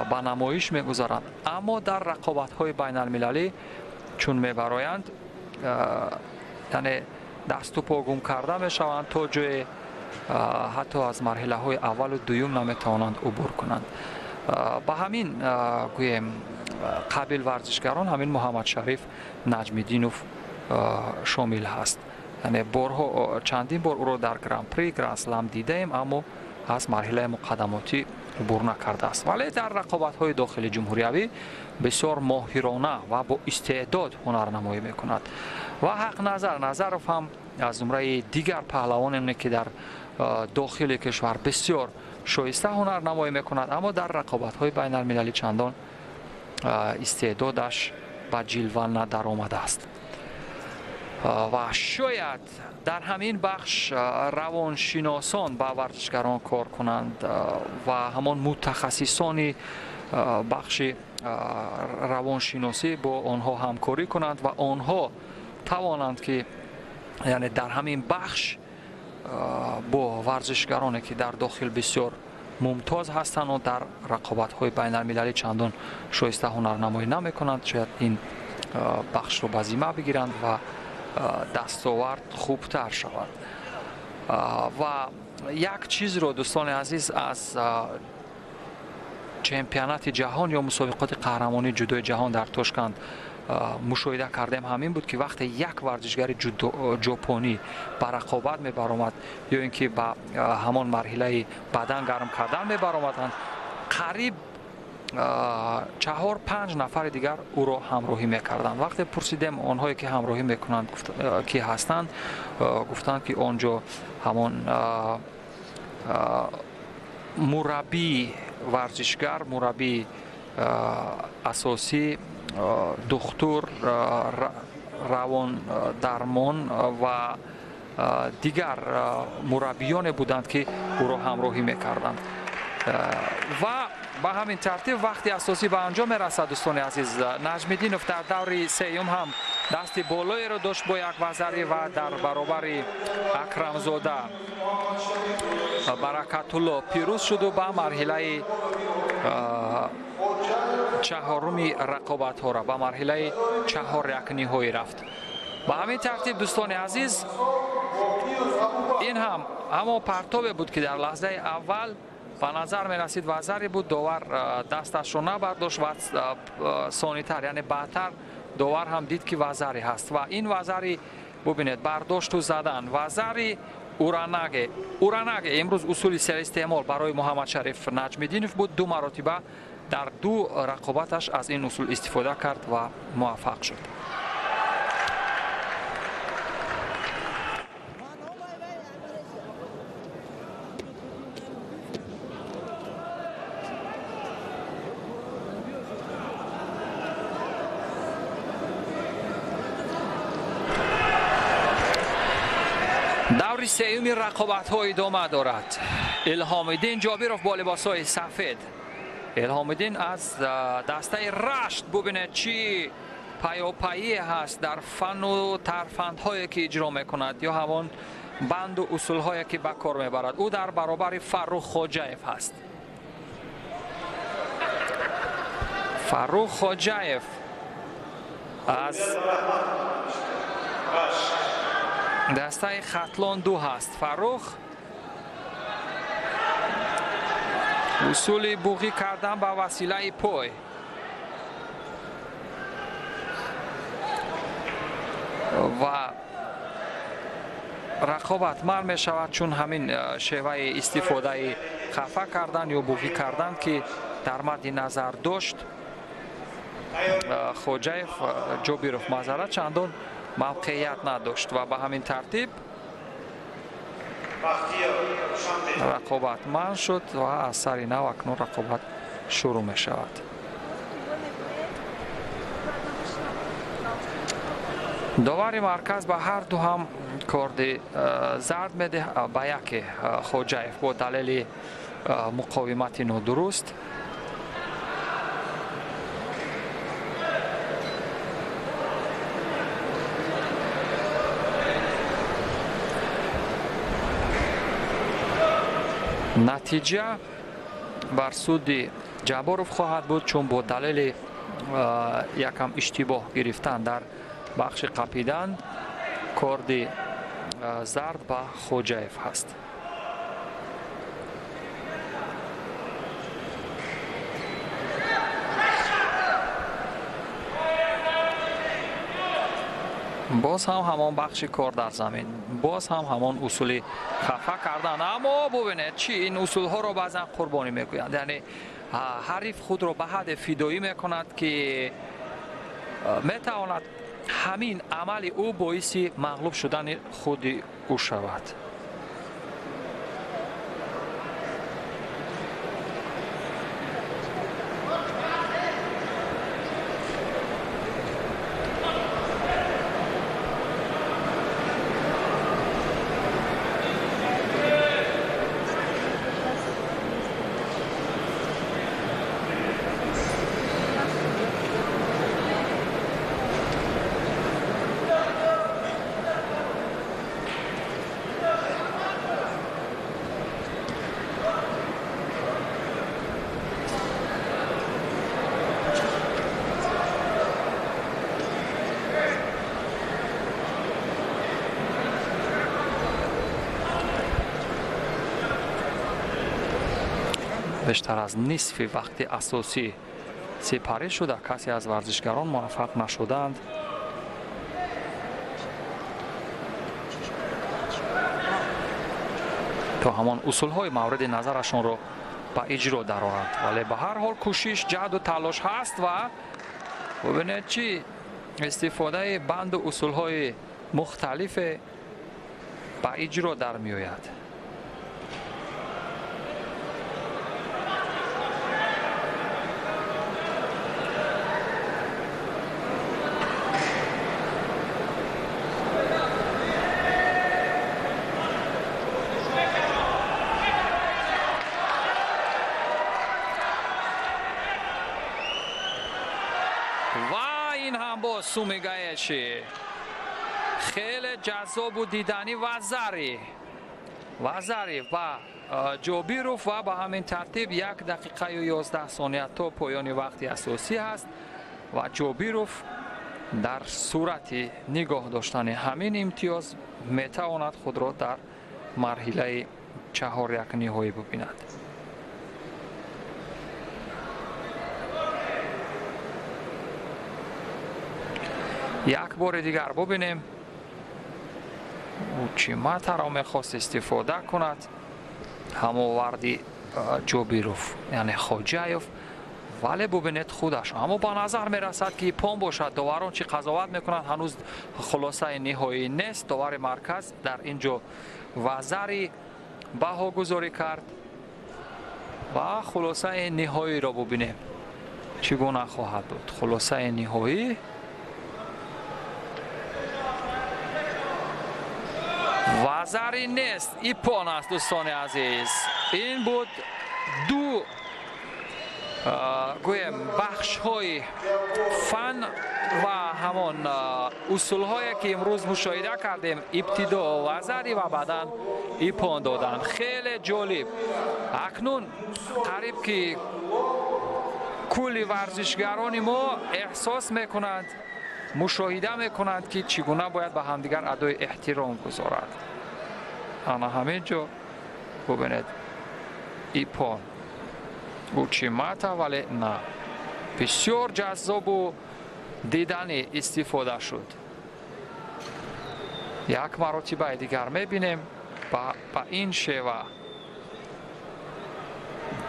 به نمایش میگذارند، اما در رقابت‌های بین المللی چون میبرایند یعنی دست و پا گم کرده میشوند تا جای حتی از مرحله های اول و دوم نمیتوانند عبور کنند. با همین گویم قابل ورزشگران همین محمد شریف نجمیدینوف شامل هست. یعنی چندین بار او را در گران پری گرند اسلم دیدیم اما از مرحله مقدماتی عبور نکرده است. ولی در رقابت‌های داخل جمهوری‌آوی بسیار ماهرانه و با استعداد هنرنمایی می‌کند و حق نظرов هم از زمره دیگر پهلوانانی که در داخل کشور بسیار شایسته هنرنمایی می‌کند اما در رقابت‌های بین‌المللی چندان استعدادش به جلوه ندرآمده است. و شاید در همین بخش روانشناسان با ورزشکاران کار کنند و همان متخصصان بخش روانشناسی با آنها همکاری کنند و آنها توانند که یعنی در همین بخش با ورزشکارانی که در داخل بسیار ممتاز هستند و در رقابت‌های بین‌المللی چندان شایسته هنرنمایی نمی‌کنند شاید این بخش رو به ذمه بگیرند و دستاورد خوبتر شود. و یک چیز رو دوستان عزیز از چمپیونات جهان یا مسابقات قهرمانی جودو جهان در تاشکند مشاهده کردیم همین بود که وقتی یک ورزشگر ژاپنی به رقابت می‌برآمد یا اینکه به همان مرحله بدن گرم کردن می‌برآمدند قریب 4-5 نفر دیگر او را همراهی می‌کردند. وقتی پرسیدیم آنهایی که همراهی می‌کنند کی هستند گفتند که آنجا همان مربی ورزشگر، مربی اساسی، دکتر روان درمان و دیگر مربیان بودند که او را همراهی می‌کردند و با همین ترتیب وقتی اساسی به انجام می‌رسد دوستان عزیز نجم‌الدینوف در دور سوم هم دست بالایی را داشت با یک وزری و در برابر اکرمزاده برکت الله پیروز شد و به مرحله چهارمی رقابت ها را به مرحله 4 یکنهایی رفت. با همین ترتیب دوستان عزیز این هم اما پرتابی بود که در لحظه اول به نظر می رسید وزری بود داور دستش رو نبرداشت و ثانی‌تر یعنی بعدتر داور هم دید که وزری هست و این وزری ببینید برداشت و زدن وزری اوراناگه امروز اصول سر استعمال برای محمد شریف نجم‌الدینوف بود 2 مرتبه در 2 رقابتش از این اصول استفاده کرد و موفق شد. دور سوم رقابت‌ها ادامه دارد. الهام‌الدین جابیروف با لباس‌های سفید. الهام‌الدین از دسته رشت ببینید چی پیاپیی هست در فن و ترفندهایی که اجرا می‌کند یا همان بند و اصول‌هایی که به کار می‌برد. او در برابر فرخ خواجه‌یف هست. فرخ خواجه‌یف از دسته خطلان 2 هست. فرخ اصول بوغی کردن با وسیله پای و رقابت مر می شود چون همین شیوه استفاده خفه کردن یا بوغی کردن که در مد نظر داشت خواجه‌یف جابیروف معذرت چندان موقعیت نداشت و به همین ترتیب رقابت منع شد و از سر نو اکنون رقابت شروع می شود. داور مرکز به هر دو هم کارد زرد میده به یک خواجه‌یف با دلیل مقاومت نادرست. نتیجه بر سود جباروف خواهد بود چون با دلیل یکم اشتباه گرفتن در بخش قپیدن کارد زرد به خواجه‌یف هست. باز هم همان بخش کار در زمین، باز هم همان اصولی خفه کردن. اما ببینید چی این اصول ها رو بعضا قربانی میگویند، یعنی حریف خود رو به حد فدایی میکند که میتواند همین عمل او باعث مغلوب شدن خود او شود. بیشتر از نصف وقت اساسی سپری شده، کسی از ورزشگران موفق نشدند. تا همان اصول های مورد نظرشون رو به اجرا درآورند، ولی به هر حال کوشش، جهد و تلاش هست و ببینید چی استفاده بند و اصول های مختلف به اجرا در می آید. و این هم با سومیگایشی خیلی جذاب و دیدنی وزاری و جوبیروف و به همین ترتیب 1 دقیقه و 11 ثانیه تا پایان وقت اساسی است و جوبیروف در صورت نگاه داشتن همین امتیاز میتواند خود را در مرحله 4-1 نهایی ببیند. یک بار دیگر ببینیم او چی مت را میخواست استفاده کند. هماوردی جوبیروف یعنی خوجایف، ولی ببینید خودش اما با نظر میرسد که پام باشد. داوران چی قضاوت میکنند هنوز خلاصه نهایی نیست. داور مرکز در اینجا وزری بها گذاری کرد و خلاصه نهایی را ببینیم چگونه خواهد بود. خلاصه نهایی وزری نیست، ایپان است دوستان عزیز. این بود دو گویم بخش های فن و همان اصول هایی که امروز مشاهده کردیم. ابتدا وزری و بعدا ایپان دادن. خیلی جالب. اکنون قریب که کل ورزشگران ما احساس میکنند، مشاهده میکنند که چگونه باید به همدیگر ادای احترام گذارند. انا همه جا ببینید ایپان اوچیماتا، ولی نه، بسیار جذاب و دیدنی استفاده شد. یک مراتبه دیگر میبینیم با این شیوه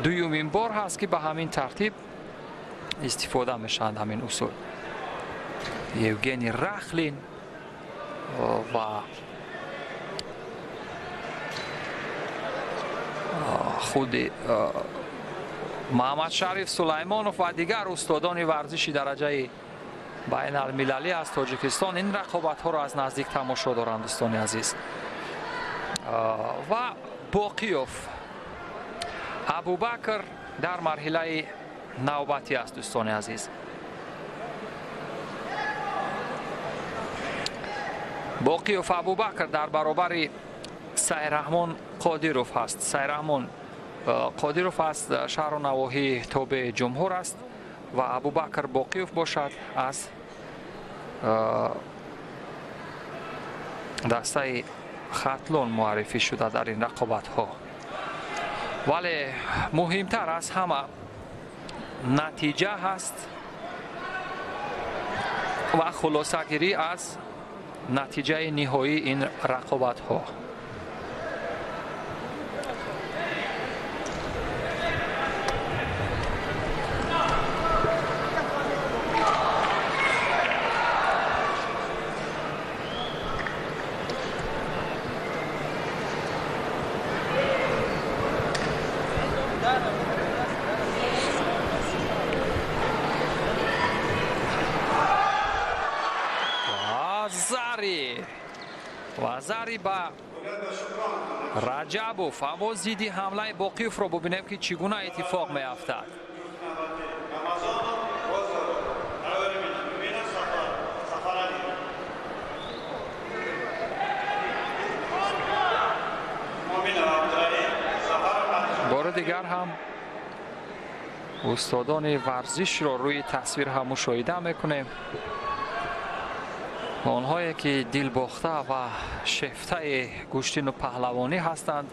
دومین بار هست که به همین ترتیب استفاده میشند همین اصول. یوگنی رخلین و خود محمد شریف سلیمانوف و دیگر استادان ورزشی درجه بین المللی از تاجیکستان این رقابت ها را از نزدیک تماشا دارند دوستان عزیز. و باقیوف ابوبکر در مرحله نوبتی است دوستان عزیز. باقیوف ابوبکر در برابر سعیرحمان قادیروف است. سعیرحمان قادیروف است شهر و نواحی تابع جمهور است و ابوبکر باقیوف باشد از دسته خطلون معرفی شده در این رقابت ها. ولی مهمتر از همه نتیجه هست و خلاصه گیری از نتیجه نهایی این رقابت ها. وزاری با رجبوف اما زیدی حمله باقیوف رو ببینیم که چگونه اتفاق می افتد. بار دیگر هم استادان ورزش رو روی تصویر هم مشاهده میکنیم. آنهایی که دل باخته و شیفته گوشتین و پهلوانی هستند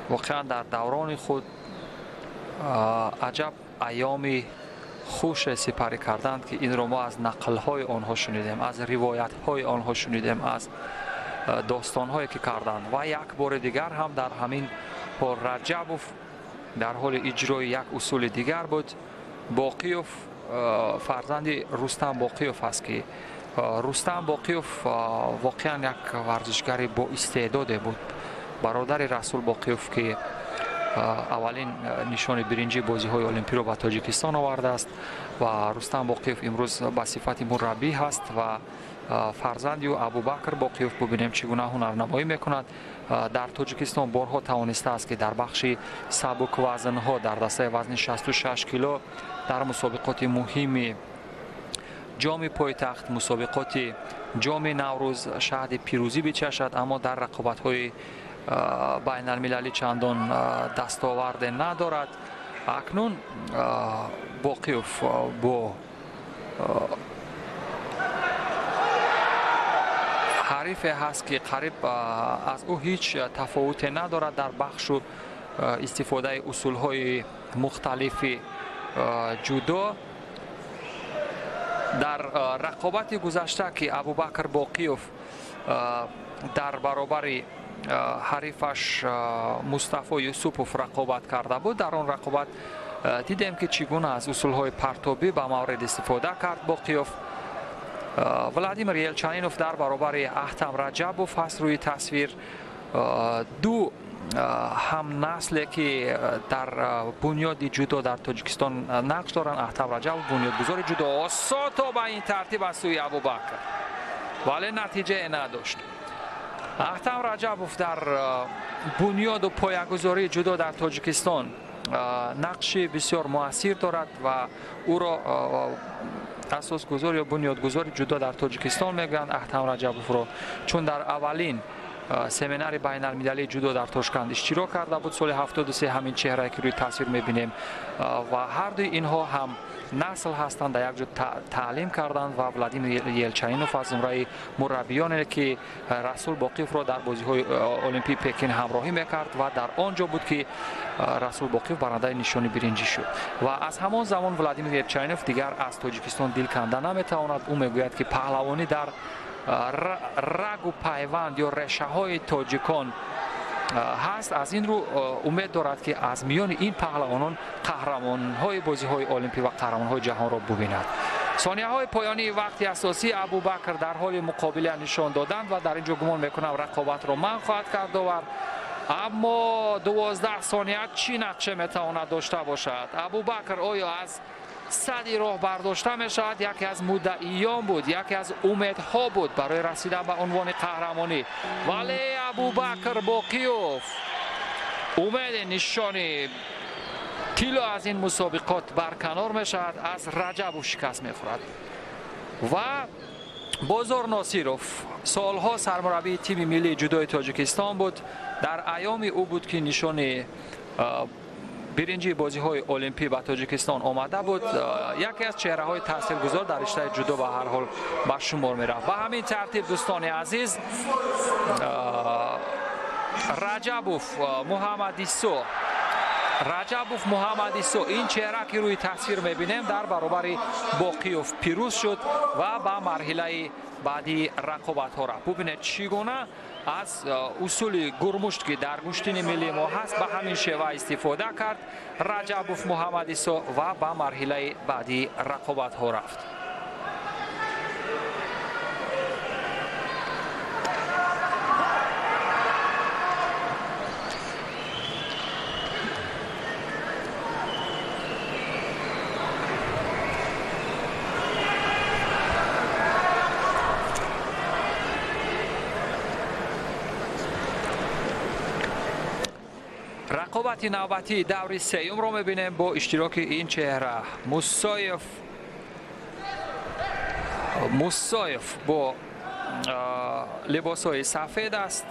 واقعا در دوران خود عجب ایامی خوش سپری کردند که این رو ما از نقل‌های آنها شنیدیم، از روایت‌های آنها شنیدیم، از داستان‌هایی که کردند. و یک بار دیگر هم در همین بار رجبوف در حال اجرای یک اصول دیگر بود. باقیوف فرزند رستم باقیوف است که رستم باقیوف واقعا یک ورزشگر با استعداد بود. برادر رسول باقیوف که اولین نشان برنجی بازی‌های المپی را به تاجیکستان آورده است و رستم باقیوف امروز به صفت مربی هست و فرزند او ابوبکر باقیوف ببینیم چگونه هنرنمایی میکند. در تاجیکستان بارها توانسته است که در بخش سبک وزن‌ها در دسته وزن 66 کیلو در مسابقات مهمی جام پایتخت، مسابقات جام نوروز شاهد پیروزی بچشد، اما در رقابت‌های بین المللی چندان دستاورد ندارد. اکنون باقیوف با حریف هست که قریب از او هیچ تفاوت ندارد در بخش و استفاده اصول‌های مختلف جودو. در رقابت گذشته که ابوبکر باقیوف در برابر حریفش مصطفی یوسفوف رقابت کرده بود، در آن رقابت دیدیم که چگونه از اصولهای پرتابی به مورد استفاده کرد باقیوف. ولادیمیر یلچنینوف در برابر احتم رجبوف هست روی تصویر. دو هم نسلی که در بنیاد جودو در تاجیکستان نقش دارند. احتم رجبوف بنیادگذار جودو آسا تا به این ترتیب از سوی ابوبکر ولی نتیجه نداشت. احتم رجبوف در بنیاد و پایه‌گذاری جودو در تاجیکستان نقش بسیار مؤثر دارد و او را اساسگذار یا بنیادگذار جودو در تاجیکستان میگویند احتم رجبوف را، چون در اولین سمینار بین المللی جودو در تاشکند اشتراک کرده بود سال 73. همین چهره که روی تصویر میبینیم و هر دوی اینها هم نسل هستند، در یک جا تعلیم کردند و ولادیمیر یلچنینوف از زمره مربیانی که رسول باقیوف را در بازی‌های المپی پکین همراهی میکرد و در آنجا بود که رسول باقیوف برنده نشان برنجی شد و از همان زمان ولادیمیر یلچنینوف دیگر از تاجیکستان دل کنده نمیتواند. او میگوید که پهلوانی در رگ و پیوند یا رشه های تاجیکان هست. از این رو امید دارد که از میان این پهلوانان قهرمان های بازی های المپی و قهرمان های جهان را ببیند. ثانیه های پایانی وقتی اساسی ابوبکر در حال مقابله نشان دادند و در اینجا گمان میکنم رقابت را من خواهد کرد داور، اما 12 ثانیه چی نقشه میتواند داشته باشد؟ ابوبکر آیا از صدی راه برداشته می شود؟ یکی از مدعیان بود، یکی از امیدها بود برای رسیدن به عنوان قهرمانی، ولی ابوبکر باقیوف امید نشانی طلا از این مسابقات برکنار می شود، از رجبوف شکست می خورد. و بازار ناصیروف سالها سرمربی تیم ملی جودوی تاجیکستان بود. در ایام او بود که نشان برنجی بازی های المپی به تاجیکستان آمده بود. یکی از چهره های تاثیرگذار در رشته جودو به هر حال به شمار می رفت. به همین ترتیب دوستان عزیز رجبوف، محمد ایسو раҷабов муҳаммадисо ин чеҳра ки рӯи тасвир мебинем дар баробари боқиёв пирӯз шуд ва ба марҳилаи баъди рақобатҳо рафт. бубинед чӣ гуна аз усули гурмушт ки дар гӯштини миллии мо ҳаст ба ҳамин шева истифода кард раҷабов муҳаммадисо ва ба марҳилаи баъди рақобатҳо рафт. рақобати навбатии даври сеюмро мебинем бо иштироки ин чеҳра. мусоев бо либосҳои сафед аст.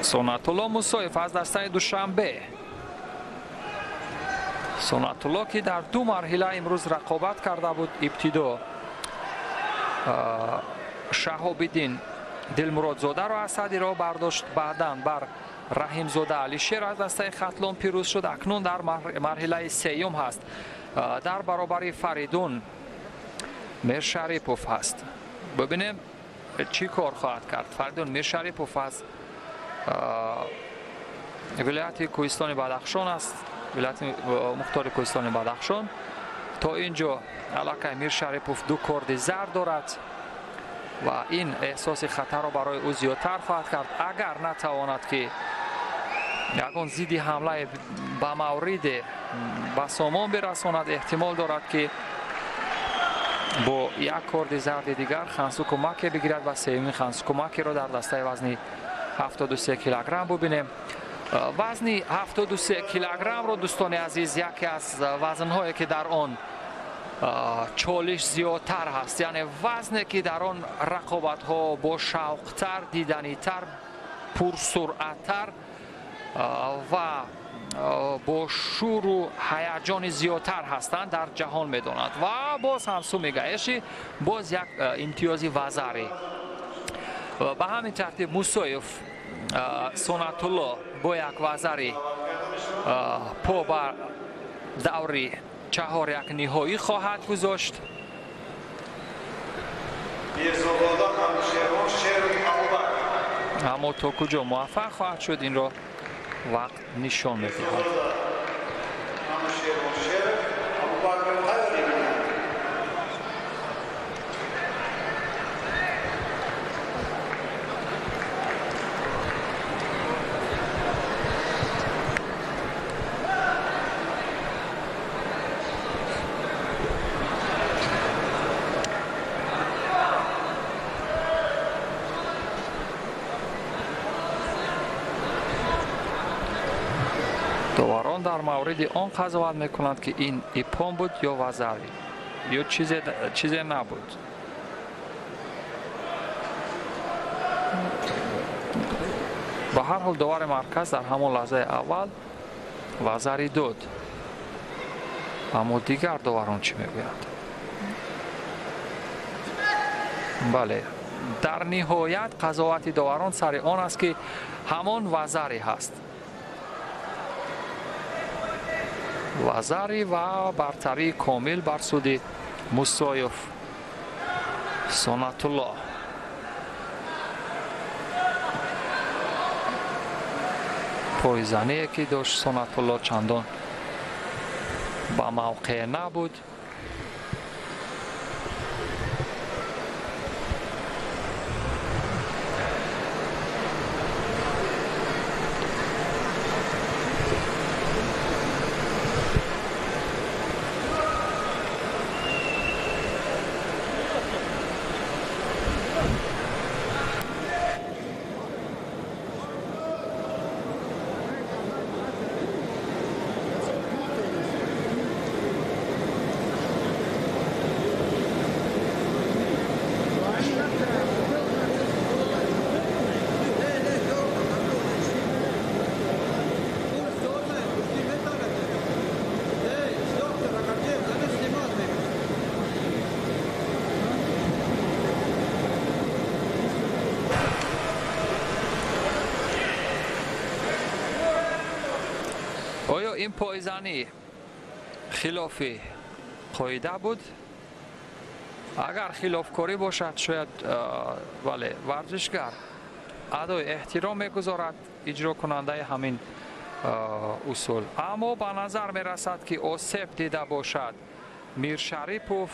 сонатулло мусоев аз дастаи душанбе. сонатулло ки дар ду марҳила имрӯз рақобат карда буд. ибтидо шаҳобиддин дилмуродзодаро аз садди роҳ бардошт, баъдан бар раҳимзода алишер аз дастаи хатлон пирӯз шуд. акнун дар марҳилаи сеюм ҳаст. дар баробари фаридун миршарипов ҳаст. бибинем чӣ кор хоҳад кард. фаридун миршарипов аз вилояти кӯҳистони бадахшон аст. вилояти мухтори кӯҳистони бадахшон. то ин ҷо аллакай миршарипов ду корди зар дорад ва ин эҳсоси хатарро барои ӯ зиёдтар хоҳад кард. агар натавонад ки ягон зидди ҳамлае ба мавриде ба сомон бирасонад, эҳтимол дорад ки бо як корди зарди дигар хансу кӯмаке бигирад ва сеюмин хансу кӯмакеро дар дастаи вазни 73 килограмм бубинем. вазни 73 килограммро дӯстони азиз яке аз вазнҳое ки дар он чолиш зиёдтар ҳаст. яъне вазне ки дар он рақобатҳо бо шавқтар, диданитар, пурсуръаттар ва бо шӯру ҳаяҷони зиёдтар ҳастанд дар ҷаҳон медонад. ва боз ҳам Суми Гаеши боз як имтиёзи вазаре. ба ҳамин тартиб Мусоев Сонатулло бо як вазари по ба даври чаҳор як ниҳоӣ хоҳад гузошт. аммо то куҷо муваффақ хоҳад шуд, инро вақт нишон медиҳад. доварон дар мавриди он қазоват мекунанд ки ин ипон буд ё вазари ё чизе набуд. ба ҳар ҳол довари марказ дар ҳамон лаҳзаи аввал вазари дод. аммо дигар доварон чӣ мегӯянд? бале, дар ниҳоят қазовати доварон сари он аст ки ҳамон вазари ҳаст. вазари ва бартарии комил бар суди Мусоев Сонатулло. пойзание ки дошт Сонатулло чандон ба мавқеъ набуд. این پایزنی خلاف قاعده بود. اگر خلافکاری باشد شاید ولی ورزشگر ادای احترام میگذارد اجرا کننده همین اصول. اما به نظر می رسد که آسیب دیده باشد میرشریپوف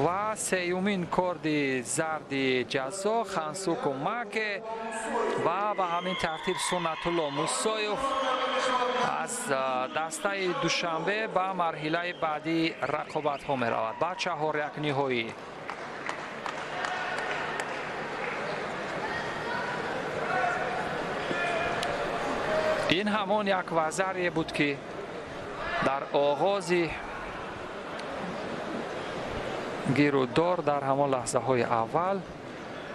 و سیومین کارد زرد جزا خانسوک مکه و به همین ترتیب سنت الله موسایوف از دسته دوشنبه به مرحله بعدی رقابت ها می رود با 4 نهایی. این همان یک وضعی بود که در آغاز گیرودار در همان لحظه های اول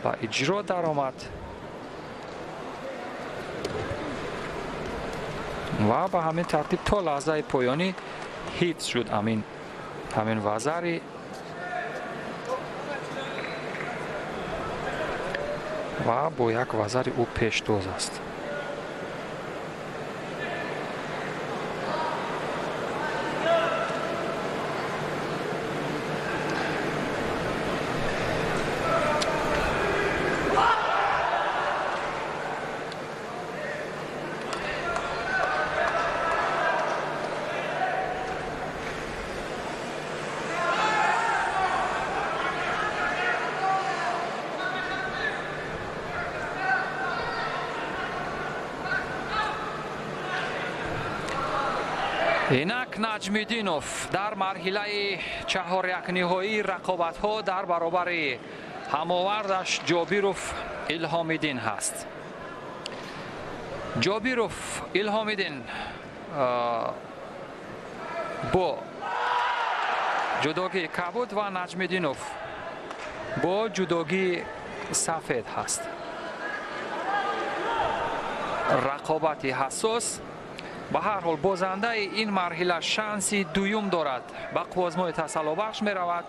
و اجرا در آمد و به همین ترتیب تا لحظه پایانی هیت شد همین وضعی. و با یک وضع او پیشتاز است. اینک نجمیدینوف در مرحله 4 نهایی رقابت ها در برابر هماوردش جابیروف الهامیدین هست. جابیروف الهامیدین با جداگی کبود و نجمیدینوف با جداگی سفید هست. رقابتی حساس. به هر حال بازنده این مرحله شانسی دویم دارد به قوازمای تسلا بخش می رود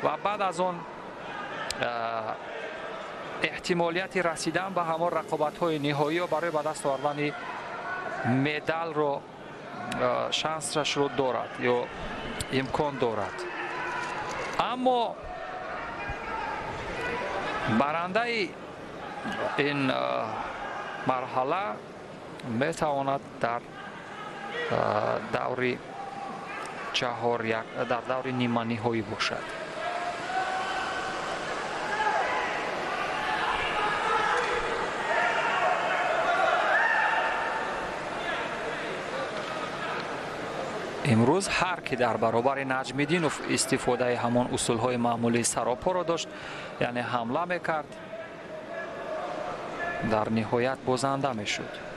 و بعد از آن احتمالیت رسیدن به همه رقابت های نهایی و برای به دست آوردن مدال رو شانسش رو دارد یا امکان دارد. اما برنده این مرحله می تواند در دور 4 در دور نیمه نهایی باشد. امروز هر کی در برابر نجمیدینوف استفاده همان اصول های معمولی سراپا را داشت، یعنی حمله میکرد، در نهایت بازنده میشد.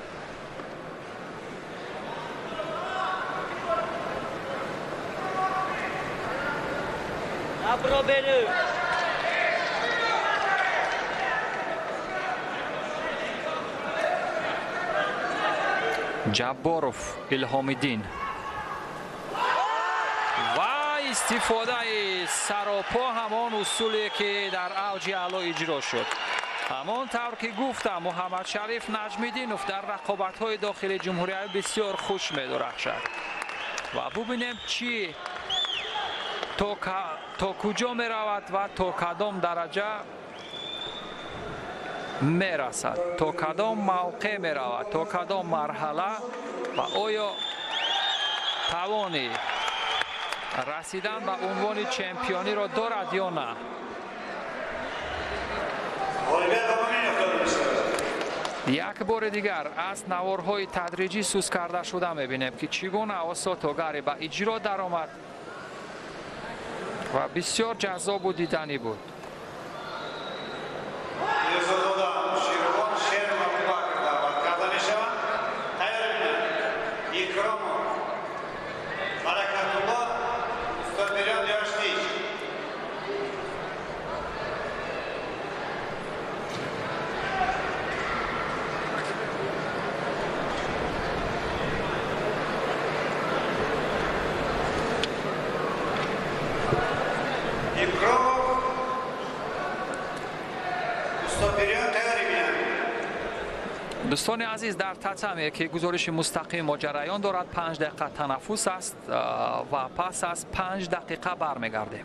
جباروف الهامیدین و استفاده سراپا همان اصولی که در اوج اعلا اجرا شد. همان طور که گفتم محمد شریف نجمیدینوف در رقابت های داخل جمهوری بسیار خوش می درخشد و ببینیم چی تا کجا می رود و تا کدام درجه می رسد، تا کدام موقع می رود، تا کدام مرحله و آیا توانی رسیدن به عنوان چمپیونی را دارد یا نه. یک بار دیگر از نوارهای تدریجی سوز کرده شده می بینیم که چگونه آساتوگری به اجرا در آمد و بسیار جذاب و دیدنی بود. دوستان عزیز در تتمه که گزارش مستقیم و جریان دارد 5 دقیقه تنفس است و پس از 5 دقیقه برمیگردیم.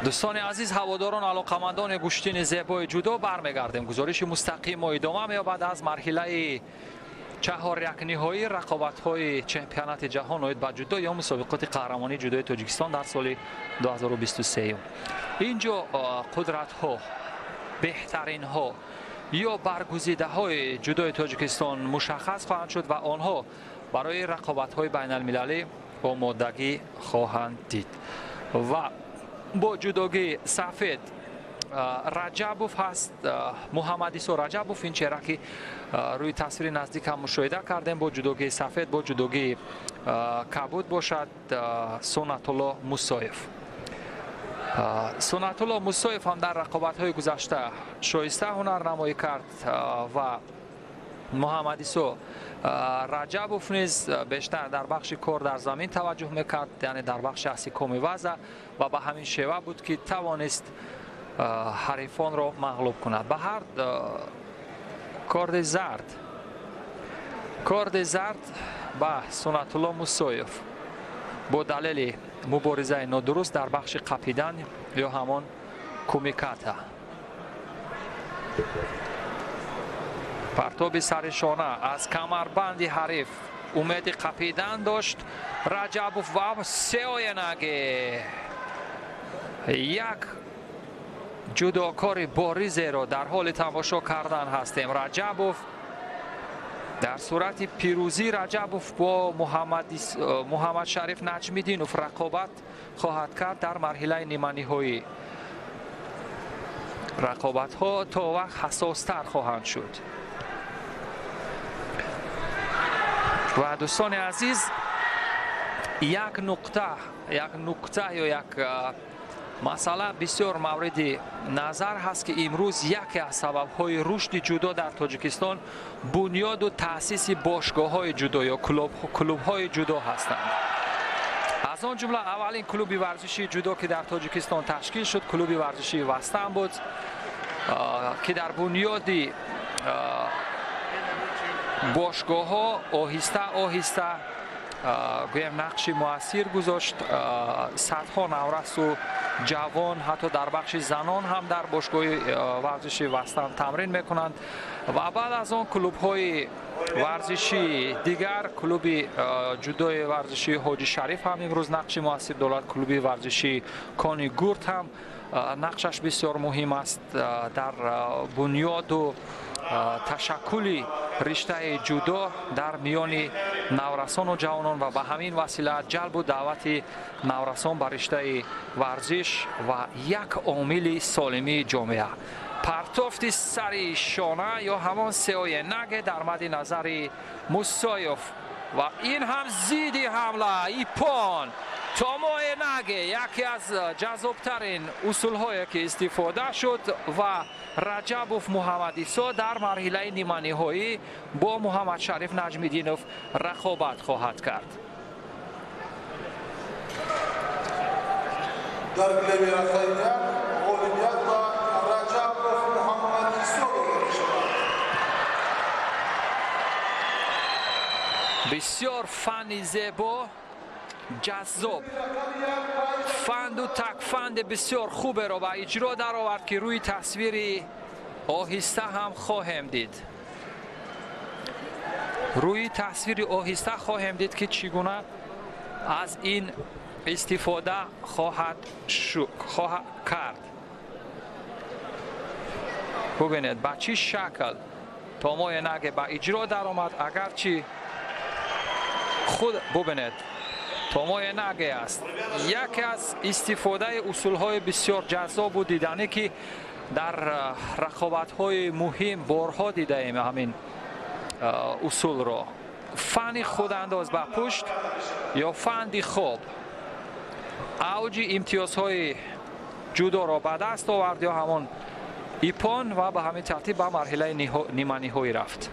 دوستان عزیز، هواداران علاقمندان گوشتین زیبای جودو برمیگردیم. گزارش مستقیم و ادامه می‌یابد از مرحله چهار یک نهایی رقابت‌های چمپیونات جهان اوید با جودو یا مسابقات قهرمانی جودوی تاجیکستان در سال 2023. اینجا قدرت‌ها، بهترین‌ها یا برگزیده‌های جودوی تاجیکستان مشخص خواهند شد و آنها برای رقابت‌های بین‌المللی آمادگی خواهند دید. و با جودوگی سفید رجبوف هست، محمدیسو رجبوف، این چهره که روی تصویر نزدیک هم مشاهده کردیم. با جودوگی سفید، با جودوگی کبود باشد سنت الله موسایف. سنت الله موسایف هم در رقابت‌های گذشته شایسته هنرنمایی کرد و محمدیسو رجبوف نیز بیشتر در بخش کار در زمین توجه میکرد، یعنی در بخش احتکام وضع، و به همین شیوه بود که توانست حریفان را مغلوب کند. به هر کارد زرد به سنت الله موسایف با دلیل مبارزه نادرست در بخش قپیدن یا همان کومیکاتا، پرتاب سرشانه از کمربند حریف امید قپیدن داشت رجبوف و سه نگه یک جداکار باریزی را در حال تماشا کردن هستیم. رجبوف در صورت پیروزی رجبوف با محمد شریف نجمیدینوف رقابت خواهد کرد در مرحله نیمه نهایی. رقابت ها تا وقت حساس تر خواهند شد. و دوستان عزیز، یک نکته یا یک مسئله بسیار مورد نظر هست که امروز یکی از سبب‌های رشد جودو در تاجیکستان بنیاد و تأسیس باشگاه‌های جودو یا کلوب‌های جودو هستند. از آن جمله اولین کلوب ورزشی جودو که در تاجیکستان تشکیل شد کلوب ورزشی وستن بود که در بنیاد باشگاه‌ها آهسته گویم نقش موثر گذاشت. صدها نورس و جوان حتی در بخش زنان هم در باشگاه ورزشی وستن تمرین میکنند و بعد از آن کلوب‌های ورزشی دیگر کلوب جودوی ورزشی حاجی شریف هم امروز نقش موثر دارد. کلوب ورزشی کانی گورت هم نقشش بسیار مهم است در بنیاد و تشکل رشته جودو در میان نورسان و جوانان و به همین وسیله جلب و دعوت نورسان به رشته ورزش و یک عامل سالمی جامعه. پرتافت سری شانه یا همان سایه نگ در مد نظر موسایف و این هم زیدی حمله ایپان تامای نگ، یکی از جذابترین اصول‌هایی که استفاده شد و رجبوف محمدیسو در مرحله نیمه نهایی با محمد شریف نجمیدینوف رقابت خواهد کرد. در کلوب رقیبان اولویت با رجبوف محمدیسو بسیار فن زیبا، جذاب، فند و تک فند بسیار خوبه را به اجرا در آورد که روی تصویر آهسته هم خواهیم دید. روی تصویر آهسته خواهیم دید که چگونه از این استفاده خواهد کرد. ببینید به چه شکل تامای نگ به اجرا در آمد. اگرچه خود ببینید تامای نگ است یکی از استفاده اصولهای بسیار جذاب و دیدنی که در رقابت‌های مهم بارها دیده ایم. همین اصول را فن خودانداز به پشت یا فند خواب اوج امتیازهای جودو را به دست آورد یا همان ایپان و به همین ترتیب به مرحله نیمه نهایی رفت.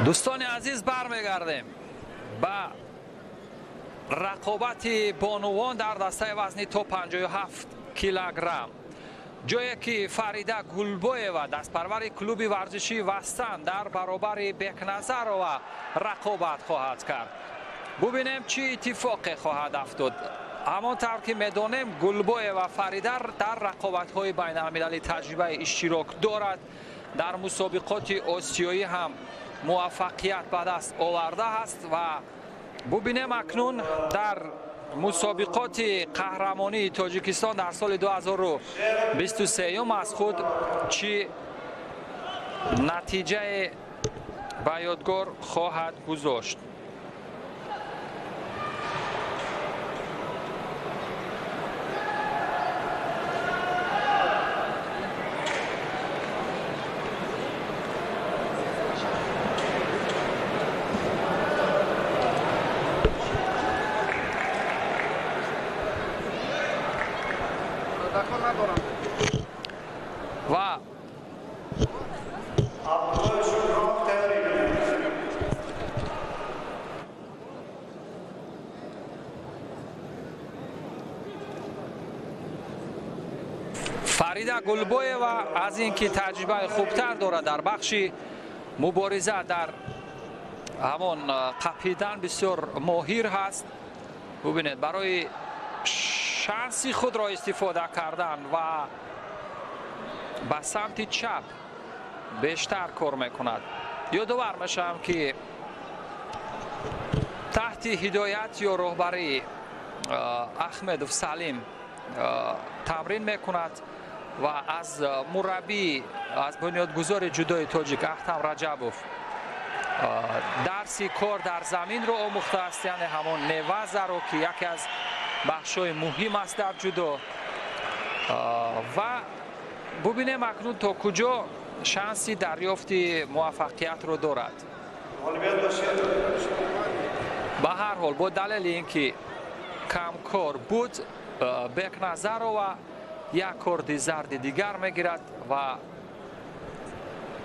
دوستان عزیز برمیگردیم با رقابت بانوان در دسته وزنی تا 57 کیلوگرم، جایی که فریده گلبویeva دستپرور کلوب ورزشی وستن در برابر بکنظرova رقابت خواهد کرد. ببینیم چه اتفاقی خواهد افتاد. همانطور که میدانیم گلبویeva فریده در رقابت‌های بین‌المللی تجربه اشتراک دارد. در مسابقات آسیایی هم موفقیت به دست آورده است و ببینیم اکنون در مسابقات قهرمانی تاجیکستان در سال 2023 از خود چی نتیجه به یادگار خواهد گذاشت. و فریده گلبویeva از اینکه تجربه خوبتر دارد در بخش مبارزه در همون قپیدن بسیار ماهر هست. ببینید برای شانسی خود را استفاده کردن و به سمت چپ بیشتر کار میکند. یادآور میشم که تحت هدایت یا رهبری احمد سلیم تمرین میکند و از مربی از بنیادگذار جودوی تاجیک اختم رجبوف درسی کار در زمین رو آموخته است، یعنی همون نوازه رو که یکی از بخشای مهم است در جودو. و ببینیم اکنون تا کجا شانسی دریافت موفقیت رو دارد. به هر حال با دلیل اینکه کم کار بود بکنظرova یک کارد زرد دیگر میگیرد و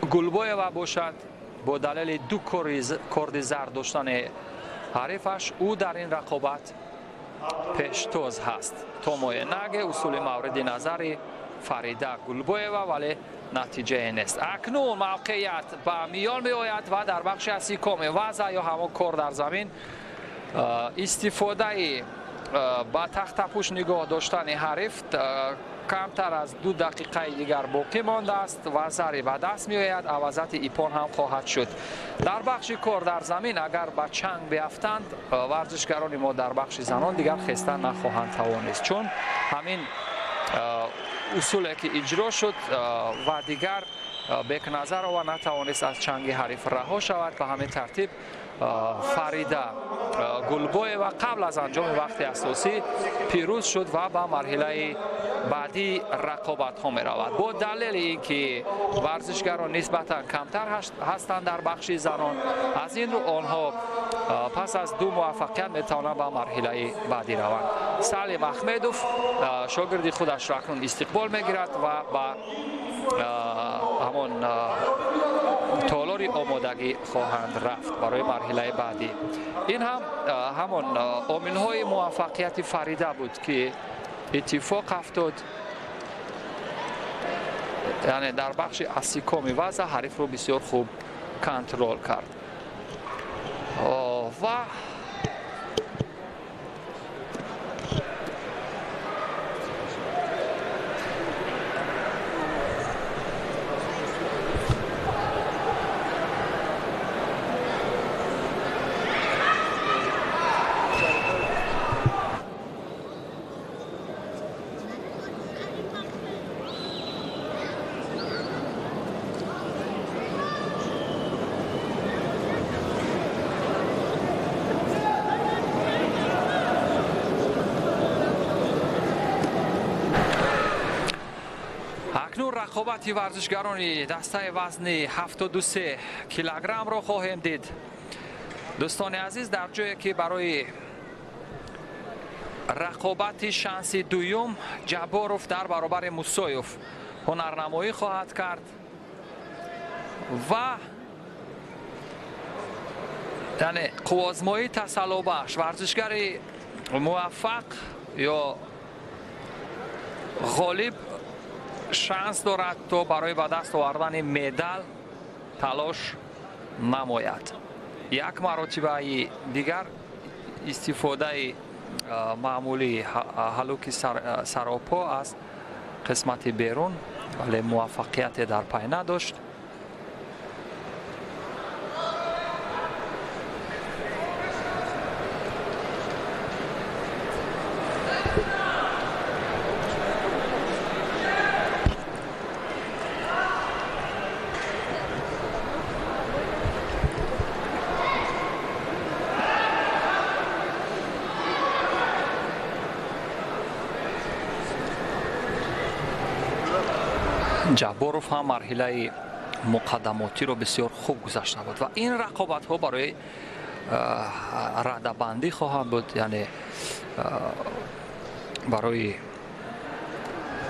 گلبویeva باشد با دلیل دو کارد زرد داشتن حریفش او در این رقابت پیشتاز هست. تا معاینه اصول مورد نظر فریده گلبویeva ولی نتیجه نیست. اکنون موقعیت به میان می آید و در بخش اسیکام وضع یا همون کار در زمین استفاده با تخت پوش نگاه داشتن حریف کمتر از 2 دقیقه دیگر باقی مانده است و ضربه به دست می آید. عوضت ایپان هم خواهد شد. در بخش کار در زمین اگر به چنگ بیفتند ورزشکاران ما در بخش زنان دیگر خستن نخواهند توانست، چون همین اصولی که اجرا شد و دیگر بکنظرova نتوانست از چنگ حریف رها شود. به همین ترتیب فریده گلبویeva قبل از انجام وقت اساسی پیروز شد و به مرحله بعدی رقابت ها می رود. با دلیل اینکه ورزشکاران نسبتا کمتر هستند در بخش زنان، از این رو آنها پس از 2 موفقیت می توانند به مرحله بعدی روند. سلیم احمدوف شاگرد خودش را اکنون استقبال می گیرد و با همون تالاری آمادگی خواهند رفت برای مرحله بعدی. این هم همون عامل های موفقیت فریده بود که اتفاق افتاد، یعنی در بخش اسیکامی وضع حریف رو بسیار خوب کنترل کرد. و رقابت ورزشکاران دسته وزن 73 کیلوگرم را خواهیم دید. دوستان عزیز، در جایی که برای رقابت شانس دوم جباروف در برابر موسایوف هنرنمایی خواهد کرد و یعنی قوازمایی تسلوبخش ورزشگری موفق یا غالب شانس دارد تا برای به دست آوردن مدال تلاش نماید. یک مرتبه دیگر استفاده معمولی هلوک سراپا از قسمت بیرون ولی موفقیت در پی نداشت. جباروف هم مرحله مقدماتی رو بسیار خوب گذشته بود و این رقابت ها برای رده‌بندی خواهد بود، یعنی برای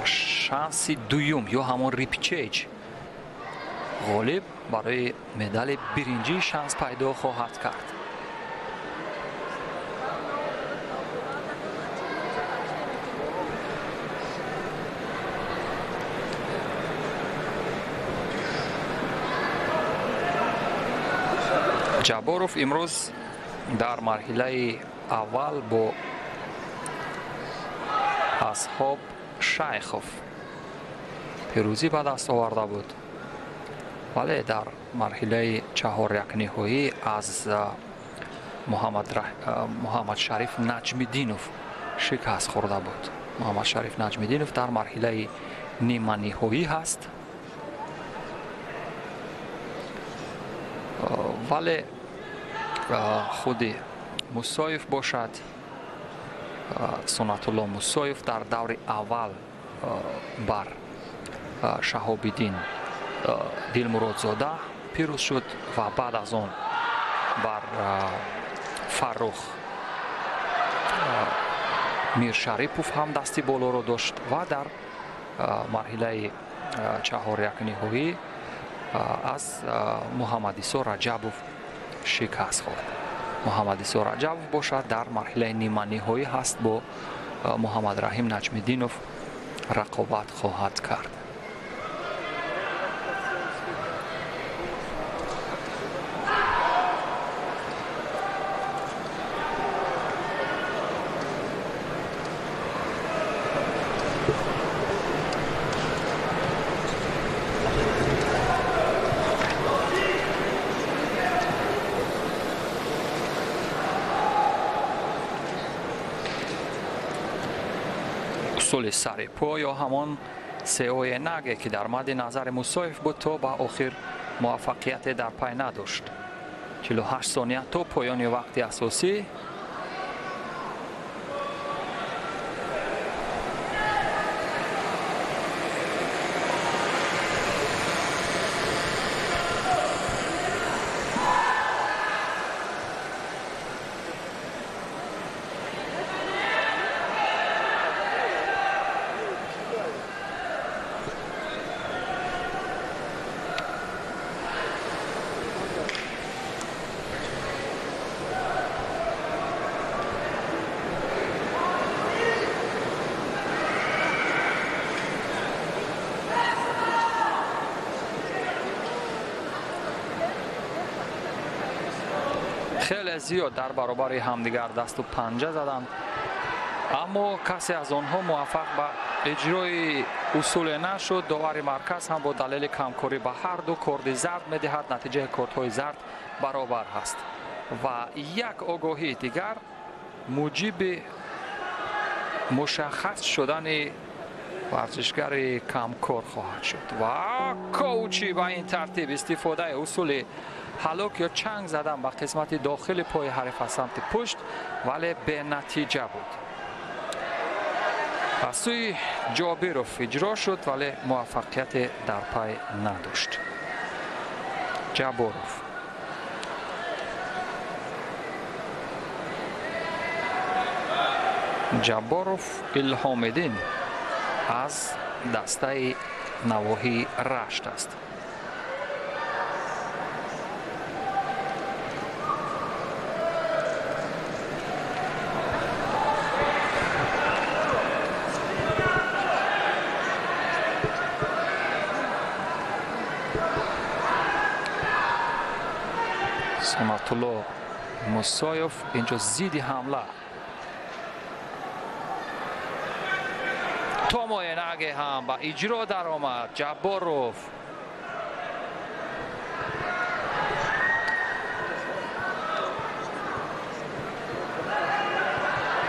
شانس دوم یا همون ریپچیج غالب برای مدال برنجی شانس پیدا خواهد کرد. جباروف امروز در مرحله اول با اصحاب شیخوف پیروزی به دست آورده بود ولی در مرحله چهار یک نهایی از محمد شریف نجمیدینوف شکست خورده بود. محمد شریف نجمیدینوف در مرحله نیمه نهایی هست ولی خود موسایف باشد، سنت الله موسایف در دور اول بر شهاب‌الدین دلمرادزاده پیروز شد و بعد از آن بر فرخ میر شریپوف هم دستی بالا را داشت و در مرحله چهار یک نهایی از محمد عیسی رجبوف شکست خورد. محمد عیسی رجبوف باشد در مرحله نیمه نهایی هست با محمد رحیم نجمیدینوف رقابت خواهد کرد. اصول سر پا یا همان سئوی نگه که در مد نظر موسایف بود تا به آخر موفقیت در پی نداشت. 48 ثانیه تا پایان وقت اساسی. خیلی زیاد در برابر همدیگر دست و پنجه زدند اما کسی از آنها موفق به اجرای اصول نشد. داور مرکز هم با دلیل کمکاری به هر دو کارت زرد میدهد. نتیجه کارت های زرد برابر هست و یک آگاهی دیگر موجب مشخص شدن ورزشگر کمکار خواهد شد و کوچی به این ترتیب استفاده اصول هلوک یا چنگ زدن به قسمت داخل پای حریف از سمت پشت ولی به نتیجه بود. از سوی جابروف اجرا شد ولی موفقیت در پای نداشت. جباروف الهام‌الدین از دسته نواحی رشت است. سنت‌الله موسایف اینجا زیدی حمله تومای نگه هم با اجرا در آمد جباروف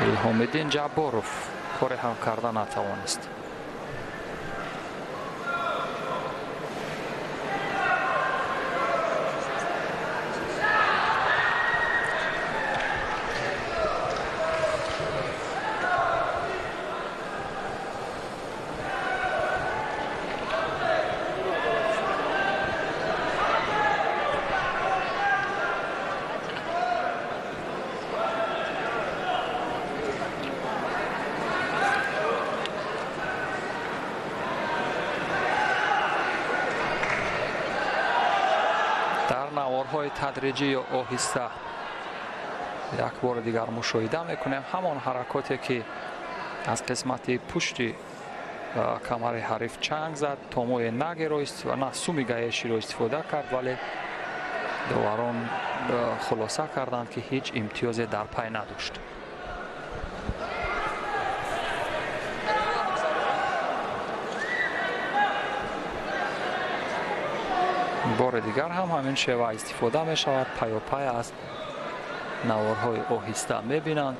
الهام‌الدین جباروف کاری هم کردن نتوانست. نوارهای تدریجی یا آهسته یک بار دیگر مشاهده میکنیم همان حرکاتی که از قسمت پشتی کمر حریف چنگ زد توموی نگی رو سومی گایشی رو استفاده کرد ولی داوران خلاصه کردند که هیچ امتیازی در پای نداشت. بار دیگر هم همین شیوه استفاده می شود پیاپی از نوارهای آهسته می بینند.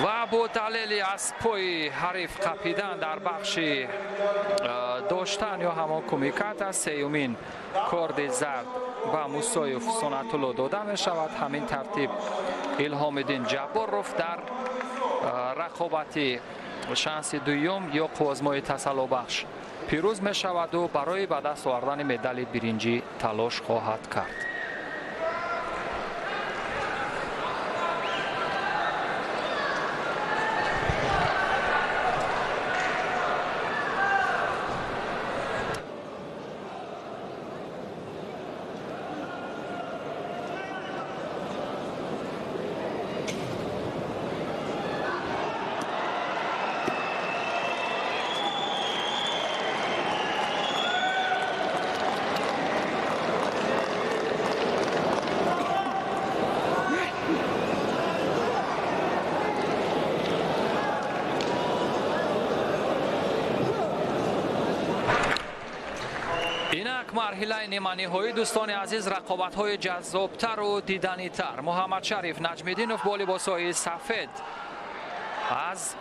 و با دلیل از پای حریف قپیدن در بخش داشتن یا همان کمیکت از سیومین کارد زرد و موسایف سنت‌الله داده می شود. همین ترتیب الهام‌الدین جباروف در رقابتی شانس دوم یا قوزمای تسلا بخش پیروز می شود و برای به دست آوردن مدال برنجی تلاش خواهد کرد. اینک مرحله نیمه‌نهایی دوستان عزیز رقابت‌های جذاب‌تر و دیدنی‌تر. محمد شریف نجمیدینوف با لباس‌های سفید از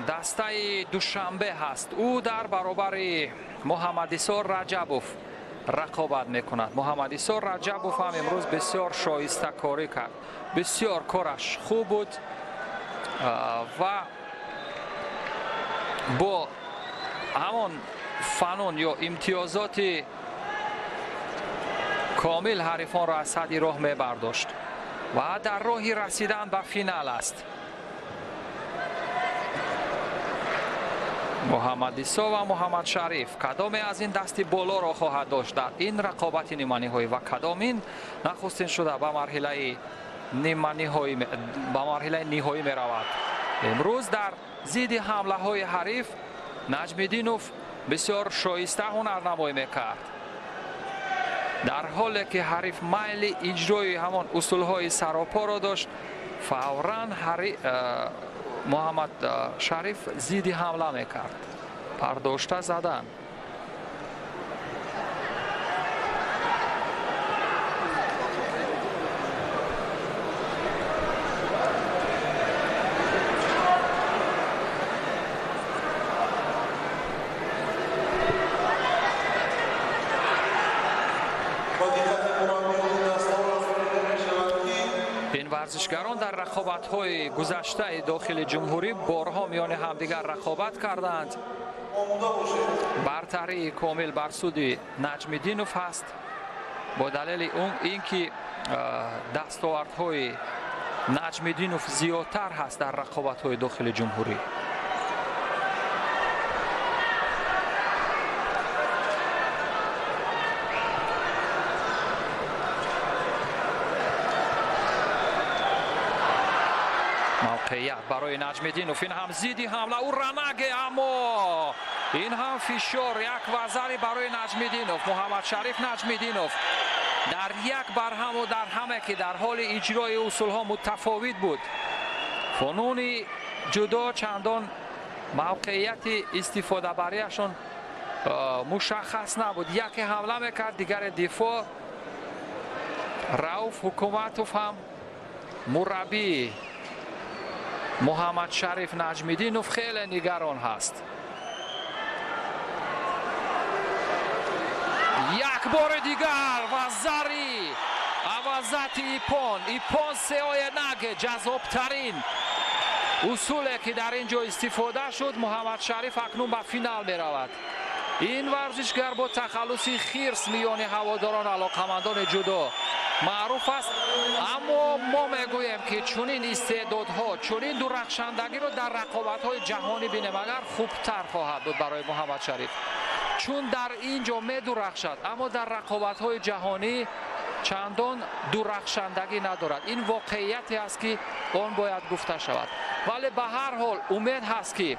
دسته دوشنبه هست. او در برابر محمد ایسار رجبوف رقابت می‌کند. محمد ایسار رجبوف هم امروز بسیار شایسته کاری کرد. بسیار کارش خوب بود و با همان فنون یا امتیازات کامل حریفان را از صدی راه می برداشت و در راهی رسیدن به فینال است. محمد ایسا و محمد شریف کدام از این دستی بالا را خواهد داشت در این رقابت نیمه‌نهایی و کدامین نخستین شده به مرحله نهایی می رود. امروز در ضد حمله های حریف نجمیدینوف بسیار شایسته هنرنمایی میکرد در حالی که حریف میل اجرای همان اصولهای سراپا را داشت. فوراً محمد شریف ضد حمله میکرد پرداشته زدن. ورزشگران در رقابت‌های گذشته داخل جمهوری بارها میان همدیگر رقابت کردند. برتری کامل بر سود نجمیدینوف است با دلیل اینکه دستاوردهای نجمیدینوف زیادتر هست در رقابت‌های داخل جمهوری. موقعیت برای نجمیدینوف، این هم زیدی حمله او رنگه اما این هم فشار، یک وزری برای نجمیدینوف. محمد شریف نجمیدینوف در یک برهم و در همه که در حال اجرای اصول ها متفاوت بود. فنون جودو چندان موقعیت استفاده برایشون مشخص نبود. یکی حمله میکرد، دیگر دفاع. رؤوف حکومتوف هم مربی محمد شریف نجمیدینوف خیلی نگران هست. یک بار دیگر و زری عوضت ایپون سه‌های نگ جذاب ترین اصولی که در اینجا استفاده شد. محمد شریف اکنون به فینال می رود. این ورزشگر با تخلصی خیرس میان هواداران علاقمندان جودو معروف است، اما ما میگوییم که چنین استعدادها، چنین درخشندگی رو در رقابت‌های جهانی بینیم اگر خوبتر خواهد بود برای محمد شریف، چون در اینجا می درخشد اما در رقابت‌های جهانی چندان درخشندگی ندارد. این واقعیتی است که آن باید گفته شود. ولی به هر حال امید هست که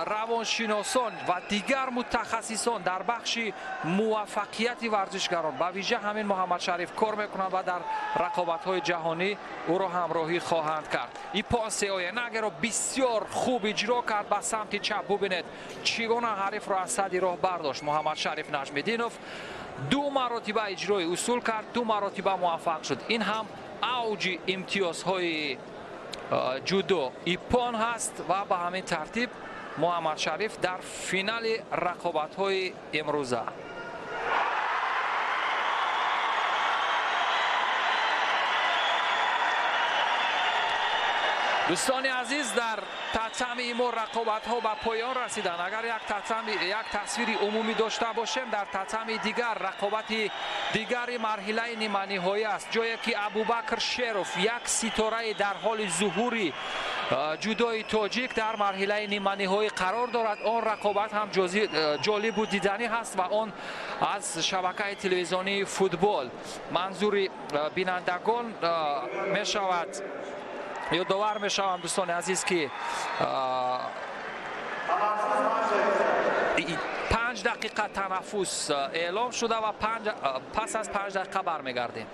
روانشناسان و دیگر متخصصان در بخش موفقیت ورزشگران به ویژه همین محمد شریف کار میکنند و در رقابت‌های جهانی او را همراهی خواهند کرد. این پاس‌های نگر را بسیار خوب اجرا کرد به سمت چپ. ببینید چگونه حریف را از صد راه برداشت. محمد شریف نجمیدینوف 2 مرتبه اجرای اصول کرد، 2 مرتبه موفق شد. این هم اوج امتیازهای جودو ایپان هست و به همین ترتیب محمد شریف در فینال رقابت‌های امروزه. دوستان عزیز، در تتمی ما رقابت ها به پایان رسیدن. اگر یک تصویر عمومی داشته باشیم، در تتمی دیگر رقابت دیگری مرحله نیمه نهایی است، جایی که ابوبکر شیروف یک ستاره در حال ظهوری جودوی تاجیک در مرحله نیمه نهایی قرار دارد. آن رقابت هم جالب و دیدنی هست و آن از شبکه تلویزیونی فوتبال منظور بینندگان می شود. یادآور میشوم دوستان عزیز که 5 دقیقه تنفس اعلام شده و پس از 5 دقیقه برمیگردیم.